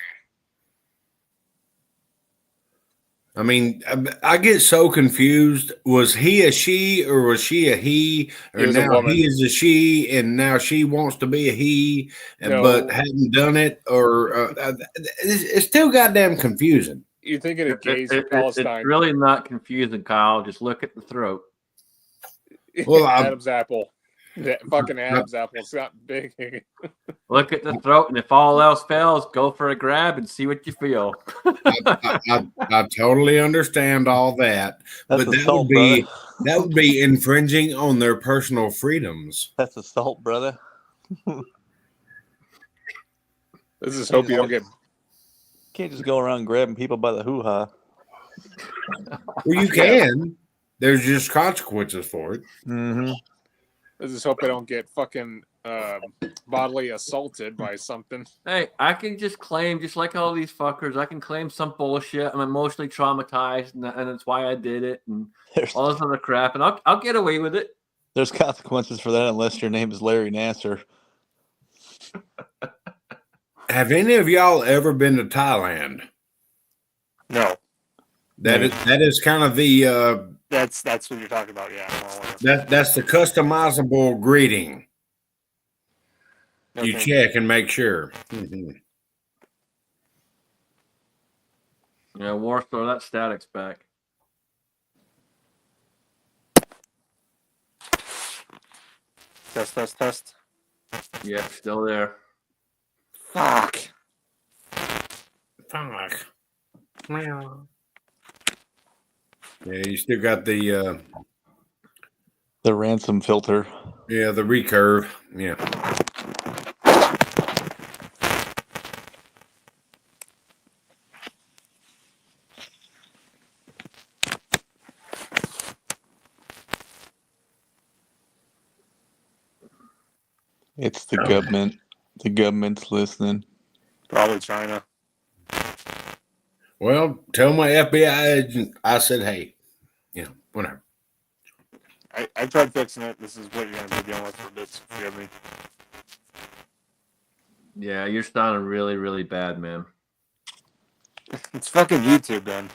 [SPEAKER 7] I mean, I get so confused. Was he a she or was she a he? Or now he is a she and now she wants to be a he, but hadn't done it? Or it's still goddamn confusing.
[SPEAKER 4] You're thinking of gays in Palestine.
[SPEAKER 6] It's really not confusing, Kyle. Just look at the throat.
[SPEAKER 7] Well,
[SPEAKER 4] Adam's apple. That fucking Adam's apple. It's not big.
[SPEAKER 6] Look at the throat, and if all else fails, go for a grab and see what you feel.
[SPEAKER 7] I totally understand all that,
[SPEAKER 9] That's
[SPEAKER 7] but
[SPEAKER 9] assault,
[SPEAKER 7] that would be infringing on their personal freedoms.
[SPEAKER 9] That's assault, brother.
[SPEAKER 4] Let's just hope you don't get.
[SPEAKER 9] Can't just go around grabbing people by the hoo-ha.
[SPEAKER 7] Well, you can. There's just consequences for it.
[SPEAKER 9] Mm-hmm.
[SPEAKER 4] Let's just hope they don't get fucking bodily assaulted by something.
[SPEAKER 6] Hey, I can just claim, just like all these fuckers, I can claim some bullshit. I'm emotionally traumatized, and that's why I did it, and all this other crap, and I'll get away with it.
[SPEAKER 9] There's consequences for that unless your name is Larry Nasser.
[SPEAKER 7] Have any of y'all ever been to Thailand?
[SPEAKER 4] No.
[SPEAKER 7] That is kind of the
[SPEAKER 4] That's what you're talking about, yeah.
[SPEAKER 7] that's the customizable greeting.
[SPEAKER 4] Okay.
[SPEAKER 7] You check and make sure. Mm-hmm.
[SPEAKER 6] Yeah, Warthor, that static's back.
[SPEAKER 4] Test.
[SPEAKER 6] Yeah, still there.
[SPEAKER 4] Fuck.
[SPEAKER 7] Yeah, you still got the
[SPEAKER 9] ransom filter.
[SPEAKER 7] Yeah, the recurve. Yeah.
[SPEAKER 9] It's the government. The government's listening.
[SPEAKER 4] Probably China.
[SPEAKER 7] Well, tell my FBI agent I said, hey, whatever.
[SPEAKER 4] I tried fixing it. This is what you're going to be dealing with for a bit. Forgive me.
[SPEAKER 6] Yeah, you're sounding really, really bad, man.
[SPEAKER 4] It's fucking YouTube, then.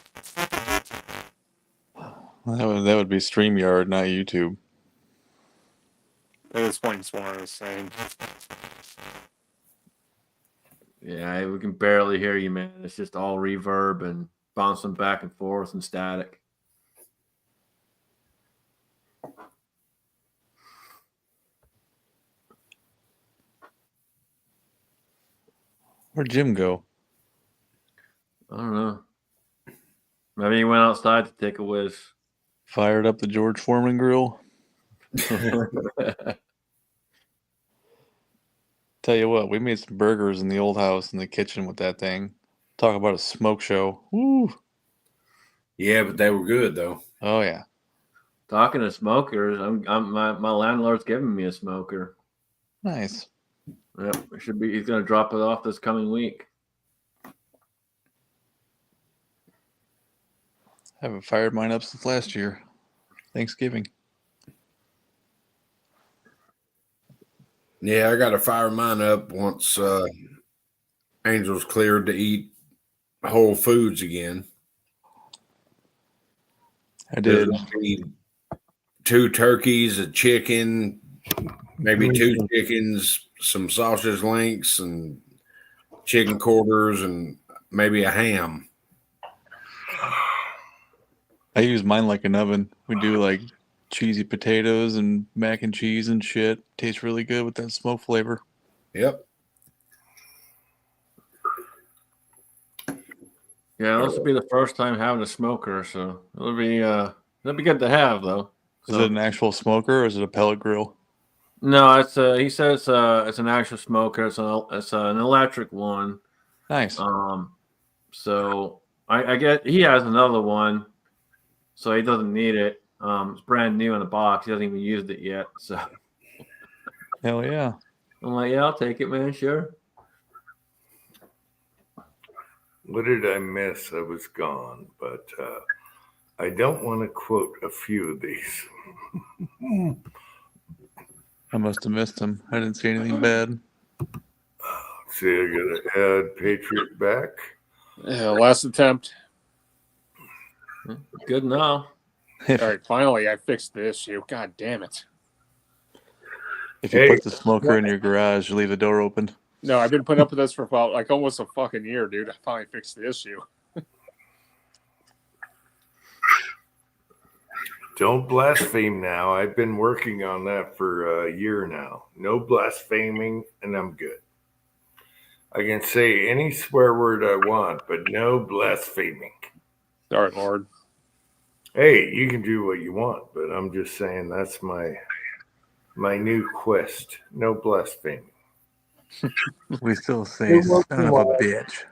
[SPEAKER 9] That would be StreamYard, not YouTube.
[SPEAKER 4] At this point, it's one of the same.
[SPEAKER 6] Yeah, we can barely hear you, man. It's just all reverb and bouncing back and forth and static.
[SPEAKER 9] Where'd Jim go?
[SPEAKER 6] I don't know. Maybe he went outside to take a whiz.
[SPEAKER 9] Fired up the George Foreman grill. Tell you what, we made some burgers in the old house in the kitchen with that thing. Talk about a smoke show. Woo!
[SPEAKER 7] Yeah, but they were good though.
[SPEAKER 9] Oh yeah.
[SPEAKER 6] Talking to smokers, my landlord's giving me a smoker.
[SPEAKER 9] Nice.
[SPEAKER 6] Yep, it should be. He's going to drop it off this coming week.
[SPEAKER 9] Haven't fired mine up since last year. Thanksgiving.
[SPEAKER 7] Yeah, I got to fire mine up once Angel's cleared to eat whole foods again.
[SPEAKER 9] I did.
[SPEAKER 7] 2 turkeys, a chicken, maybe 2 chickens, some sausage links, and chicken quarters, and maybe a ham.
[SPEAKER 9] I use mine like an oven. We do like cheesy potatoes and mac and cheese and shit. Tastes really good with that smoke flavor.
[SPEAKER 7] Yep.
[SPEAKER 6] Yeah, this will be the first time having a smoker, so it'll be good to have though.
[SPEAKER 9] Is
[SPEAKER 6] So-
[SPEAKER 9] it an actual smoker or is it a pellet grill?
[SPEAKER 6] No, it's he said it's an actual smoker. It's an electric one.
[SPEAKER 9] Nice.
[SPEAKER 6] So I get he has another one, so he doesn't need it. It's brand new in the box. He hasn't even used it yet. So
[SPEAKER 9] Hell yeah.
[SPEAKER 6] I'm like, yeah, I'll take it, man. Sure.
[SPEAKER 2] What did I miss? I was gone, but I don't want to quote a few of these.
[SPEAKER 9] I must have missed him. I didn't see anything bad.
[SPEAKER 2] See, I gotta add Patriot back.
[SPEAKER 4] Yeah, last attempt.
[SPEAKER 6] Good now.
[SPEAKER 4] All right, finally, I fixed the issue. God damn it.
[SPEAKER 9] If you
[SPEAKER 2] Hey.
[SPEAKER 9] put the smoker in your garage, you leave the door open.
[SPEAKER 4] No, I've been putting up with this for about like almost a fucking year, dude. I finally fixed the issue.
[SPEAKER 2] Don't blaspheme now. I've been working on that for a year now. No blaspheming, and I'm good. I can say any swear word I want, but no blaspheming.
[SPEAKER 4] Sorry, Lord.
[SPEAKER 2] Hey, you can do what you want, but I'm just saying that's my new quest. No blaspheming.
[SPEAKER 9] We still say son of a bitch.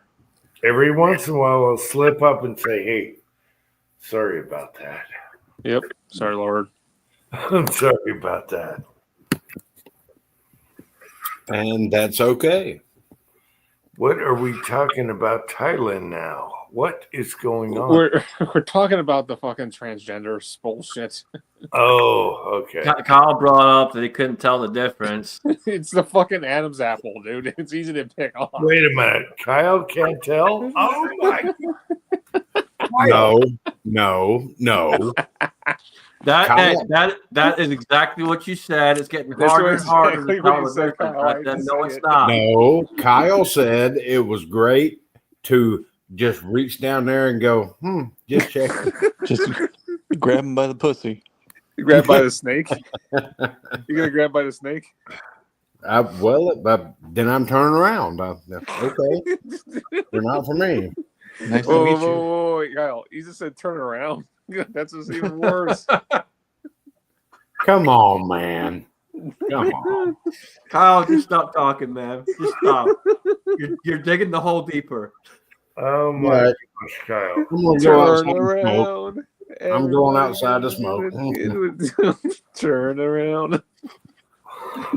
[SPEAKER 2] Every once in a while, I'll slip up and say, hey, sorry about that.
[SPEAKER 4] Yep. Sorry, Lord.
[SPEAKER 2] I'm sorry about that.
[SPEAKER 7] And that's okay.
[SPEAKER 2] What are we talking about Thailand now? What is going on?
[SPEAKER 4] We're talking about the fucking transgender bullshit.
[SPEAKER 2] Oh, okay.
[SPEAKER 6] Kyle brought up that he couldn't tell the difference.
[SPEAKER 4] It's the fucking Adam's apple, dude. It's easy to pick off.
[SPEAKER 2] Wait a minute. Kyle can't tell? Oh, my.
[SPEAKER 7] No.
[SPEAKER 6] That is exactly what you said. It's getting
[SPEAKER 4] That's
[SPEAKER 6] harder
[SPEAKER 4] what
[SPEAKER 6] and harder
[SPEAKER 4] exactly
[SPEAKER 6] to
[SPEAKER 4] what
[SPEAKER 6] tell
[SPEAKER 4] you
[SPEAKER 6] the
[SPEAKER 4] said,
[SPEAKER 6] difference.
[SPEAKER 4] Kyle. I
[SPEAKER 6] I
[SPEAKER 4] hate
[SPEAKER 6] said,
[SPEAKER 4] to
[SPEAKER 6] no,
[SPEAKER 4] say
[SPEAKER 6] it's
[SPEAKER 4] it.
[SPEAKER 6] not.
[SPEAKER 7] No. Kyle said it was great to just reach down there and go, just check.
[SPEAKER 9] Just grab him by the pussy.
[SPEAKER 4] You grab by the snake? You gonna grab by the snake?
[SPEAKER 7] Then I'm turning around. Okay. They're not for me.
[SPEAKER 9] Nice to meet you.
[SPEAKER 4] Whoa, wait, Kyle. You just said turn around. That's just even worse.
[SPEAKER 7] Come on, man. Come on.
[SPEAKER 6] Kyle, just stop talking, man. Just stop. You're digging the hole deeper.
[SPEAKER 2] Oh, my
[SPEAKER 7] Right.
[SPEAKER 2] gosh, Kyle.
[SPEAKER 7] I'm going to go outside
[SPEAKER 4] Turn
[SPEAKER 7] and smoke.
[SPEAKER 4] around.
[SPEAKER 7] I'm going outside to smoke.
[SPEAKER 4] Turn around.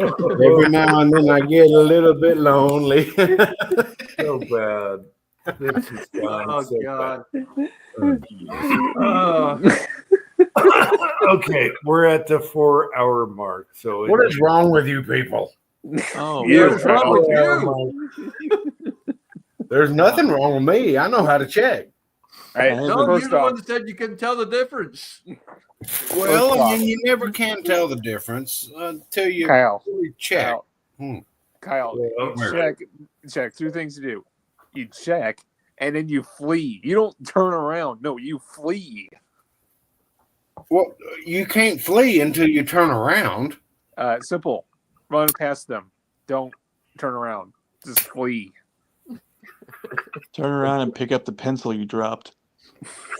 [SPEAKER 7] Every now and then I get a little bit lonely.
[SPEAKER 2] So bad. This is gone
[SPEAKER 6] Oh,
[SPEAKER 2] so
[SPEAKER 6] God.
[SPEAKER 2] bad. Okay, we're at the 4-hour mark. So
[SPEAKER 7] What is wrong with you people?
[SPEAKER 9] Oh,
[SPEAKER 4] You.
[SPEAKER 6] What is wrong with you?
[SPEAKER 7] There's nothing wrong with me. I know how to check.
[SPEAKER 4] Hey,
[SPEAKER 6] No, you're
[SPEAKER 4] first
[SPEAKER 6] the
[SPEAKER 4] off,
[SPEAKER 6] one that said you couldn't tell the difference.
[SPEAKER 7] Well,
[SPEAKER 4] First
[SPEAKER 7] I
[SPEAKER 4] off-
[SPEAKER 7] mean, you never can tell the difference until you
[SPEAKER 4] Kyle,
[SPEAKER 7] really check.
[SPEAKER 4] Kyle,
[SPEAKER 2] Well,
[SPEAKER 4] check. 2 things to do. You check, and then you flee. You don't turn around. No, you flee.
[SPEAKER 7] Well, you can't flee until you turn around.
[SPEAKER 4] Simple. Run past them. Don't turn around. Just flee.
[SPEAKER 9] turn around and pick up the pencil you dropped.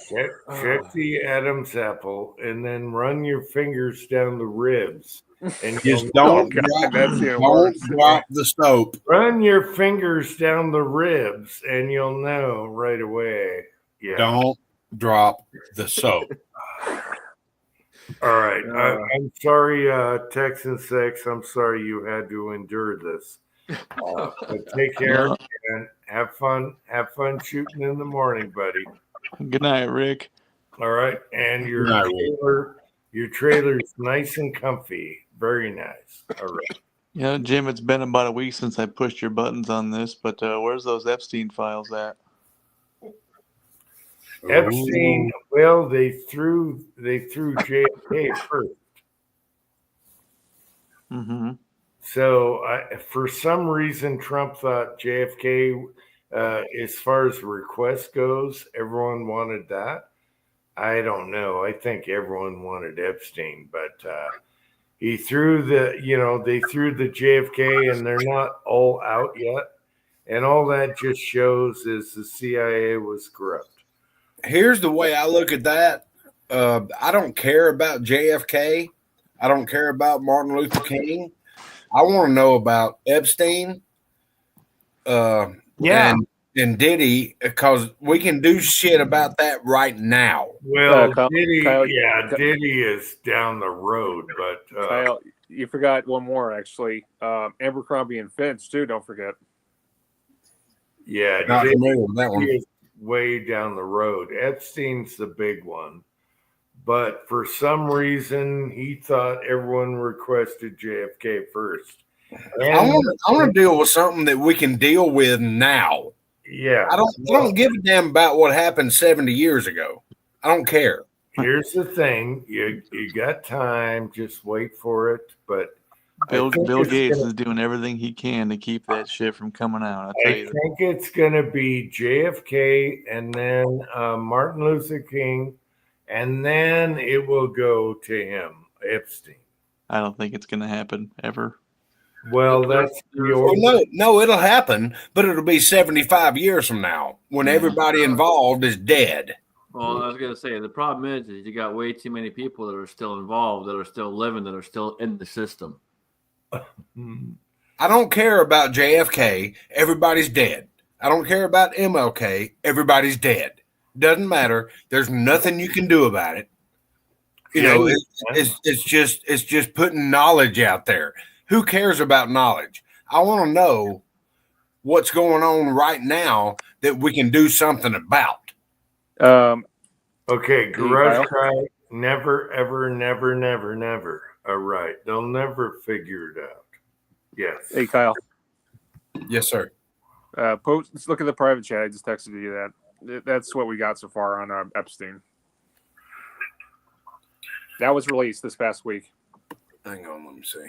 [SPEAKER 2] check the Adam's apple and then run your fingers down the ribs. And
[SPEAKER 7] Just
[SPEAKER 2] you'll
[SPEAKER 7] don't
[SPEAKER 2] know.
[SPEAKER 7] drop,
[SPEAKER 4] that's the
[SPEAKER 7] don't
[SPEAKER 4] worst.
[SPEAKER 7] drop the soap.
[SPEAKER 2] Run your fingers down the ribs and you'll know right away. Yeah.
[SPEAKER 7] Don't drop the soap.
[SPEAKER 2] All right. I'm sorry, Texan 6. I'm sorry you had to endure this. But take care
[SPEAKER 9] No.
[SPEAKER 2] and have fun. Have fun shooting in the morning, buddy.
[SPEAKER 9] Good night, Rick.
[SPEAKER 2] All right. And
[SPEAKER 7] Good night, Rick.
[SPEAKER 2] your trailer's nice and comfy. Very nice. All right.
[SPEAKER 9] Yeah, Jim, it's been about a week since I pushed your buttons on this, but where's those Epstein files at?
[SPEAKER 2] Epstein, well, they threw JFK first.
[SPEAKER 9] Mm-hmm.
[SPEAKER 2] So for some reason, Trump thought JFK, as far as request goes, everyone wanted that. I don't know. I think everyone wanted Epstein, but he threw they threw the JFK, and they're not all out yet. And all that just shows is the CIA was corrupt.
[SPEAKER 7] Here's the way I look at that. I don't care about JFK. I don't care about Martin Luther King. I want to know about Epstein. And Diddy, because we can do shit about that right now.
[SPEAKER 2] Well,
[SPEAKER 4] Kyle,
[SPEAKER 2] Diddy is down the road, but
[SPEAKER 4] Kyle, you forgot one more actually. Abercrombie and Finch too. Don't forget.
[SPEAKER 2] yeah,
[SPEAKER 7] Not
[SPEAKER 2] Diddy
[SPEAKER 7] familiar with that one.
[SPEAKER 2] is way down the road. Epstein's the big one, but for some reason he thought everyone requested JFK first.
[SPEAKER 7] I want to deal with something that we can deal with now.
[SPEAKER 2] Yeah,
[SPEAKER 7] I don't give a damn about what happened 70 years ago. I don't care.
[SPEAKER 2] Here's the thing: you got time. Just wait for it. But
[SPEAKER 9] Bill Gates is doing everything he can to keep that shit from coming out.
[SPEAKER 2] I think it's going to be JFK, and then Martin Luther King, and then it will go to him, Epstein.
[SPEAKER 9] I don't think it's going to happen ever.
[SPEAKER 2] Well, that's your
[SPEAKER 7] No, it'll happen, but it'll be 75 years from now when everybody involved is dead.
[SPEAKER 6] Well, I was gonna say the problem is you got way too many people that are still involved, that are still living, that are still in the system.
[SPEAKER 7] I don't care about JFK. Everybody's dead. I don't care about MLK. Everybody's dead. Doesn't matter. There's nothing you can do about it. You know, it's just putting knowledge out there. Who cares about knowledge? I want to know what's going on right now that we can do something about.
[SPEAKER 2] Okay, Garage Guy, never, ever, never, never, never. All right, they'll never figure it out. Yes.
[SPEAKER 4] Hey, Kyle.
[SPEAKER 7] Yes, sir.
[SPEAKER 4] Let's look at the private chat. I just texted you that. That's what we got so far on Epstein. That was released this past week.
[SPEAKER 7] Hang on, let me see.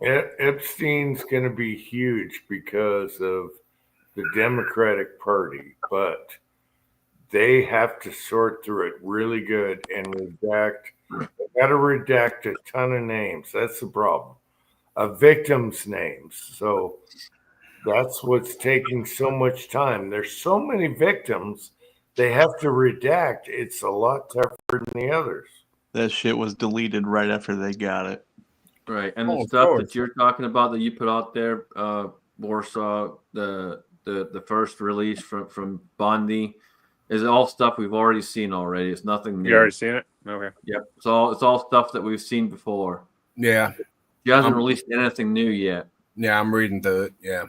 [SPEAKER 2] Epstein's going to be huge because of the Democratic Party, but they have to sort through it really good and redact. They got to redact a ton of names. That's the problem. Victims' names. So that's what's taking so much time. There's so many victims they have to redact. It's a lot tougher than the others.
[SPEAKER 9] That shit was deleted right after they got it.
[SPEAKER 6] Right, and the stuff that you're talking about that you put out there, Warsaw, the first release from Bondi, is all stuff we've already seen already. It's nothing new.
[SPEAKER 4] You already seen it? Okay.
[SPEAKER 6] Yep. It's all stuff that we've seen before.
[SPEAKER 7] Yeah.
[SPEAKER 6] He hasn't released anything new yet.
[SPEAKER 7] Yeah, I'm reading through it. Yeah.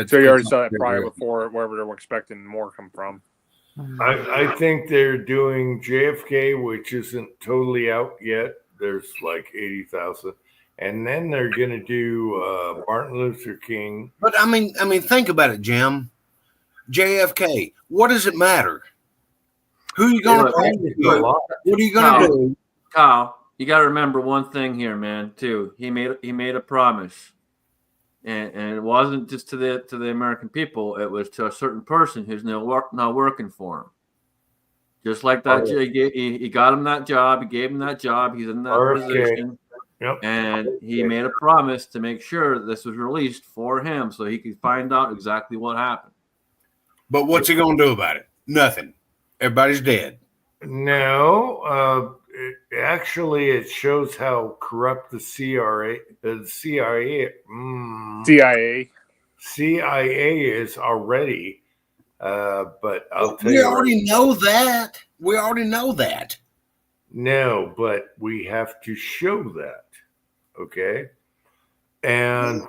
[SPEAKER 4] So you already saw that prior before, wherever they were expecting more come from.
[SPEAKER 2] I think they're doing JFK, which isn't totally out yet. There's like 80,000. And then they're going to do Martin Luther King.
[SPEAKER 7] But I mean, think about it, Jim. JFK. What does it matter? Who are you going to do? What are you going to do?
[SPEAKER 6] Kyle, you got to remember one thing here, man. Too, he made a promise, and it wasn't just to the American people. It was to a certain person who's now working for him. Just like that, he got him that job. He gave him that job. He's in that position.
[SPEAKER 2] Yep.
[SPEAKER 6] And he made a promise to make sure this was released for him so he could find out exactly what happened.
[SPEAKER 7] But what's he going to do about it? Nothing. Everybody's dead.
[SPEAKER 2] No. It shows how corrupt the CIA is already. But I'll tell you.
[SPEAKER 7] We already know that. We already know that.
[SPEAKER 2] No, but we have to show that. Okay. And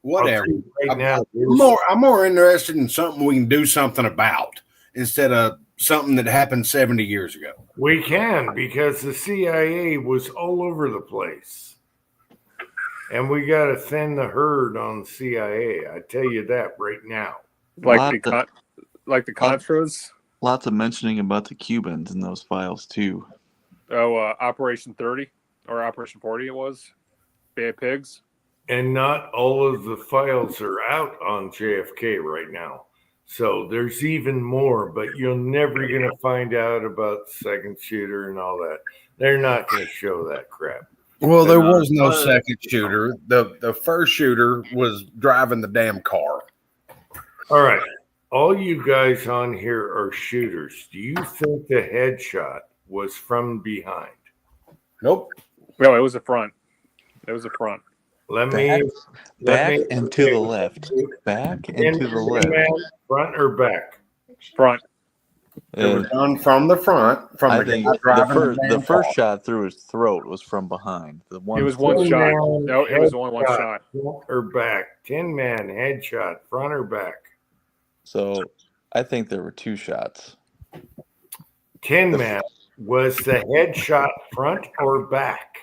[SPEAKER 7] whatever.
[SPEAKER 2] Right now,
[SPEAKER 7] I'm more interested in something we can do something about instead of something that happened 70 years ago.
[SPEAKER 2] We can, because the CIA was all over the place. And we got to thin the herd on the CIA. I tell you that right now.
[SPEAKER 4] Like the Contras?
[SPEAKER 9] Lots of mentioning about the Cubans in those files, too.
[SPEAKER 4] Oh, Operation 30 or Operation 40 it was. Bay of Pigs.
[SPEAKER 2] And not all of the files are out on JFK right now. So there's even more, but you're never going to find out about second shooter and all that. They're not going to show that crap.
[SPEAKER 7] Well, there was no second shooter. The first shooter was driving the damn car.
[SPEAKER 2] All right. All you guys on here are shooters. Do you think the headshot was from behind?
[SPEAKER 7] Nope.
[SPEAKER 4] No, it was the front. It was the front.
[SPEAKER 2] Let me
[SPEAKER 9] Back and to the left. Back and to the left.
[SPEAKER 2] Front or back?
[SPEAKER 4] Front.
[SPEAKER 7] It was done from the front. From
[SPEAKER 9] I
[SPEAKER 7] the
[SPEAKER 9] think
[SPEAKER 7] guy driving
[SPEAKER 9] the first
[SPEAKER 7] car.
[SPEAKER 9] shot through his throat was from behind. The one
[SPEAKER 4] It was one
[SPEAKER 2] Tin
[SPEAKER 4] shot.
[SPEAKER 2] man
[SPEAKER 4] No, it was only one
[SPEAKER 2] headshot,
[SPEAKER 4] shot.
[SPEAKER 2] Front or back? 10-man headshot, front or back?
[SPEAKER 9] So I think there were two shots.
[SPEAKER 2] 10-man, was the headshot front or back?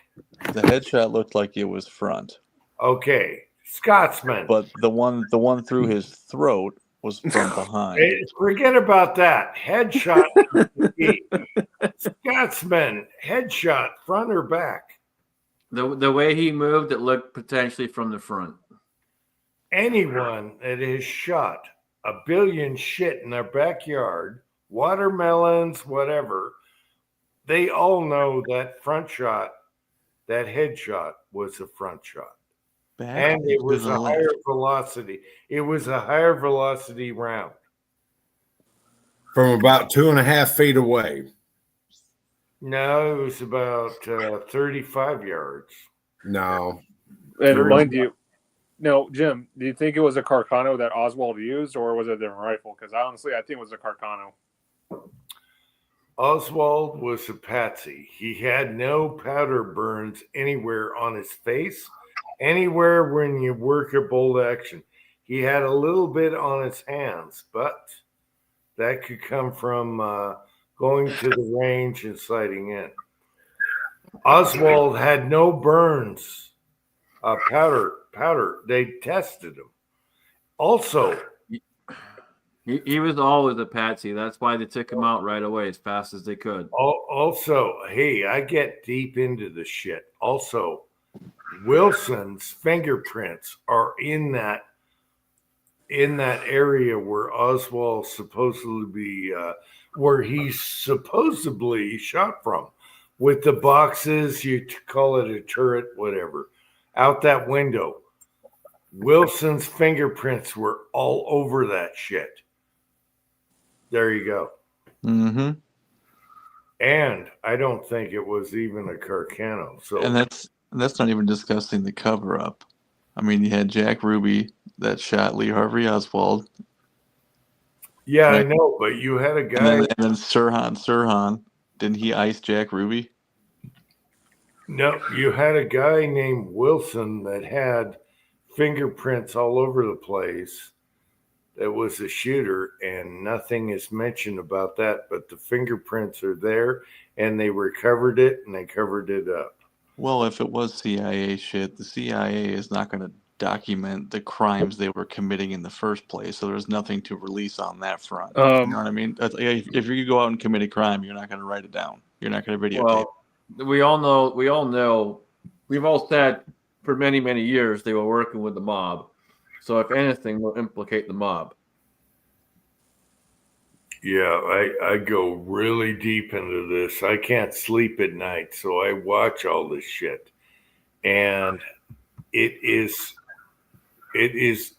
[SPEAKER 9] The headshot looked like it was front,
[SPEAKER 2] Okay, Scotsman.
[SPEAKER 9] but the one through his throat was from behind.
[SPEAKER 2] Hey, forget about that. Headshot. Scotsman, headshot, front or back?
[SPEAKER 6] The way he moved, it looked potentially from the front.
[SPEAKER 2] Anyone that has shot a billion shit in their backyard, watermelons, whatever, they all know that front shot, that headshot was a front shot.
[SPEAKER 9] Back
[SPEAKER 2] And it
[SPEAKER 9] to
[SPEAKER 2] was
[SPEAKER 9] the
[SPEAKER 2] a
[SPEAKER 9] left.
[SPEAKER 2] higher velocity. It was a higher velocity round.
[SPEAKER 7] From about 2.5 feet away.
[SPEAKER 2] No, it was about 35 yards.
[SPEAKER 7] No.
[SPEAKER 4] And mind you, no, Jim, do you think it was a Carcano that Oswald used, or was it a different rifle? Because honestly, I think it was a Carcano.
[SPEAKER 2] Oswald was a patsy. He had no powder burns anywhere on his face, anywhere when you work a bolt action. He had a little bit on his hands, but that could come from going to the range and sighting in. Oswald had no burns, powder. They tested him. Also,
[SPEAKER 6] He was always a patsy. That's why they took him out right away as fast as they could.
[SPEAKER 2] Also, hey, I get deep into the shit. Also, Wilson's fingerprints are in that area where Oswald supposedly where he's supposedly shot from, with the boxes. You call it a turret, whatever, out that window. Wilson's fingerprints were all over that shit. There you go.
[SPEAKER 9] Mm-hmm.
[SPEAKER 2] And I don't think it was even a Carcano. So
[SPEAKER 9] And that's not even discussing the cover up. I mean, you had Jack Ruby that shot Lee Harvey Oswald.
[SPEAKER 2] yeah, I
[SPEAKER 9] Right.
[SPEAKER 2] know, but you had a
[SPEAKER 9] And
[SPEAKER 2] guy.
[SPEAKER 9] then Sirhan, didn't he ice Jack Ruby?
[SPEAKER 2] No, you had a guy named Wilson that had fingerprints all over the place. That was a shooter, and nothing is mentioned about that. But the fingerprints are there, and they recovered it, and they covered it up.
[SPEAKER 9] Well, if it was CIA shit, the CIA is not going to document the crimes they were committing in the first place. So there's nothing to release on that front. You know what I mean? If you go out and commit a crime, you're not going to write it down. You're not going to videotape.
[SPEAKER 6] Well, we all know, we've all said for many, many years they were working with the mob. So if anything, will implicate the mob.
[SPEAKER 2] Yeah, I go really deep into this. I can't sleep at night, so I watch all this shit. And it is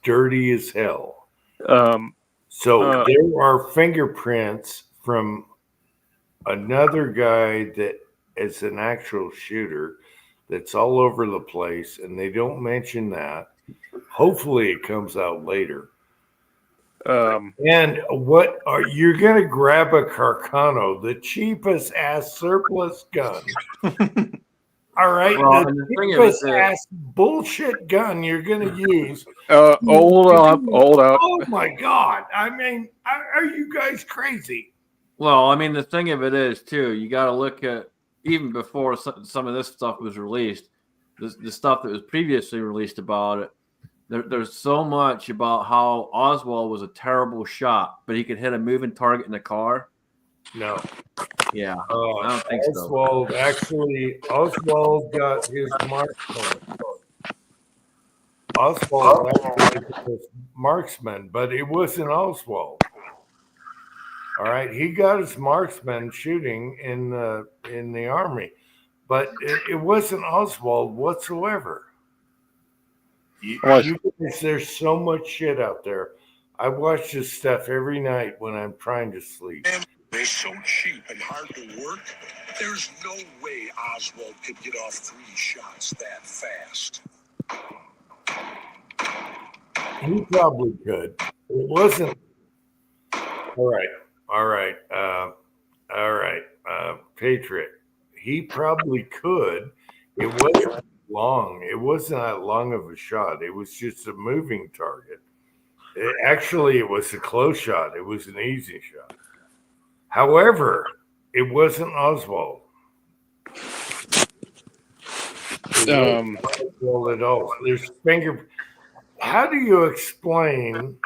[SPEAKER 2] dirty as hell. So there are fingerprints from another guy that is an actual shooter that's all over the place, and they don't mention that. Hopefully it comes out later. And what are you're going to grab a Carcano, the cheapest ass surplus gun? All right,
[SPEAKER 6] Well,
[SPEAKER 2] the
[SPEAKER 6] and the thing is
[SPEAKER 2] cheapest
[SPEAKER 6] that-
[SPEAKER 2] ass bullshit gun you're going to use.
[SPEAKER 4] Hold up.
[SPEAKER 2] Oh my God! I mean, are you guys crazy?
[SPEAKER 6] Well, I mean, the thing of it is, too, you got to look at, even before some of this stuff was released, the stuff that was previously released about it, there's so much about how Oswald was a terrible shot, but he could hit a moving target in a car.
[SPEAKER 2] No.
[SPEAKER 6] Yeah, I don't think so.
[SPEAKER 2] Oswald got his mark on it. Oswald actually was marksman, but it wasn't Oswald. All right, he got his marksman shooting in the army, but it wasn't Oswald whatsoever. There's so much shit out there. I watch this stuff every night when I'm trying to sleep.
[SPEAKER 10] They're so cheap and hard to work. There's no way Oswald could get off 3 shots that fast.
[SPEAKER 2] He probably could. It wasn't. All right. Patriot. He probably could. It wasn't long. It wasn't that long of a shot. It was just a moving target. It was a close shot. It was an easy shot. However, it wasn't Oswald. Oswald at all. There's finger. How do you explain?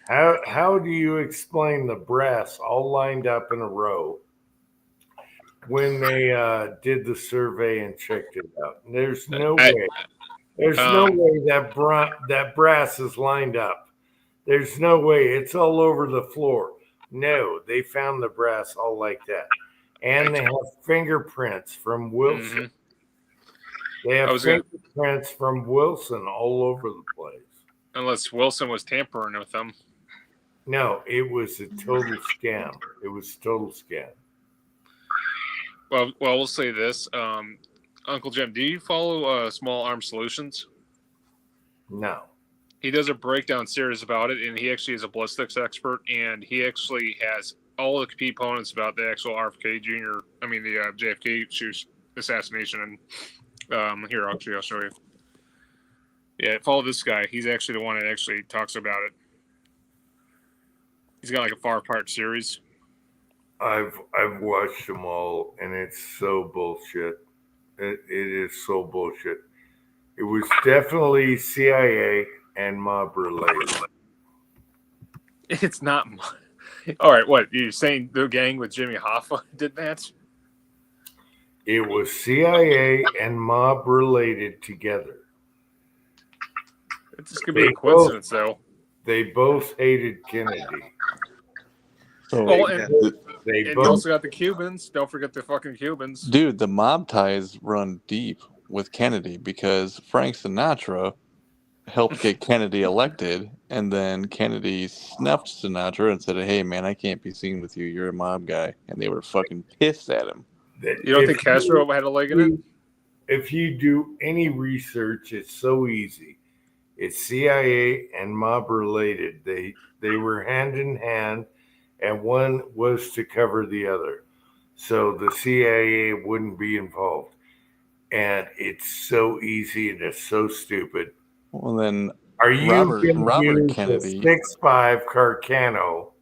[SPEAKER 2] How do you explain the brass all lined up in a row when they did the survey and checked it out? There's no way. There's no way that brass is lined up. There's no way. It's all over the floor. No, they found the brass all like that. And they have fingerprints from Wilson. Mm-hmm. They have fingerprints from Wilson all over the place.
[SPEAKER 4] Unless Wilson was tampering with them.
[SPEAKER 2] No, it was a total scam. It was a total scam.
[SPEAKER 4] Well, we'll say this. Uncle Jim, do you follow Small Arms Solutions?
[SPEAKER 2] No.
[SPEAKER 4] He does a breakdown series about it, and he actually is a ballistics expert, and he actually has all the components about the actual the JFK assassination. And here, I'll show you. Yeah, follow this guy. He's actually the one that actually talks about it. He's got like a 5-part series.
[SPEAKER 2] I've watched them all, and it's so bullshit. It is so bullshit. It was definitely CIA and mob related.
[SPEAKER 4] It's not. All right, what you're saying? The gang with Jimmy Hoffa did that?
[SPEAKER 2] It was CIA and mob related together.
[SPEAKER 4] It's just gonna be a coincidence, though.
[SPEAKER 2] They both hated Kennedy.
[SPEAKER 4] They also got the Cubans. Don't forget the fucking Cubans.
[SPEAKER 9] Dude, the mob ties run deep with Kennedy because Frank Sinatra helped get Kennedy elected, and then Kennedy snuffed Sinatra and said, "Hey, man, I can't be seen with you. You're a mob guy." And they were fucking pissed at him.
[SPEAKER 4] You don't think Castro had a leg in it?
[SPEAKER 2] If you do any research, it's so easy. It's CIA and mob related. They were hand in hand, and one was to cover the other. So the CIA wouldn't be involved. And it's so easy and it's so stupid.
[SPEAKER 9] Well, then
[SPEAKER 2] are you
[SPEAKER 9] Robert Kennedy
[SPEAKER 2] 6'5" Carcano?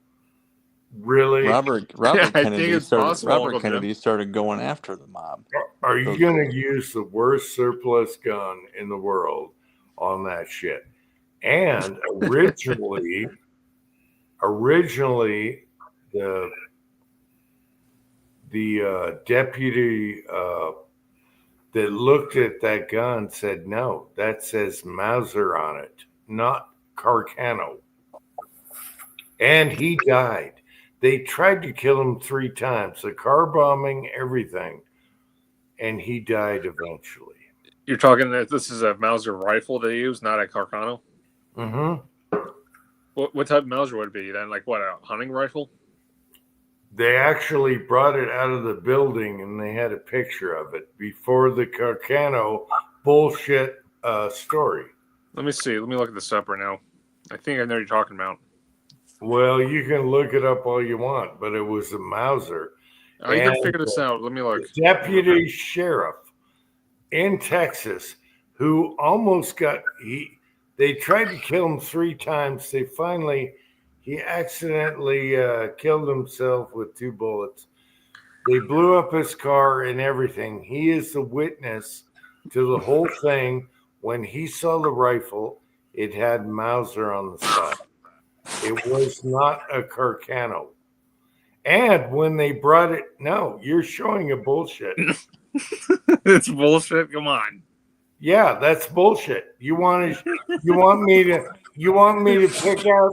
[SPEAKER 2] Really?
[SPEAKER 9] Robert Kennedy started going after the mob.
[SPEAKER 2] Are you going to use the worst surplus gun in the world on that shit? And originally the deputy that looked at that gun said, no, that says Mauser on it, not Carcano. And he died. They tried to kill him 3 times, the car bombing, everything. And he died eventually.
[SPEAKER 4] You're talking that this is a Mauser rifle they use, not a Carcano?
[SPEAKER 2] Mm-hmm.
[SPEAKER 4] What type of Mauser would it be then? Like what, a hunting rifle?
[SPEAKER 2] They actually brought it out of the building and they had a picture of it before the Carcano bullshit story.
[SPEAKER 4] Let me see. Let me look at this up right now. I think I know what you're talking about.
[SPEAKER 2] Well, you can look it up all you want, but it was a Mauser.
[SPEAKER 4] You can figure this out. Let me look.
[SPEAKER 2] Deputy sheriff in Texas who almost they tried to kill him 3 times. He accidentally killed himself with 2 bullets. They blew up his car and everything. He is the witness to the whole thing. When he saw the rifle, it had Mauser on the side. It was not a Carcano. And when they brought it, no, you're showing a bullshit.
[SPEAKER 4] It's bullshit. Come on.
[SPEAKER 2] Yeah, that's bullshit. You want me to pick out?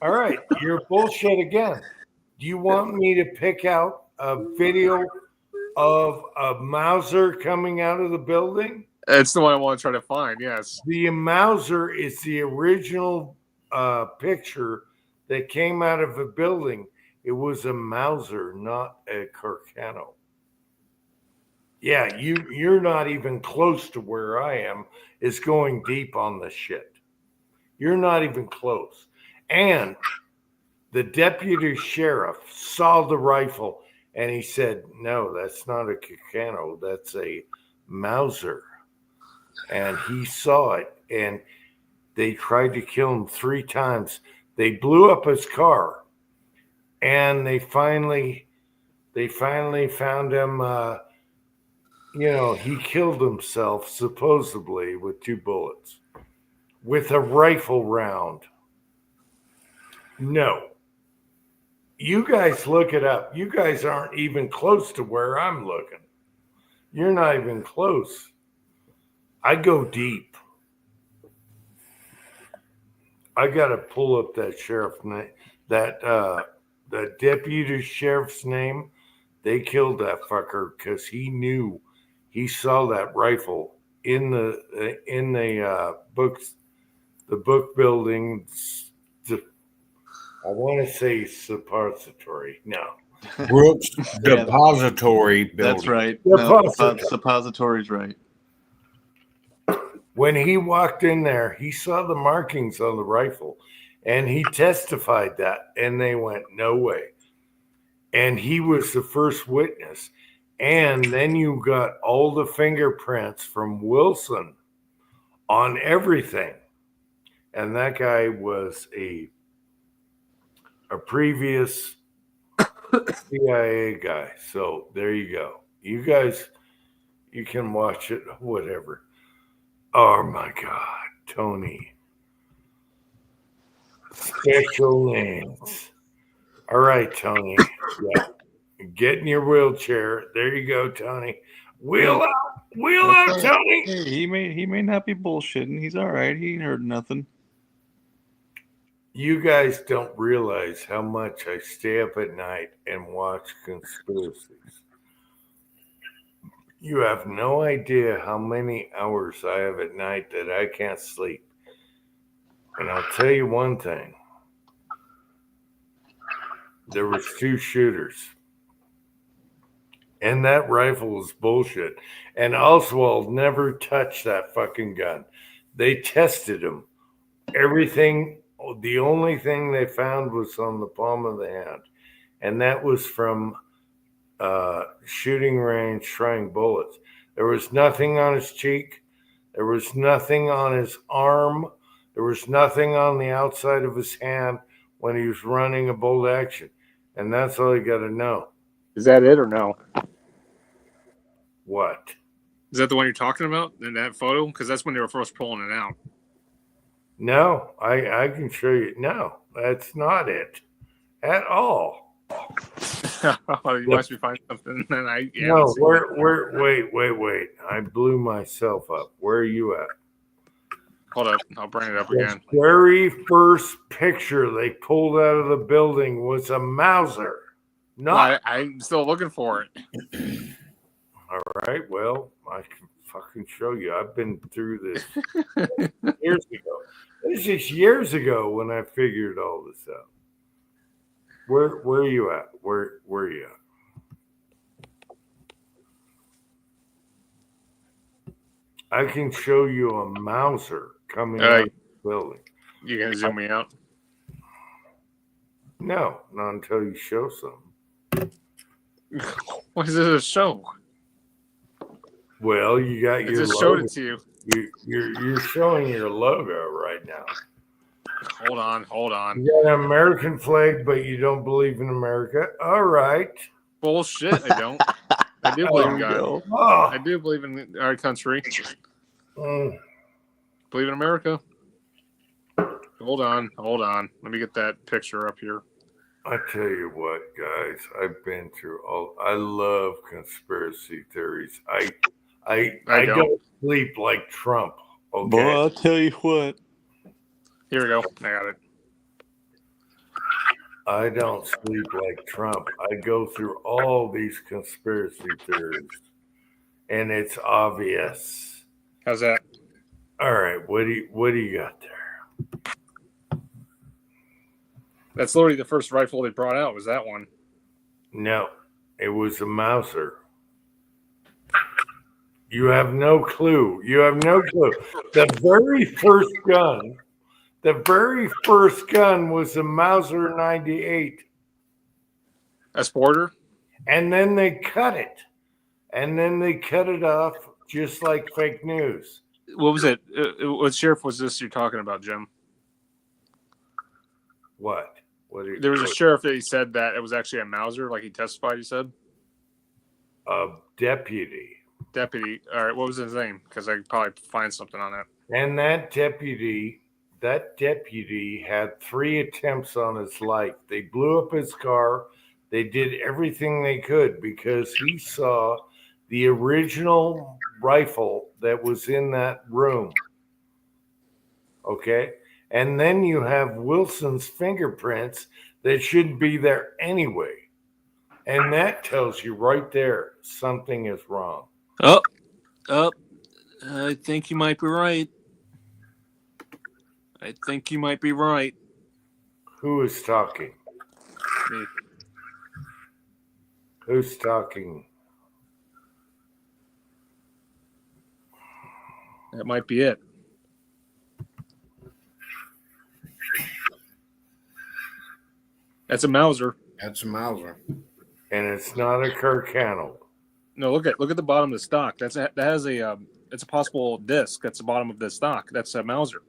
[SPEAKER 2] All right, you're bullshit again. Do you want me to pick out a video of a Mauser coming out of the building?
[SPEAKER 4] It's the one I want to try to find. Yes.
[SPEAKER 2] The Mauser is the original picture that came out of a building. It was a Mauser, not a Carcano. Yeah, you're not even close to where I am. Is going deep on the shit. You're not even close. And the deputy sheriff saw the rifle and he said, "No, that's not a Carcano. That's a Mauser." And he saw it, and they tried to kill him 3 times. They blew up his car, and they finally found him. He killed himself supposedly with 2 bullets, with a rifle round. No. You guys look it up. You guys aren't even close to where I'm looking. You're not even close. I go deep. I got to pull up that sheriff name, that deputy sheriff's name. They killed that fucker because he knew, he saw that rifle in the books, the book buildings. I want to say suppository. No.
[SPEAKER 7] Brooks Depository Building.
[SPEAKER 9] That's right. Suppository's right.
[SPEAKER 2] When he walked in there, he saw the markings on the rifle, and he testified that, and they went, "No way." And he was the first witness. And then you got all the fingerprints from Wilson on everything. And that guy was a previous CIA guy. So there you go. You guys, you can watch it, whatever. Oh my God, Tony. Special names. All right, Tony. Yeah. Get in your wheelchair. There you go, Tony. Wheel out, Tony.
[SPEAKER 9] Hey, he may not be bullshitting. He's all right. He ain't heard nothing.
[SPEAKER 2] You guys don't realize how much I stay up at night and watch conspiracies. You have no idea how many hours I have at night that I can't sleep. And I'll tell you one thing. There was 2 shooters. And that rifle was bullshit. And Oswald never touched that fucking gun. They tested him. Everything, the only thing they found was on the palm of the hand. And that was from shooting range trying bullets. There was nothing on his cheek. There was nothing on his arm. There was nothing on the outside of his hand when he was running a bolt action. And that's all you got to know.
[SPEAKER 4] Is that it or no?
[SPEAKER 2] What?
[SPEAKER 4] Is that the one you're talking about in that photo? Because that's when they were first pulling it out.
[SPEAKER 2] No, I can show you. No, that's not it at all.
[SPEAKER 4] You must be finding something. Then
[SPEAKER 2] no, wait. I blew myself up. Where are you at?
[SPEAKER 4] Hold up. I'll bring it up again.
[SPEAKER 2] The very first picture they pulled out of the building was a Mauser.
[SPEAKER 4] I'm still looking for it.
[SPEAKER 2] All right. Well, I can fucking show you. I've been through this years ago. This is years ago when I figured all this out. Where are you at? Where are you at? I can show you a Mauser coming out of the building.
[SPEAKER 4] You gonna zoom me out?
[SPEAKER 2] No, not until you show some.
[SPEAKER 4] What is this a show?
[SPEAKER 2] Well, you got your
[SPEAKER 4] just
[SPEAKER 2] logo.
[SPEAKER 4] Showed it to you.
[SPEAKER 2] You're showing your logo right now.
[SPEAKER 4] Hold on.
[SPEAKER 2] You got an American flag, but you don't believe in America. All right.
[SPEAKER 4] Bullshit. I don't. I do believe in God.
[SPEAKER 2] Oh.
[SPEAKER 4] I do believe in our country. Believe in America. Hold on. Let me get that picture up here.
[SPEAKER 2] I tell you what, guys, I've been through I love conspiracy theories. I
[SPEAKER 4] I
[SPEAKER 2] don't sleep like Trump. Okay.
[SPEAKER 9] Boy, I'll tell you what.
[SPEAKER 4] Here we go. I got it.
[SPEAKER 2] I don't sleep like Trump. I go through all these conspiracy theories, and it's obvious.
[SPEAKER 4] How's that?
[SPEAKER 2] All right, what do you got there?
[SPEAKER 4] That's literally the first rifle they brought out. Was that one?
[SPEAKER 2] No, it was a Mauser. You have no clue. You have no clue. The very first gun was a Mauser 98.
[SPEAKER 4] A Sporter?
[SPEAKER 2] And then they cut it. And then they cut it off just like fake news.
[SPEAKER 4] What was it? What sheriff was this you're talking about, Jim?
[SPEAKER 2] What?
[SPEAKER 4] There was a sheriff that he said that it was actually a Mauser, like he testified, he said?
[SPEAKER 2] A deputy.
[SPEAKER 4] Deputy. All right, what was his name? Because I could probably find something on that.
[SPEAKER 2] And that deputy had 3 attempts on his life. They blew up his car. They did everything they could because he saw the original rifle that was in that room. Okay? And then you have Wilson's fingerprints that shouldn't be there anyway. And that tells you right there something is wrong.
[SPEAKER 4] Oh, I think you might be right. I think you might be right.
[SPEAKER 2] Who is talking?
[SPEAKER 4] Me.
[SPEAKER 2] Who's talking?
[SPEAKER 4] That might be it. That's a Mauser.
[SPEAKER 7] That's a Mauser.
[SPEAKER 2] And it's not a Kirkconnell.
[SPEAKER 4] No, look at the bottom of the stock. That has a it's a possible disc. That's the bottom of the stock. That's a Mauser.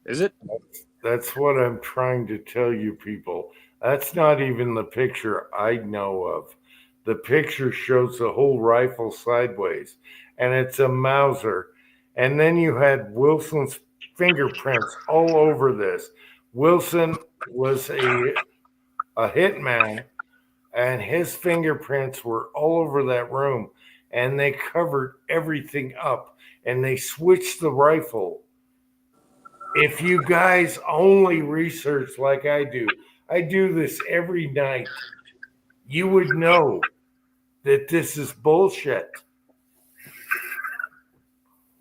[SPEAKER 4] Is it?
[SPEAKER 2] That's what I'm trying to tell you people. That's not even the picture I know of. The picture shows the whole rifle sideways, and it's a Mauser. And then you had Wilson's fingerprints all over this. Wilson was a hitman, and his fingerprints were all over that room, and they covered everything up, and they switched the rifle. If you guys only research like I do this every night, you would know that this is bullshit.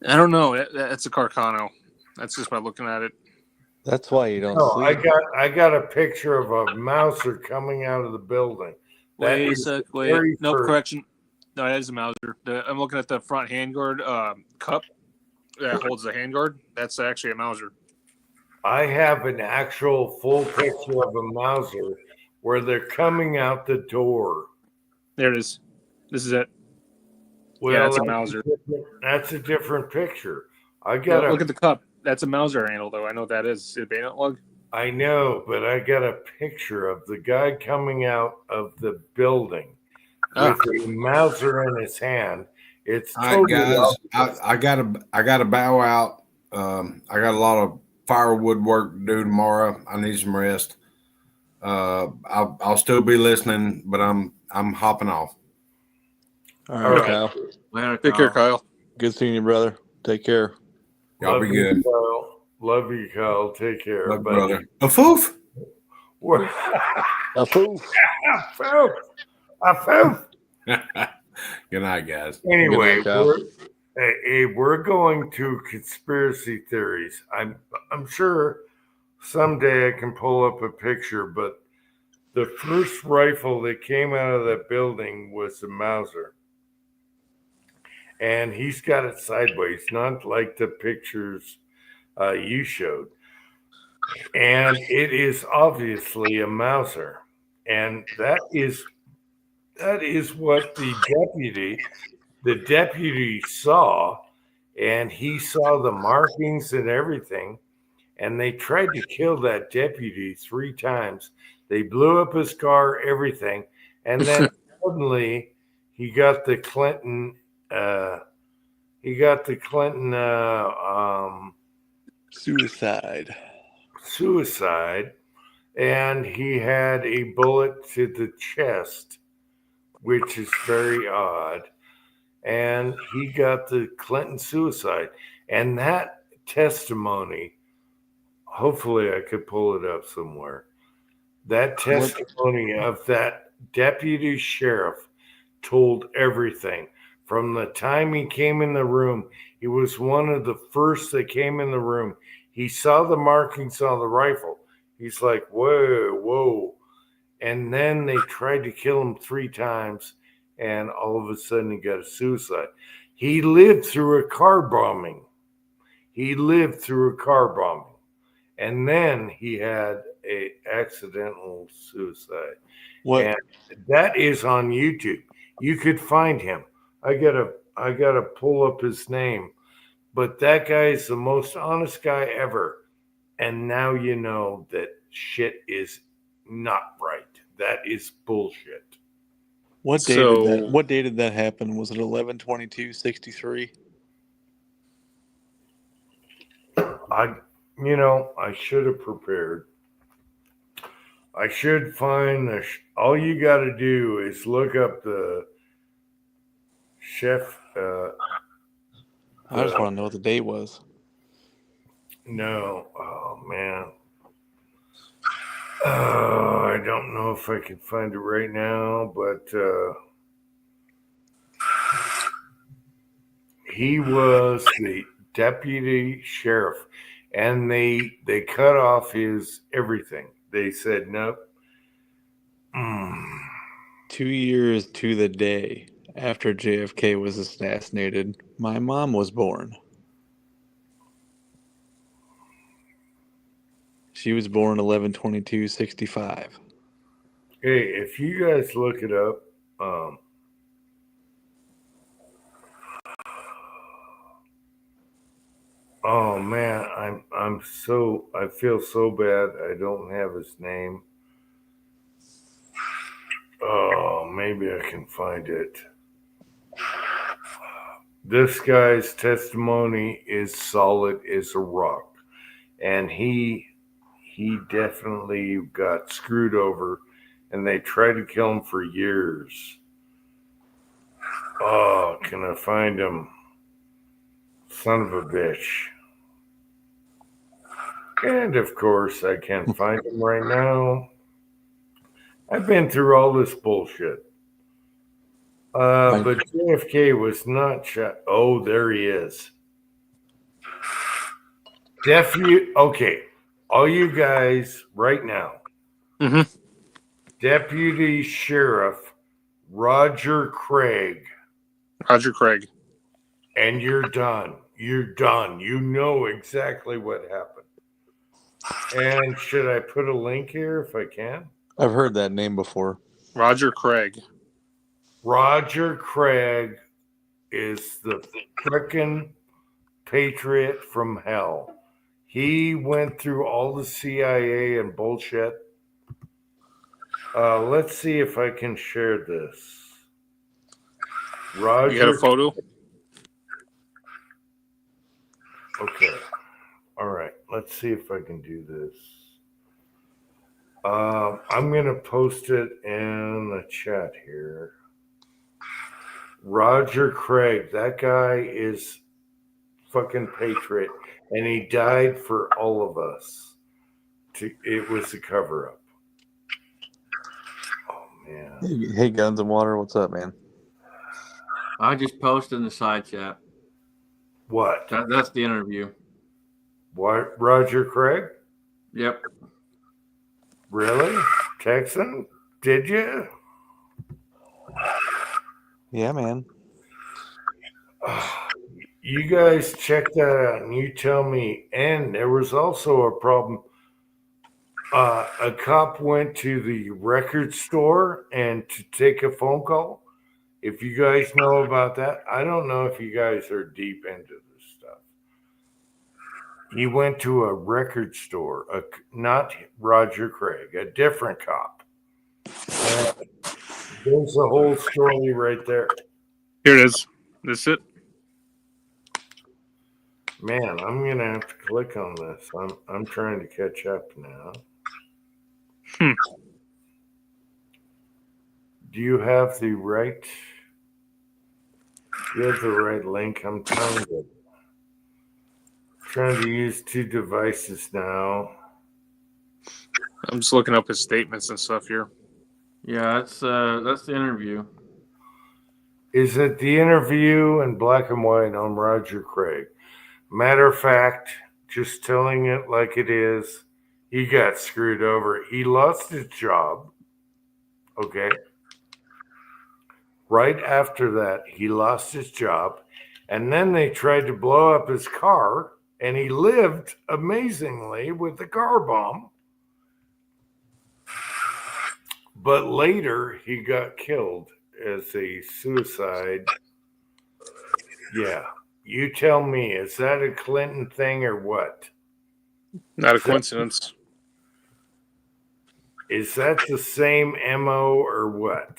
[SPEAKER 4] I don't know. That's a Carcano. That's just by looking at it.
[SPEAKER 9] That's why you don't
[SPEAKER 2] No,
[SPEAKER 9] sleep.
[SPEAKER 2] I got a picture of a Mauser coming out of the building.
[SPEAKER 4] Wait a
[SPEAKER 2] is
[SPEAKER 4] sec.
[SPEAKER 2] the
[SPEAKER 4] Wait.
[SPEAKER 2] very
[SPEAKER 4] Nope.
[SPEAKER 2] first-
[SPEAKER 4] Correction. No, that is a Mauser. I'm looking at the front handguard cup that holds the handguard. That's actually a Mauser.
[SPEAKER 2] I have an actual full picture of a Mauser where they're coming out the door.
[SPEAKER 4] There it is. This is it.
[SPEAKER 2] Well,
[SPEAKER 4] Yeah, it's a Mauser.
[SPEAKER 2] That's a different picture. I got
[SPEAKER 4] Look at the cup. That's a Mauser handle, though. I know what that is. See the bayonet lug?
[SPEAKER 2] I know, but I got a picture of the guy coming out of the building with a Mauser in his hand. It's
[SPEAKER 7] All right,
[SPEAKER 2] totally
[SPEAKER 7] guys. I gotta bow out. I got a lot of firewood work to do tomorrow. I need some rest. I'll still be listening, but I'm hopping off.
[SPEAKER 9] All right,
[SPEAKER 2] right.
[SPEAKER 9] Kyle.
[SPEAKER 6] Later,
[SPEAKER 4] Take care, Kyle.
[SPEAKER 9] Good seeing you, brother. Take care.
[SPEAKER 7] Y'all be good.
[SPEAKER 2] Love you, Kyle. Take care,
[SPEAKER 7] Love,
[SPEAKER 2] buddy.
[SPEAKER 7] brother. A foof.
[SPEAKER 9] A poof.
[SPEAKER 2] A foof.
[SPEAKER 7] Good night, guys.
[SPEAKER 2] Anyway,
[SPEAKER 9] Good night, Kyle.
[SPEAKER 2] we're going to conspiracy theories. I'm sure someday I can pull up a picture, but the first rifle that came out of that building was a Mauser. And he's got it sideways, not like the pictures you showed. And it is obviously a Mauser. And that is what the deputy saw, and he saw the markings and everything. And they tried to kill that deputy 3 times. They blew up his car, everything. And then suddenly he got the Clinton suicide, and he had a bullet to the chest, which is very odd. and he got the Clinton suicide. And that testimony, hopefully I could pull it up somewhere. That testimony of that deputy sheriff told everything. From the time he came in the room, he was one of the first that came in the room. He saw the markings on the rifle. He's like, whoa, whoa. And then they tried to kill him 3 times, and all of a sudden he got a suicide. He lived through a car bombing. And then he had a accidental suicide.
[SPEAKER 9] What?
[SPEAKER 2] And that is on YouTube. You could find him. I gotta pull up his name. But that guy is the most honest guy ever. And now you know that shit is not right. That is bullshit.
[SPEAKER 9] What day did that? What day did that happen? Was it 11/22/63?
[SPEAKER 2] I should have prepared. I should find all you got to do is look up the chef.
[SPEAKER 9] I just want to know what the date was.
[SPEAKER 2] No, oh man. I don't know if I can find it right now, but he was the deputy sheriff, and they cut off his everything. They said nope.
[SPEAKER 9] 2 years to the day after JFK was assassinated, my mom was born. She was born 11/22/65.
[SPEAKER 2] Hey, if you guys look it up, oh man, I feel so bad. I don't have his name. Oh, maybe I can find it. This guy's testimony is solid as a rock, and he definitely got screwed over, and they tried to kill him for years. Oh, can I find him? Son of a bitch. And of course, I can't find him right now. I've been through all this bullshit. But JFK was not shot. Oh, there he is. Okay, all you guys right now.
[SPEAKER 4] Mm-hmm.
[SPEAKER 2] Deputy Sheriff Roger Craig.
[SPEAKER 4] Roger Craig.
[SPEAKER 2] And you're done. You're done. You know exactly what happened. And should I put a link here if I can?
[SPEAKER 9] I've heard that name before.
[SPEAKER 4] Roger Craig.
[SPEAKER 2] Roger Craig is the frickin' patriot from hell. He went through all the CIA and bullshit. Let's see if I can share this. Roger.
[SPEAKER 4] You got a photo?
[SPEAKER 2] Okay. All right. Let's see if I can do this. I'm going to post it in the chat here. Roger Craig, that guy is fucking patriot, and he died for all of us. It was a cover up. Oh man.
[SPEAKER 9] Hey, Guns and Water, what's up, man?
[SPEAKER 6] I just posted in the side chat.
[SPEAKER 2] What?
[SPEAKER 6] That's the interview.
[SPEAKER 2] What? Roger Craig?
[SPEAKER 6] Yep.
[SPEAKER 2] Really? Texan? Did you?
[SPEAKER 9] Yeah, man.
[SPEAKER 2] You guys check that out and you tell me. And there was also a problem. A cop went to the record store and to take a phone call. If you guys know about that, I don't know if you guys are deep into this stuff. He went to a record store, not Roger Craig, a different cop. And there's the whole story right there.
[SPEAKER 4] Here it is. This it?
[SPEAKER 2] Man, I'm gonna have to click on this. I'm trying to catch up now.
[SPEAKER 4] Do
[SPEAKER 2] you have the right? You have the right link. I'm trying to use 2 devices now.
[SPEAKER 4] I'm just looking up his statements and stuff here.
[SPEAKER 6] Yeah, that's the interview.
[SPEAKER 2] Is it the interview in black and white on Roger Craig? Matter of fact, just telling it like it is, he got screwed over. He lost his job. Okay. Right after that, he lost his job. And then they tried to blow up his car, and he lived amazingly with the car bomb. But later, he got killed as a suicide. Yeah. You tell me, is that a Clinton thing or what?
[SPEAKER 4] Not a coincidence.
[SPEAKER 2] Is that the same MO or what?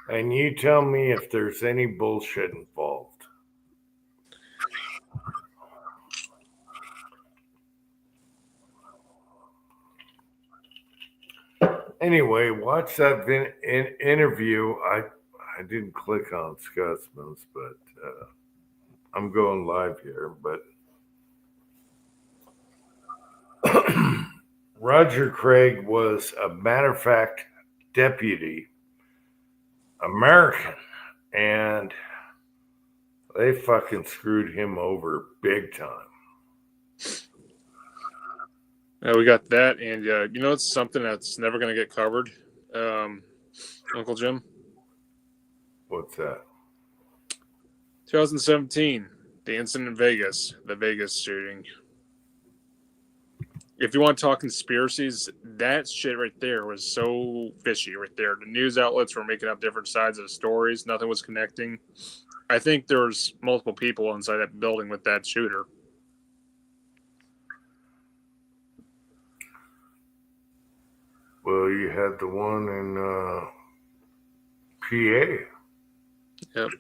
[SPEAKER 2] And you tell me if there's any bullshit involved. Anyway, watch that interview. I didn't click on Scotsman's, but I'm going live here. But Roger Craig was, a matter of fact, deputy American, and they fucking screwed him over big time.
[SPEAKER 4] We got that, and you know, it's something that's never going to get covered, Uncle Jim.
[SPEAKER 2] What's that?
[SPEAKER 4] 2017, the incident in Vegas, the Vegas shooting. If you want to talk conspiracies, that shit right there was so fishy right there. The news outlets were making up different sides of the stories. Nothing was connecting. I think there's multiple people inside that building with that shooter.
[SPEAKER 2] Well, you had the one in PA.
[SPEAKER 4] Yep.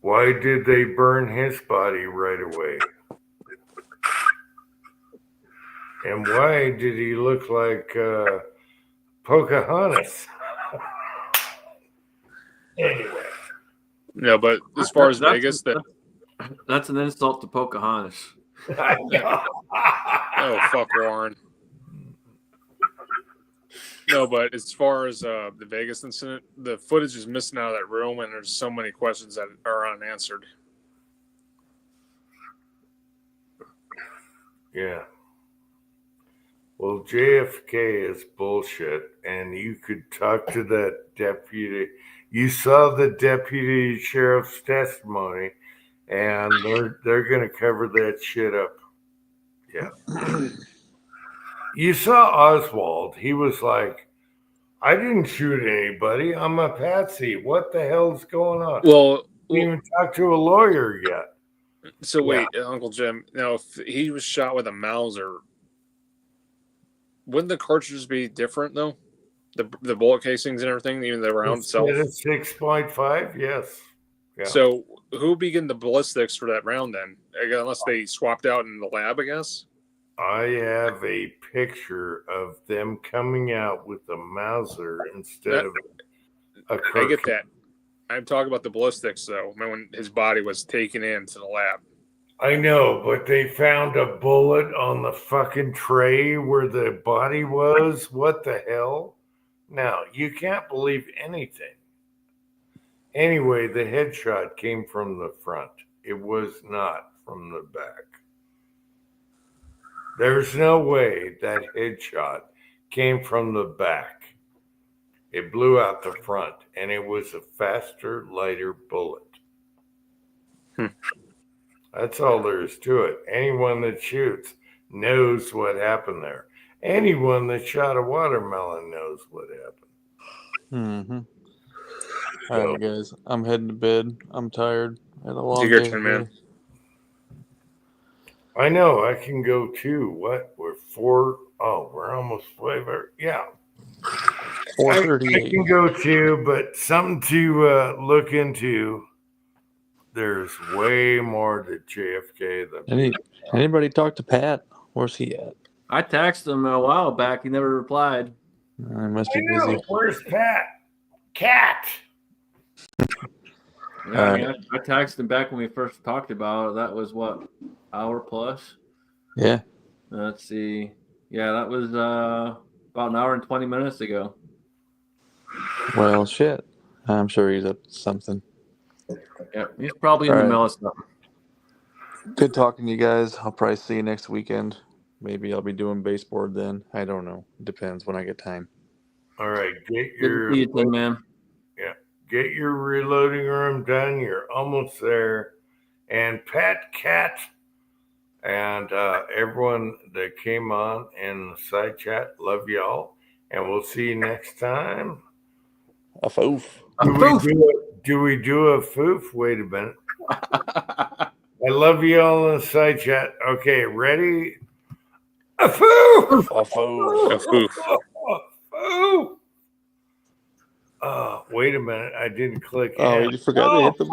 [SPEAKER 2] Why did they burn his body right away? And why did he look like Pocahontas? Anyway.
[SPEAKER 4] No, but as far as Vegas,
[SPEAKER 6] that's an insult to Pocahontas.
[SPEAKER 4] Oh, fuck Warren. No, but as far as the Vegas incident, the footage is missing out of that room, and there's so many questions that are unanswered.
[SPEAKER 2] Yeah. Well, JFK is bullshit, and you could talk to that deputy. You saw the deputy sheriff's testimony, and they're going to cover that shit up. Yeah. You saw Oswald. He was like, I didn't shoot anybody. I'm a patsy. What the hell's going on?
[SPEAKER 4] Well,
[SPEAKER 2] didn't even talk to a lawyer yet.
[SPEAKER 4] So wait, Uncle Jim. Now, if he was shot with a Mauser, wouldn't the cartridges be different though? The bullet casings and everything, even the round itself.
[SPEAKER 2] 6.5, yes. Yeah.
[SPEAKER 4] So who began the ballistics for that round then? Unless they swapped out in the lab, I guess.
[SPEAKER 2] I have a picture of them coming out with a Mauser instead of a Kirk.
[SPEAKER 4] I get that. I'm talking about the ballistics, though, when his body was taken into the lab.
[SPEAKER 2] I know, but they found a bullet on the fucking tray where the body was. What the hell? Now, you can't believe anything. Anyway, the headshot came from the front. It was not from the back. There's no way that headshot came from the back. It blew out the front, and it was a faster, lighter bullet. That's all there is to it. Anyone that shoots knows what happened there. Anyone that shot a watermelon knows what happened.
[SPEAKER 9] All right, guys. I'm heading to bed. I'm tired. I had a long
[SPEAKER 4] Take your
[SPEAKER 9] day
[SPEAKER 4] turn, man.
[SPEAKER 9] today.
[SPEAKER 2] I know. I can go too. What? We're 4. Oh, we're almost 5. Yeah.
[SPEAKER 9] 4:38.
[SPEAKER 2] I can go too, but something to look into. There's way more to JFK than
[SPEAKER 9] Anybody talk to Pat? Where's he at?
[SPEAKER 6] I texted him a while back. He never replied.
[SPEAKER 9] I must be busy.
[SPEAKER 2] Where's Pat? Cat.
[SPEAKER 6] Yeah, I mean, I texted him back when we first talked about it. That was what, hour plus?
[SPEAKER 9] Yeah.
[SPEAKER 6] Let's see. Yeah, that was about an hour and 20 minutes ago.
[SPEAKER 9] Well, shit. I'm sure he's up to something.
[SPEAKER 6] Yeah, he's probably in
[SPEAKER 9] All
[SPEAKER 6] the
[SPEAKER 9] right.
[SPEAKER 6] middle of something.
[SPEAKER 9] Good talking to you guys. I'll probably see you next weekend. Maybe I'll be doing baseboard then. I don't know. Depends when I get time.
[SPEAKER 2] All right, get
[SPEAKER 6] Good to see you, Tin Man.
[SPEAKER 2] Yeah, get your reloading room done. You're almost there. And Pat Cat and everyone that came on in the side chat, love y'all. And we'll see you next time.
[SPEAKER 9] A foof.
[SPEAKER 2] Do we do a foof? Wait a minute. I love you all in the side chat. Okay, ready? A foof!
[SPEAKER 9] A foof.
[SPEAKER 3] A foof.
[SPEAKER 2] A foof! Wait a minute. I didn't click.
[SPEAKER 9] Oh,
[SPEAKER 2] in.
[SPEAKER 9] you forgot to hit the button.